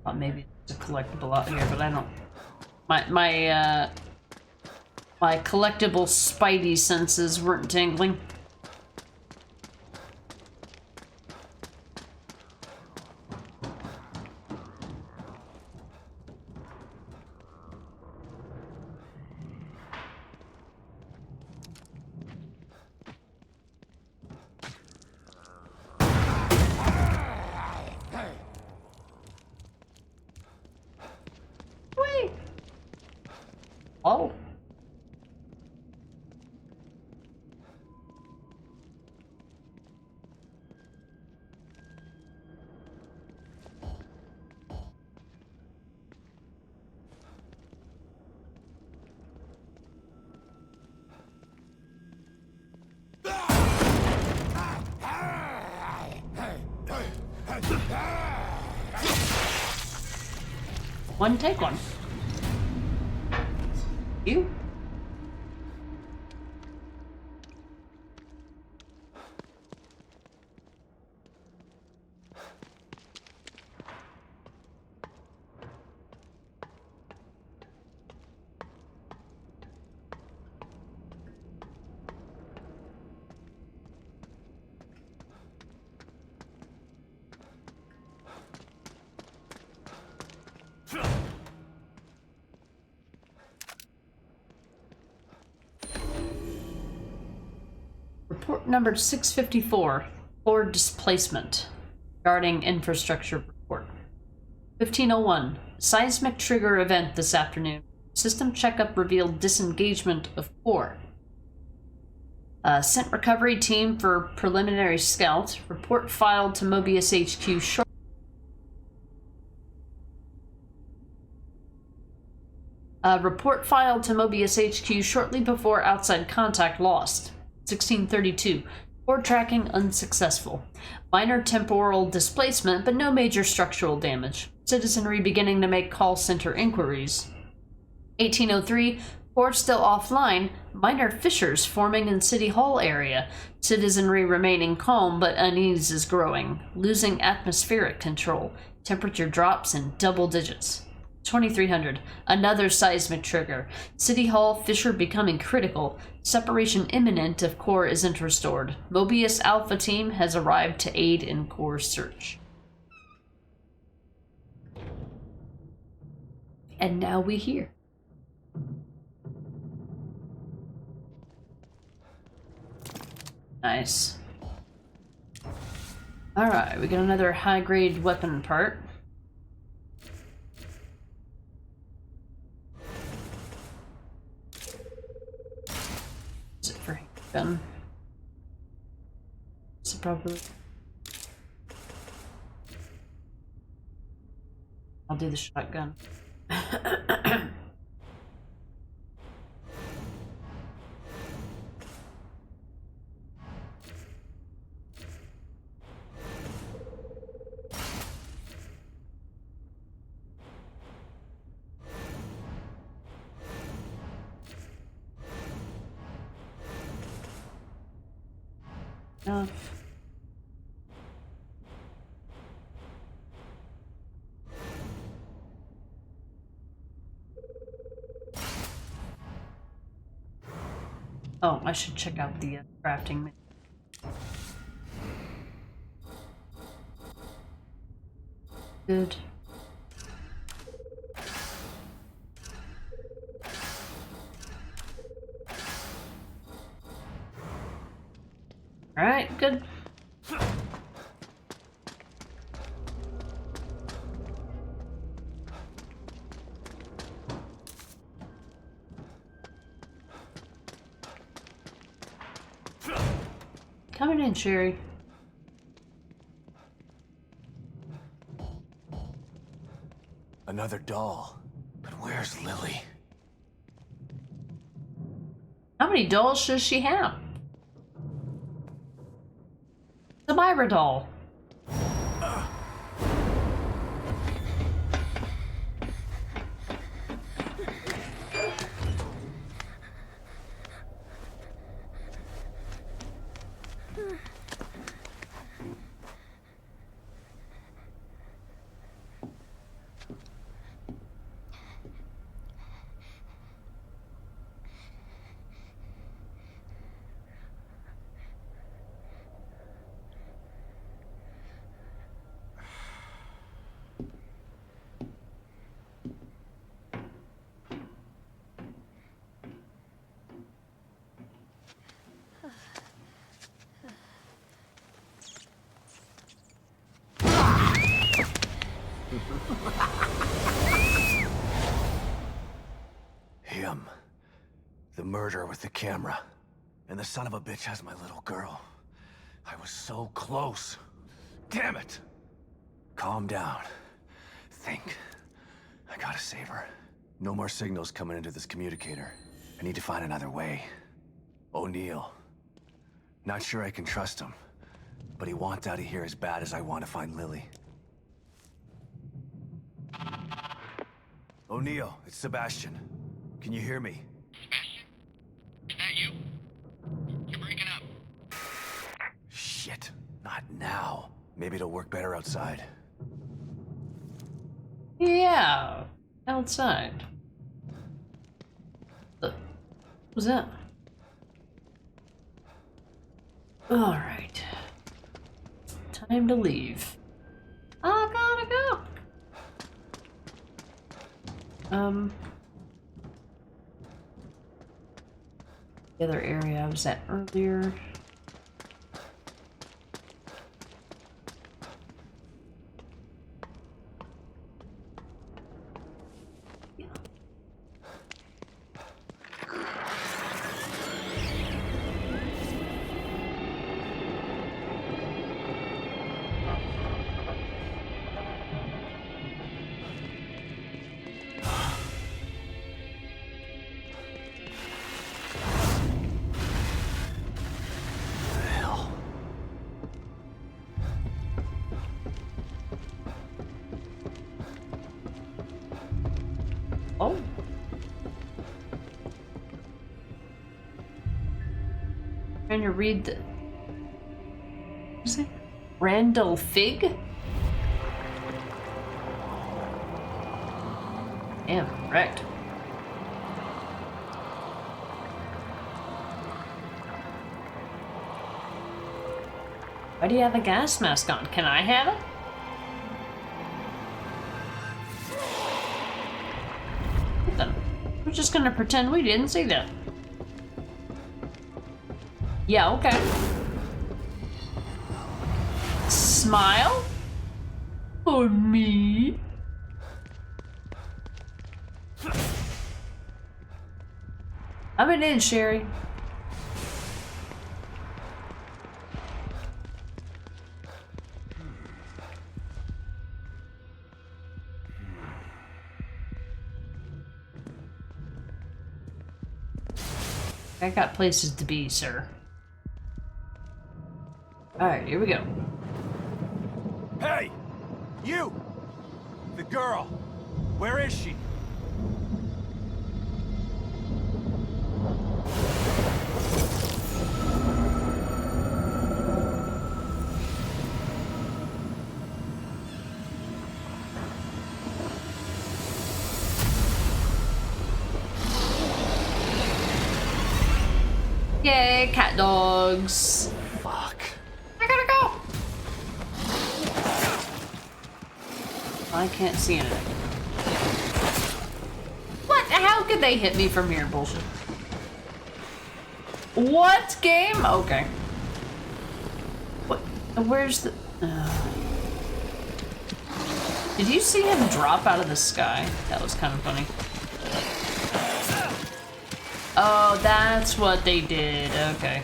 Thought maybe there's a collectible out here, but I don't. My collectible spidey senses weren't tingling. Oh. One take one. You? Report number 654, core displacement. Regarding infrastructure report. 1501, seismic trigger event this afternoon. System checkup revealed disengagement of core. Sent recovery team for preliminary scout. Report filed to Mobius HQ shortly. Report filed to Mobius HQ shortly before outside contact lost. 1632. Core tracking unsuccessful. Minor temporal displacement, but no major structural damage. Citizenry beginning to make call center inquiries. 1803. Core still offline. Minor fissures forming in City Hall area. Citizenry remaining calm, but unease is growing. Losing atmospheric control. Temperature drops in double digits. 2300. Another seismic trigger. City Hall fissure becoming critical. Separation imminent if core isn't restored. Mobius Alpha team has arrived to aid in core search. And now we hear. Nice. Alright, we got another high-grade weapon part. Gun. So probably I'll do the shotgun. Enough. Oh, I should check out the crafting menu. Good. Alright, good. Coming in, Sherry. another doll. But where's Lily? How many dolls does she have? The Myra doll. Him. The murderer with the camera. And the son of a bitch has my little girl. I was so close. Damn it! Calm down. Think. I gotta save her. No more signals coming into this communicator. I need to find another way. O'Neill. Not sure I can trust him. But he wants out of here as bad as I want to find Lily. O'Neill, it's Sebastian. Can you hear me? Sebastian? Is that you? You're breaking up. Shit. Not now. Maybe it'll work better outside. Yeah, outside. What was that? All right. Time to leave. I gotta go. The other area I was at earlier. Oh. Trying to read the... What is it? Randall Fig? Damn, correct. Why do you have a gas mask on? Can I have it? We're just gonna pretend we didn't see that. Yeah, okay. Smile? For me? I'm in, Sherry. I got places to be, sir. Alright, here we go. Hey! You! The girl! Where is she? Yay, cat dogs. Fuck. I gotta go. I can't see anything. What? How could they hit me from here? Bullshit. What game? Okay. What? Where's the... Did you see him drop out of the sky? That was kind of funny. Oh, that's what they did. Okay.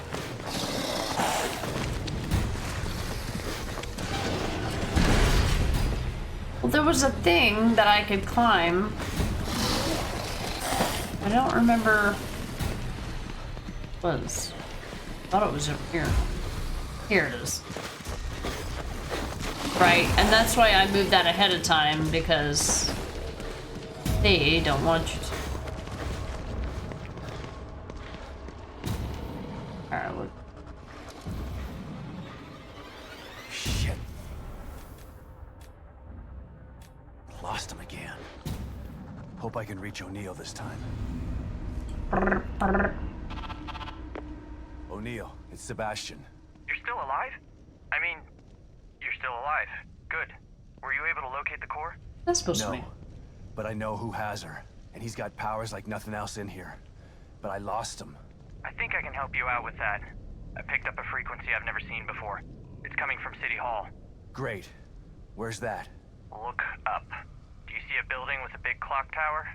Well, there was a thing that I could climb. I don't remember what it was. I thought it was over here. Here it is. Right, and that's why I moved that ahead of time, because they don't want you to. Alright, look. Shit. Lost him again. Hope I can reach O'Neill this time. O'Neill, it's Sebastian. You're still alive? I mean, you're still alive. Good. Were you able to locate the core? That's supposed to No, be. but I know who has her, and he's got powers like nothing else in here. But I lost him. I think I can help you out with that. I picked up a frequency I've never seen before. It's coming from City Hall. Great. Where's that? Look up. Do you see a building with a big clock tower?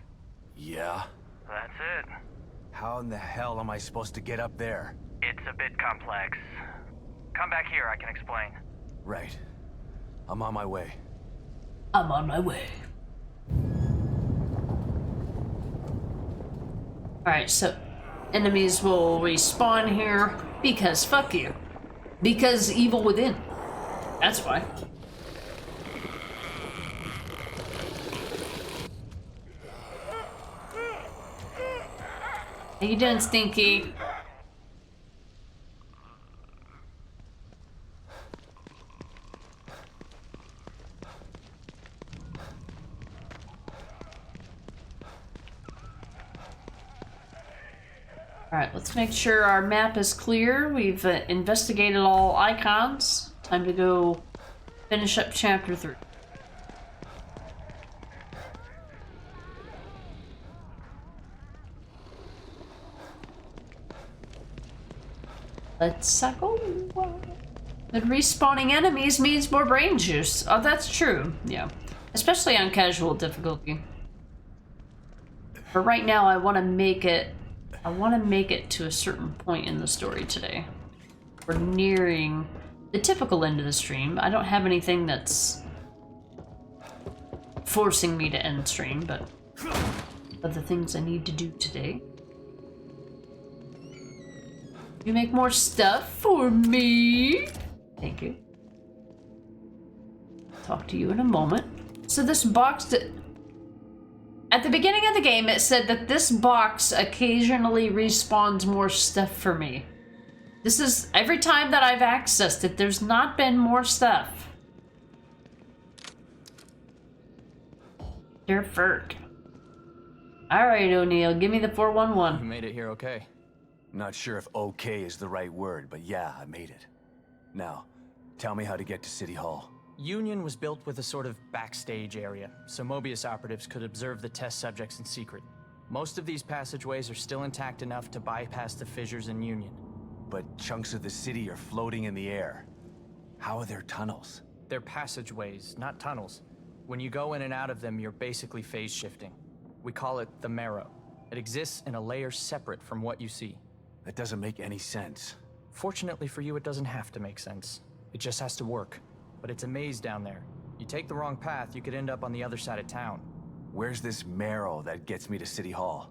Yeah. That's it. How in the hell am I supposed to get up there? It's a bit complex. Come back here, I can explain. Right. I'm on my way. I'm on my way. Alright, so enemies will respawn here because fuck you. Because evil within. That's why. How you doing, Stinky? Alright, let's make sure our map is clear. We've investigated all icons. Time to go finish up chapter 3. Let's go. But respawning enemies means more brain juice. Oh, that's true. Yeah. Especially on casual difficulty. But right now, I want to make it to a certain point in the story today. We're nearing the typical end of the stream. I don't have anything that's forcing me to end stream, but other things I need to do today. You make more stuff for me? Thank you. Talk to you in a moment. So this box... At the beginning of the game, it said that this box occasionally respawns more stuff for me. This is... Every time that I've accessed it, there's not been more stuff. Dear Ferk. Alright, O'Neill, give me the 411. You made it here okay. Not sure if okay is the right word, but yeah, I made it. Now, tell me how to get to City Hall. Union was built with a sort of backstage area, so Mobius operatives could observe the test subjects in secret. Most of these passageways are still intact enough to bypass the fissures in Union. But chunks of the city are floating in the air. How are there tunnels? They're passageways, not tunnels. When you go in and out of them, you're basically phase shifting. We call it the Marrow. It exists in a layer separate from what you see. That doesn't make any sense. Fortunately for you, it doesn't have to make sense. It just has to work. But it's a maze down there. You take the wrong path, you could end up on the other side of town. Where's this Marrow that gets me to City Hall?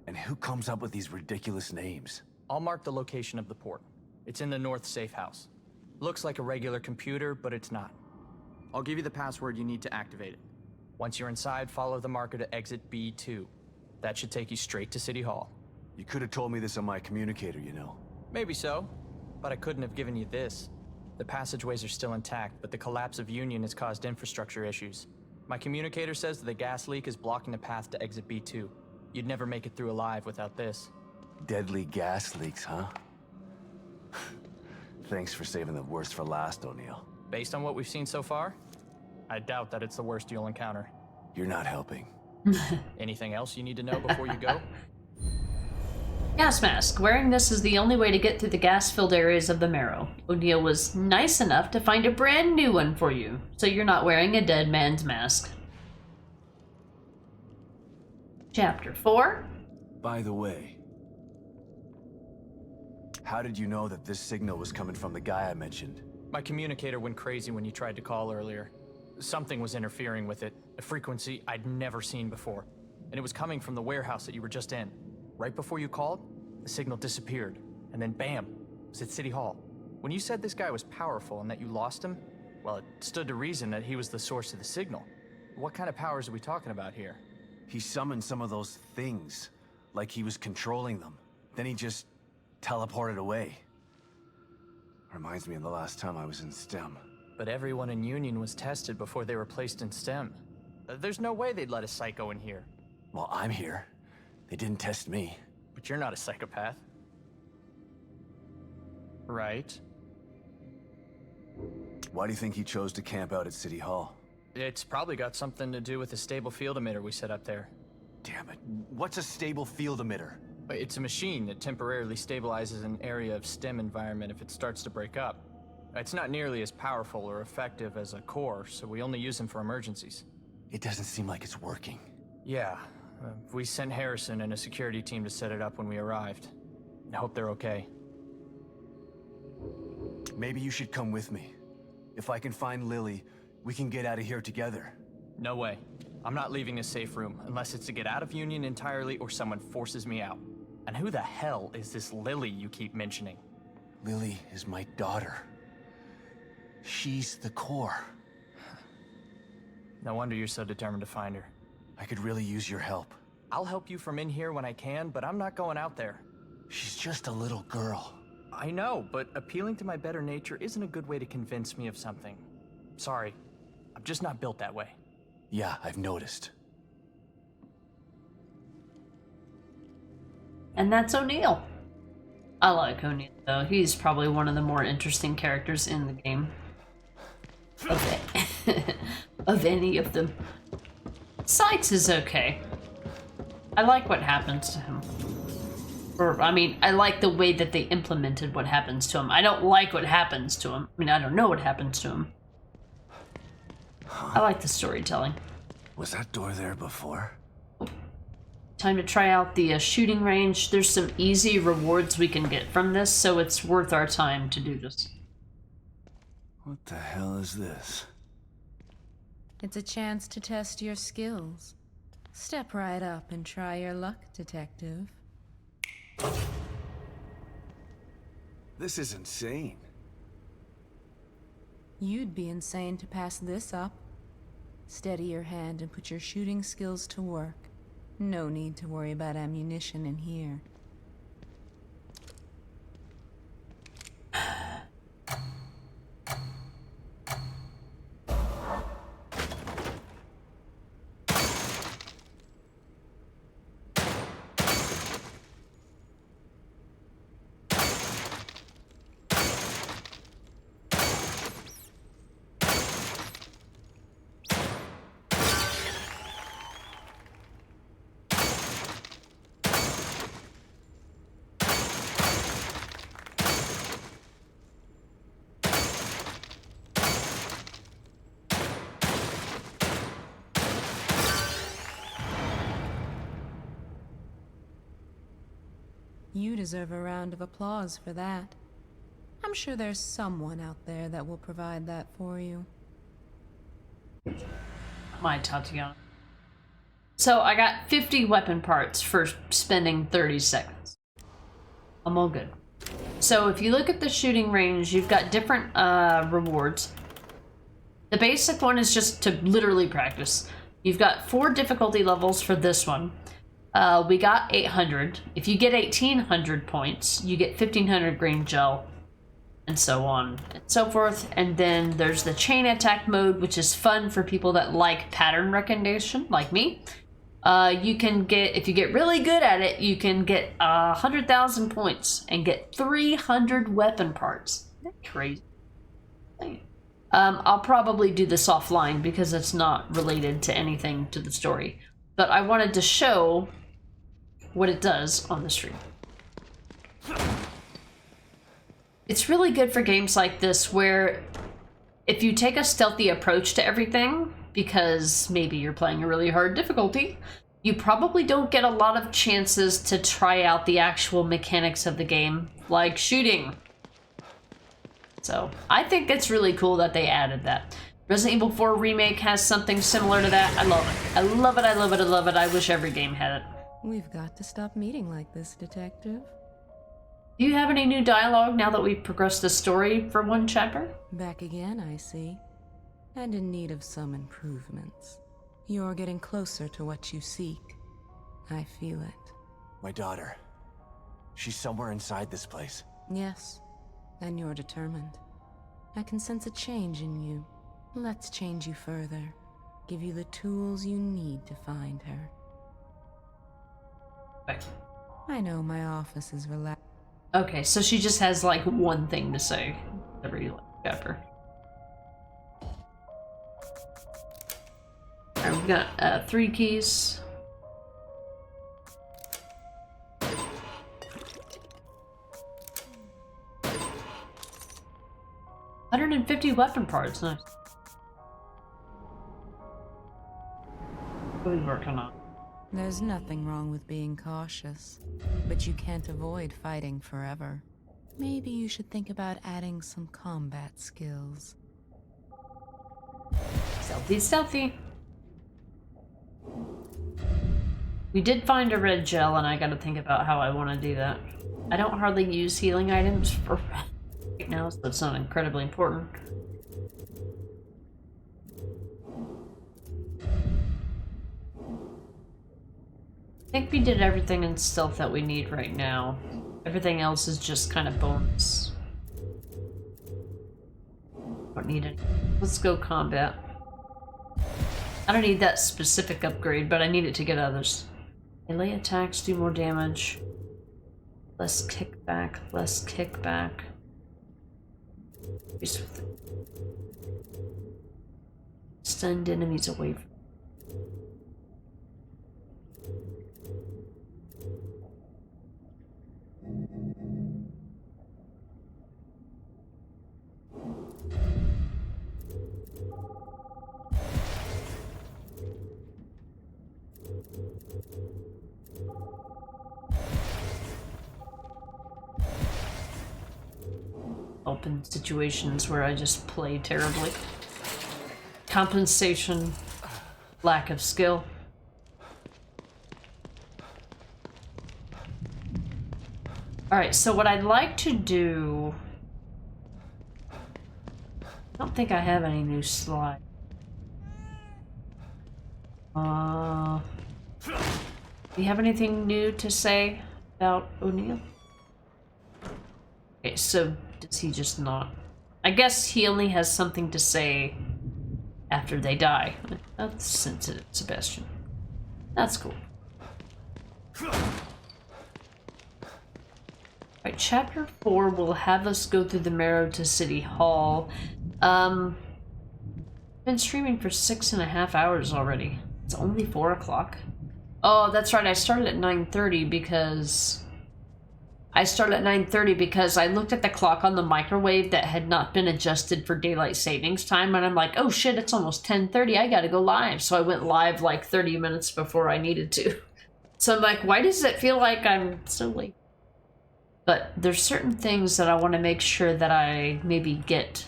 And who comes up with these ridiculous names? I'll mark the location of the port. It's in the north safe house. Looks like a regular computer, but it's not. I'll give you the password you need to activate it. Once you're inside, follow the marker to exit B2. That should take you straight to City Hall. You could have told me this on my communicator, you know. Maybe so, but I couldn't have given you this. The passageways are still intact, but the collapse of Union has caused infrastructure issues. My communicator says that the gas leak is blocking the path to exit B2. You'd never make it through alive without this. Deadly gas leaks, huh? Thanks for saving the worst for last, O'Neill. Based on what we've seen so far, I doubt that it's the worst you'll encounter. You're not helping. Anything else you need to know before you go? Gas mask. Wearing this is the only way to get through the gas-filled areas of the Marrow. O'Neill was nice enough to find a brand new one for you, so you're not wearing a dead man's mask. Chapter 4. By the way, how did you know that this signal was coming from the guy I mentioned? My communicator went crazy when you tried to call earlier. Something was interfering with it, a frequency I'd never seen before. And it was coming from the warehouse that you were just in. Right before you called, the signal disappeared. And then bam, it was at City Hall. When you said this guy was powerful and that you lost him, well, it stood to reason that he was the source of the signal. What kind of powers are we talking about here? He summoned some of those things, like he was controlling them. Then he just teleported away. Reminds me of the last time I was in STEM. But everyone in Union was tested before they were placed in STEM. There's no way they'd let a psycho in here. Well, I'm here. They didn't test me. But you're not a psychopath. Right? Why do you think he chose to camp out at City Hall? It's probably got something to do with the stable field emitter we set up there. Damn it. What's a stable field emitter? It's a machine that temporarily stabilizes an area of STEM environment if it starts to break up. It's not nearly as powerful or effective as a core, so we only use them for emergencies. It doesn't seem like it's working. Yeah. We sent Harrison and a security team to set it up when we arrived. I hope they're okay. Maybe you should come with me. If I can find Lily, we can get out of here together. No way. I'm not leaving this safe room unless it's to get out of Union entirely or someone forces me out. And who the hell is this Lily you keep mentioning? Lily is my daughter. She's the core. No wonder you're so determined to find her. I could really use your help. I'll help you from in here when I can, but I'm not going out there. She's just a little girl. I know, but appealing to my better nature isn't a good way to convince me of something. Sorry, I'm just not built that way. Yeah, I've noticed. And that's O'Neill. I like O'Neill, though. He's probably one of the more interesting characters in the game. Of any of them. Sykes is okay. I like what happens to him. Or, I mean, I like the way that they implemented what happens to him. I don't like what happens to him. I mean, I don't know what happens to him. I like the storytelling. Was that door there before? Time to try out the shooting range. There's some easy rewards we can get from this, so it's worth our time to do this. What the hell is this? It's a chance to test your skills. Step right up and try your luck, detective. This is insane. You'd be insane to pass this up. Steady your hand and put your shooting skills to work. No need to worry about ammunition in here. You deserve a round of applause for that. I'm sure there's someone out there that will provide that for you. My Tatiana. So I got 50 weapon parts for spending 30 seconds. I'm all good. So if you look at the shooting range, you've got different rewards. The basic one is just to literally practice. You've got 4 difficulty levels for this one. We got 800. If you get 1800 points, you get 1500 green gel, and so on and so forth. And then there's the chain attack mode, which is fun for people that like pattern recognition, like me. You can get, if you get really good at it, you can get 100,000 points and get 300 weapon parts. Isn't that crazy? I'll probably do this offline because it's not related to anything to the story. But I wanted to show what it does on the stream. It's really good for games like this where if you take a stealthy approach to everything, because maybe you're playing a really hard difficulty, you probably don't get a lot of chances to try out the actual mechanics of the game, like shooting. So I think it's really cool that they added that. Resident Evil 4 Remake has something similar to that. I love it. I love it, I love it, I love it. I wish every game had it. We've got to stop meeting like this, Detective. Do you have any new dialogue now that we've progressed the story for one chapter? Back again, I see. And in need of some improvements. You're getting closer to what you seek. I feel it. My daughter. She's somewhere inside this place. Yes, and you're determined. I can sense a change in you. Let's change you further. Give you the tools you need to find her. Right. I know my office is relaxed. Okay, so she just has like one thing to say every chapter. Alright, we've got 3 keys. $150 weapon parts, nice. What are we working on? There's nothing wrong with being cautious, but you can't avoid fighting forever. Maybe you should think about adding some combat skills. Stealthy, stealthy. We did find a red gel, and I gotta think about how I want to do that. I don't hardly use healing items for right now, so it's not incredibly important. I think we did everything in stealth that we need right now. Everything else is just kind of bonus. Don't need it. Let's go combat. I don't need that specific upgrade, but I need it to get others. Melee attacks do more damage. Less kickback, less kickback. Stunned enemies away from. Open situations where I just play terribly. Compensation, lack of skill. Alright, so what I'd like to do... I don't think I have any new slides. Do you have anything new to say about O'Neill? Okay, so does he just not? I guess he only has something to say after they die. That's sensitive, Sebastian. That's cool. Alright, chapter 4 will have us go through the Marrow to City Hall. Been streaming for 6.5 hours already. It's only 4 o'clock. Oh, that's right, I started at 9:30 because... I looked at the clock on the microwave that had not been adjusted for daylight savings time, and I'm like, oh shit, it's almost 10:30, I gotta go live. So I went live like 30 minutes before I needed to. So I'm like, why does it feel like I'm so late? But there's certain things that I want to make sure that I maybe get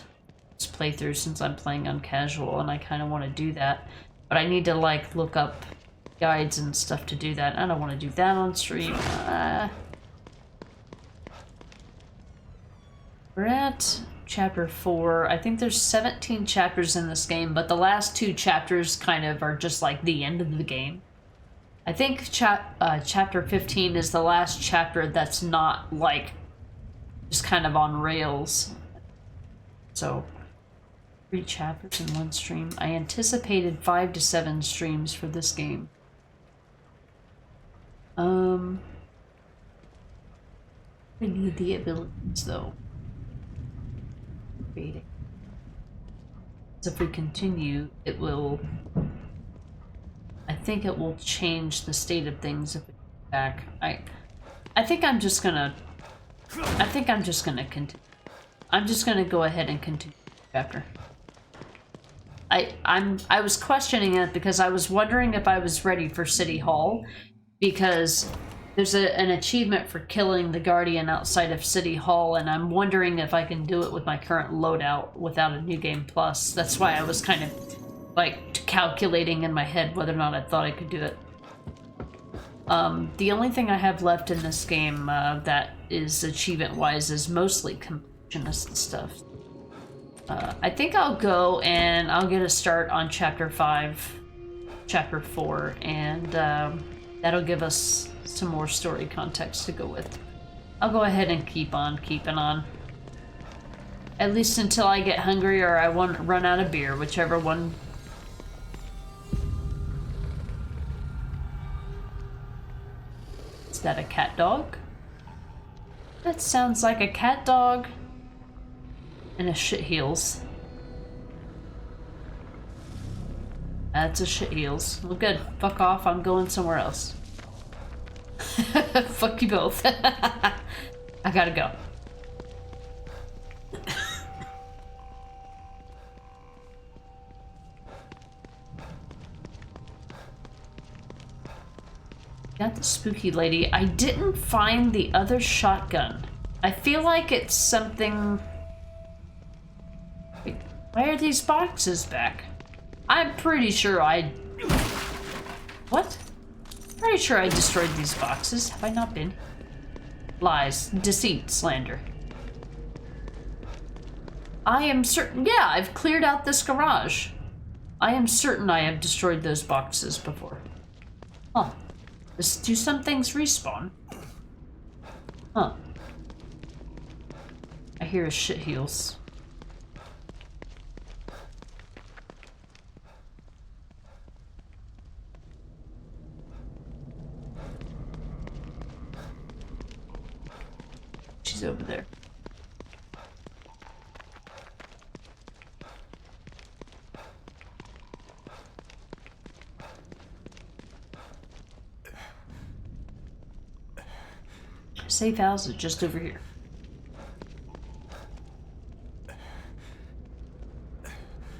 this playthrough since I'm playing on casual, and I kind of want to do that. But I need to like look up guides and stuff to do that. I don't want to do that on stream. We're at chapter 4. I think there's 17 chapters in this game, but the last 2 chapters kind of are just like the end of the game. I think chapter 15 is the last chapter that's not like just kind of on rails. So 3 chapters in one stream. I anticipated 5 to 7 streams for this game. I need the abilities though. So if we continue, it will... I think it will change the state of things if we go back. I think I'm just gonna... I think I'm just gonna continue. I'm just gonna go ahead and continue chapter. I was questioning it because I was wondering if I was ready for City Hall, because There's an achievement for killing the Guardian outside of City Hall, and I'm wondering if I can do it with my current loadout without a New Game Plus. That's why I was kind of, like, calculating in my head whether or not I thought I could do it. The only thing I have left in this game that is achievement-wise is mostly completionist stuff. I think I'll go and I'll get a start on Chapter 5, Chapter 4, and that'll give us some more story context to go with. I'll go ahead and keep on keeping on. At least until I get hungry or I run out of beer, whichever one. Is that a cat dog? That sounds like a cat dog. And a shit heels. That's a shit heels. Well, good. Fuck off. I'm going somewhere else. Fuck you both. I gotta go. Got the spooky lady. I didn't find the other shotgun. I feel like it's something... Wait, why are these boxes back? I'm pretty sure I... What? Pretty sure I destroyed these boxes. Have I not been? Lies, deceit, slander. I am certain... Yeah, I've cleared out this garage. I am certain I have destroyed those boxes before. Huh. Do some things respawn? Huh. I hear a shit heels. She's over there. Safe house is just over here.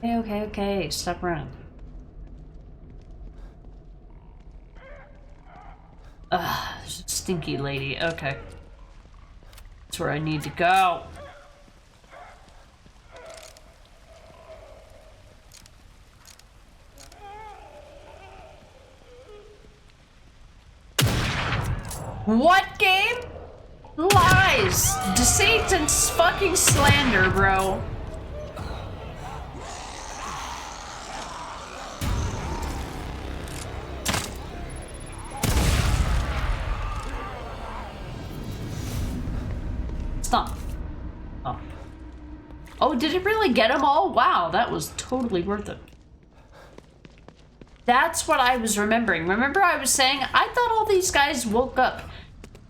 Okay, stop running. Stinky lady, okay. That's where I need to go. What game? Lies, deceit, and fucking slander, bro. Stop. Oh. Oh, did it really get them all? Wow, that was totally worth it. That's what I was remembering. Remember I was saying, I thought all these guys woke up.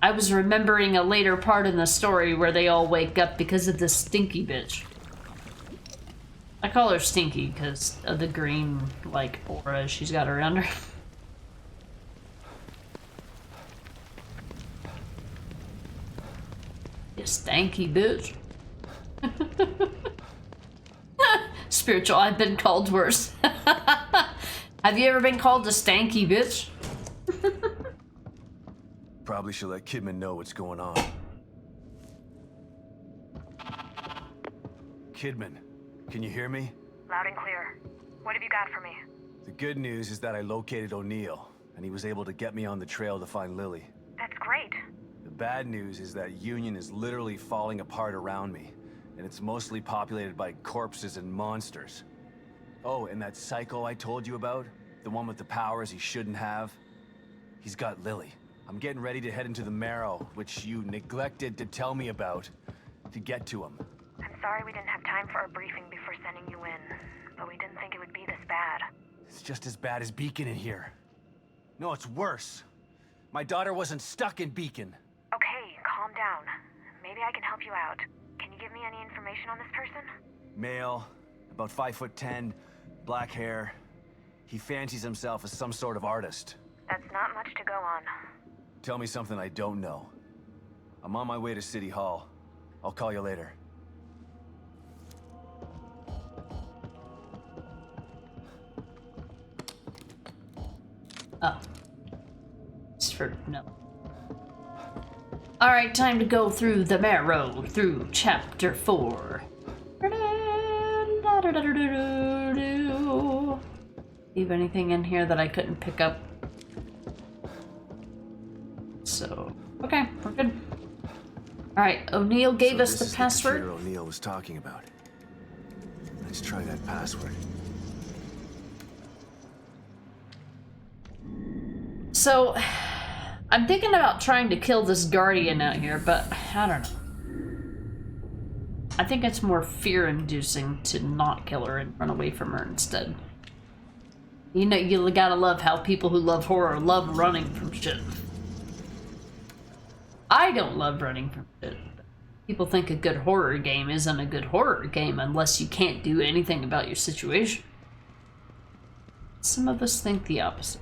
I was remembering a later part in the story where they all wake up because of this stinky bitch. I call her Stinky because of the green, like, aura she's got around her. You stanky bitch. Spiritual, I've been called worse. Have you ever been called a stanky bitch? Probably should let Kidman know what's going on. Kidman, can you hear me? Loud and clear. What have you got for me? The good news is that I located O'Neill, and he was able to get me on the trail to find Lily. That's great. The bad news is that Union is literally falling apart around me, and it's mostly populated by corpses and monsters. Oh, and that psycho I told you about? The one with the powers he shouldn't have? He's got Lily. I'm getting ready to head into the Marrow, which you neglected to tell me about, to get to him. I'm sorry we didn't have time for a briefing before sending you in, but we didn't think it would be this bad. It's just as bad as Beacon in here. No, it's worse. My daughter wasn't stuck in Beacon. Okay, calm down. Maybe I can help you out. Can you give me any information on this person? Male, about 5'10", black hair. He fancies himself as some sort of artist. That's not much to go on. Tell me something I don't know. I'm on my way to City Hall. I'll call you later. Oh. It's for... no. Alright, time to go through the marrow, through chapter 4. Leave anything in here that I couldn't pick up. So, okay, we're good. Alright, O'Neill gave us the password. The O'Neill was talking about. Let's try that password. So, I'm thinking about trying to kill this Guardian out here, but I don't know. I think it's more fear-inducing to not kill her and run away from her instead. You know, you gotta love how people who love horror love running from shit. I don't love running from shit. People think a good horror game isn't a good horror game unless you can't do anything about your situation. Some of us think the opposite.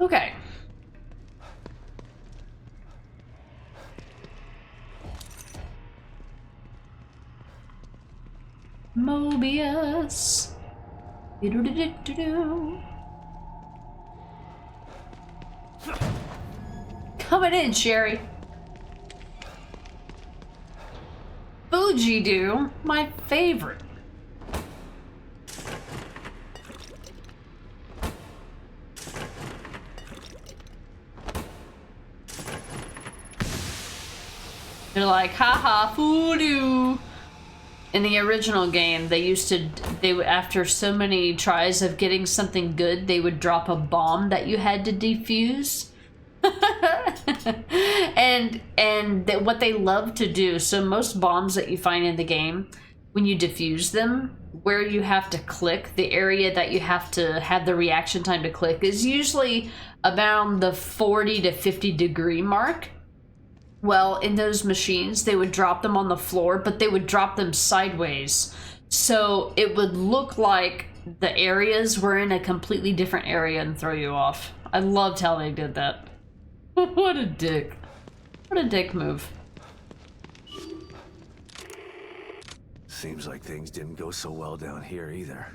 Okay. Mobius. Coming in, Sherry. Fuji-do, my favorite. They're like, haha, Fudu. In the original game, they would, after so many tries of getting something good, they would drop a bomb that you had to defuse. and what they love to do, so most bombs that you find in the game, when you defuse them, where you have to click, the area that you have to have the reaction time to click is usually around the 40 to 50 degree mark. Well, in those machines, they would drop them on the floor, but they would drop them sideways. So it would look like the areas were in a completely different area and throw you off. I loved how they did that. What a dick. What a dick move. Seems like things didn't go so well down here either.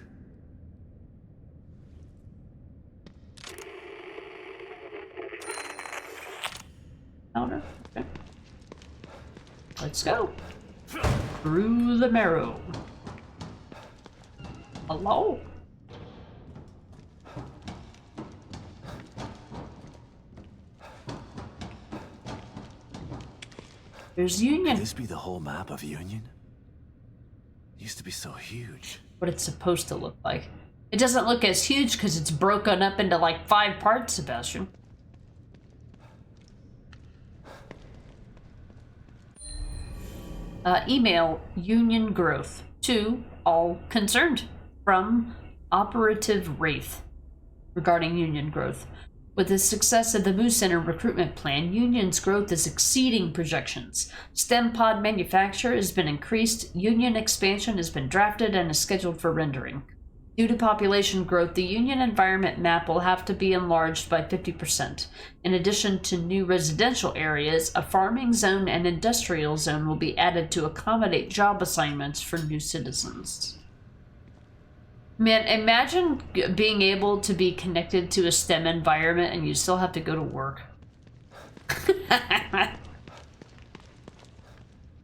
Counter. Okay. Let's go. Through the marrow. Hello? There's Union. Could this be the whole map of Union? It used to be so huge. What it's supposed to look like. It doesn't look as huge because it's broken up into like 5 parts, Sebastian. Email Union Growth to all concerned from Operative Wraith regarding Union Growth. With the success of the Moose Center recruitment plan, Union's growth is exceeding projections. STEM pod manufacture has been increased, Union expansion has been drafted and is scheduled for rendering. Due to population growth, the Union environment map will have to be enlarged by 50%. In addition to new residential areas, a farming zone and industrial zone will be added to accommodate job assignments for new citizens. Man, imagine being able to be connected to a STEM environment and you still have to go to work.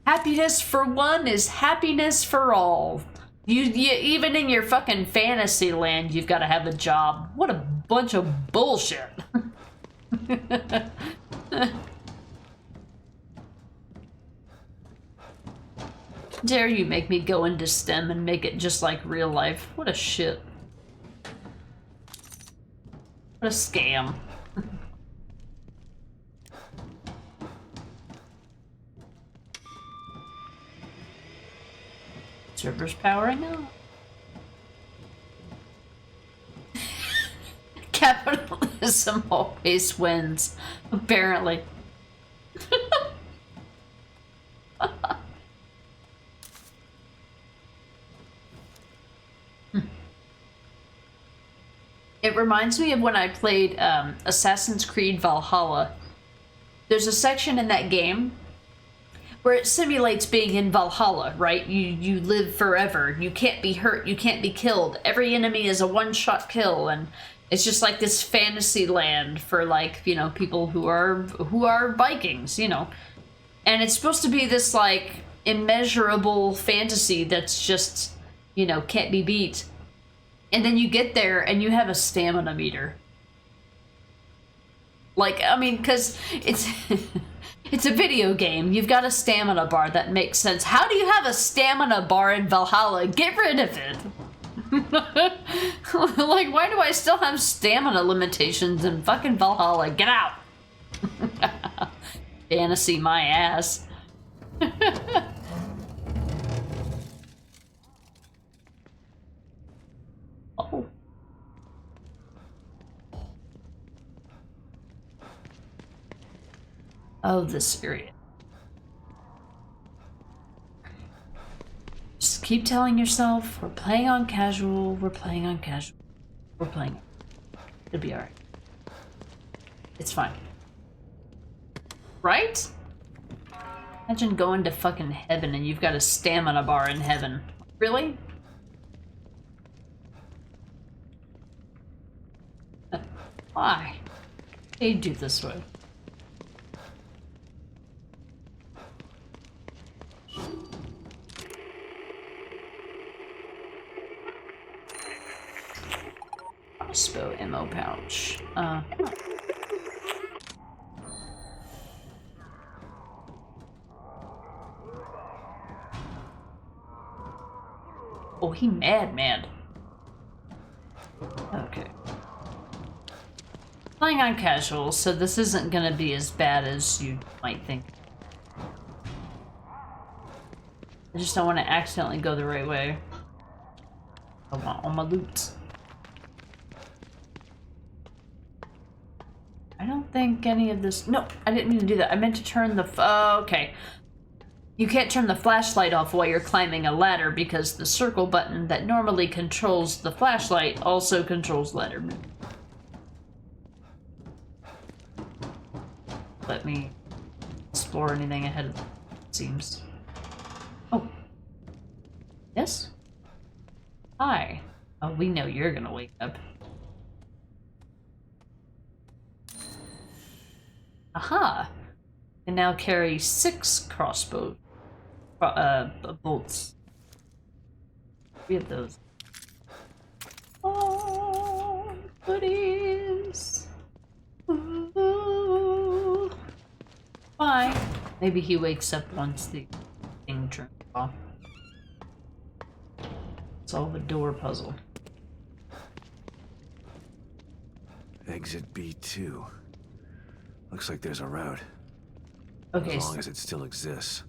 Happiness for one is happiness for all. You even in your fucking fantasy land, you've got to have a job. What a bunch of bullshit. Dare you make me go into STEM and make it just like real life? What a shit. What a scam. Servers powering up. Capitalism always wins, apparently. It reminds me of when I played Assassin's Creed Valhalla. There's a section in that game where it simulates being in Valhalla, right? You live forever. You can't be hurt. You can't be killed. Every enemy is a one-shot kill, and It's just like this fantasy land for like, you know, people who are Vikings, you know. And it's supposed to be this like immeasurable fantasy that's just, you know, can't be beat. And then you get there and you have a stamina meter. Like, I mean, because it's it's a video game. You've got a stamina bar. That makes sense. How do you have a stamina bar in Valhalla? Get rid of it. Like, why do I still have stamina limitations in fucking Valhalla? Get out. Fantasy my ass. Oh. Oh, this area. Just keep telling yourself, we're playing on casual, we're playing on casual, we're playing. It'll be alright. It's fine. Right? Imagine going to fucking heaven and you've got a stamina bar in heaven. Really? Why? They do this way. Crossbow ammo pouch. Oh, he mad. Okay. Playing on casual, so this isn't gonna be as bad as you might think. I just don't want to accidentally go the right way. I want all my loot. I don't think any of this... No, I didn't mean to do that. I meant to turn the... okay. You can't turn the flashlight off while you're climbing a ladder because the circle button that normally controls the flashlight also controls ladder movement. Let me explore anything ahead of it, seems. Oh. Yes? Hi. Oh, we know you're gonna wake up. Aha! And now carry 6 crossbow bolts. 3 of those. Oh, goodies! Ooh. Bye. Maybe he wakes up once the thing turns off. Solve a door puzzle. Exit B2. Looks like there's a route. Okay. As long as it still exists.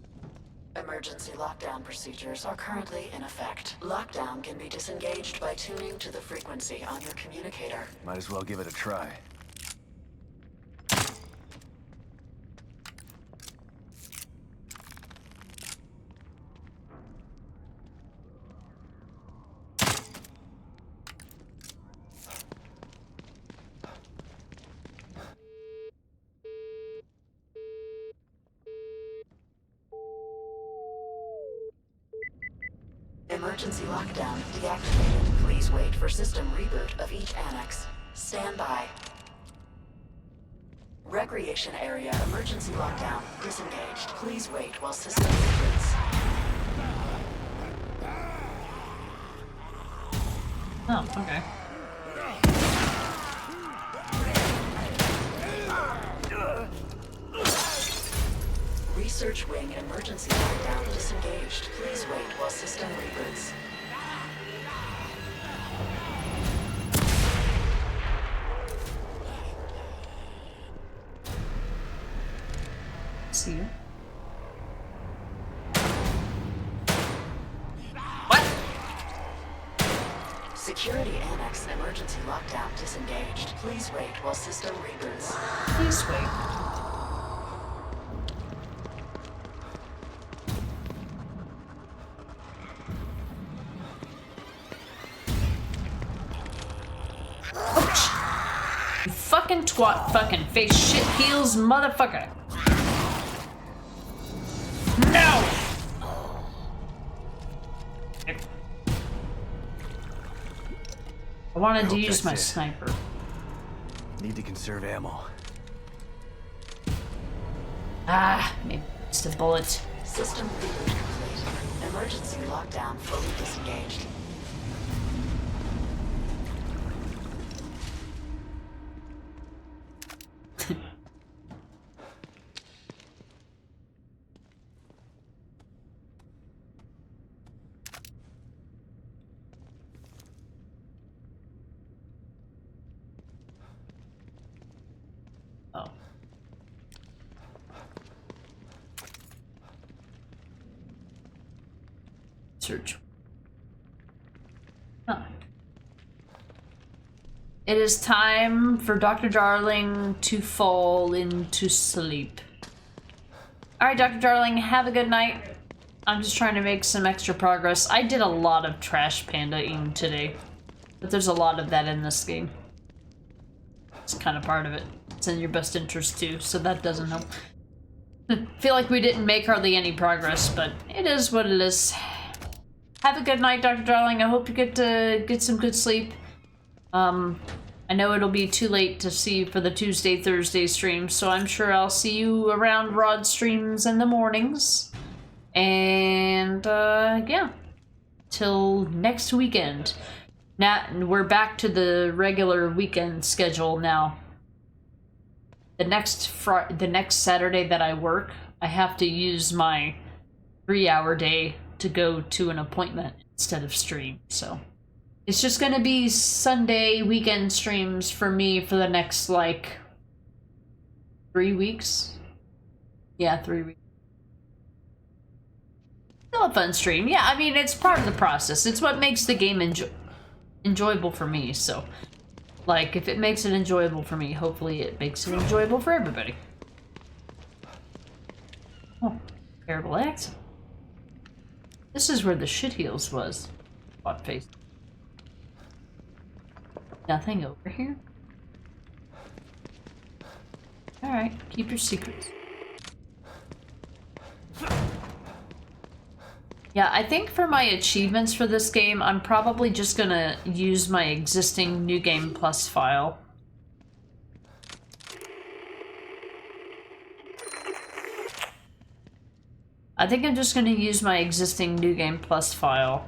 Emergency lockdown procedures are currently in effect. Lockdown can be disengaged by tuning to the frequency on your communicator. Might as well give it a try. Emergency lockdown deactivated. Please wait for system reboot of each annex. Stand by. Recreation area emergency lockdown disengaged. Please wait while system reboots. Oh, okay. Research wing emergency lockdown disengaged. Please wait while system reboots. See you. What? Security annex emergency lockdown disengaged. Please wait while system reboots. Please wait. You fucking twat, fucking face shit heels, motherfucker. No! I wanted to use my sniper. Need to conserve ammo. Ah, maybe just a bullet. System reboot complete. Emergency lockdown fully disengaged. Oh. Search. Huh. It is time for Dr. Darling to fall into sleep. Alright, Dr. Darling, have a good night. I'm just trying to make some extra progress. I did a lot of trash panda-ing today, but there's a lot of that in this game. It's kind of part of it. It's in your best interest too, so that doesn't help. I feel like we didn't make hardly any progress, but it is what it is. Have a good night, Dr. Darling. I hope you get some good sleep. I know it'll be too late to see you for the Tuesday, Thursday stream, so I'm sure I'll see you around Rod streams in the mornings. And, yeah. Till next weekend. Now, we're back to the regular weekend schedule now. The next Saturday that I work, I have to use my 3-hour day to go to an appointment instead of stream, so it's just gonna be Sunday weekend streams for me for the next, like, 3 weeks. Yeah, 3 weeks. Still a fun stream. Yeah, I mean, it's part of the process. It's what makes the game enjoyable for me, so, like, if it makes it enjoyable for me, hopefully it makes it enjoyable for everybody. Oh, terrible accent. This is where the shitheels was. What face? Nothing over here? Alright, keep your secrets. Yeah, I think for my achievements for this game, I'm probably just gonna use my existing New Game Plus file. I think I'm just gonna use my existing New Game Plus file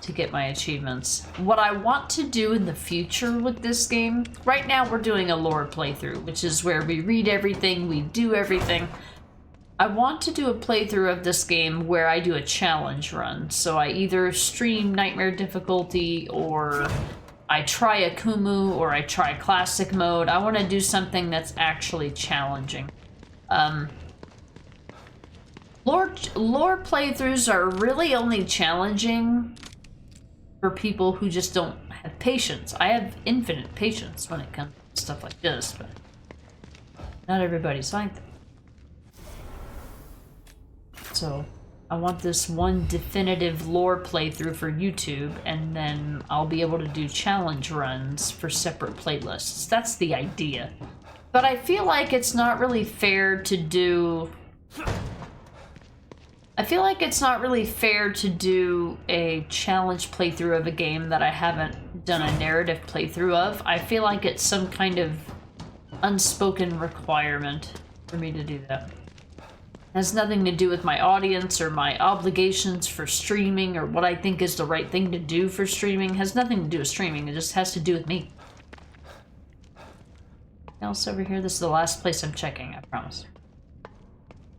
to get my achievements. What I want to do in the future with this game, right now we're doing a lore playthrough, which is where we read everything, we do everything. I want to do a playthrough of this game where I do a challenge run. So I either stream Nightmare difficulty, or I try Akumu, or I try classic mode. I want to do something that's actually challenging. Lore playthroughs are really only challenging for people who just don't have patience. I have infinite patience when it comes to stuff like this, but not everybody's like that. So I want this one definitive lore playthrough for YouTube, and then I'll be able to do challenge runs for separate playlists. That's the idea. But I feel like it's not really fair to do... I feel like it's not really fair to do a challenge playthrough of a game that I haven't done a narrative playthrough of. I feel like it's some kind of unspoken requirement for me to do that. It has nothing to do with my audience or my obligations for streaming or what I think is the right thing to do for streaming. It has nothing to do with streaming, it just has to do with me. Anything else over here? This is the last place I'm checking, I promise.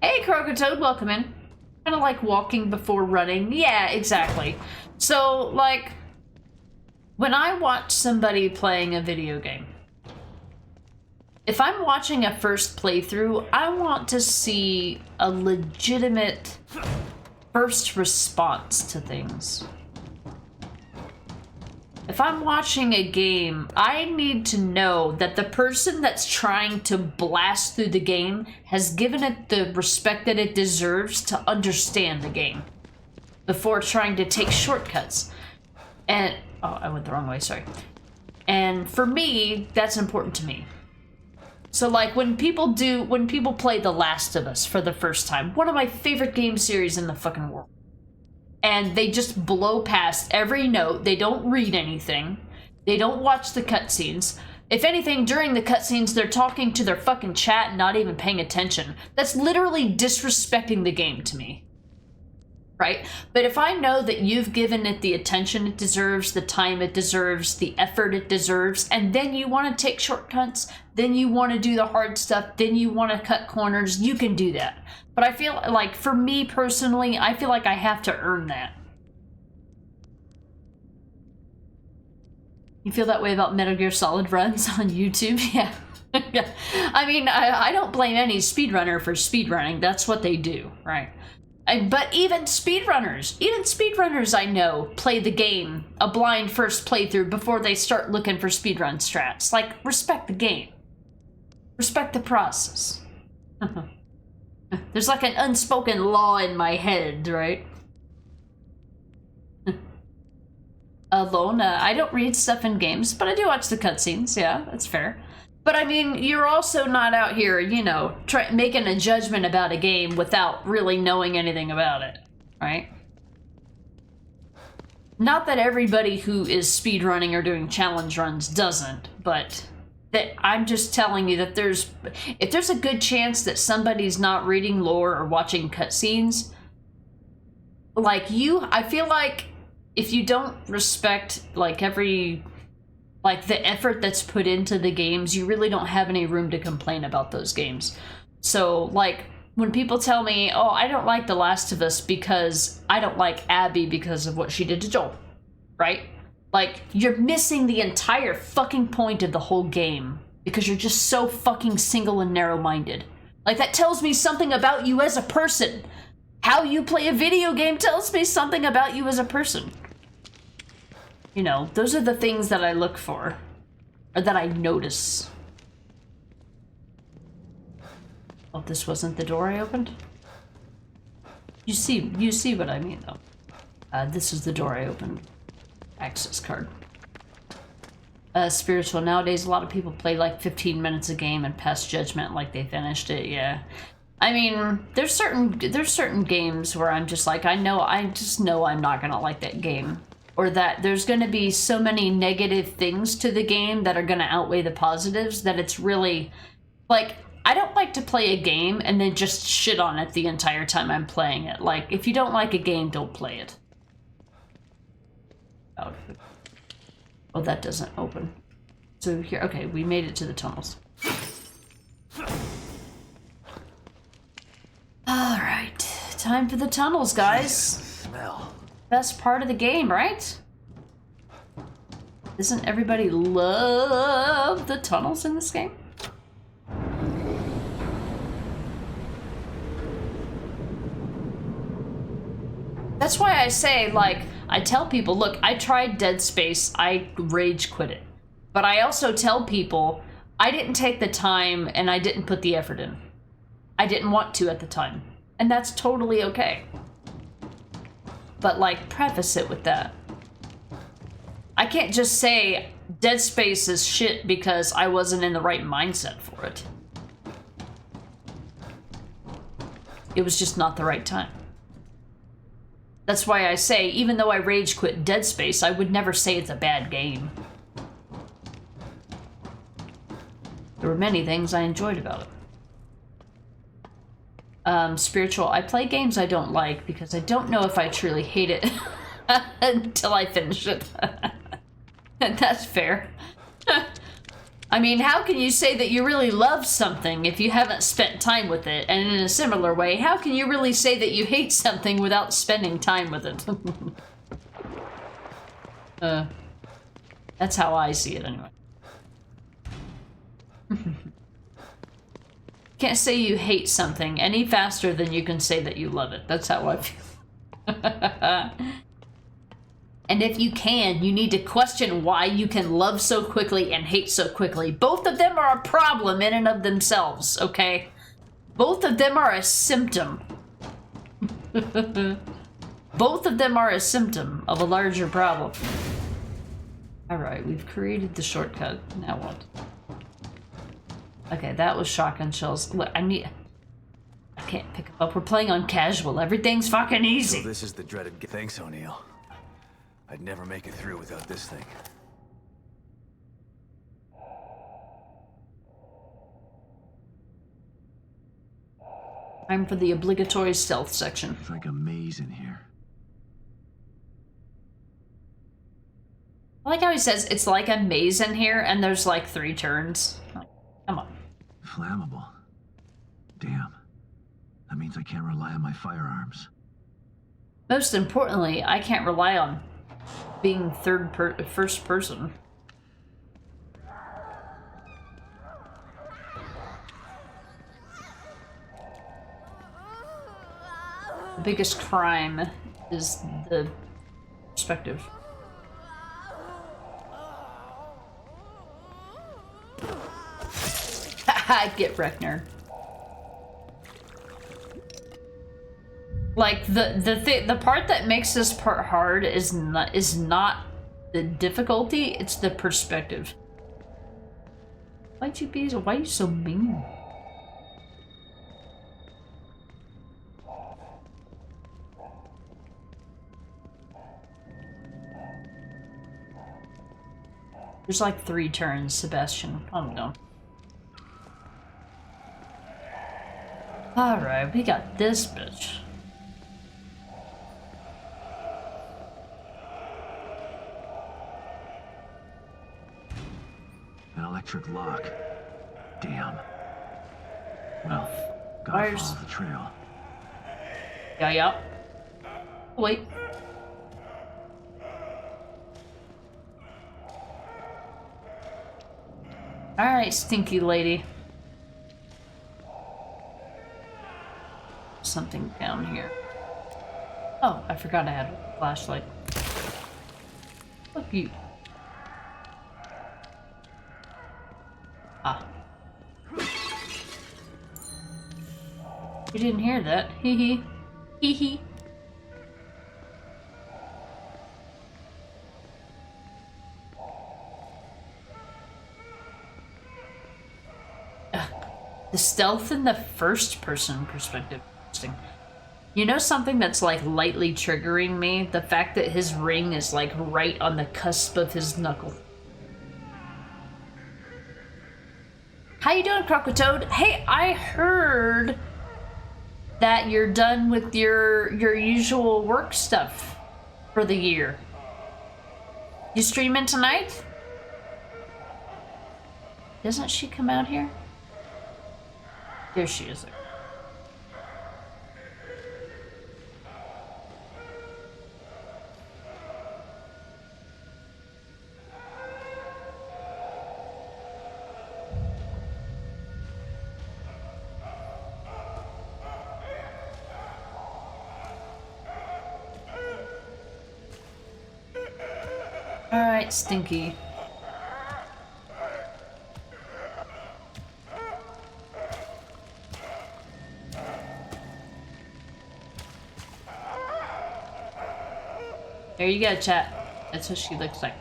Hey, Crocotoad, welcome in. Kind of like walking before running. Yeah, exactly. So, like, when I watch somebody playing a video game, if I'm watching a first playthrough, I want to see a legitimate first response to things. If I'm watching a game, I need to know that the person that's trying to blast through the game has given it the respect that it deserves to understand the game before trying to take shortcuts. And, oh, I went the wrong way, sorry. And for me, that's important to me. So, like, when people play The Last of Us for the first time, one of my favorite game series in the fucking world, and they just blow past every note, they don't read anything, they don't watch the cutscenes, If anything, during the cutscenes, they're talking to their fucking chat and not even paying attention. That's literally disrespecting the game to me. Right? But if I know that you've given it the attention it deserves, the time it deserves, the effort it deserves, and then you want to take shortcuts, then you want to do the hard stuff, then you want to cut corners, you can do that. But I feel like, for me personally, I feel like I have to earn that. You feel that way about Metal Gear Solid runs on YouTube? Yeah. I mean, I don't blame any speedrunner for speedrunning. That's what they do, right? But even speedrunners I know play the game a blind first playthrough before they start looking for speedrun strats. Like, respect the game. Respect the process. There's like an unspoken law in my head, right? Lona, I don't read stuff in games, but I do watch the cutscenes. Yeah, that's fair. But I mean, you're also not out here, you know, making a judgment about a game without really knowing anything about it, right? Not that everybody who is speedrunning or doing challenge runs doesn't, but that I'm just telling you that if there's a good chance that somebody's not reading lore or watching cutscenes, like I feel like if you don't respect like the effort that's put into the games, you really don't have any room to complain about those games. So, like, when people tell me, oh, I don't like The Last of Us because I don't like Abby because of what she did to Joel, right? Like, you're missing the entire fucking point of the whole game because you're just so fucking single and narrow-minded. Like, that tells me something about you as a person. How you play a video game tells me something about you as a person. You know, those are the things that I look for, or that I notice. Oh, this wasn't the door I opened? You see what I mean, though. This is the door I opened. Access card. Spiritual. Nowadays, a lot of people play like 15 minutes a game and pass judgment like they finished it, yeah. I mean, there's certain games where I'm just like, I just know I'm not gonna like that game. Or that there's going to be so many negative things to the game that are going to outweigh the positives that it's really, like, I don't like to play a game and then just shit on it the entire time I'm playing it. Like, if you don't like a game, don't play it. Oh, that doesn't open. So here, okay, we made it to the tunnels. Alright, time for the tunnels, guys. Smell. Best part of the game, right? Doesn't everybody love the tunnels in this game? That's why I say, like, I tell people, look, I tried Dead Space, I rage quit it. But I also tell people, I didn't take the time and I didn't put the effort in. I didn't want to at the time. And that's totally okay. But, like, preface it with that. I can't just say Dead Space is shit because I wasn't in the right mindset for it. It was just not the right time. That's why I say, even though I rage quit Dead Space, I would never say it's a bad game. There were many things I enjoyed about it. Spiritual. I play games I don't like because I don't know if I truly hate it until I finish it. That's fair. I mean, how can you say that you really love something if you haven't spent time with it? And in a similar way, how can you really say that you hate something without spending time with it? That's how I see it anyway. Can't say you hate something any faster than you can say that you love it. That's how I feel. And if you can, you need to question why you can love so quickly and hate so quickly. Both of them are a problem in and of themselves, okay? Both of them are a symptom. Both of them are a symptom of a larger problem. Alright, we've created the shortcut. Now what? Okay, that was shotgun shells. Look, I can't pick them up. We're playing on casual. Everything's fucking easy. So this is the dreaded... Thanks, O'Neill. I'd never make it through without this thing. Time for the obligatory stealth section. It's like a maze in here. I like how he says it's like a maze in here and there's like 3 turns. Like, come on. Flammable. Damn. That means I can't rely on my firearms. Most importantly, I can't rely on being first person. The biggest crime is the perspective. Get wrecked, nerd. Like the part that makes this part hard is not the difficulty, it's the perspective. Why are you so mean? There's like 3 turns, Sebastian. Calm down. Alright, we got this bitch. An electric lock. Damn. Well, gotta follow the trail. Yeah. Wait. Alright, stinky lady. Something down here. Oh, I forgot I had a flashlight. Fuck you. Ah. You didn't hear that. Hee hee. Hee hee. The stealth in the first person perspective. Interesting. You know something that's like lightly triggering me? The fact that his ring is like right on the cusp of his knuckle. How you doing, Crocotoad? Hey, I heard that you're done with your usual work stuff for the year. You streaming tonight? Doesn't she come out here? There she is. Alright, Stinky. There you go, chat. That's what she looks like.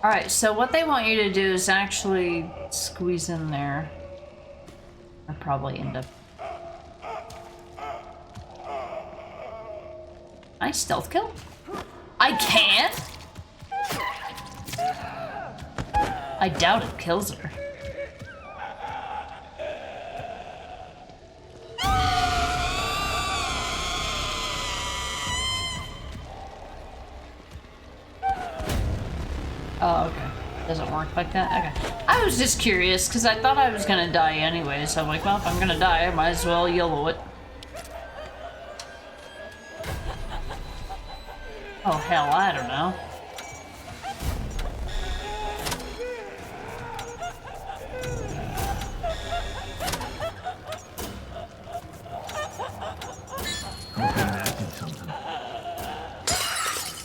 Alright, so what they want you to do is actually squeeze in there. I'll probably end up... Nice stealth kill? I can't? I doubt it kills her. Oh, okay. Doesn't work like that? Okay. I was just curious, because I thought I was gonna die anyway, so I'm like, well, if I'm gonna die, I might as well YOLO it. Oh, hell, I don't know.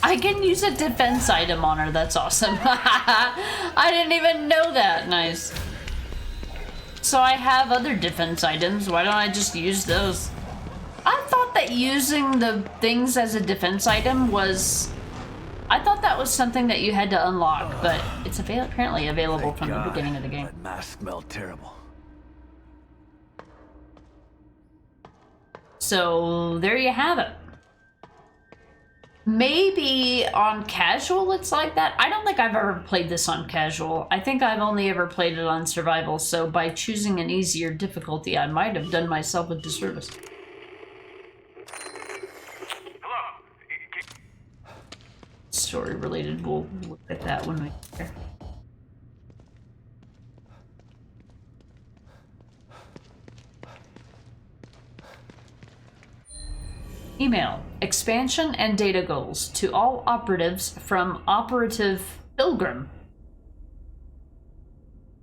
I can use a defense item on her, that's awesome. I didn't even know that, nice. So I have other defense items, why don't I just use those? I thought that using the things as a defense item was... I thought that was something that you had to unlock, but it's apparently available from the beginning of the game. That mask smelled terrible. So, there you have it. Maybe on casual it's like that. I don't think I've ever played this on casual. I think I've only ever played it on survival, so by choosing an easier difficulty, I might have done myself a disservice. Hello? Story related, we'll look at that when we get there. Email. Expansion and data goals to all operatives from Operative Pilgrim.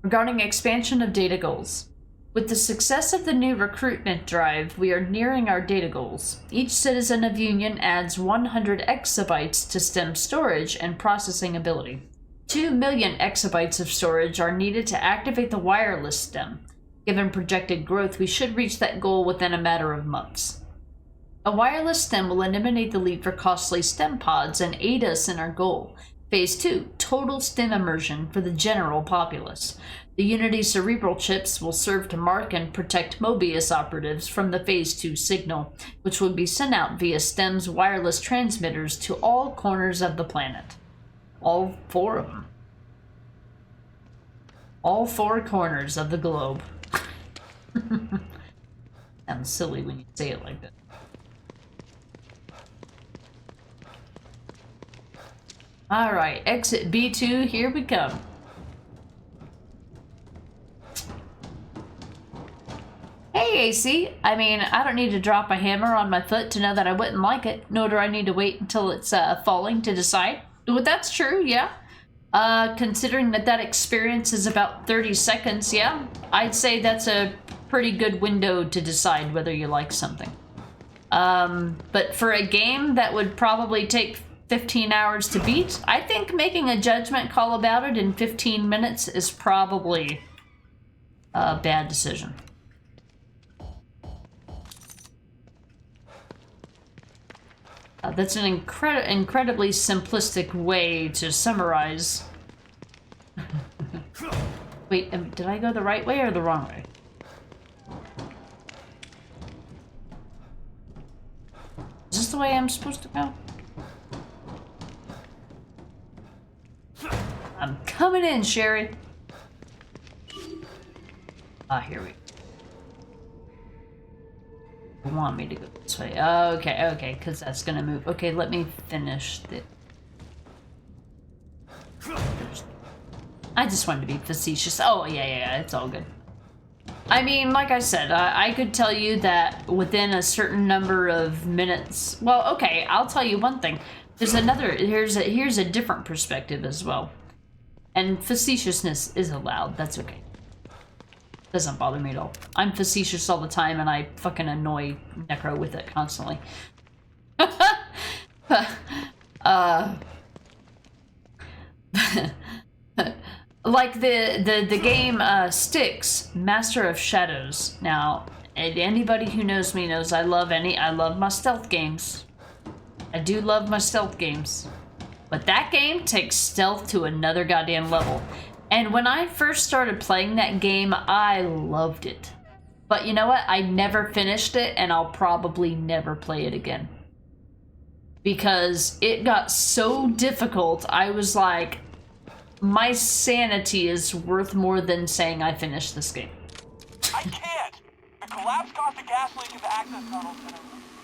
Regarding expansion of data goals. With the success of the new recruitment drive, we are nearing our data goals. Each citizen of Union adds 100 exabytes to STEM storage and processing ability. 2 million exabytes of storage are needed to activate the wireless STEM. Given projected growth, we should reach that goal within a matter of months. A wireless STEM will eliminate the need for costly STEM pods and aid us in our goal. Phase 2, total STEM immersion for the general populace. The Unity cerebral chips will serve to mark and protect Mobius operatives from the Phase 2 signal, which will be sent out via STEM's wireless transmitters to all corners of the planet. All 4 of them. All 4 corners of the globe. Sounds silly when you say it like that. Alright, exit B2, here we come. Hey AC, I mean, I don't need to drop a hammer on my foot to know that I wouldn't like it, nor do I need to wait until it's falling to decide. Well, that's true, yeah. Considering that experience is about 30 seconds, yeah, I'd say that's a pretty good window to decide whether you like something. But for a game that would probably take 15 hours to beat, I think making a judgment call about it in 15 minutes is probably a bad decision. That's an incredibly simplistic way to summarize. Wait, did I go the right way or the wrong way? Is this the way I'm supposed to go? I'm coming in, Sherry. Ah, here we go. You want me to go this way? Okay, because that's gonna move. Okay, let me finish the... I just wanted to be facetious. Oh, yeah, it's all good. I mean, like I said, I could tell you that within a certain number of minutes... Well, okay, I'll tell you one thing. There's another... Here's a different perspective as well. And facetiousness is allowed. That's okay. Doesn't bother me at all. I'm facetious all the time, and I fucking annoy Necro with it constantly. Like the game Styx, Master of Shadows. Now, anybody who knows me knows I love my stealth games. I do love my stealth games. But that game takes stealth to another goddamn level. And when I first started playing that game, I loved it. But you know what? I never finished it, and I'll probably never play it again. Because it got so difficult, I was like, my sanity is worth more than saying I finished this game. I can't! The collapse caused a gas leak in the access tunnel.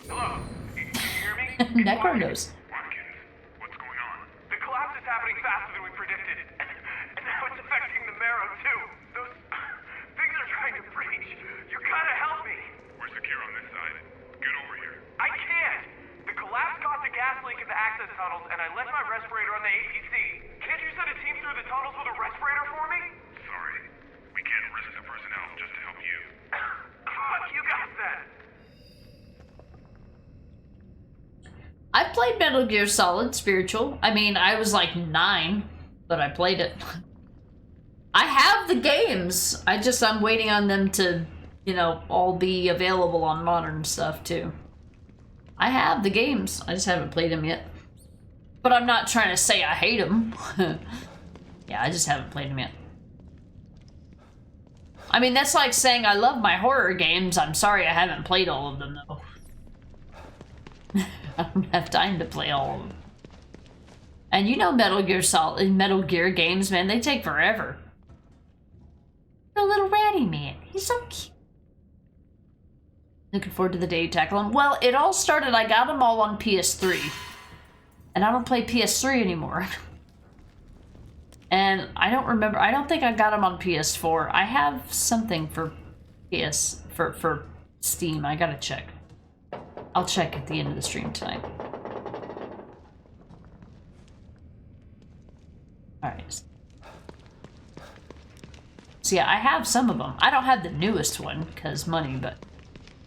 Hello? Can you hear me? Necro knows. The collapse is happening faster than we predicted. And now it's affecting the marrow, too. Those things are trying to breach. You gotta help me. We're secure on this side. Get over here. I can't! The collapse caused a gas leak in the access tunnels, and I left my respirator on the APC. Can't you send a team through the tunnels with a respirator for me? Sorry. We can't risk the personnel just to help you. Fuck you guys then! I've played Metal Gear Solid Spiritual. I mean, I was like 9, but I played it. I have the games. I'm waiting on them to, you know, all be available on modern stuff too. I have the games. I just haven't played them yet. But I'm not trying to say I hate them. Yeah, I just haven't played them yet. I mean, that's like saying I love my horror games. I'm sorry I haven't played all of them though. I don't have time to play all of them. And you know Metal Gear games, man, they take forever. The little ratty man, he's so cute. Looking forward to the day you tackle him. Well, it all started, I got them all on PS3. And I don't play PS3 anymore. And I don't think I got them on PS4. I have something for for Steam. I gotta check. I'll check at the end of the stream tonight. Alright. So yeah, I have some of them. I don't have the newest one, because money, but...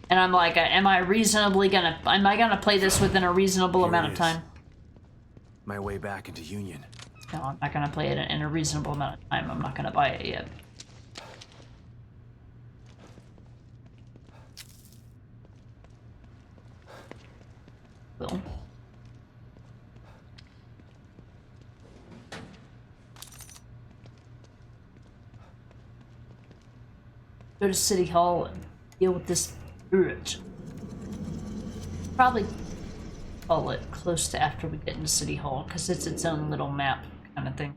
And I'm like, am I gonna play this within a reasonable amount of time? My way back into Union. No, I'm not gonna play it in a reasonable amount of time. I'm not gonna buy it yet. Will. Go to City Hall and deal with this urge. Probably call it close to after we get into City Hall, because it's its own little map kind of thing.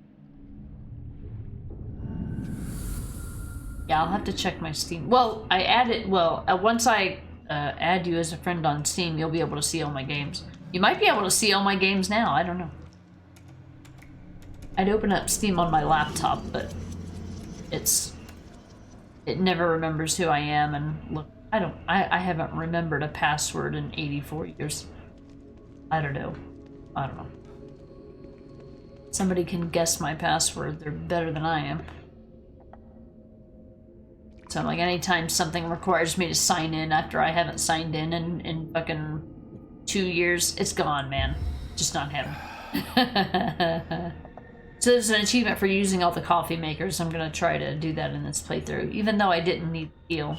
Yeah, I'll have to check my Steam. Well, I added, once I add you as a friend on Steam, you'll be able to see all my games. You might be able to see all my games now, I don't know. I'd open up Steam on my laptop, but it never remembers who I am, and look, I haven't remembered a password in 84 years. I don't know. Somebody can guess my password, they're better than I am. So like anytime something requires me to sign in after I haven't signed in fucking 2 years, it's gone, man. Just not happening. So there's an achievement for using all the coffee makers. I'm gonna try to do that in this playthrough, even though I didn't need the heal.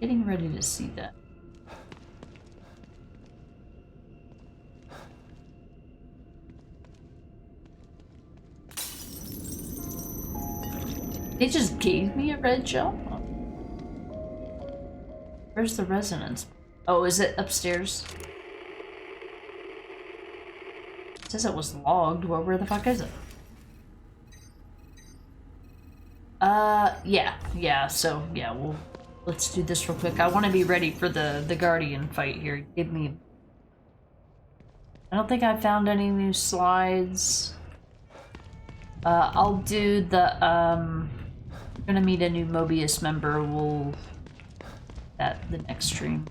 Getting ready to see that. They just gave me a red gel? Where's the resonance? Oh, is it upstairs? It says it was logged. Well, where the fuck is it? Yeah, so, yeah, let's do this real quick. I want to be ready for the Guardian fight here. Give me... I don't think I found any new slides. I'll do the, I'm gonna meet a new Mobius member. At the next stream.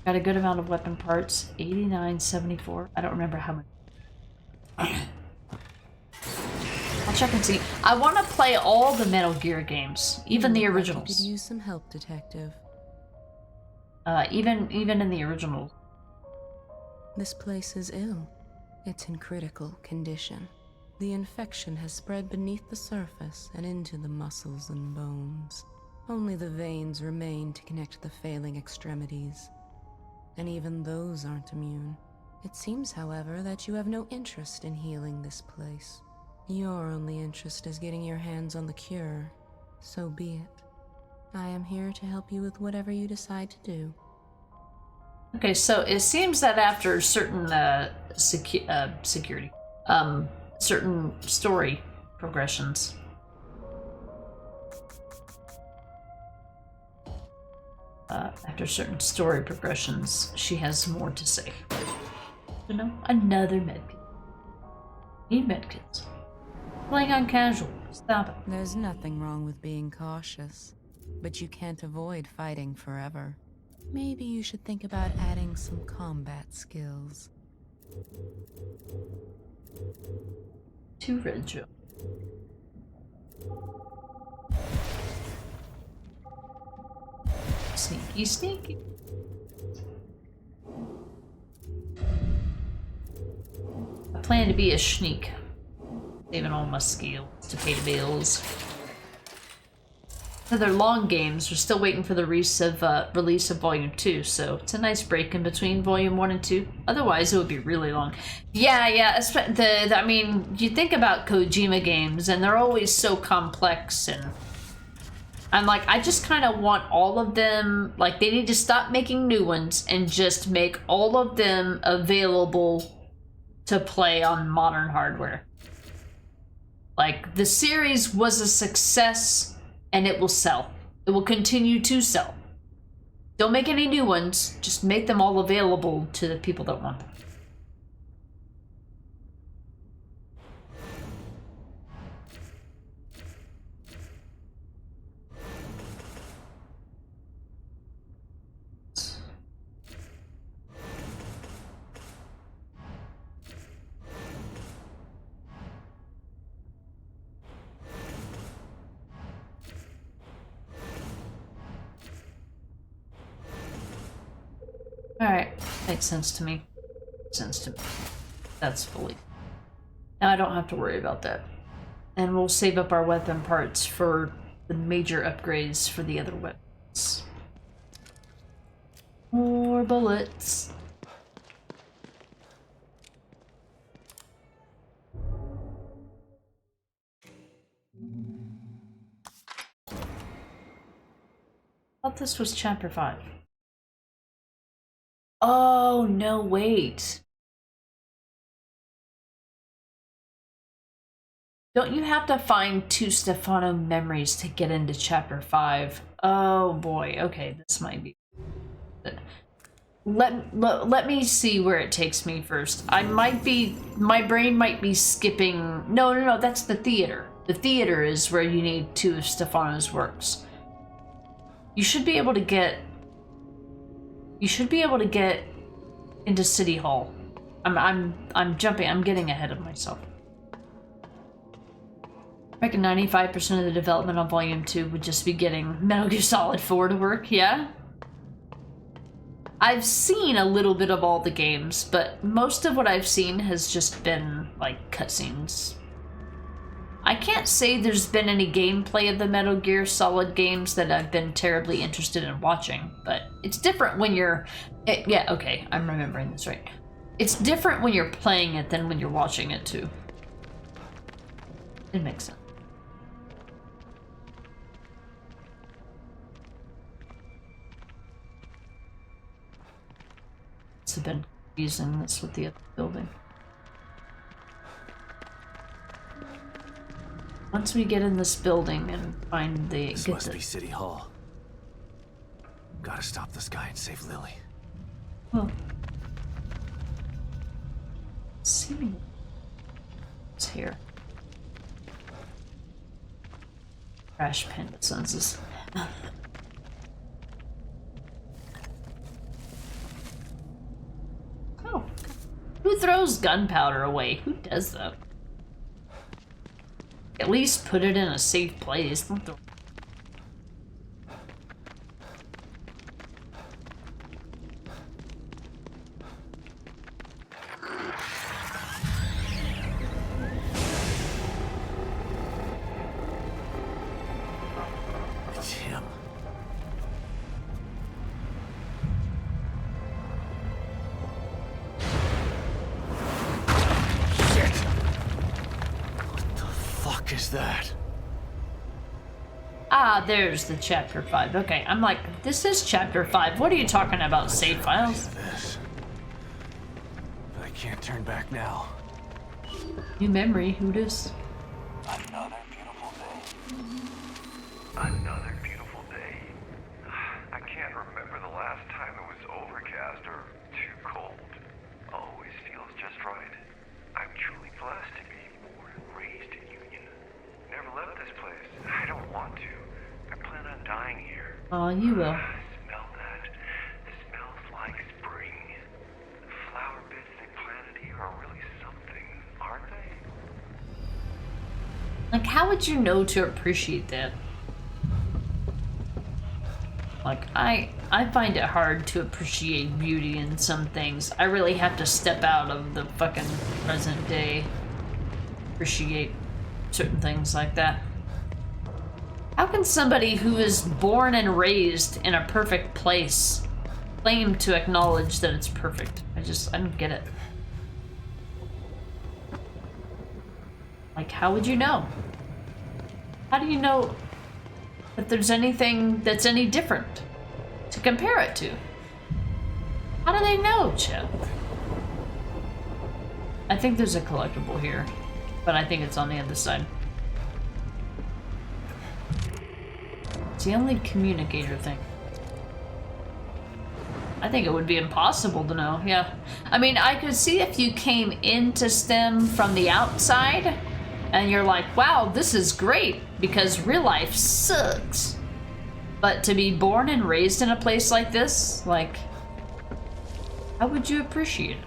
Got a good amount of weapon parts. 89.74. I don't remember how much. I'll check and see. I want to play all the Metal Gear games, even the originals. Could use some help, Detective. Even in the originals. This place is ill. It's in critical condition. The infection has spread beneath the surface and into the muscles and bones. Only the veins remain to connect the failing extremities. And even those aren't immune. It seems, however, that you have no interest in healing this place. Your only interest is getting your hands on the cure. So be it. I am here to help you with whatever you decide to do. Okay, so it seems that after certain certain story progressions, she has more to say. You know, another medkit. Need medkits. Playing on casual. Stop it. There's nothing wrong with being cautious, but you can't avoid fighting forever. Maybe you should think about adding some combat skills. 2 red gel. Sneaky, sneaky. I plan to be a sneak. Saving all my skills to pay the bills. So they're long games. We're still waiting for the release of Volume 2, so it's a nice break in between Volume 1 and 2. Otherwise, it would be really long. Yeah. I mean, you think about Kojima games, and they're always so complex, and I'm like, I just kind of want all of them, like, they need to stop making new ones and just make all of them available to play on modern hardware. Like, the series was a success, and it will sell. It will continue to sell. Don't make any new ones, just make them all available to the people that want them. Alright, makes sense to me. That's fully. Now I don't have to worry about that. And we'll save up our weapon parts for the major upgrades for the other weapons. More bullets. I thought this was chapter 5. Oh, no, wait. Don't you have to find 2 Stefano memories to get into chapter 5? Oh boy, okay, this might be good. Let me see where it takes me first. My brain might be skipping. No, that's the theater. The theater is where you need 2 of Stefano's works. You should be able to get into City Hall. I'm jumping. I'm getting ahead of myself. I reckon 95% of the development on Volume 2 would just be getting Metal Gear Solid 4 to work. Yeah. I've seen a little bit of all the games, but most of what I've seen has just been like cutscenes. I can't say there's been any gameplay of the Metal Gear Solid games that I've been terribly interested in watching, but it's different when you're... yeah, okay, I'm remembering this right. It's different when you're playing it than when you're watching it, too. It makes sense. It's been confusing this with the other building. Once we get in this building and find the... This must be City Hall. Gotta stop this guy and save Lily. Oh. Seemingly. It's here. Crash Panda senses. Oh. Who throws gunpowder away? Who does that? At least put it in a safe place. Don't throw... It's him. Is that? Ah, there's the chapter 5. Okay, I'm like, this is chapter 5. What are you talking about, save files? This. But I can't turn back now. New memory, who dis? Another beautiful day. Another beautiful day. I can't remember the last time it was overcast or too cold. Always feels just right. I'm truly blessed to be born and raised in Union. Never left this place. I don't want to. I plan on dying here. Oh, you will. Smell that. It smells like spring. The flower beds they planted here are really something, aren't they? Like, how would you know to appreciate that? Like, I find it hard to appreciate beauty in some things. I really have to step out of the fucking present day. Appreciate certain things like that. How can somebody who is born and raised in a perfect place claim to acknowledge that it's perfect? I don't get it. Like, how would you know? How do you know that there's anything that's any different to compare it to? How do they know, Chip? I think there's a collectible here, but I think it's on the other side. It's the only communicator thing. I think it would be impossible to know, yeah. I mean, I could see if you came into STEM from the outside, and you're like, wow, this is great, because real life sucks. But to be born and raised in a place like this, like, how would you appreciate it?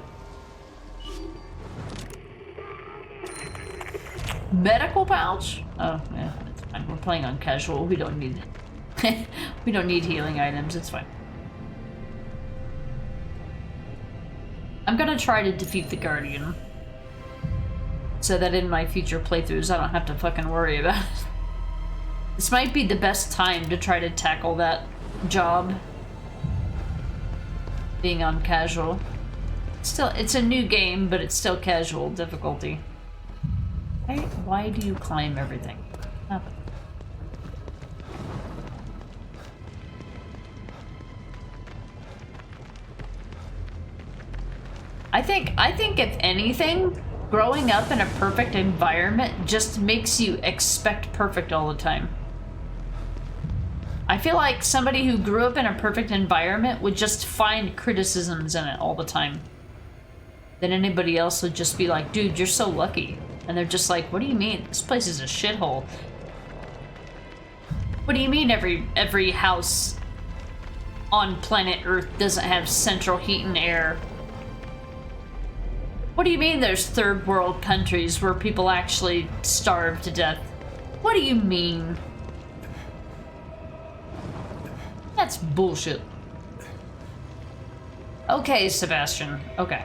Medical pouch? Oh, yeah, it's fine. We're playing on casual. We don't need we don't need healing items. It's fine. I'm gonna try to defeat the Guardian, so that in my future playthroughs I don't have to fucking worry about it. This might be the best time to try to tackle that job, being on casual. Still, it's a new game, but it's still casual difficulty. Why do you climb everything? Up. I think if anything, growing up in a perfect environment just makes you expect perfect all the time. I feel like somebody who grew up in a perfect environment would just find criticisms in it all the time. Then anybody else would just be like, dude, you're so lucky. And they're just like, what do you mean? This place is a shithole. What do you mean every house on planet Earth doesn't have central heat and air? What do you mean there's third world countries where people actually starve to death? What do you mean? That's bullshit. Okay, Sebastian. Okay.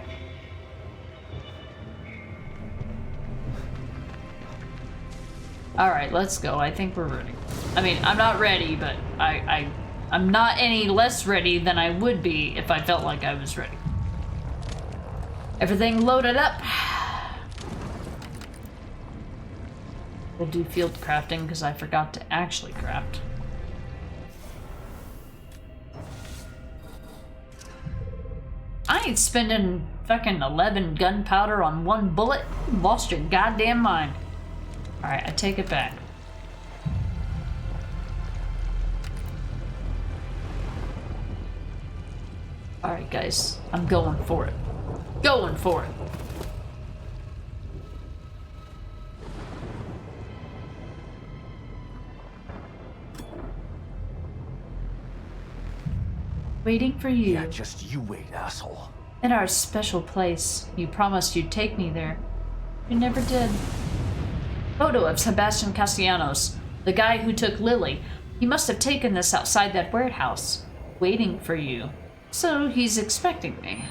Alright, let's go. I think we're ready. I mean, I'm not ready, but I'm not any less ready than I would be if I felt like I was ready. Everything loaded up. We'll do field crafting because I forgot to actually craft. I ain't spending fucking 11 gunpowder on one bullet. You lost your goddamn mind. Alright, I take it back. Alright, guys. I'm going for it. Going for it. Waiting for you. Yeah, just you wait, asshole. In our special place. You promised you'd take me there. You never did. Photo of Sebastian Castellanos, the guy who took Lily. He must have taken this outside that warehouse. Waiting for you. So he's expecting me.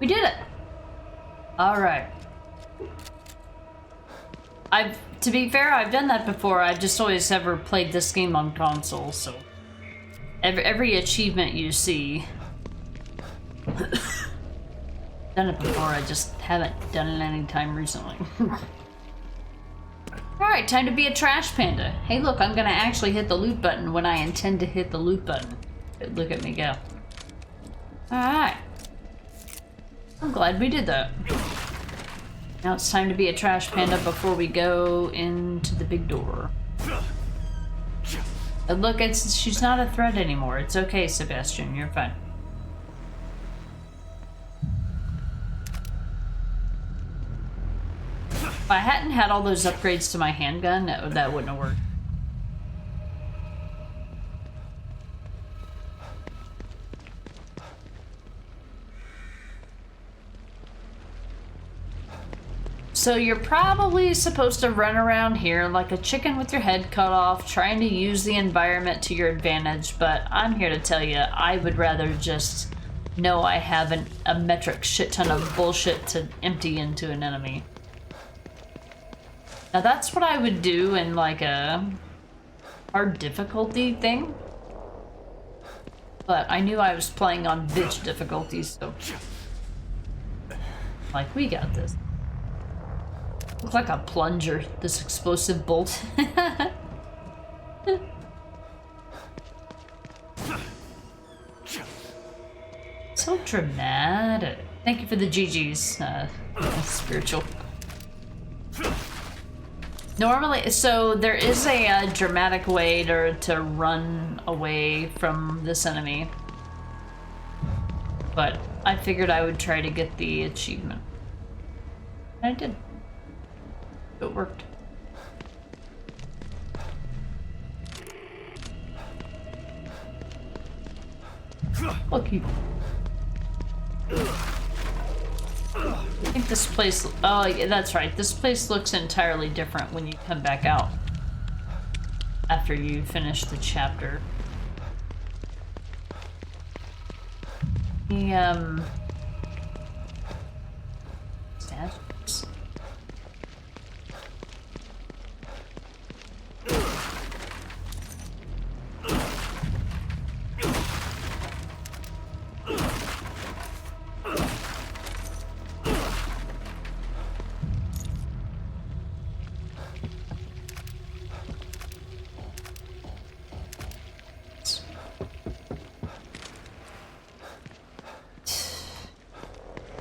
did it! Alright. To be fair, I've done that before. I've just always ever played this game on console, so... Every achievement you see... done it before, I just haven't done it any time recently. Alright, time to be a trash panda. Hey look, I'm gonna actually hit the loot button when I intend to hit the loot button. Look at me go. Alright. I'm glad we did that. Now it's time to be a trash panda before we go into the big door. And look, she's not a threat anymore. It's okay, Sebastian, you're fine. If I hadn't had all those upgrades to my handgun, that wouldn't have worked. So you're probably supposed to run around here like a chicken with your head cut off, trying to use the environment to your advantage, but I'm here to tell you, I would rather just know I have a metric shit ton of bullshit to empty into an enemy. Now that's what I would do in like a hard difficulty thing, but I knew I was playing on bitch difficulty, so like, we got this. Looks like a plunger, this explosive bolt. So dramatic. Thank you for the GGs, spiritual. Normally, so there is a dramatic way to run away from this enemy. But I figured I would try to get the achievement. I did. It worked. Lucky. I think this place, oh yeah, that's right, this place looks entirely different when you come back out after you finish the chapter. The statues.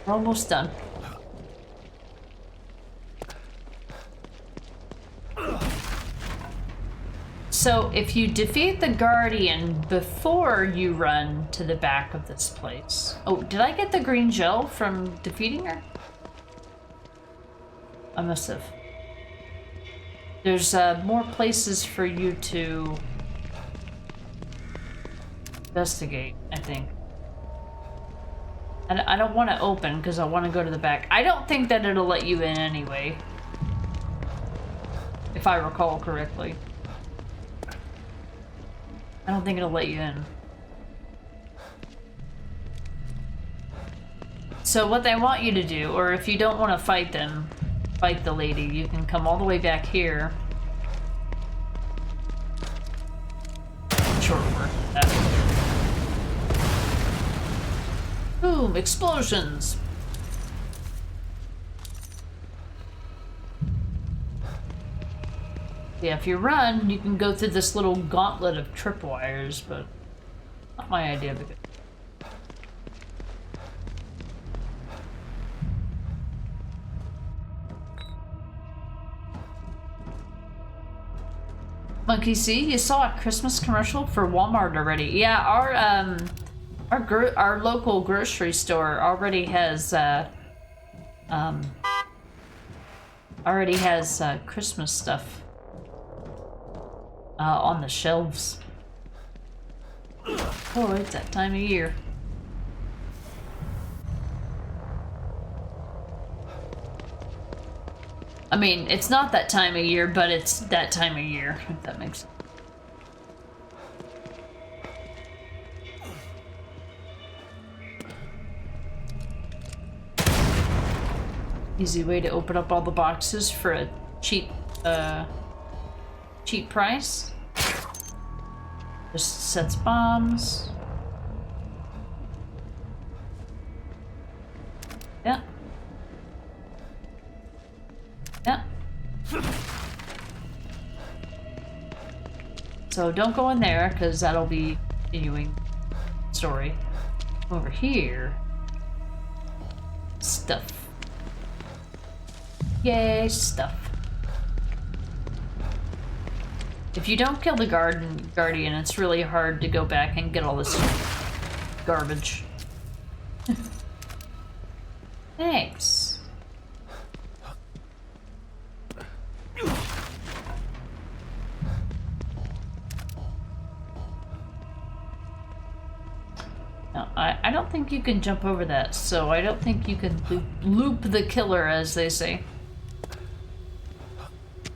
We're almost done. So if you defeat the Guardian before you run to the back of this place... Oh, did I get the green gel from defeating her? I must have. There's more places for you to investigate, I think. I don't want to open because I want to go to the back. I don't think that it'll let you in anyway. If I recall correctly. I don't think it'll let you in. So what they want you to do, or if you don't want to fight them, fight the lady, you can come all the way back here. Short work. Boom! Explosions! Yeah, if you run, you can go through this little gauntlet of tripwires, but not my idea of it. Monkey See, you saw a Christmas commercial for Walmart already. Yeah, our local grocery store already has Christmas stuff on the shelves. Oh, it's that time of year. I mean, it's not that time of year, but it's that time of year, if that makes sense. Easy way to open up all the boxes for a cheap price. Just sets bombs. Yeah. Yeah. So don't go in there, because that'll be continuing story. Over here. Stuff. Yay, stuff. If you don't kill the Guardian, it's really hard to go back and get all this garbage. Thanks. No, I don't think you can jump over that, so I don't think you can loop the killer, as they say.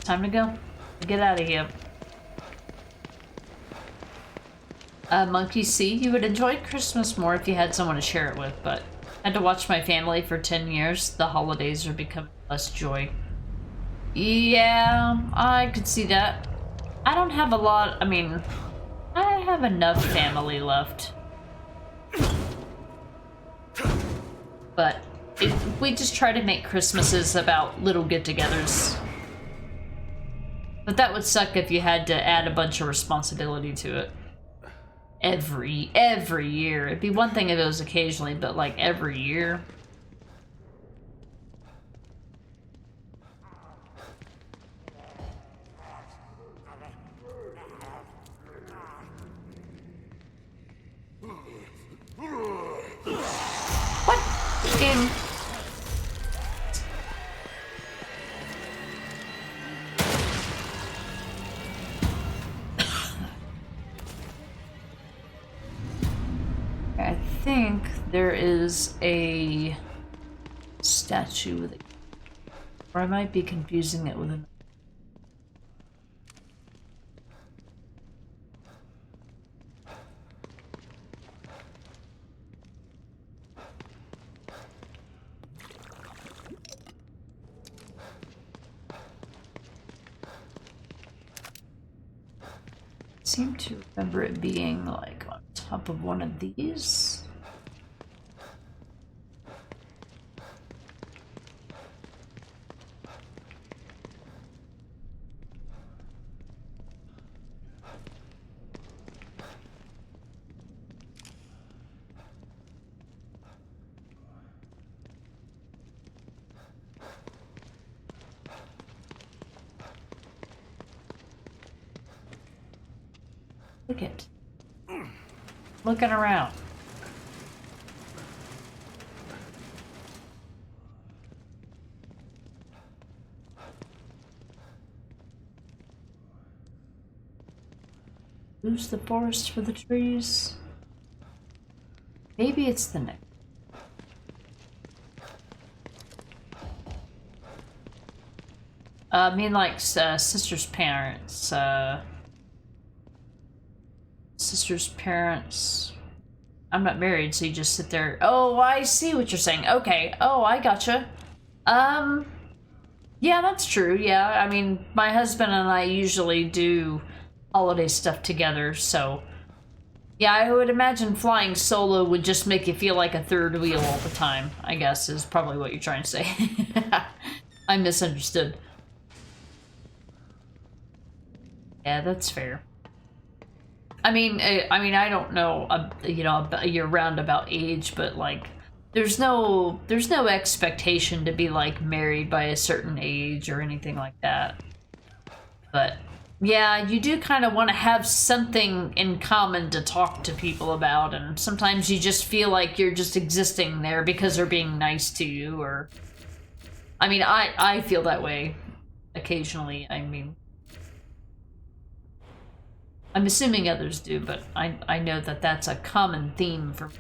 Time to go. Get out of here. Monkey C, you would enjoy Christmas more if you had someone to share it with, but I had to watch my family for 10 years. The holidays are becoming less joy. Yeah, I could see that. I don't have a lot, I mean, I have enough family left. But we just try to make Christmases about little get-togethers. But that would suck if you had to add a bunch of responsibility to it. Every year. It'd be one thing if it was occasionally, but like every year. What? Game. I think there is a statue with it. Or I might be confusing it with another. I seem to remember it being like on top of one of these. Look it. Looking around. Lose the forest for the trees. Maybe it's the next. I mean, like, sister's parents, sister's parents. I'm not married, so you just sit there. Oh, I see what you're saying. Okay. Oh, I gotcha. Yeah, that's true. Yeah, I mean, my husband and I usually do holiday stuff together, so yeah, I would imagine flying solo would just make you feel like a third wheel all the time, I guess, is probably what you're trying to say. I misunderstood. Yeah, that's fair. I mean, I don't know, you know, a year-round about age, but like, there's no expectation to be like married by a certain age or anything like that. But yeah, you do kind of want to have something in common to talk to people about, and sometimes you just feel like you're just existing there because they're being nice to you, or I mean, I feel that way occasionally. I mean, I'm assuming others do, but I know that that's a common theme for me.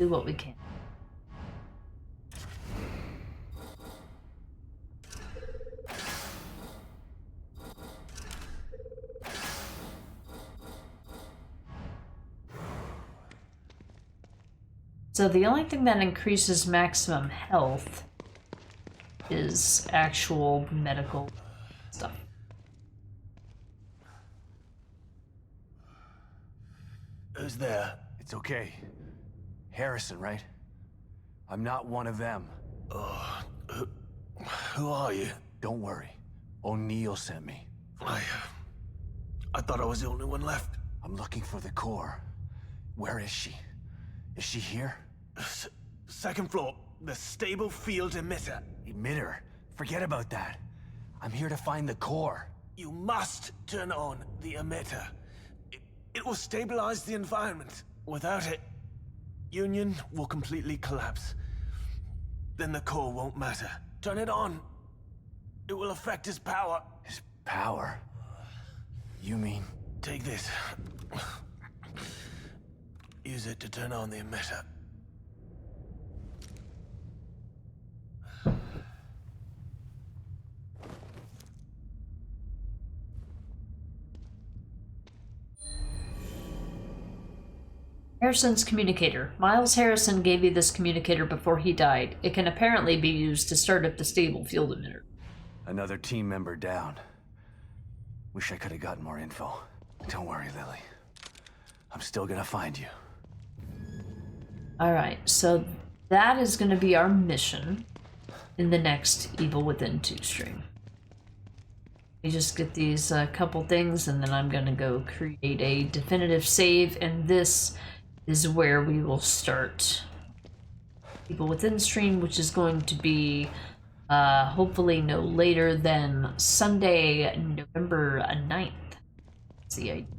do what we can. So the only thing that increases maximum health is actual medical stuff. Who's there? It's okay. Harrison, right? I'm not one of them. Who are you? Don't worry. O'Neill sent me. I thought I was the only one left. I'm looking for the core. Where is she? Is she here? Second floor, the stable field emitter. Emitter? Forget about that. I'm here to find the core. You must turn on the emitter. It will stabilize the environment. Without it, Union will completely collapse. Then the core won't matter. Turn it on. It will affect his power. His power? You mean? Take this. Use it to turn on the emitter. Harrison's communicator. Miles Harrison gave you this communicator before he died. It can apparently be used to start up the stable field emitter. Another team member down. Wish I could have gotten more info. Don't worry, Lily. I'm still gonna find you. Alright, so that is going to be our mission in the next Evil Within 2 stream. We just get these couple things and then I'm going to go create a definitive save, and this is where we will start Evil Within stream, which is going to be hopefully no later than Sunday, November 9th. That's the idea.